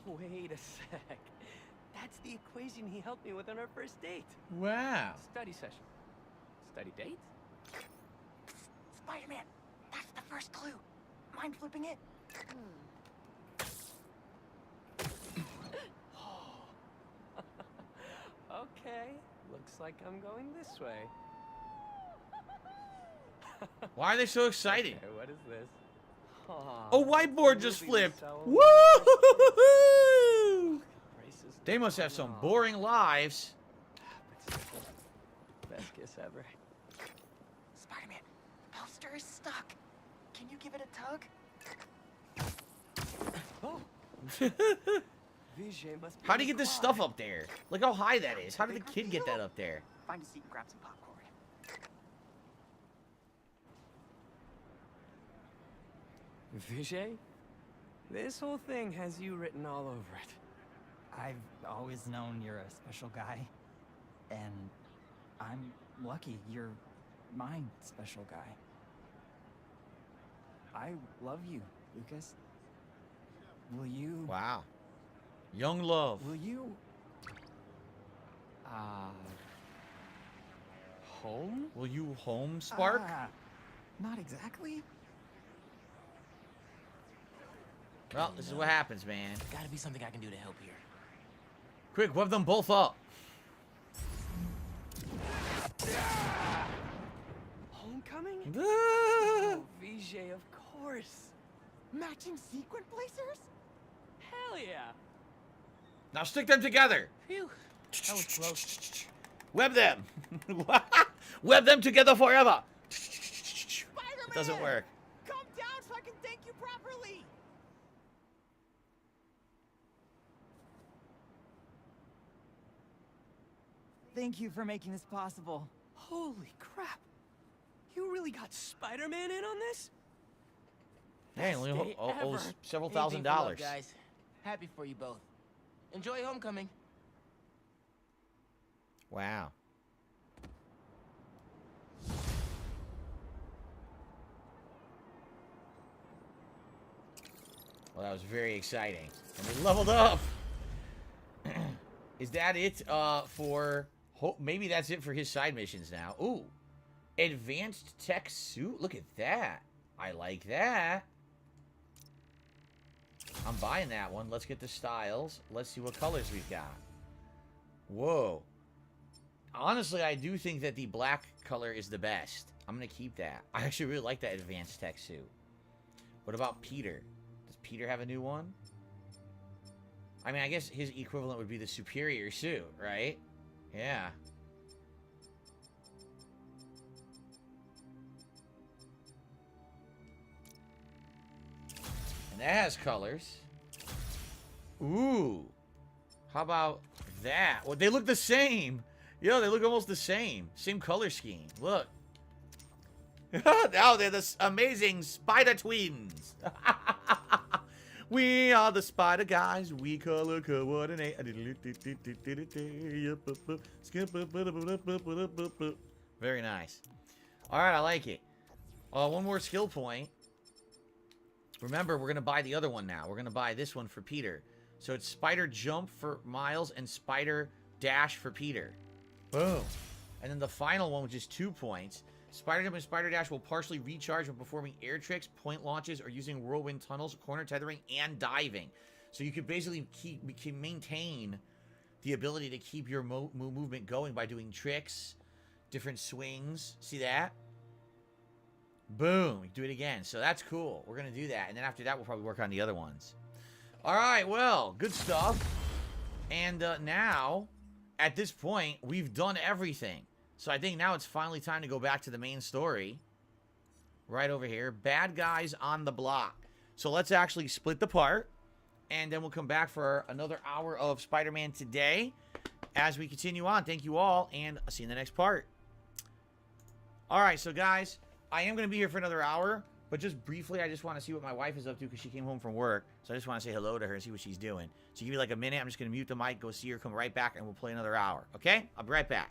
Wait a sec. That's the equation he helped me with on our first date. Wow. Study session. Study date? Spider-Man, that's the first clue. Mind flipping it? Okay, looks like I'm going this way. Why are they so excited? Okay, what is this? A whiteboard just flipped. Woo! They must have some boring lives. Best kiss ever. Spider-Man, the poster is stuck. Can you give it a tug? Oh. Vijay must be How do you get this stuff up there? Look how high that is. How did the kid get that up there? Find a seat and grab some popcorn. Vijay? This whole thing has you written all over it. I've always known you're a special guy. And I'm lucky you're my special guy. I love you, Lucas. Will you... Wow. Young love. Will you... Home? Will you home, Spark? Not exactly. Well, this is what happens, man. Gotta be something I can do to help here. Quick, web them both up. Homecoming? Ah. Oh, Vijay, of course. Matching sequin placers? Hell yeah. Now stick them together. Phew. That was close. Web them. Web them together forever. Spider-Man! It doesn't work. Come down so I can thank you properly. Thank you for making this possible. Holy crap. You really got Spider-Man in on this? Hey, only Day owes ever. several Anything for love, $1,000. guys. Happy for you both. Enjoy homecoming. Wow. Well, that was very exciting. And we leveled up. Is that it for... Maybe that's it for his side missions now. Ooh. Advanced tech suit? Look at that. I like that. I'm buying that one. Let's get the styles. Let's see what colors we've got. Whoa. Honestly, I do think that the black color is the best. I'm going to keep that. I actually really like that advanced tech suit. What about Peter? Does Peter have a new one? I mean, I guess his equivalent would be the superior suit, right? Yeah. And that has colors. Ooh. How about that? Well, they look the same. Yo, they look almost the same. Same color scheme. Look. Now they're the amazing spider twins. We are the spider guys. We color coordinate. Very nice. All right, I like it. One more skill point. Remember, we're going to buy the other one now. We're going to buy this one for Peter. So it's Spider Jump for Miles and Spider Dash for Peter. Boom. And then the final one, which is 2 points. Spider Jump and Spider Dash will partially recharge when performing air tricks, point launches, or using whirlwind tunnels, corner tethering, and diving. So you can basically can maintain the ability to keep your movement going by doing tricks, different swings. See that? Boom. Do it again. So that's cool. We're going to do that. And then after that, we'll probably work on the other ones. All right. Well, good stuff. And now, at this point, we've done everything. So I think now it's finally time to go back to the main story. Right over here. Bad guys on the block. So let's actually split the part. And then we'll come back for another hour of Spider-Man today as we continue on. Thank you all, and I'll see you in the next part. All right, so guys, I am going to be here for another hour, but just briefly, I just want to see what my wife is up to because she came home from work. So I just want to say hello to her and see what she's doing. So give me like a minute. I'm just going to mute the mic, go see her, come right back, and we'll play another hour. Okay? I'll be right back.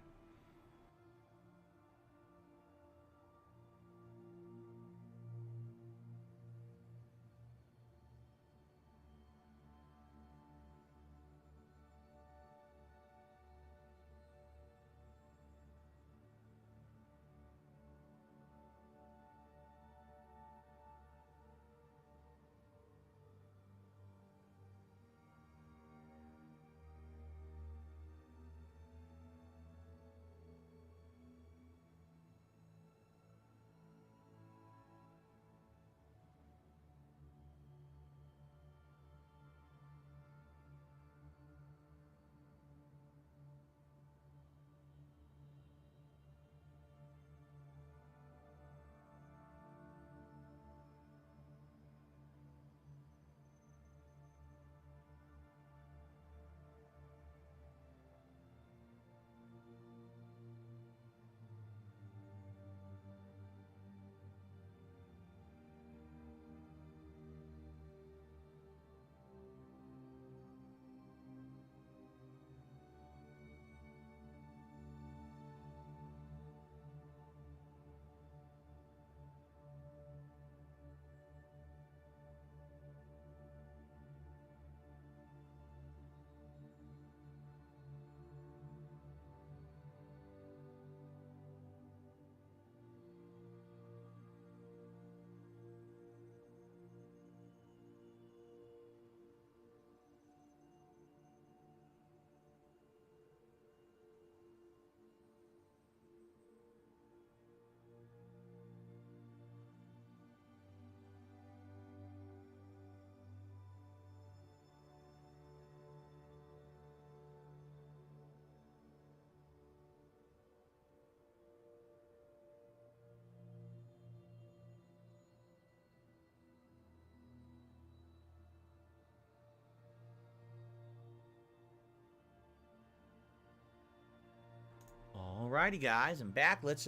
Alrighty, guys, I'm back. Let's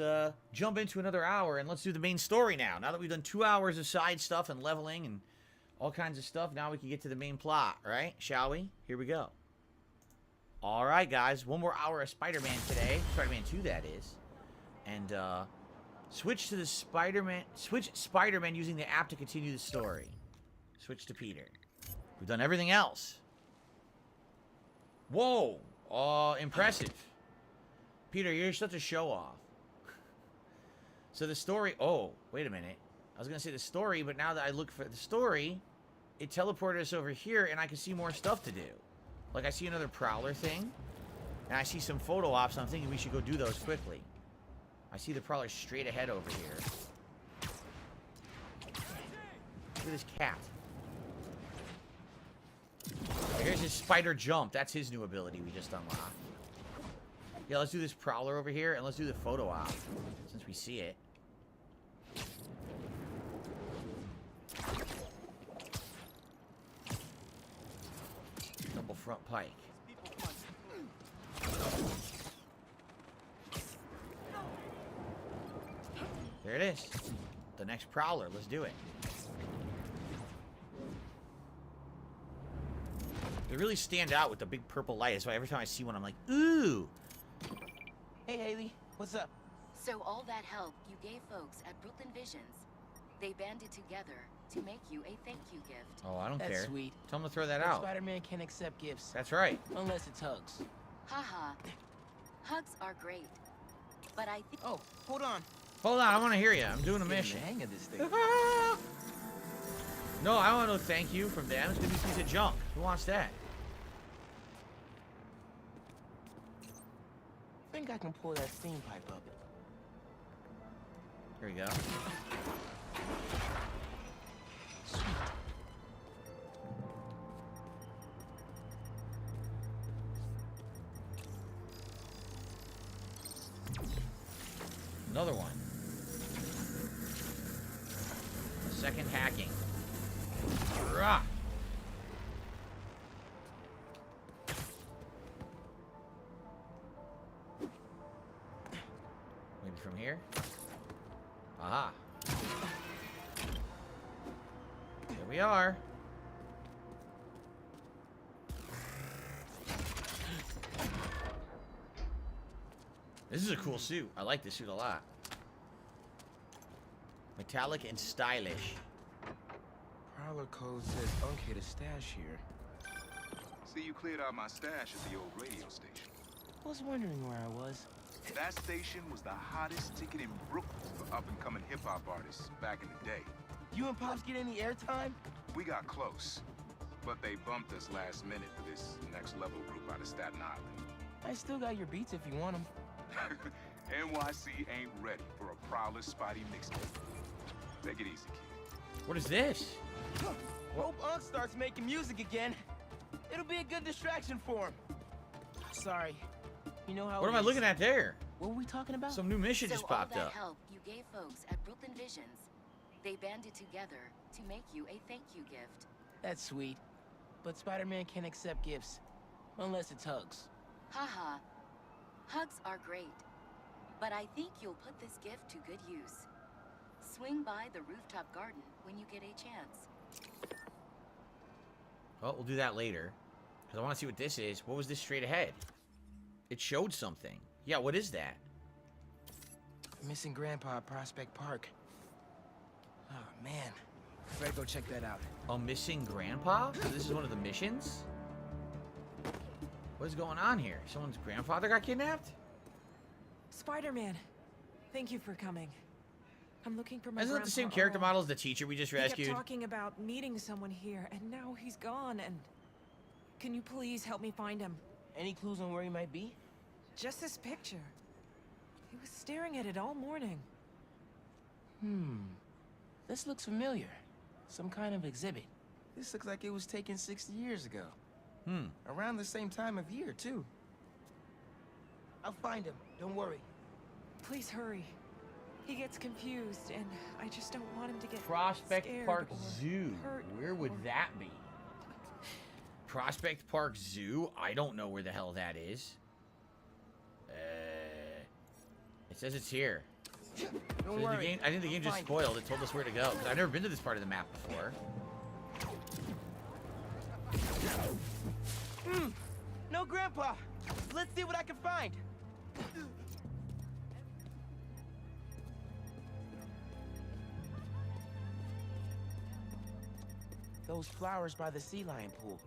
jump into another hour, and let's do the main story now. Now that we've done 2 hours of side stuff and leveling and all kinds of stuff, now we can get to the main plot, right? Shall we? Here we go. Alright, guys, 1 more hour of Spider-Man today. Spider-Man 2, that is. And, switch to the switch Spider-Man using the app to continue the story. Switch to Peter. We've done everything else. Whoa! Impressive. Peter, you're such a show-off. So the story... Oh, wait a minute. I was going to say the story, but now that I look for the story, it teleported us over here, and I can see more stuff to do. Like, I see another Prowler thing, and I see some photo ops, and I'm thinking we should go do those quickly. I see the Prowler straight ahead over here. Look at this cat. Here's his spider jump. That's his new ability we just unlocked. Yeah, let's do this Prowler over here, and let's do the photo op, since we see it. Double front pike. There it is. The next Prowler. Let's do it. They really stand out with the big purple light. That's why every time I see one, I'm like, ooh. Hey, Haley. What's up? So all that help you gave folks at Brooklyn Visions, they banded together to make you a thank you gift. Oh, I don't care. That's sweet. Tell them to throw that But out. Spider-Man can't accept gifts. That's right. Unless it's hugs. Haha. Hugs are great. But I think... Oh, hold on. Hold on, I want to hear you. I'm doing a mission. The hang of this thing. No, I don't want no thank you from them. It's gonna be a piece of junk. Who wants that? I think I can pull that steam pipe up. Here we go. Sweet. Another one. A second hacking. Rah! Maybe from here? Aha. Here we are. This is a cool suit. I like this suit a lot. Metallic and stylish. Prowler code says okay to stash here. See, you cleared out my stash at the old radio station. I was wondering where I was. That station was the hottest ticket in Brooklyn for up-and-coming hip-hop artists back in the day. You and Pops get any airtime? We got close, but they bumped us last minute for this next-level group out of Staten Island. I still got your beats if you want them. NYC ain't ready for a Prowler Spidey mixtape. Take it easy, kid. What is this? Hope Unc starts making music again. It'll be a good distraction for him. Sorry. You know how What am I looking at there? What were we talking about? Some new mission just popped all that up. help you gave folks at Brooklyn Visions, they banded together to make you a thank you gift. That's sweet. But Spider-Man can't accept gifts. Unless it's hugs. Haha. Hugs are great. But I think you'll put this gift to good use. Swing by the rooftop garden when you get a chance. Well, we'll do that later. Because I want to see what this is. What was this straight ahead? It showed something. Yeah, what is that? Missing Grandpa at Prospect Park. Oh, man. I better go check that out. A missing grandpa? So this is one of the missions? What is going on here? Someone's grandfather got kidnapped? Spider-Man, thank you for coming. I'm looking for my Isn't that the same Grandpa character Earl. model as the teacher we just rescued? He kept talking about meeting someone here, and now he's gone, and... Can you please help me find him? Any clues on where he might be? Just this picture. He was staring at it all morning. This looks familiar. Some kind of exhibit. This looks like it was taken 60 years ago. Around the same time of year, too. I'll find him. Don't worry. Please hurry. He gets confused, and I just don't want him to get Prospect scared Park or Zoo. hurt Where would that be? Prospect Park Zoo? I don't know where the hell that is. It says it's here. Don't So worry. the game, I think the game just find spoiled. It told us where to go. Because I've never been to this part of the map before. No Grandpa! Let's see what I can find! Those flowers by the sea lion pool.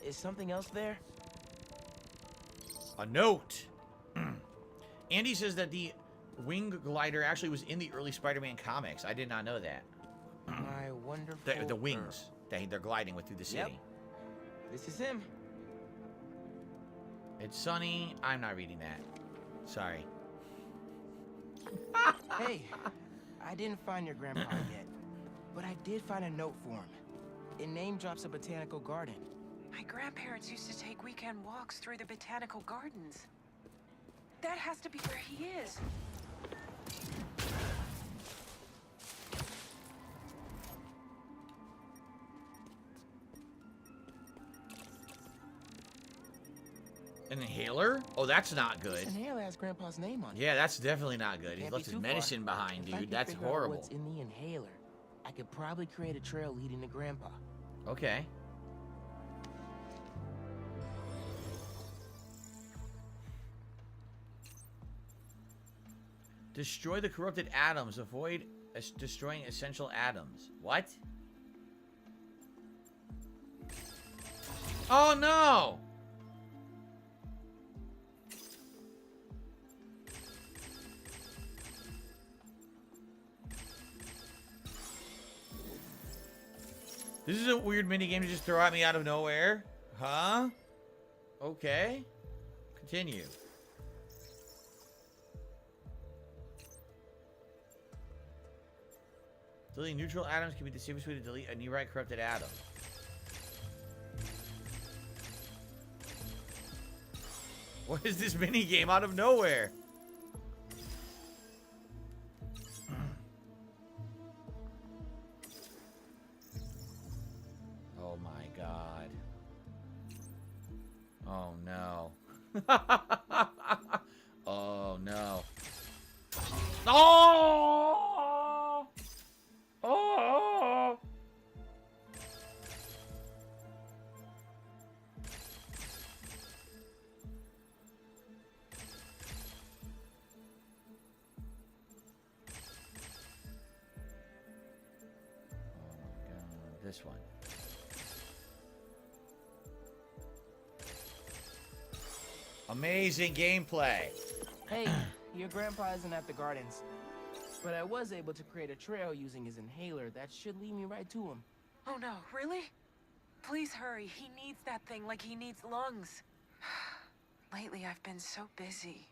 Is something else there? A note. Andy says that the wing glider actually was in the early Spider-Man comics. I did not know that. My wonderful... The wings that they're gliding with through the city. Yep. This is him. It's sunny. I'm not reading that. Sorry. Hey, I didn't find your grandpa yet, but I did find a note for him. It name drops a botanical garden. My grandparents used to take weekend walks through the botanical gardens. That has to be where he is. An inhaler? Oh, that's not good. This inhaler has Grandpa's name on it. Yeah, that's definitely not good. He Can't left be his too medicine far. behind, If I dude. can That's figure out horrible. What's in the inhaler? I could probably create a trail leading to Grandpa. Okay. Destroy the corrupted atoms. Avoid destroying essential atoms. What? Oh no! This is a weird minigame to just throw at me out of nowhere. Huh? Okay. Continue. Deleting neutral atoms can be the safest way to delete a nearby corrupted atom. What is this minigame out of nowhere? Oh my god. Oh no. Oh no. Oh! Oh! This one. Amazing gameplay. Hey, your grandpa isn't at the gardens, but I was able to create a trail using his inhaler that should lead me right to him. Oh no, really? Please hurry. He needs that thing like he needs lungs. Lately, I've been so busy.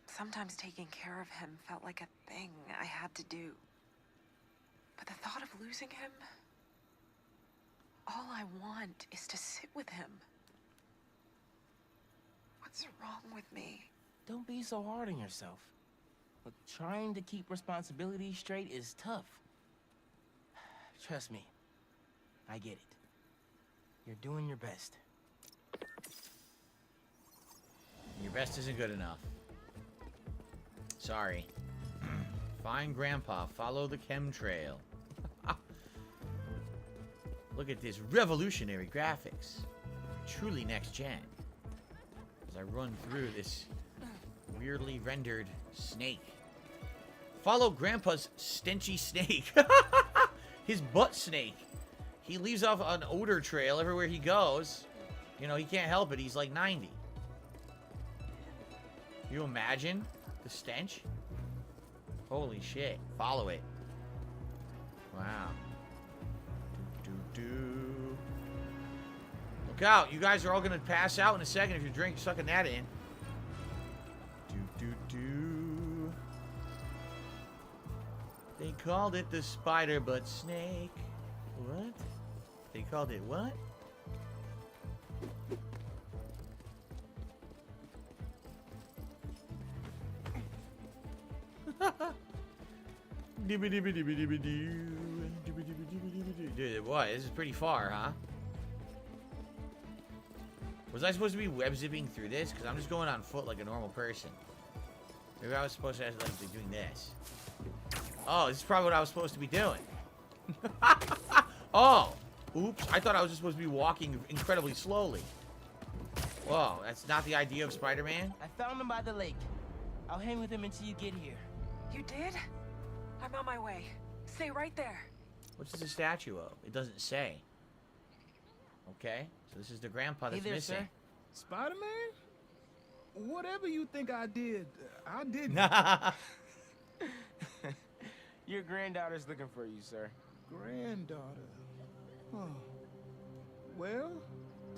Sometimes taking care of him felt like a thing I had to do. But the thought of losing him... all I want is to sit with him. What's wrong with me? Don't be so hard on yourself. Look, trying to keep responsibilities straight is tough. Trust me, I get it. You're doing your best. Your best isn't good enough. Sorry. Find Grandpa. Follow the chemtrail. Look at this revolutionary graphics. Truly next gen. As I run through this weirdly rendered snake. Follow Grandpa's stenchy snake. His butt snake. He leaves off an odor trail everywhere he goes. You know, he can't help it. He's like 90. Can you imagine the stench? Holy shit. Follow it. Wow. Do. Look out. You guys are all going to pass out in a second if you're sucking that in. Do. They called it the spider butt snake. What? They called it what? Dude, what? This is pretty far, huh? Was I supposed to be web zipping through this? Because I'm just going on foot like a normal person. Maybe I was supposed to actually be doing this. Oh, this is probably what I was supposed to be doing. Oh, oops. I thought I was just supposed to be walking incredibly slowly. Whoa, that's not the idea of Spider-Man? I found him by the lake. I'll hang with him until you get here. You did? I'm on my way. Stay right there. What's this a statue of? It doesn't say. Okay, so this is the grandpa that's Hey there, missing. sir. Spider-Man? Whatever you think I did, I didn't. Your granddaughter's looking for you, sir. Granddaughter. Oh. Well,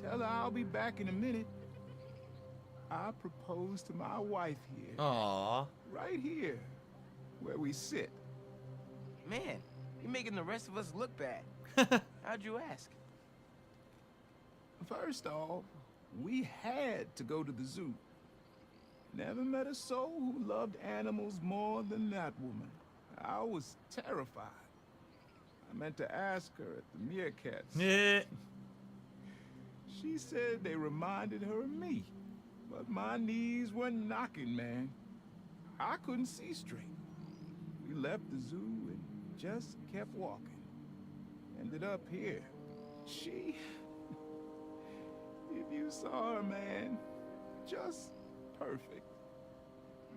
tell her I'll be back in a minute. I proposed to my wife here. Aww. Right here, where we sit. Man, you're making the rest of us look bad. How'd you ask? First off, we had to go to the zoo. Never met a soul who loved animals more than that woman. I was terrified. I meant to ask her at the meerkats. Yeah. She said they reminded her of me. But my knees were knocking, man. I couldn't see straight. We left the zoo and just kept walking. Ended up here. She... if you saw her, man, just perfect.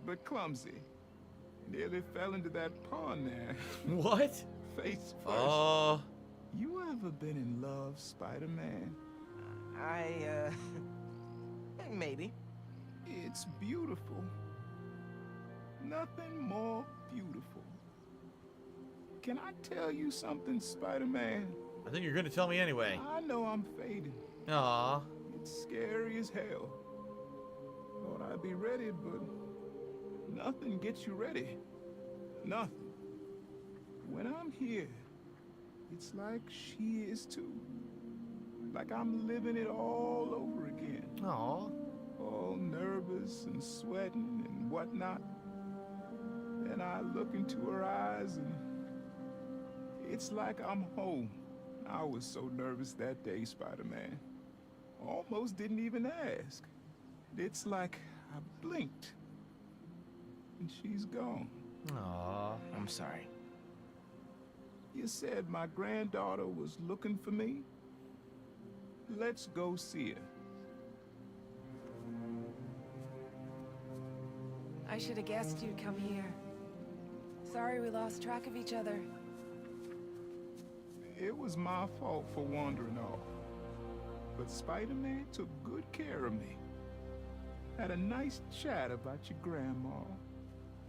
But clumsy. Nearly fell into that pond there. What? Face first. Oh. You ever been in love, Spider-Man? Maybe. It's beautiful. Nothing more beautiful. Can I tell you something, Spider-Man? I think you're gonna tell me anyway. I know I'm fading. Aw. It's scary as hell. Thought I'd be ready, but nothing gets you ready. Nothing. When I'm here, it's like she is too. Like I'm living it all over again. Aw. All nervous and sweating and whatnot. Then I look into her eyes and it's like I'm home. I was so nervous that day, Spider-Man. Almost didn't even ask. It's like I blinked and she's gone. Aw. I'm sorry. You said my granddaughter was looking for me? Let's go see her. I should have guessed you'd come here. Sorry we lost track of each other. It was my fault for wandering off. But Spider-Man took good care of me. Had a nice chat about your grandma.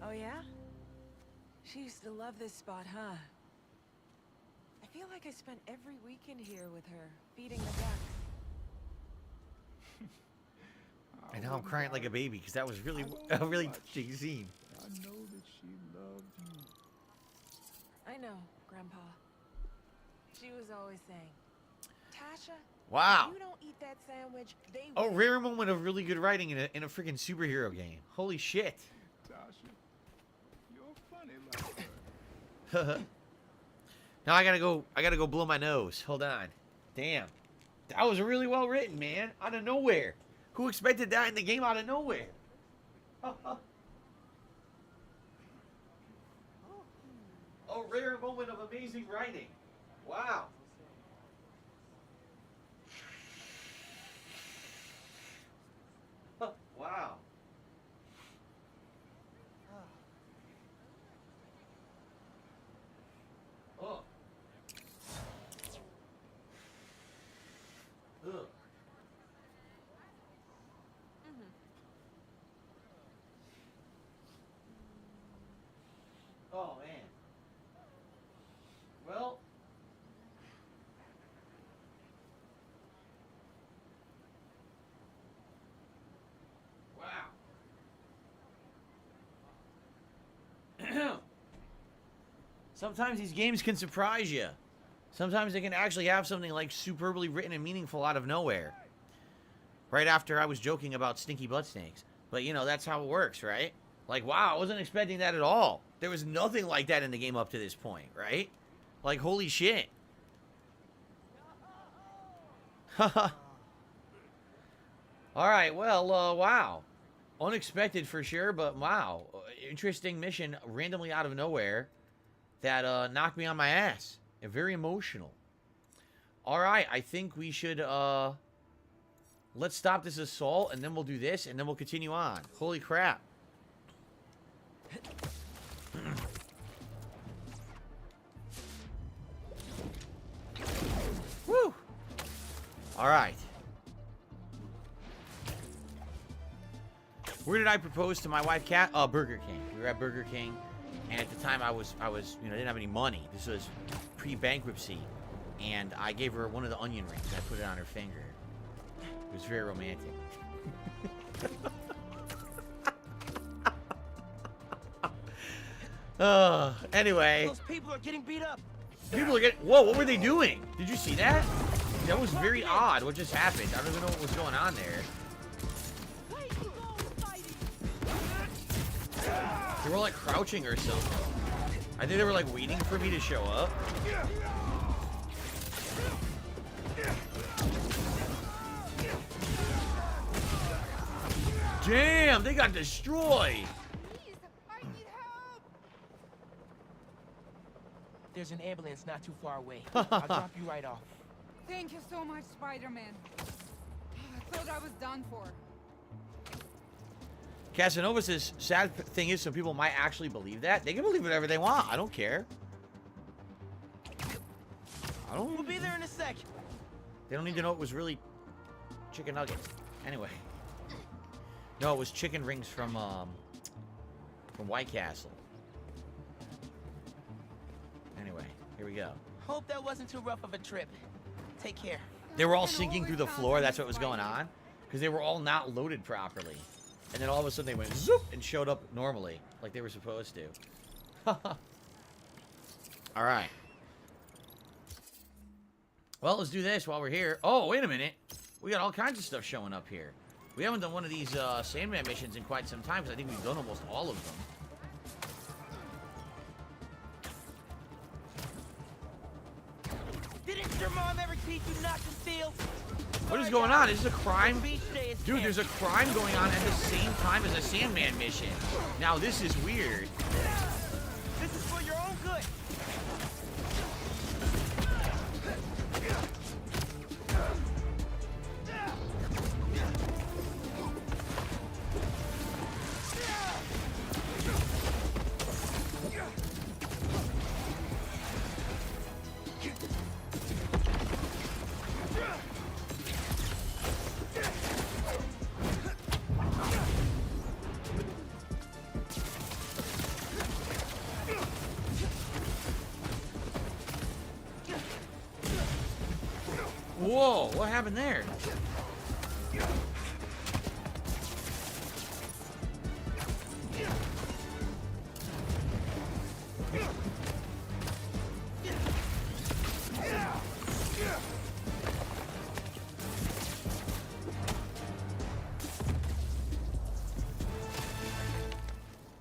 Oh yeah? She used to love this spot, huh? I feel like I spent every weekend here with her, feeding the ducks. And now I'm crying like a baby because that was really a really touching scene. I know that she loved you. I know, Grandpa. She was always saying, Tasha, Wow. if you don't eat that sandwich, they A will." rare moment of really good writing in a freaking superhero game. Holy shit. Tasha, you're funny like that. Now I gotta go blow my nose. Hold on. Damn. That was really well written, man. Out of nowhere. Who expected that in the game out of nowhere? A rare moment of amazing writing. Wow. Wow. Oh. Ugh. Oh, man. Well. Wow. Sometimes these games can surprise you. Sometimes they can actually have something like superbly written and meaningful out of nowhere. Right after I was joking about stinky blood snakes. But, you know, that's how it works, right? Like, wow, I wasn't expecting that at all. There was nothing like that in the game up to this point, right? Like, holy shit. Haha. Alright, well, wow. Unexpected for sure, but wow. Interesting mission randomly out of nowhere that knocked me on my ass. And very emotional. Alright, I think we should, let's stop this assault, and then we'll do this, and then we'll continue on. Holy crap. Woo! Alright. Where did I propose to my wife, Kat? Burger King. We were at Burger King, and at the time I was, you know, didn't have any money. This was pre-bankruptcy, and I gave her one of the onion rings. I put it on her finger. It was very romantic. Anyway. Those people are getting beat up. People are getting... Whoa, what were they doing? Did you see that? That was very odd. What just happened? I don't even know what was going on there. They were like crouching or something. I think they were like waiting for me to show up. Damn, they got destroyed. There's an ambulance not too far away. I'll drop you right off. Thank you so much, Spider-Man. I thought I was done for. Casanova says, sad thing is some people might actually believe that. They can believe whatever they want. I don't care. I don't... We'll be there in a sec. They don't need to know it was really chicken nuggets. Anyway. No, it was chicken rings from White Castle. Anyway, here we go. Hope that wasn't too rough of a trip. Take care. They were all sinking through the floor. That's what was going on. Because they were all not loaded properly. And then all of a sudden they went zoop and showed up normally. Like they were supposed to. Alright. Well, let's do this while we're here. Oh, wait a minute. We got all kinds of stuff showing up here. We haven't done one of these Sandman missions in quite some time, because I think we've done almost all of them. Didn't your mom ever teach you not to steal? What is going on? Is this a crime? Dude, there's a crime going on at the same time as a Sandman mission. Now, this is weird. This is for your own good. Whoa, what happened there?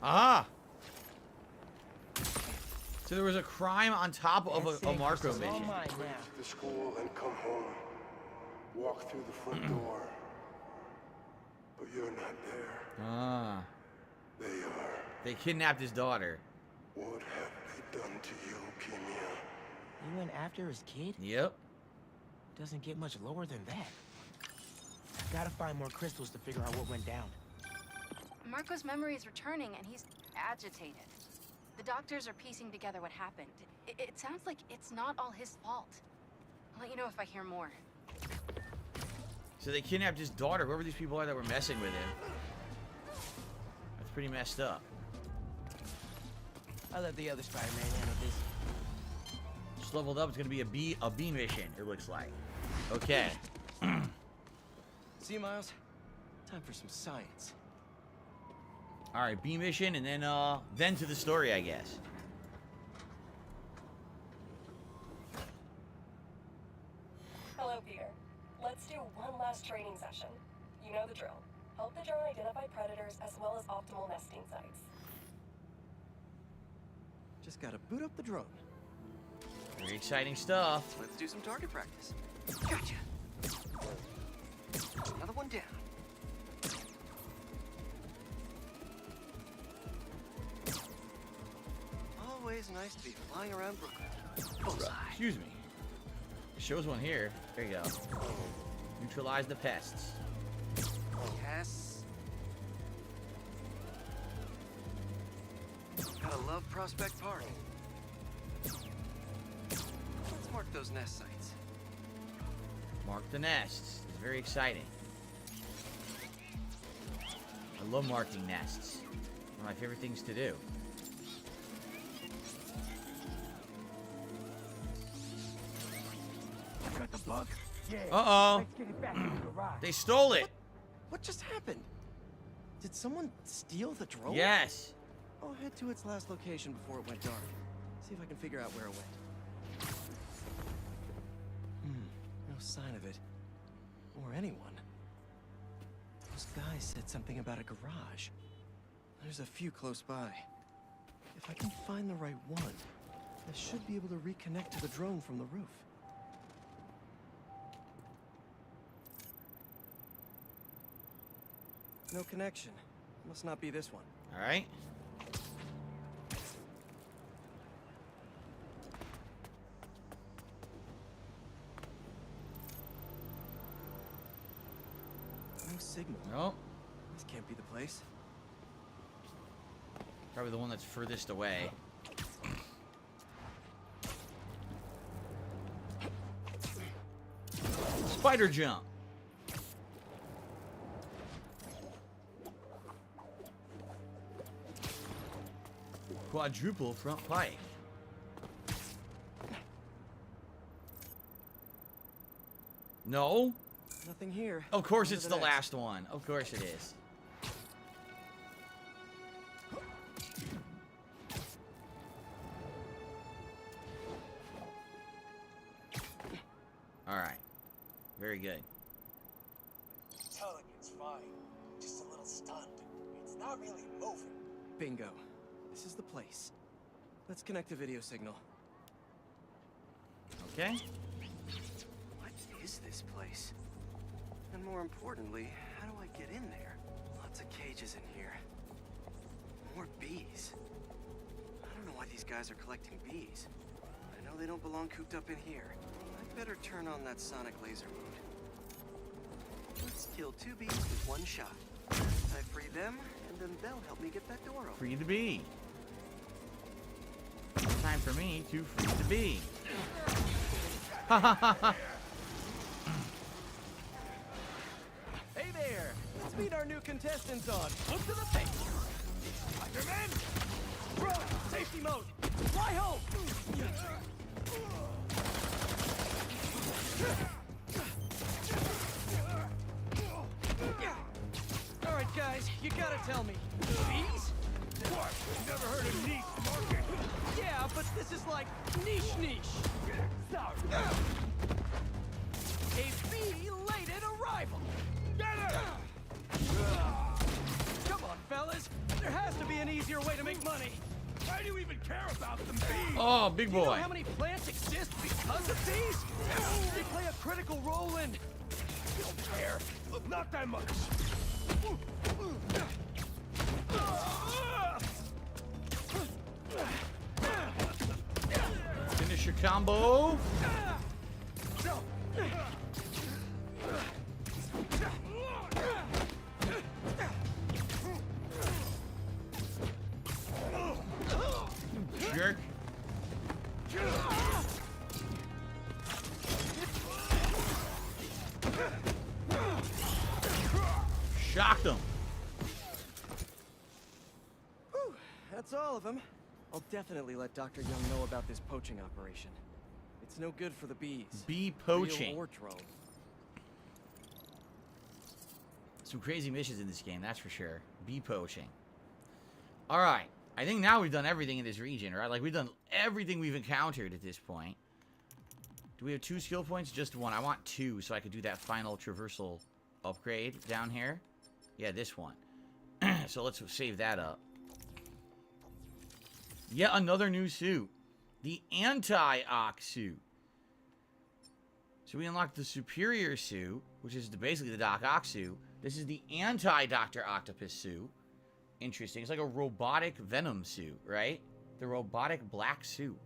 Aha! So there was a crime on top of a Marco mission. To school and come home. Walk through the front door. But you're not there. Ah. They are. They kidnapped his daughter. What have they done to you, Kimia? You went after his kid? Yep. Doesn't get much lower than that. Gotta find more crystals to figure out what went down. Marco's memory is returning and he's agitated. The doctors are piecing together what happened. It sounds like it's not all his fault. I'll let you know if I hear more. So they kidnapped his daughter, whoever these people are that were messing with him. That's pretty messed up. I'll let the other Spider-Man handle this. Just leveled up, it's gonna be a B mission, it looks like. Okay. See, Miles? Time for some science. Alright, B mission, and then to the story, I guess. Hello, Peter. Let's do one last training session. You know the drill. Help the drone identify predators as well as optimal nesting sites. Just gotta boot up the drone. Very exciting stuff. Let's do some target practice. Gotcha. Another one down. Always nice to be flying around Brooklyn. Bullseye. Excuse me. It shows one here. There you go. Neutralize the pests. Yes. Gotta love Prospect Park. Let's mark those nest sites. Mark the nests. It's very exciting. I love marking nests. One of my favorite things to do. Got the bug? Yeah. Uh-oh. Let's get it back in the garage. They stole it. What just happened? Did someone steal the drone? Yes. I'll head to its last location before it went dark. See if I can figure out where it went. No sign of it. Or anyone. Those guys said something about a garage. There's a few close by. If I can find the right one, I should be able to reconnect to the drone from the roof. No connection. Must not be this one. All right. No signal. Nope. This can't be the place. Probably the one that's furthest away. Spider jump. Quadruple front pike. No? Nothing here. Of course On to it's the next. last one. Of course it is. Alright. Very good. I'm telling you, it's fine. Just a little stunned. It's not really moving. Bingo. This is the place. Let's connect the video signal. Okay. What is this place? And more importantly, how do I get in there? Lots of cages in here. More bees. I don't know why these guys are collecting bees. I know they don't belong cooped up in here. I'd better turn on that sonic laser mode. Let's kill 2 bees with 1 shot. I free them, and then they'll help me get that door open. Free the bee. Time for me to free the bee. Ha ha ha ha. Hey there! Let's meet our new contestants on Up to the Face! Spider-Man! Bro, safety mode! Fly home! Alright guys, you gotta tell me. Bees? What? Never heard of niche market? Yeah, but this is like niche. A bee-lated arrival! Get her! Come on, fellas. There has to be an easier way to make money. Why do you even care about them bees? Oh, big boy. You know how many plants exist because of bees? They play a critical role in... Don't care. Not that much. Finish your combo. Jerk. Shocked him. Whew, that's all of them. I'll definitely let Dr. Young know about this poaching operation. It's no good for the bees. Bee poaching. Real or drone. Some crazy missions in this game, that's for sure. Bee poaching. Alright. I think now we've done everything in this region, right? Like, we've done everything we've encountered at this point. Do we have 2 skill points? Just 1. I want 2 so I could do that final traversal upgrade down here. Yeah, this one. So let's save that up. Yet another new suit. The anti-Ock suit. So we unlocked the superior suit, which is basically the Doc Ock suit. This is the anti-Dr. Octopus suit. Interesting. It's like a robotic Venom suit, right? The robotic black suit.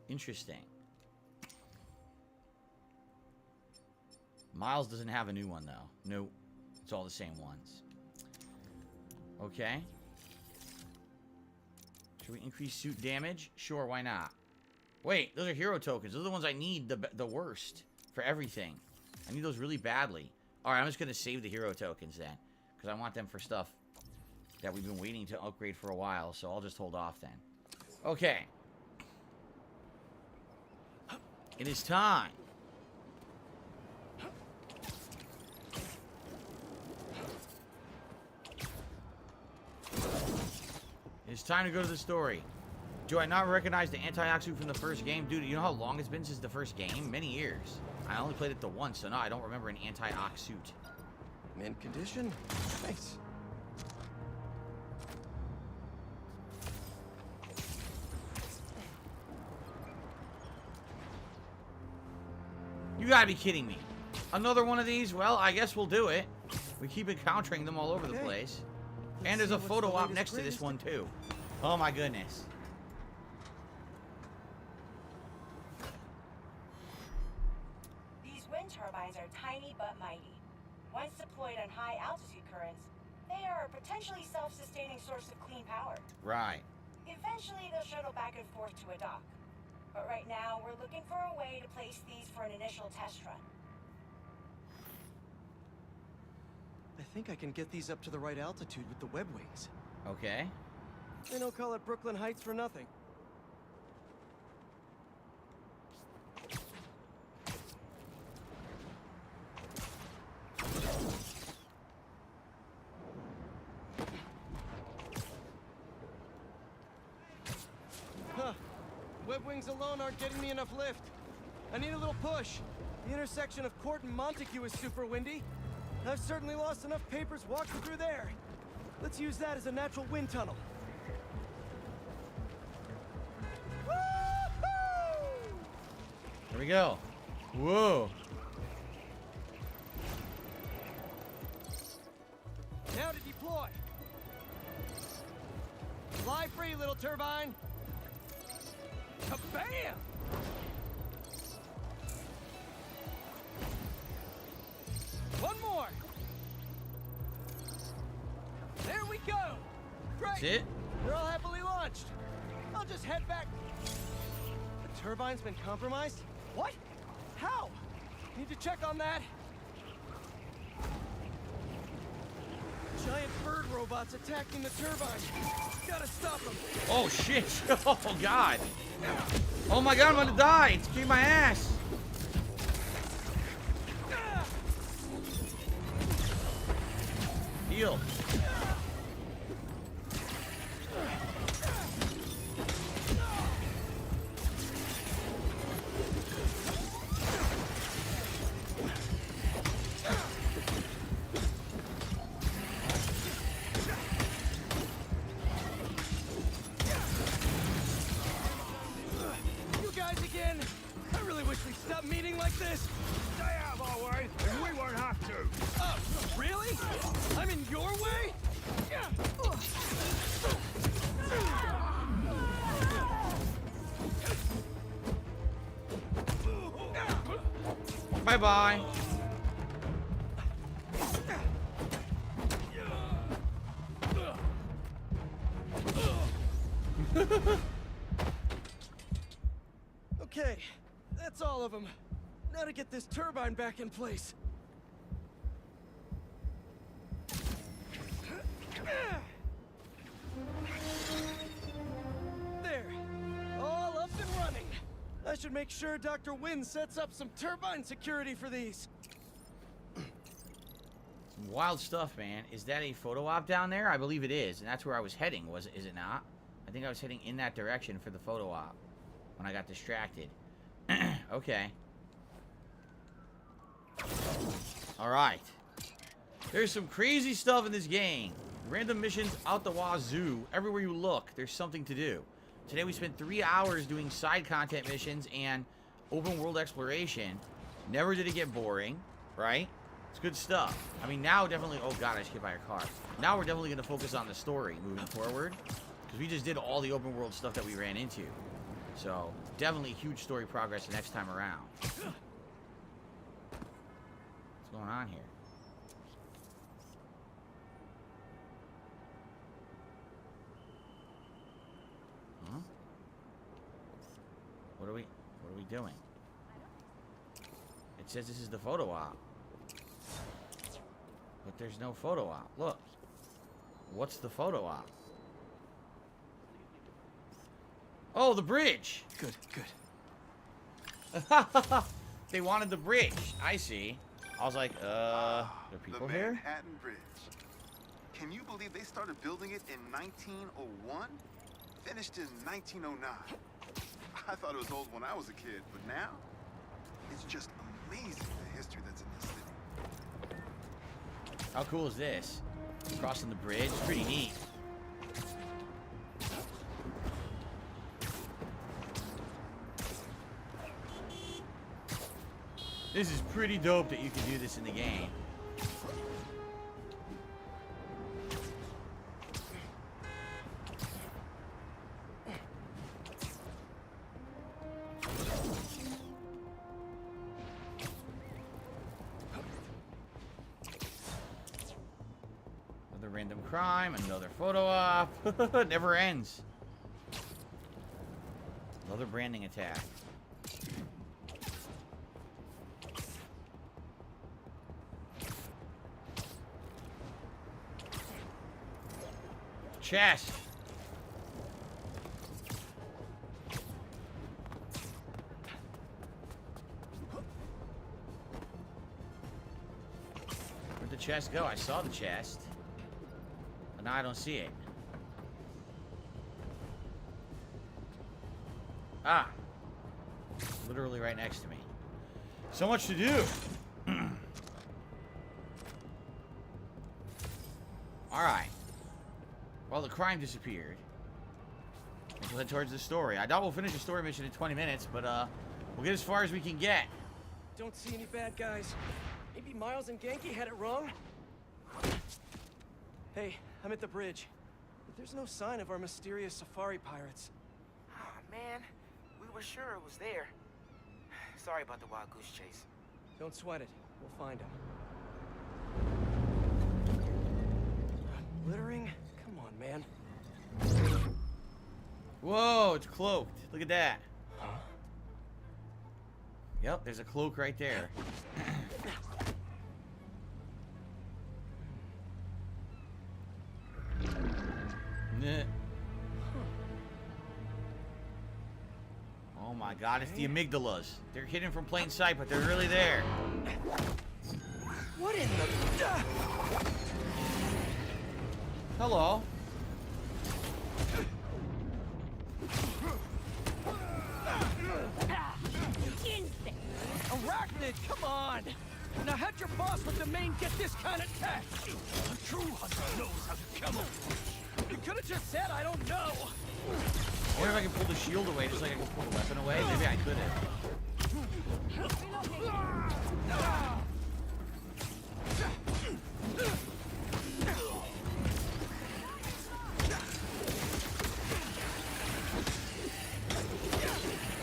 Interesting. Miles doesn't have a new one, though. Nope. It's all the same ones. Okay. Should we increase suit damage? Sure, why not? Wait, those are hero tokens. Those are the ones I need the worst for everything. I need those really badly. Alright, I'm just going to save the hero tokens then. Because I want them for stuff that we've been waiting to upgrade for a while. So I'll just hold off then. Okay. It is time. It's time to go to the story. Do I not recognize the anti-Ock suit from the first game? Dude, you know how long it's been since the first game? Many years. I only played it the once, so no, I don't remember an anti-Ock suit. Mint condition? Nice. You gotta be kidding me. Another one of these? Well, I guess we'll do it. We keep encountering them all over the place. And there's a photo op next to this one, too. Oh, my goodness. These wind turbines are tiny but mighty. Once deployed on high altitude currents, they are a potentially self-sustaining source of clean power. Right. Eventually, they'll shuttle back and forth to a dock. But right now, we're looking for a way to place these for an initial test run. I think I can get these up to the right altitude with the web wings. Okay. They don't call it Brooklyn Heights for nothing. wings alone aren't getting me enough lift. I need a little push. The intersection of Court and Montague is super windy. I've certainly lost enough papers walking through there. Let's use that as a natural wind tunnel. Here we go. Whoa. Now to deploy. Fly free, little turbine. Kabam! One more. There we go. Great. That's it? They're all happily launched. I'll just head back. The turbine's been compromised? What? How? Need to check on that. Giant bird robots attacking the turbine. Gotta stop them. Oh shit! Oh god! Oh my god, I'm gonna die! It's kicking my ass! Heal. You guys again? I really wish we'd stop meeting like this. Stay out of our way, and we won't have to. Oh, really? I'm in your way? Bye-bye. Okay, that's all of them. Now to get this turbine back in place. There, all up and running. I should make sure Dr. Wynn sets up some turbine security for these. Some wild stuff, man. Is that a photo op down there? I believe it is, and that's where I was heading, is it not? I think I was heading in that direction for the photo op when I got distracted. Okay. Alright. There's some crazy stuff in this game. Random missions out the wazoo. Everywhere you look, there's something to do. Today we spent 3 hours doing side content missions and open world exploration. Never did it get boring, right? It's good stuff. I mean, now definitely... Oh god, I just hit by a car. Now we're definitely going to focus on the story moving forward. Because we just did all the open world stuff that we ran into. So, definitely huge story progress the next time around. What's going on here? Huh? What are we doing? It says this is the photo op. But there's no photo op. Look. What's the photo op? Oh, the bridge. Good. They wanted the bridge. I see. I was like, are people the here? Manhattan Bridge. Can you believe they started building it in 1901? Finished in 1909. I thought it was old when I was a kid, but now it's just amazing the history that's in this city. How cool is this? Crossing the bridge. It's pretty neat. This is pretty dope that you can do this in the game. Another random crime, another photo op. It never ends. Another branding attack. Chest. Where'd the chest go? I saw the chest. But now I don't see it. Ah, literally right next to me. So much to do. Alright. Well, the crime disappeared. We'll head towards the story. I doubt we'll finish the story mission in 20 minutes, but we'll get as far as we can get. Don't see any bad guys. Maybe Miles and Genki had it wrong? Hey, I'm at the bridge. But there's no sign of our mysterious safari pirates. Oh, man. We were sure it was there. Sorry about the wild goose chase. Don't sweat it. We'll find them. Littering? Come on, man. Whoa, it's cloaked. Look at that. Huh? Yep, there's a cloak right there. Nah. Oh my god, it's the amygdalas. They're hidden from plain sight, but they're really there. What in the... Hello. Arachnid, come on! Now how'd your boss with the main get this kind of tech? A true hunter knows how to camouflage. You could have just said, I don't know. I wonder if I can pull the shield away just like I can pull the weapon away. Maybe I could have.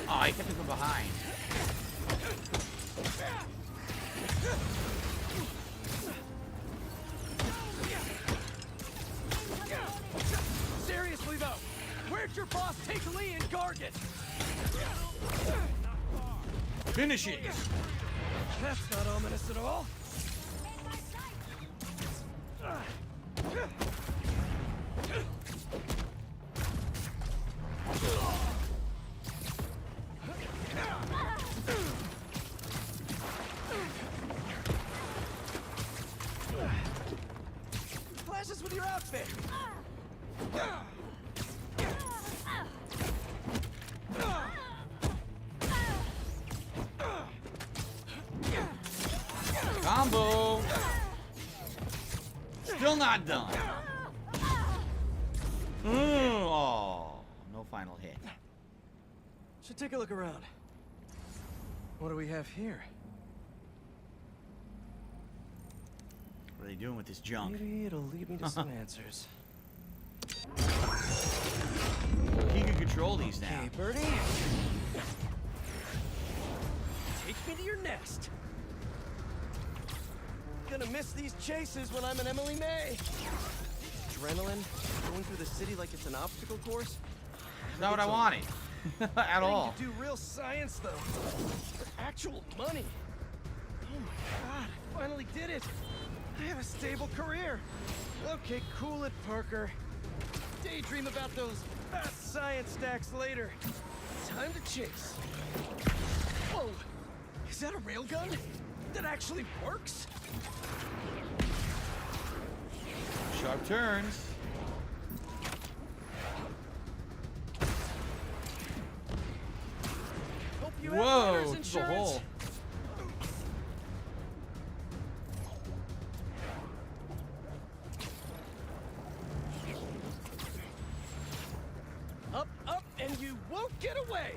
Oh, he kept me from behind. Seriously though, where'd your boss take Lee and Gargan? Finish it! That's not ominous at all. Clashes with your outfit. Combo! Still not done. Oh, no final hit. Should take a look around. What do we have here? What are they doing with this junk? Maybe it'll lead me to some answers. He can control these now. Hey, Birdie. Take me to your nest. Gonna miss these chases when I'm an Emily May. Adrenaline, going through the city like it's an obstacle course. Not what I wanted. At all. You do real science though. For actual money. Oh my god, I finally did it. I have a stable career. Okay, cool it, Parker. Daydream about those fast science stacks later. Time to chase. Whoa! Is that a railgun? That actually works? Sharp turns. Hope you have Whoa, renter's it's a insurance. hole. Up, up, and you won't get away.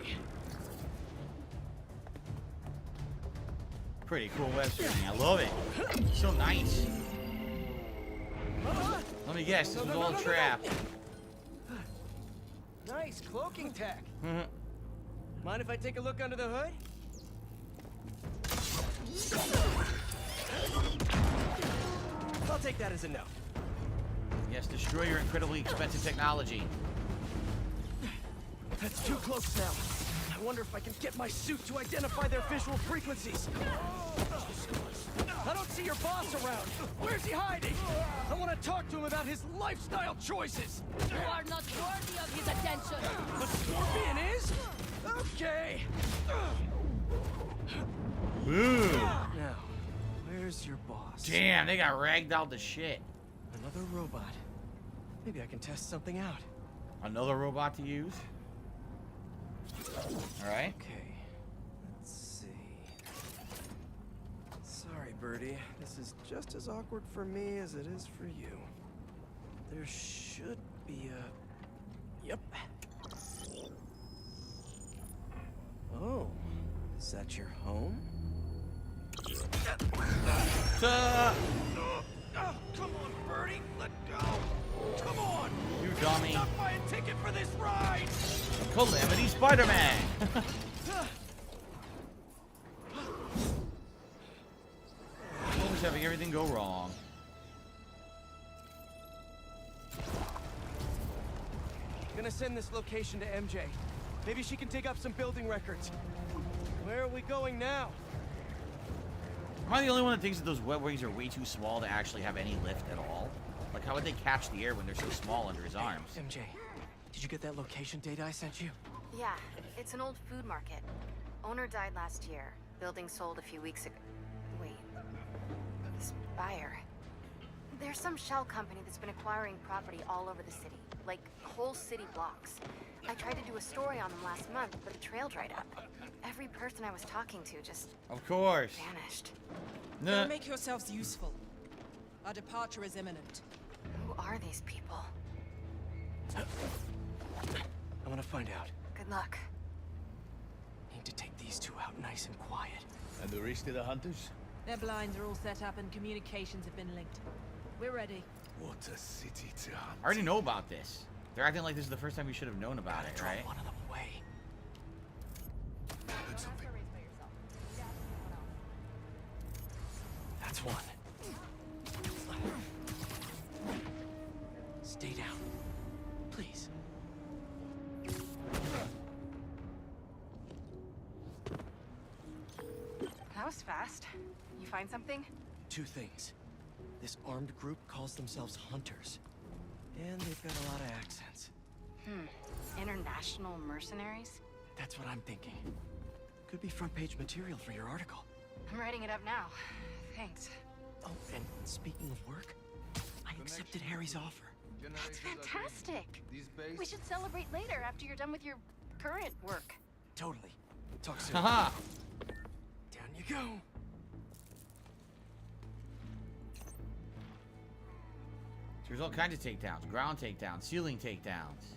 Pretty cool web streaming. I love it. So nice. Let me guess, this was all a trap. Nice cloaking tech. Mind if I take a look under the hood? I'll take that as a no. Yes, destroy your incredibly expensive technology. That's too close now. I wonder if I can get my suit to identify their visual frequencies. I don't see your boss around. Where's he hiding? I want to talk to him about his lifestyle choices. You are not worthy of his attention. But Scorpion is? Okay. Ooh. Now, where's your boss? Damn, they got ragdolled to shit. Another robot. Maybe I can test something out. Another robot to use? Alright. Okay. Birdie. This is just as awkward for me as it is for you. There should be a... Yep. Oh, is that your home? Oh, come on, Birdie, let go! Come on! You dummy. Stop buying a ticket for this ride! Calamity Spider-Man! Always having everything go wrong. Gonna send this location to MJ. Maybe she can dig up some building records. Where are we going now? Am I the only one that thinks that those web wings are way too small to actually have any lift at all? Like, how would they catch the air when they're so small under his arms? MJ, did you get that location data I sent you? Yeah, it's an old food market. Owner died last year. Building sold a few weeks ago. Wait. This buyer. There's some shell company that's been acquiring property all over the city. Like, whole city blocks. I tried to do a story on them last month, but the trail dried up. Every person I was talking to just... Of course. Vanished. Nah. Make yourselves useful. Our departure is imminent. Who are these people? I'm gonna find out. Good luck. Need to take these two out nice and quiet. And the rest of the hunters? Their blinds are all set up and communications have been linked. We're ready. What a city to hunt. I already know about this. They're acting like this is the first time we should have known about it, right? One of them away. Heard something. That's one. Stay down. Please. That was fast. You find something? Two things. This armed group calls themselves Hunters. And they've got a lot of accents. International mercenaries? That's what I'm thinking. Could be front page material for your article. I'm writing it up now. Thanks. Oh, and speaking of work, I accepted Harry's offer. That's fantastic. We should celebrate later after you're done with your current work. Totally. Talk soon. Haha. Down you go. There's all kinds of takedowns. Ground takedowns, ceiling takedowns.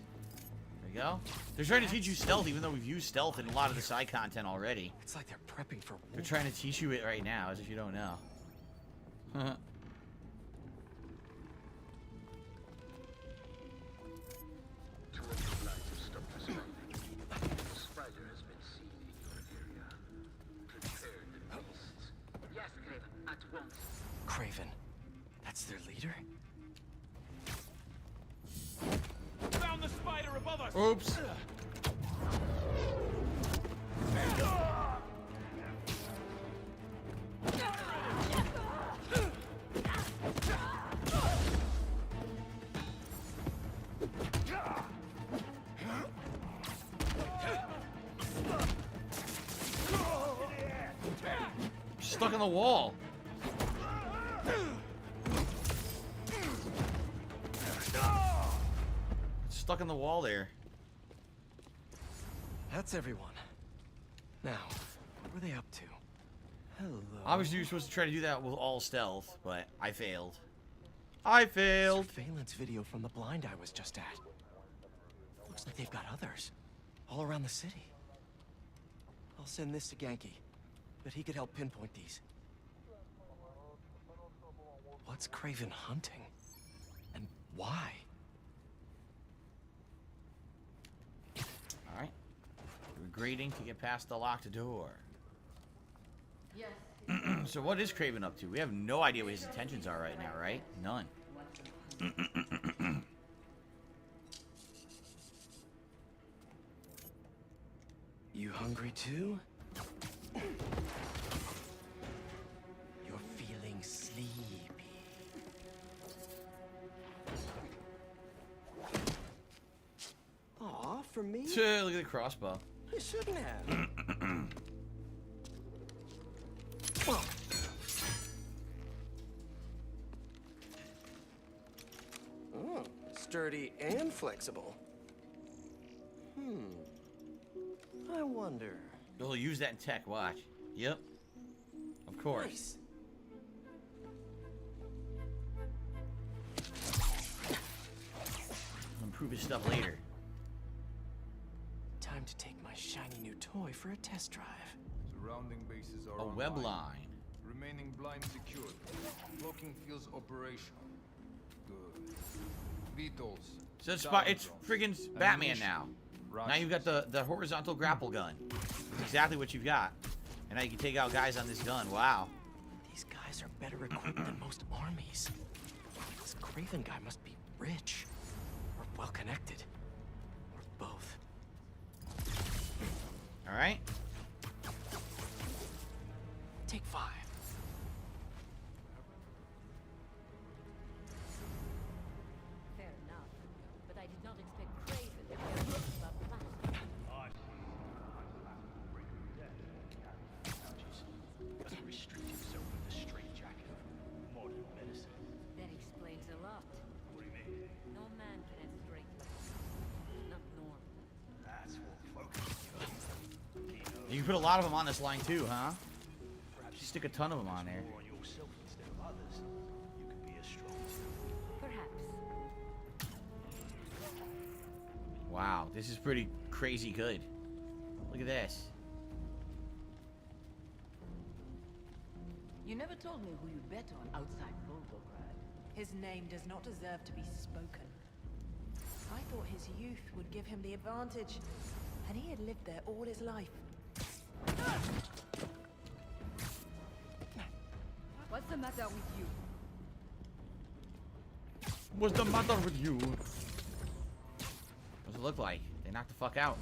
There you go. They're trying to teach you stealth, even though we've used stealth in a lot of the side content already. It's like they're prepping for war. They're trying to teach you it right now, as if you don't know. Craven. That's their leader? Found the spider above us! Oops. Stuck in the wall. Stuck in the wall there. That's everyone. Now, what are they up to? Hello. Obviously, you're supposed to try to do that with all stealth, but I failed. I failed. Surveillance video from the blind I was just at. Looks like they've got others. All around the city. I'll send this to Genki. But he could help pinpoint these. What's Craven hunting? And why? Alright. We're grading to get past the locked door. Yes. So what is Craven up to? We have no idea what his intentions are right now, right? None. You hungry too? You're feeling sleepy. Aw, for me? Look at the crossbow. You shouldn't have. Oh, sturdy and flexible. I wonder. He'll use that in tech, watch. Yep. Of course. Nice. improve his stuff later. Time to take my shiny new toy for a test drive. Surrounding bases are A online. web line. Remaining blind secured. Blocking fields operational. Good. Vitals. So it's freaking Batman now. Now you've got the horizontal grapple gun. That's exactly what you've got. And now you can take out guys on this gun. Wow. These guys are better equipped than most armies. This Craven guy must be rich. Or well-connected. Or both. Alright. Take 5. Fair enough, but I did not expect Craven to be a about plastic. Doesn't restrict himself with the straitjacket of modern medicine. That explains a lot. What do you mean? No man can have straight legs. Not normal. That's what focus. You can put a lot of them on this line too, huh? Just stick a ton of them on there. More on yourself instead of others. You could be as strong as Perhaps. Wow, this is pretty crazy good. Look at this. You never told me who you bet on outside Volgograd. His name does not deserve to be spoken. I thought his youth would give him the advantage, and he had lived there all his life. What's the matter with you? What's the matter with you? What's it look like? They knocked the fuck out.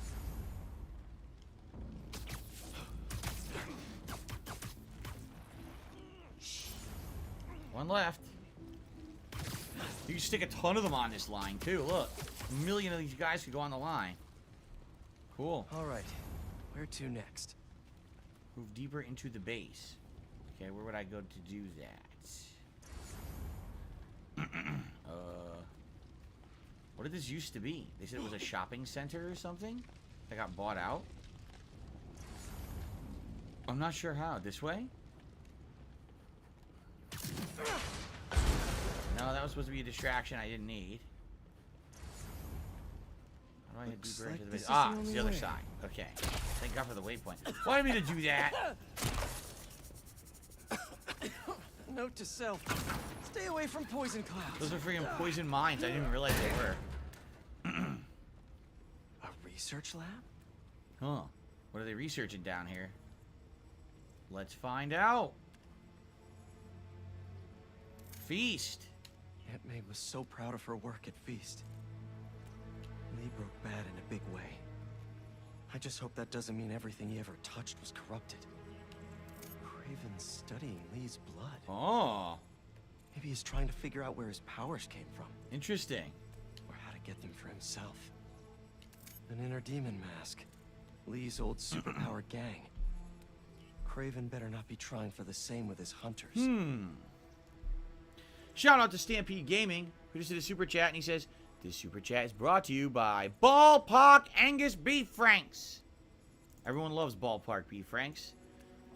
One left. You can stick a ton of them on this line too. Look, a million of these guys could go on the line. Cool. All right, where to next? Move deeper into the base. Okay, where would I go to do that? What did this used to be? They said it was a shopping center or something that got bought out. I'm not sure how. This way? No, that was supposed to be a distraction I didn't need. How do I get deeper into the base? Ah, it's the other side. Okay. Thank God for the waypoint. Wanted me to do that. Note to self. Stay away from poison clouds. Those are freaking poison mines. I didn't realize they were. A research lab? Huh. What are they researching down here? Let's find out. Feast. Aunt May was so proud of her work at Feast. Lee broke bad in a big way. I just hope that doesn't mean everything he ever touched was corrupted. Craven's studying Lee's blood. Oh. Maybe he's trying to figure out where his powers came from. Interesting. Or how to get them for himself. An inner demon mask. Lee's old superpowered gang. Craven better not be trying for the same with his hunters. Shout out to Stampede Gaming, who just did a super chat, and he says, this super chat is brought to you by Ballpark Angus Beef Franks. Everyone loves Ballpark Beef Franks.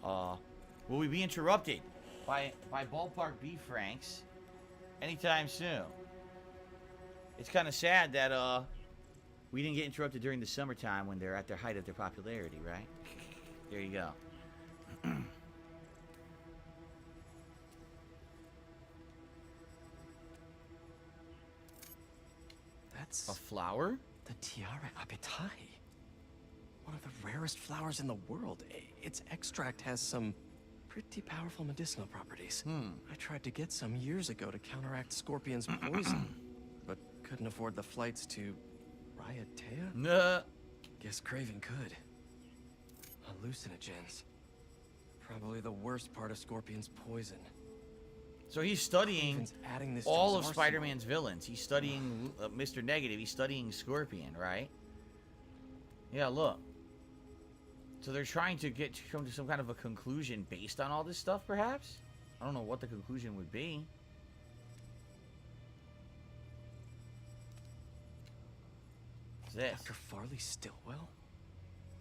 Will we be interrupted by Ballpark Beef Franks anytime soon? It's kind of sad that we didn't get interrupted during the summertime when they're at their height of their popularity, right? There you go. That's a flower? The Tiara Abetai. One of the rarest flowers in the world. Its extract has some pretty powerful medicinal properties. I tried to get some years ago to counteract Scorpion's poison, but couldn't afford the flights to Raiatea? Nah. Guess Craven could. Hallucinogens. Probably the worst part of Scorpion's poison. So he's studying adding this to all his of Spider-Man's villains. He's studying Mr. Negative. He's studying Scorpion, right? Yeah, look. So they're trying to come to some kind of a conclusion based on all this stuff, perhaps? I don't know what the conclusion would be. What's this? Dr. Farley Stillwell?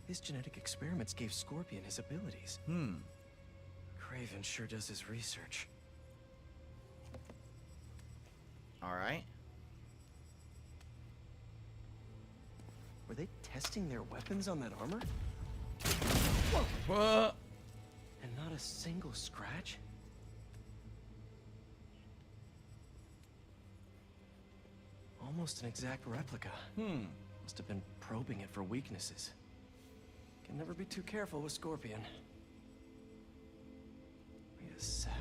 His genetic experiments gave Scorpion his abilities. Craven sure does his research. All right. Were they testing their weapons on that armor? What? And not a single scratch? Almost an exact replica. Must have been probing it for weaknesses. Can never be too careful with Scorpion. Wait a sec.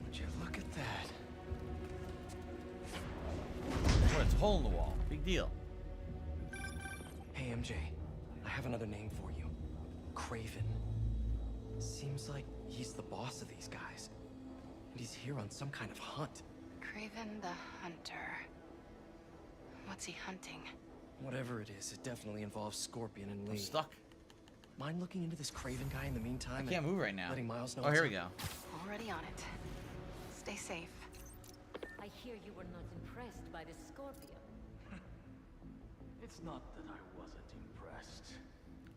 Would you look at that? Oh, it's a hole in the wall. Big deal. Hey, MJ. I have another name for you. Craven. Seems like he's the boss of these guys. And he's here on some kind of hunt. Craven the Hunter. What's he hunting? Whatever it is, it definitely involves Scorpion and Lee. I'm stuck. Mind looking into this Craven guy in the meantime? I can't move right now. Letting Miles know. Oh, here we go. Already on it. Stay safe. I hear you were not impressed by the Scorpion. It's not that I wasn't impressed.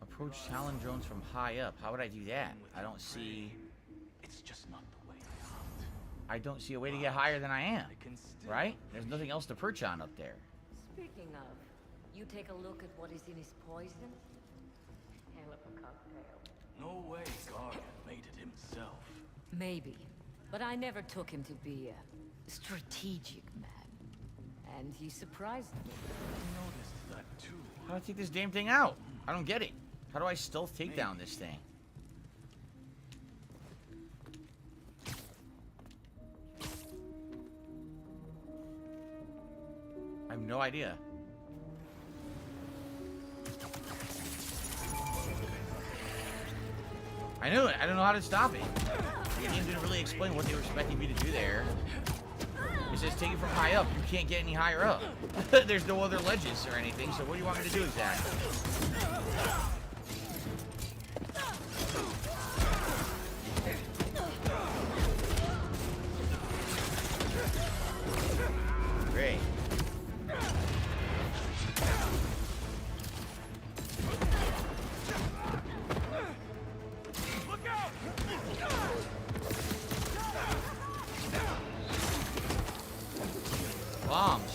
Approach Talon drones from high up. How would I do that? I don't see... It's just not the way I hunt. I don't see a way to get higher than I am. Right? There's nothing else to perch on up there. Speaking of, you take a look at what is in his poison? Hell of a cocktail. No way Guardian made it himself. Maybe, but I never took him to be a strategic man. And he surprised me. I noticed that too. How do I take this damn thing out? I don't get it. How do I stealth take down this thing? I have no idea. I knew it. I don't know how to stop it. The game didn't really explain what they were expecting me to do there. It says take it from high up. You can't get any higher up. There's no other ledges or anything, so what do you want me to do exactly? Great. Look out! Bombs.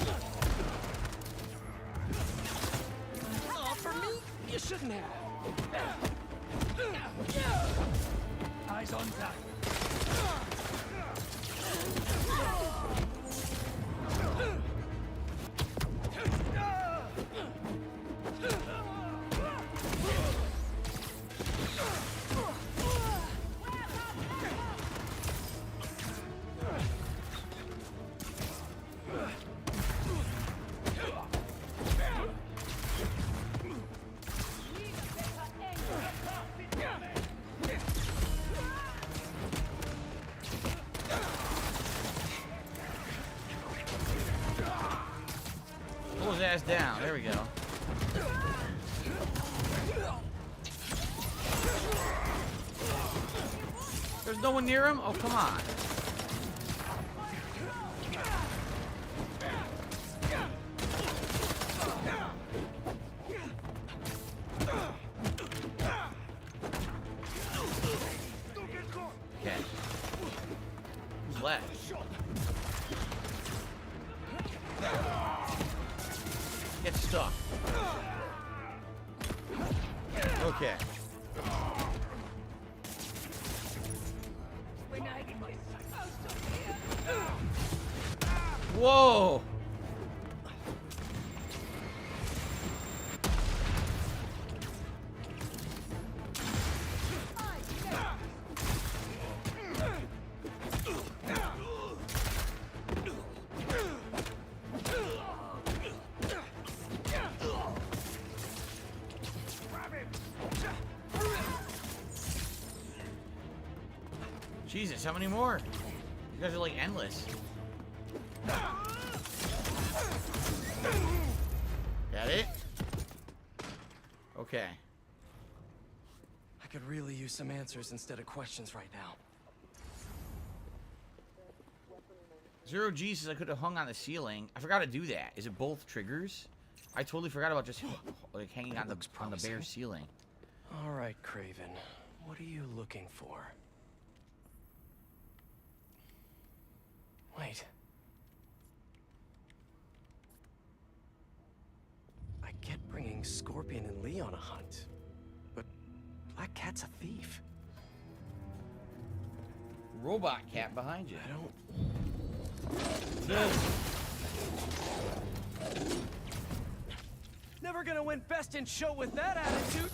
Oh, for me? You shouldn't have. Eyes on that. Pull his ass down. There we go. There's no one near him? Oh, come on. Okay. Who's left? Get stuck. Okay. Whoa! Jesus, how many more? You guys are like endless. Got it? Okay. I could really use some answers instead of questions right now. Zero G says I could have hung on the ceiling. I forgot to do that. Is it both triggers? I totally forgot about just like hanging on the bare ceiling. All right, Craven. What are you looking for? Wait. I get bringing Scorpion and Lee on a hunt, but Black Cat's a thief. Robot cat behind you. I don't... Never gonna win best in show with that attitude.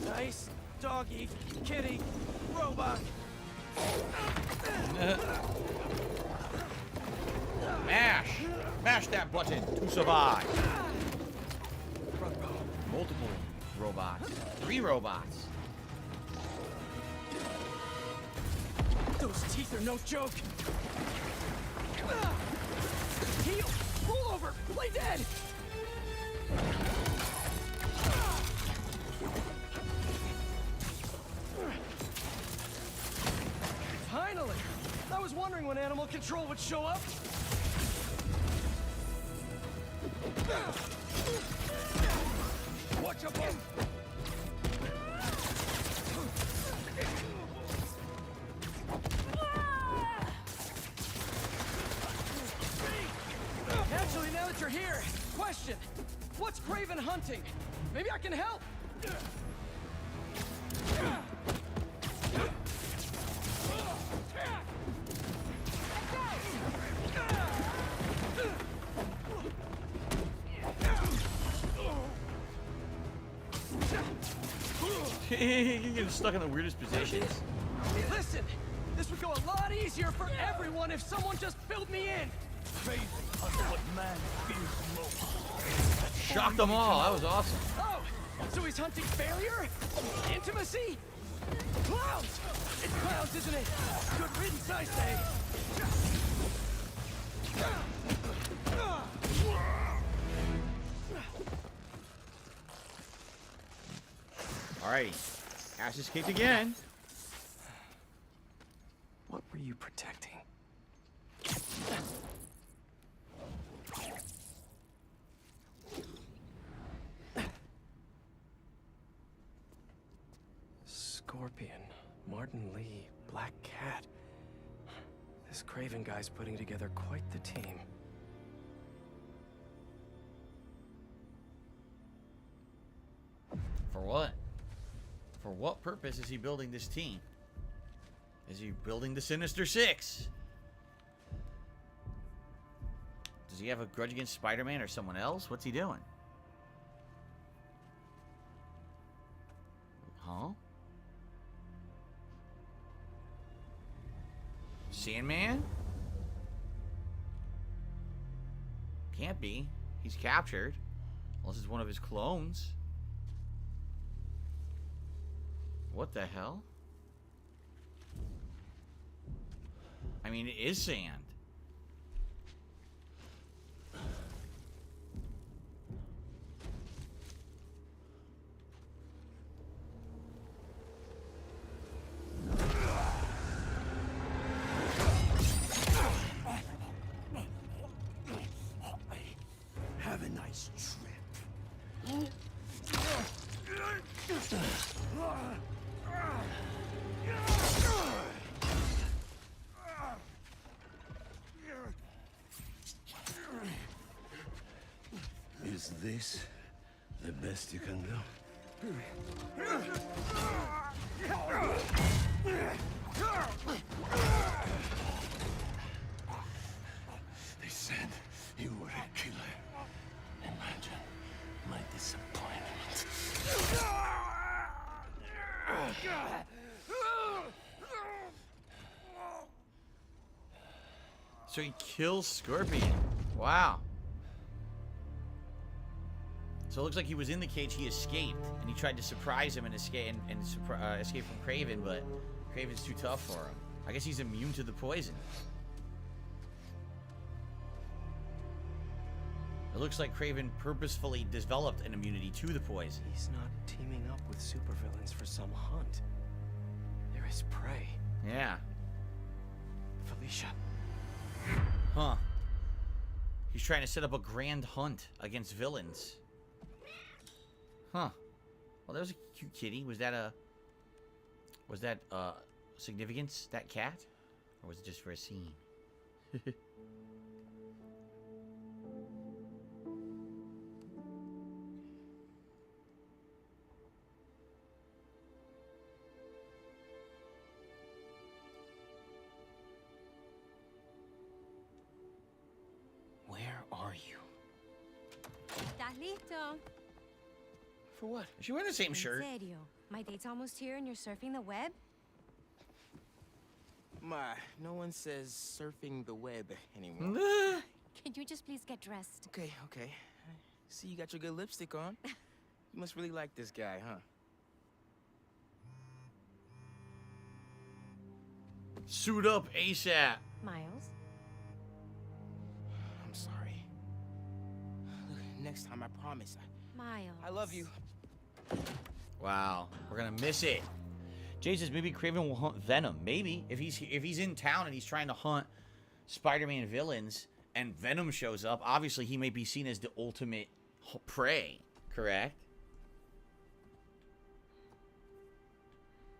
Nice doggy, kitty, robot. Mash that button to survive. Multiple robots. 3 robots. Those teeth are no joke. Heel, roll over, play dead. Finally! I was wondering when animal control would show up. Watch your bum! Actually, now that you're here, question. What's Craven hunting? Maybe I can help. You're getting stuck in the weirdest positions. Listen, this would go a lot easier for everyone if someone just filled me in. Craven on what man fears most. Shocked them all. That was awesome. Oh, so he's hunting failure? Intimacy? Clowns! It's clowns, isn't it? Good riddance, I say. Alrighty. Ash escaped again. What were you protecting? Scorpion, Martin Lee, Black Cat. This Craven guy's putting together quite the team. For what? For what purpose is he building this team? Is he building the Sinister Six? Does he have a grudge against Spider-Man or someone else? What's he doing? Huh? Sandman? Can't be. He's captured. Unless it's one of his clones. What the hell? I mean, it is sand. Have a nice trip. Is this the best you can do? They said you were a killer. Imagine my disappointment. So he kills Scorpion. Wow. So it looks like he was in the cage, he escaped, and he tried to surprise him and escape escape from Craven, but Craven's too tough for him. I guess he's immune to the poison. It looks like Craven purposefully developed an immunity to the poison. He's not teaming up with supervillains for some hunt. They're his prey. Yeah. Felicia. Huh. He's trying to set up a grand hunt against villains. Huh. Well, that was a cute kitty. Was that a Was that significance, that cat? Or was it just for a scene? Where are you? ¿Estás listo? For what? Is she wearing the same shirt? En serio? My date's almost here and you're surfing the web? My, no one says surfing the web anymore. Can you just please get dressed? Okay, okay. See, you got your good lipstick on. You must really like this guy, huh? Suit up ASAP. Miles? I'm sorry. Look, next time, I promise. Miles. I love you. Wow, we're gonna miss it. Jay says maybe Kraven will hunt Venom. Maybe if he's in town and he's trying to hunt Spider-Man villains and Venom shows up, obviously he may be seen as the ultimate prey. Correct?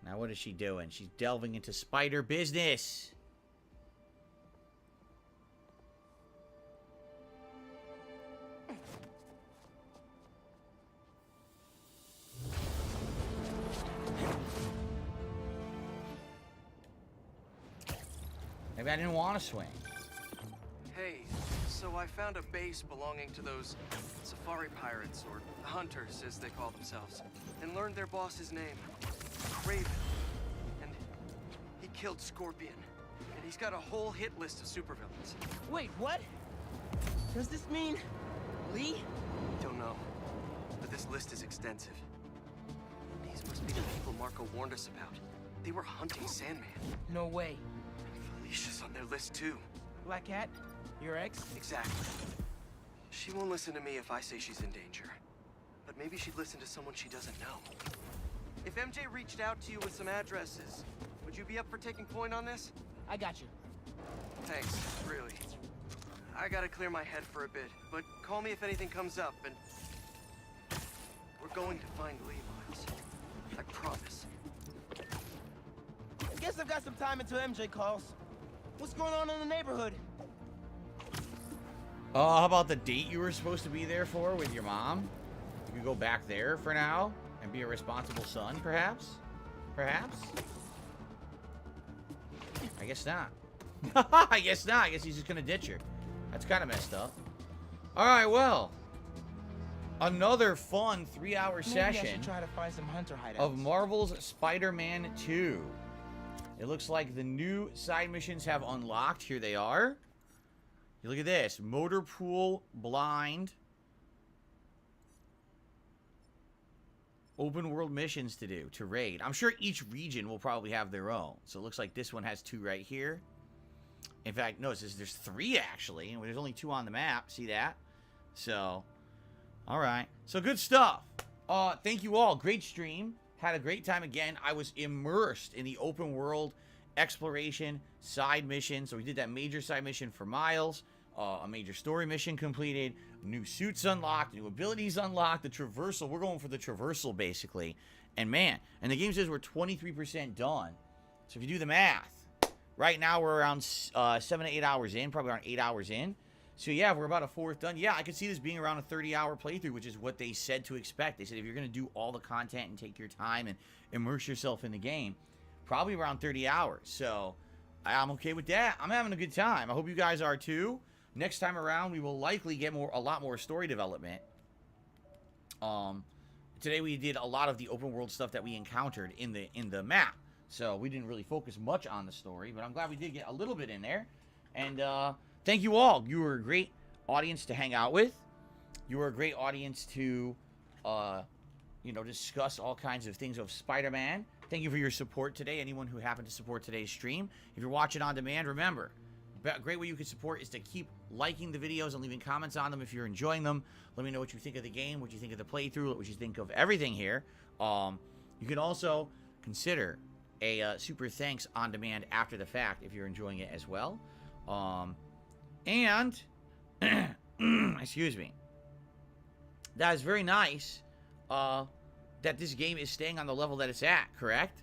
Now what is she doing? She's delving into spider business. Maybe I didn't want to swing. Hey, so I found a base belonging to those safari pirates, or hunters as they call themselves, and learned their boss's name, Kraven. And he killed Scorpion. And he's got a whole hit list of supervillains. Wait, what? Does this mean Lee? Don't know, but this list is extensive. These must be the people Marco warned us about. They were hunting Sandman. No way. Felicia's on their list too. Black Cat? Your ex? Exactly. She won't listen to me if I say she's in danger. But maybe she'd listen to someone she doesn't know. If MJ reached out to you with some addresses, would you be up for taking point on this? I got you. Thanks, really. I gotta clear my head for a bit, but call me if anything comes up, and... we're going to find Lee, Miles. I promise. Guess I've got some time until MJ calls. What's going on in the neighborhood? How about the date you were supposed to be there for with your mom? You could go back there for now and be a responsible son, perhaps? Perhaps? I guess not. I guess not. I guess he's just gonna ditch her. That's kind of messed up. Alright, well. Another fun 3-hour session I should try to find some hunter hideouts. of Marvel's Spider-Man 2. It looks like the new side missions have unlocked. Here they are. You look at this. Motor pool, blind. Open world missions to do, to raid. I'm sure each region will probably have their own. So it looks like this one has 2 right here. In fact, no, it says there's 3 actually. And there's only 2 on the map. See that? So, alright. So good stuff. Thank you all. Great stream. Had a great time again. I was immersed in the open world exploration side mission. So we did that major side mission for Miles. A major story mission completed. New suits unlocked. New abilities unlocked. The traversal. We're going for the traversal, basically. And man, and the game says we're 23% done. So if you do the math, right now we're around 7 to 8 hours in. Probably around 8 hours in. So yeah, we're about a fourth done. Yeah, I could see this being around a 30-hour playthrough, which is what they said to expect. They said if you're going to do all the content and take your time and immerse yourself in the game, probably around 30 hours. So I'm okay with that. I'm having a good time. I hope you guys are too. Next time around, we will likely get a lot more story development. Today we did a lot of the open world stuff that we encountered in the map. So we didn't really focus much on the story, but I'm glad we did get a little bit in there. And thank you all. You were a great audience to hang out with. You were a great audience to, discuss all kinds of things of Spider-Man. Thank you for your support today. Anyone who happened to support today's stream. If you're watching on demand, remember, a great way you can support is to keep liking the videos and leaving comments on them if you're enjoying them. Let me know what you think of the game, what you think of the playthrough, what you think of everything here. You can also consider a super thanks on demand after the fact if you're enjoying it as well. And excuse me, that is very nice that this game is staying on the level that it's at, correct?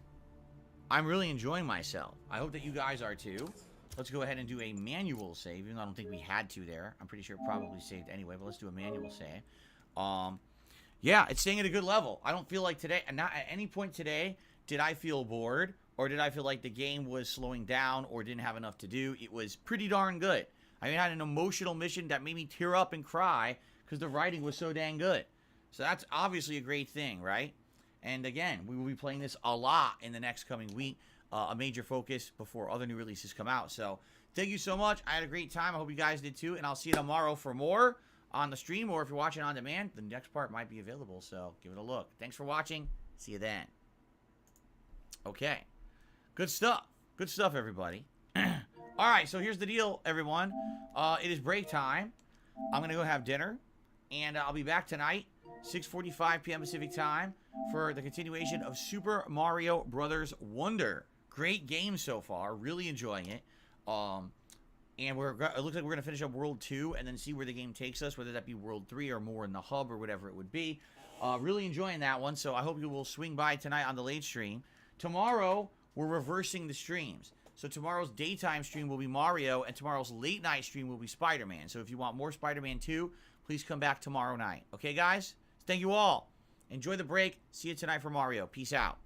I'm really enjoying myself. I hope that you guys are too. Let's go ahead and do a manual save, even though I don't think we had to there. I'm pretty sure it probably saved anyway, but let's do a manual save. Yeah, it's staying at a good level. I don't feel like today, and not at any point today, did I feel bored, or did I feel like the game was slowing down, or didn't have enough to do. It was pretty darn good. I mean, I had an emotional mission that made me tear up and cry, because the writing was so dang good. So that's obviously a great thing, right? And again, we will be playing this a lot in the next coming week. A major focus before other new releases come out. So thank you so much. I had a great time. I hope you guys did too. And I'll see you tomorrow for more on the stream. Or if you're watching on demand, the next part might be available. So give it a look. Thanks for watching. See you then. Okay. Good stuff. Good stuff, everybody. All right. So here's the deal, everyone. It is break time. I'm going to go have dinner. And I'll be back tonight, 6:45 p.m. Pacific time, for the continuation of Super Mario Brothers Wonder. Great game so far. Really enjoying it. And it looks like we're going to finish up World 2 and then see where the game takes us, whether that be World 3 or more in the hub or whatever it would be. Really enjoying that one, so I hope you will swing by tonight on the late stream. Tomorrow, we're reversing the streams. So tomorrow's daytime stream will be Mario, and tomorrow's late night stream will be Spider-Man. So if you want more Spider-Man 2, please come back tomorrow night. Okay, guys? Thank you all. Enjoy the break. See you tonight for Mario. Peace out.